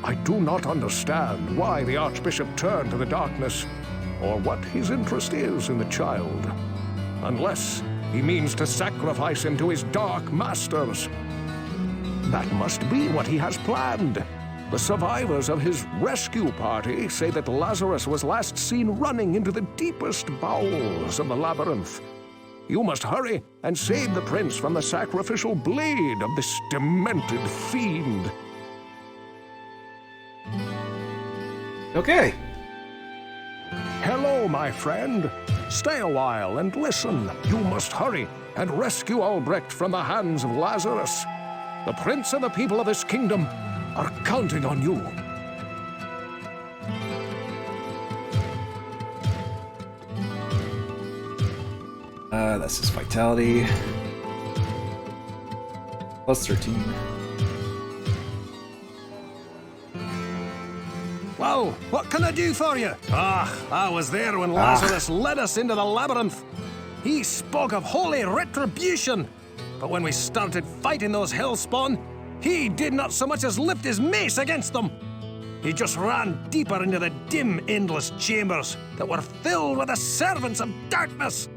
I do not understand why the Archbishop turned to the darkness, or what his interest is in the child, unless he means to sacrifice him to his dark masters. That must be what he has planned. The survivors of his rescue party say that Lazarus was last seen running into the deepest bowels of the labyrinth. You must hurry and save the prince from the sacrificial blade of this demented fiend. Okay. Hello, my friend. Stay a while and listen. You must hurry and rescue Albrecht from the hands of Lazarus. The prince and the people of this kingdom are counting on you. That's his vitality. Plus 13. Well, what can I do for you? I was there when Lazarus led us into the labyrinth. He spoke of holy retribution. But when we started fighting those hellspawn, he did not so much as lift his mace against them. He just ran deeper into the dim, endless chambers that were filled with the servants of darkness.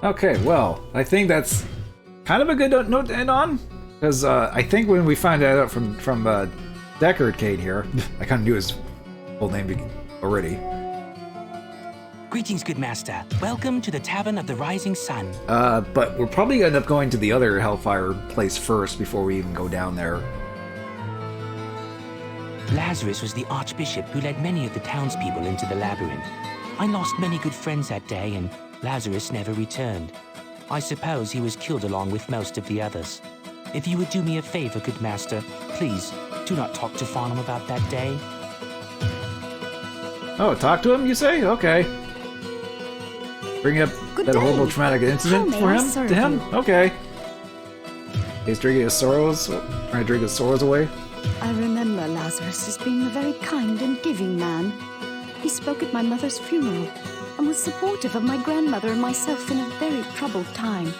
Okay, well, I think that's kind of a good note to end on, because I think when we find that out from Deckard Cade here, I kind of knew his full name already. Greetings, good master. Welcome to the Tavern of the Rising Sun. But we're probably gonna end up going to the other Hellfire place first before we even go down there. Lazarus was the archbishop who led many of the townspeople into the labyrinth. I lost many good friends that day, and Lazarus never returned. I suppose he was killed along with most of the others. If you would do me a favor, good master, please do not talk to Farnham about that day. Oh, talk to him, you say? Okay. Bring up Good that day. horrible traumatic incident How for may I him? serve To him? you? Okay. He's drinking his sorrows, trying to drink his sorrows away. I remember Lazarus as being a very kind and giving man. He spoke at my mother's funeral and was supportive of my grandmother and myself in a very troubled time.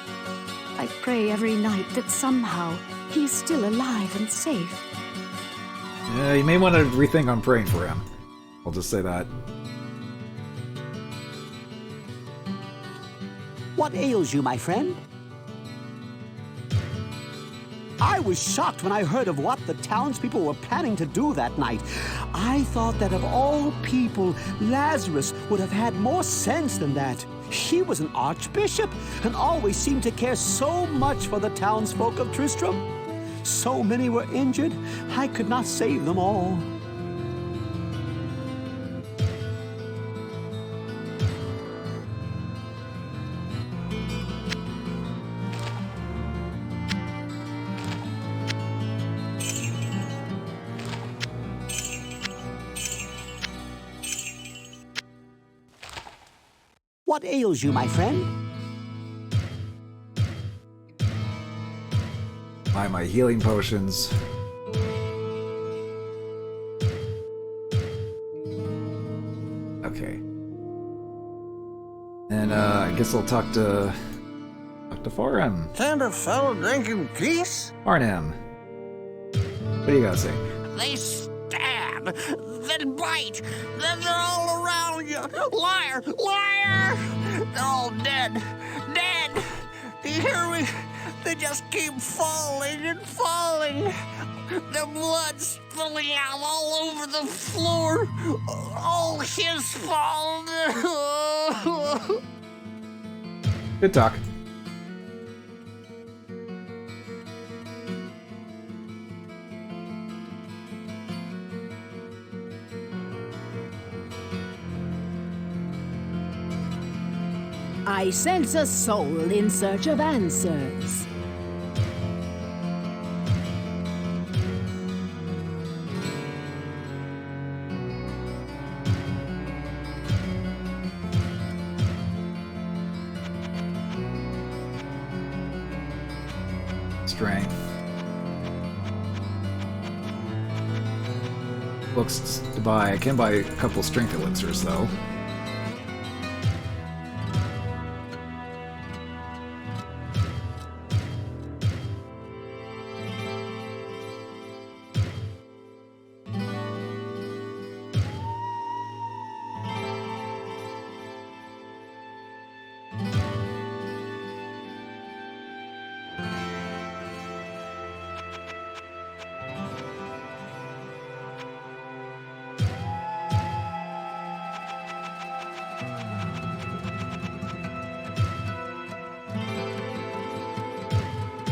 I pray every night that somehow he is still alive and safe. Yeah, you may want to rethink on praying for him. I'll just say that. What ails you, my friend? I was shocked when I heard of what the townspeople were planning to do that night. I thought that of all people, Lazarus would have had more sense than that. He was an archbishop and always seemed to care so much for the townsfolk of Tristram. So many were injured, I could not save them all. What ails you, my friend? My healing potions. Okay. And I guess I'll talk to Farnham. Can't a fellow drink in peace? Farnham. What do you gotta say? They stab, then bite, then they're all around you. Liar! Liar! They're all dead. Dead! Do you hear me? They just keep falling and falling. Their blood spilling out all over the floor. All his fault. Good talk. I sense a soul in search of answers. Strength. Books to buy. I can buy a couple strength elixirs though.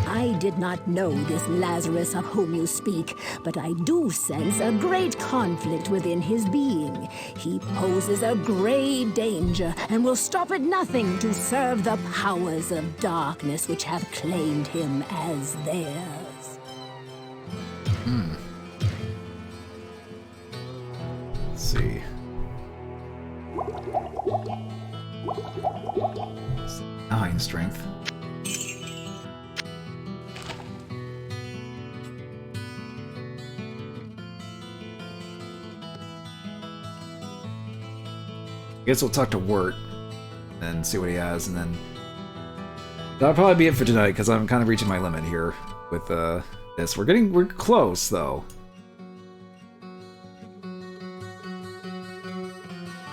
I did not know this Lazarus of whom you speak, but I do sense a great conflict within his being. He poses a grave danger and will stop at nothing to serve the powers of darkness which have claimed him as theirs. Let's see. 9 strength. I guess we'll talk to Wirt and see what he has, and then that'll probably be it for tonight because I'm kind of reaching my limit here with this. We're close though.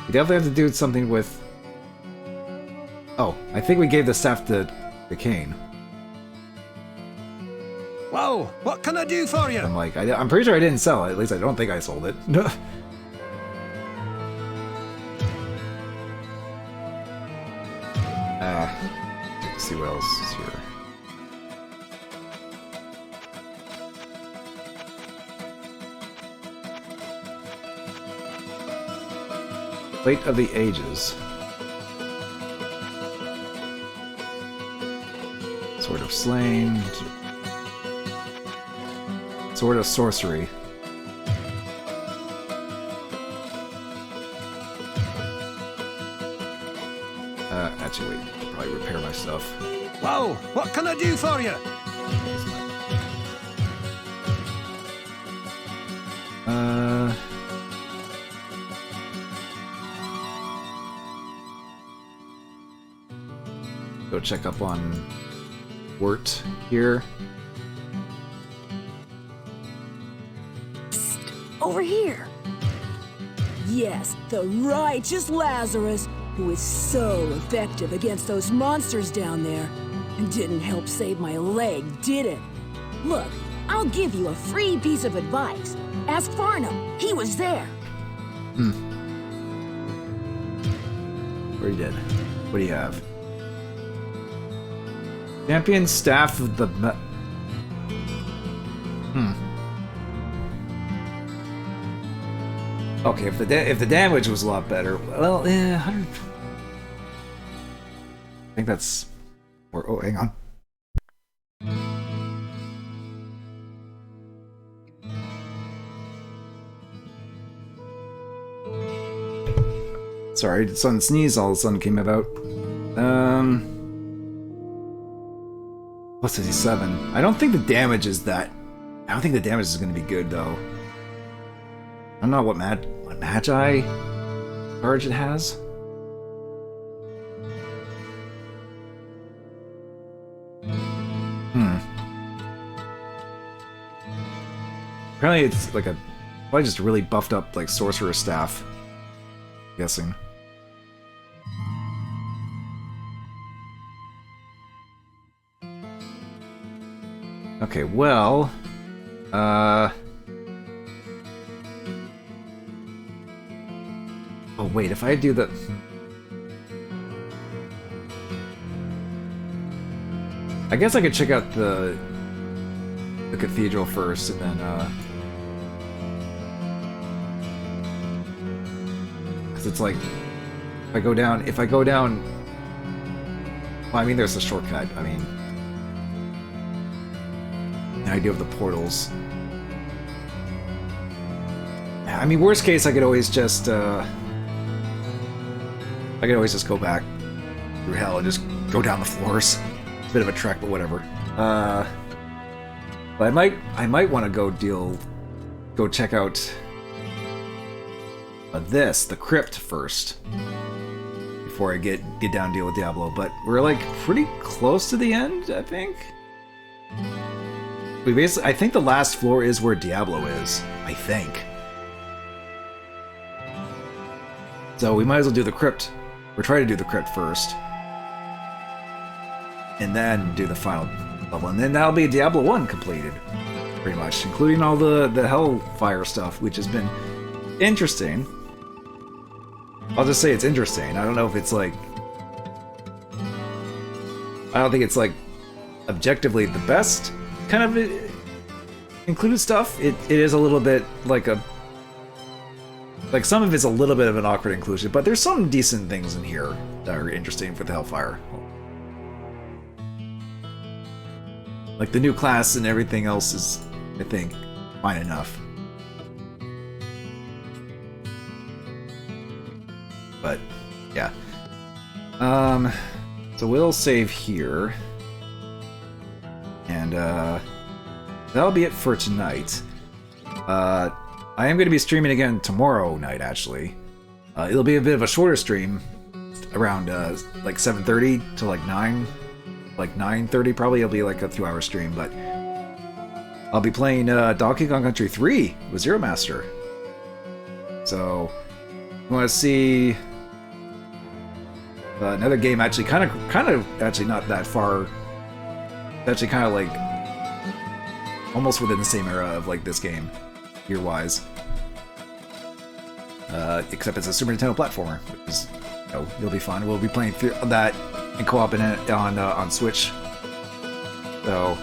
We definitely have to do something with. Oh, I think we gave the staff to Kane. Well, what can I do for you? I'm like, I'm pretty sure I didn't sell it. At least I don't think I sold it. No. Let's see what else is here. Plate of the Ages. Sword of Slain. Sword of Sorcery. Actually, wait. I'll probably repair my stuff. Well, what can I do for you? Go check up on Wirt here. Psst, over here. Yes, the righteous Lazarus, who is so effective against those monsters down there. And didn't help save my leg, did it? Look, I'll give you a free piece of advice. Ask Farnham. He was there. Already did. What do you have? Champion Staff of the... Okay, if the damage was a lot better, well, yeah, 100... I think that's... Or, oh, hang on. Sorry, the sun sneeze all of a sudden came about. Plus 57. I don't think the damage is that... I don't think the damage is going to be good, though. I don't know what Magi charge it has. Apparently it's like probably just a really buffed up like sorcerer staff. I'm guessing. Okay, well, oh wait, if I do the... I guess I could check out the cathedral first, and then, because it's like, if I go down, well, I mean, there's a shortcut, I mean, the idea of the portals. I mean, worst case, I could always just go back through hell and just go down the floors. It's a bit of a trek, but whatever. But I might want to go check out the crypt first before I get down and deal with Diablo. But we're like pretty close to the end, I think. I think the last floor is where Diablo is. I think. So we might as well do the crypt. Or try to do the crypt first. And then do the final level. And then that'll be Diablo 1 completed. Pretty much. Including all the Hellfire stuff, which has been interesting. I'll just say it's interesting. I don't know if it's like... I don't think it's like objectively the best kind of included stuff. It is a little bit like some of it's a little bit of an awkward inclusion, but there's some decent things in here that are interesting for the Hellfire. Like the new class and everything else is, I think, fine enough. But yeah. So we'll save here. And that'll be it for tonight. I am going to be streaming again tomorrow night, actually. It'll be a bit of a shorter stream, around like 7:30 to like 9:30 probably. It'll be like a 2-hour stream, but I'll be playing Donkey Kong Country 3 with Zero Master. So, you want to see another game actually kind of actually not that far. Actually kind of like almost within the same era of like this game, year-wise. Except it's a Super Nintendo platformer, which is, you know, it'll be fun. We'll be playing through that in co-op on Switch. So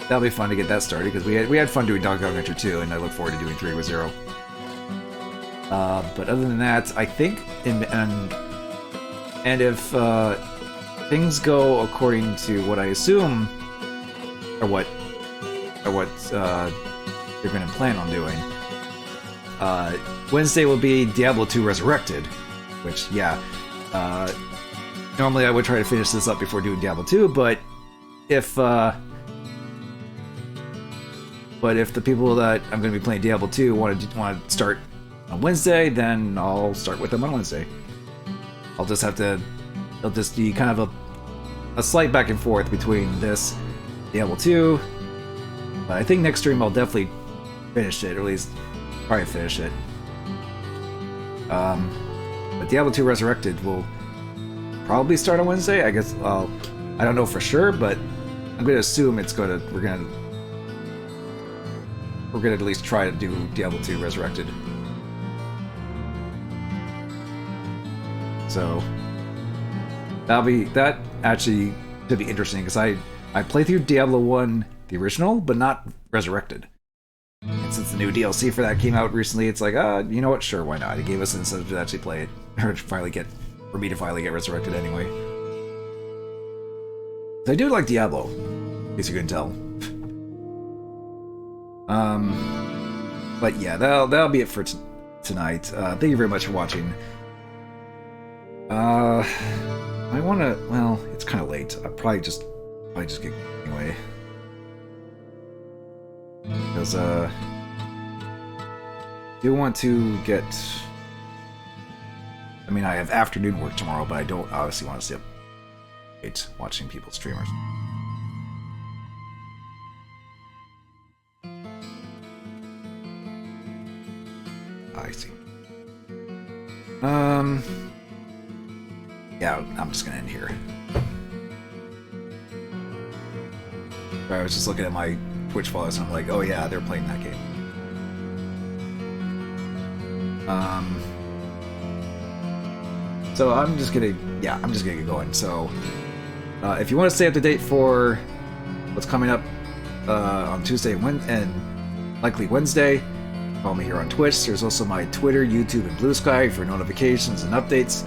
that'll be fun to get that started, because we had fun doing Donkey Kong Country 2, and I look forward to doing 3 with Zero. But other than that, I think and if things go according to what I assume, or what they're going to plan on doing, Wednesday will be Diablo 2 Resurrected, which, yeah, normally I would try to finish this up before doing Diablo 2, but if the people that I'm going to be playing Diablo 2 want to start on Wednesday, then I'll start with them on Wednesday. It'll just be kind of a slight back and forth between this Diablo 2, but I think next stream I'll definitely finish it, or at least probably finish it. But Diablo 2 Resurrected will probably start on Wednesday. I guess I don't know for sure, but I'm gonna assume we're gonna at least try to do Diablo 2 Resurrected. So that actually could be interesting, because I played through Diablo 1, the original, but not Resurrected. And since the new DLC for that came out recently, it's like, you know what? Sure, why not? It gave us an incentive to actually play it, or for me to finally get Resurrected anyway. I do like Diablo, in case you couldn't tell. But yeah, that'll be it for tonight. Thank you very much for watching. I wanna. Well, it's kind of late. I'll probably just get anyway. Because do want to get. I mean, I have afternoon work tomorrow, but I don't obviously want to stay up late watching people's streamers. I see. Yeah, I'm just gonna end here. I was just looking at my Twitch followers and I'm like, oh yeah, they're playing that game. So I'm just gonna get going. So if you want to stay up to date for what's coming up on Tuesday and likely Wednesday, follow me here on Twitch. There's also my Twitter, YouTube, and Blue Sky for notifications and updates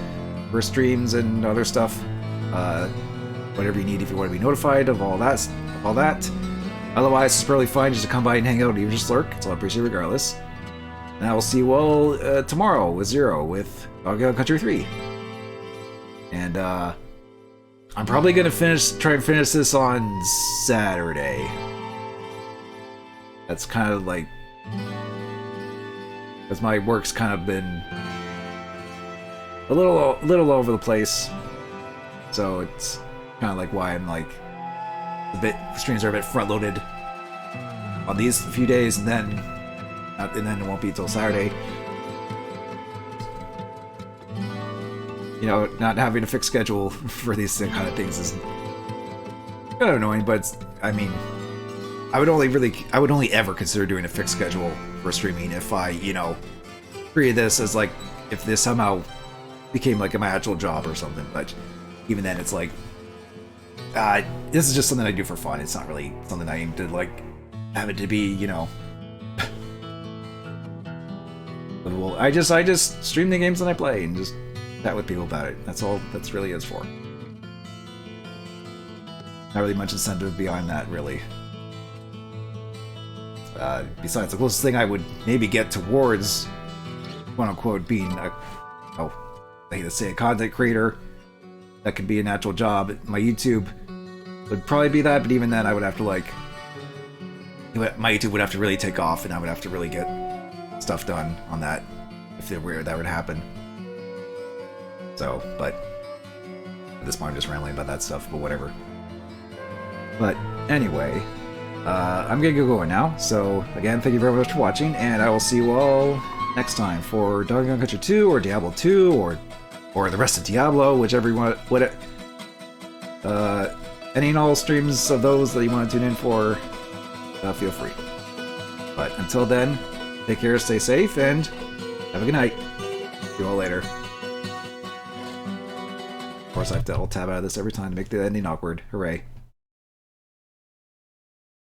for streams and other stuff. Whatever you need if you want to be notified of all that. Otherwise, it's probably fine just to come by and hang out or even just lurk. It's all I appreciate regardless. And I will see you all tomorrow with Zero with Donkey Kong Country 3. And I'm probably gonna try and finish this on Saturday. That's kind of like, because my work's kind of been a little over the place, so it's kind of like why I'm like streams are a bit front loaded on these few days, and then it won't be until Saturday. You know, not having a fixed schedule for these kind of things is kind of annoying, but I mean, I would only ever consider doing a fixed schedule for streaming if I, treated this as like, if this somehow became like my actual job or something. But even then, it's like, this is just something I do for fun. It's not really something I aim to like have it to be, Well, I just stream the games that I play and just chat with people about it. That's all that's really is for. Not really much incentive beyond that, really. Besides, the closest thing I would maybe get towards, quote-unquote, being I hate to say, a content creator that could be a natural job. My YouTube would probably be that, but even then I would have to my YouTube would have to really take off, and I would have to really get stuff done on that if that were to happen. So, but at this point I'm just rambling about that stuff, but whatever. But anyway, I'm gonna get going now. So again, thank you very much for watching, and I will see you all next time for Donkey Kong Country 2 or Diablo 2 or the rest of Diablo, whichever you want. Any and all streams of those that you want to tune in for, feel free. But until then, take care, stay safe, and have a good night. See you all later. Of course, I have to alt-tab out of this every time to make the ending awkward. Hooray.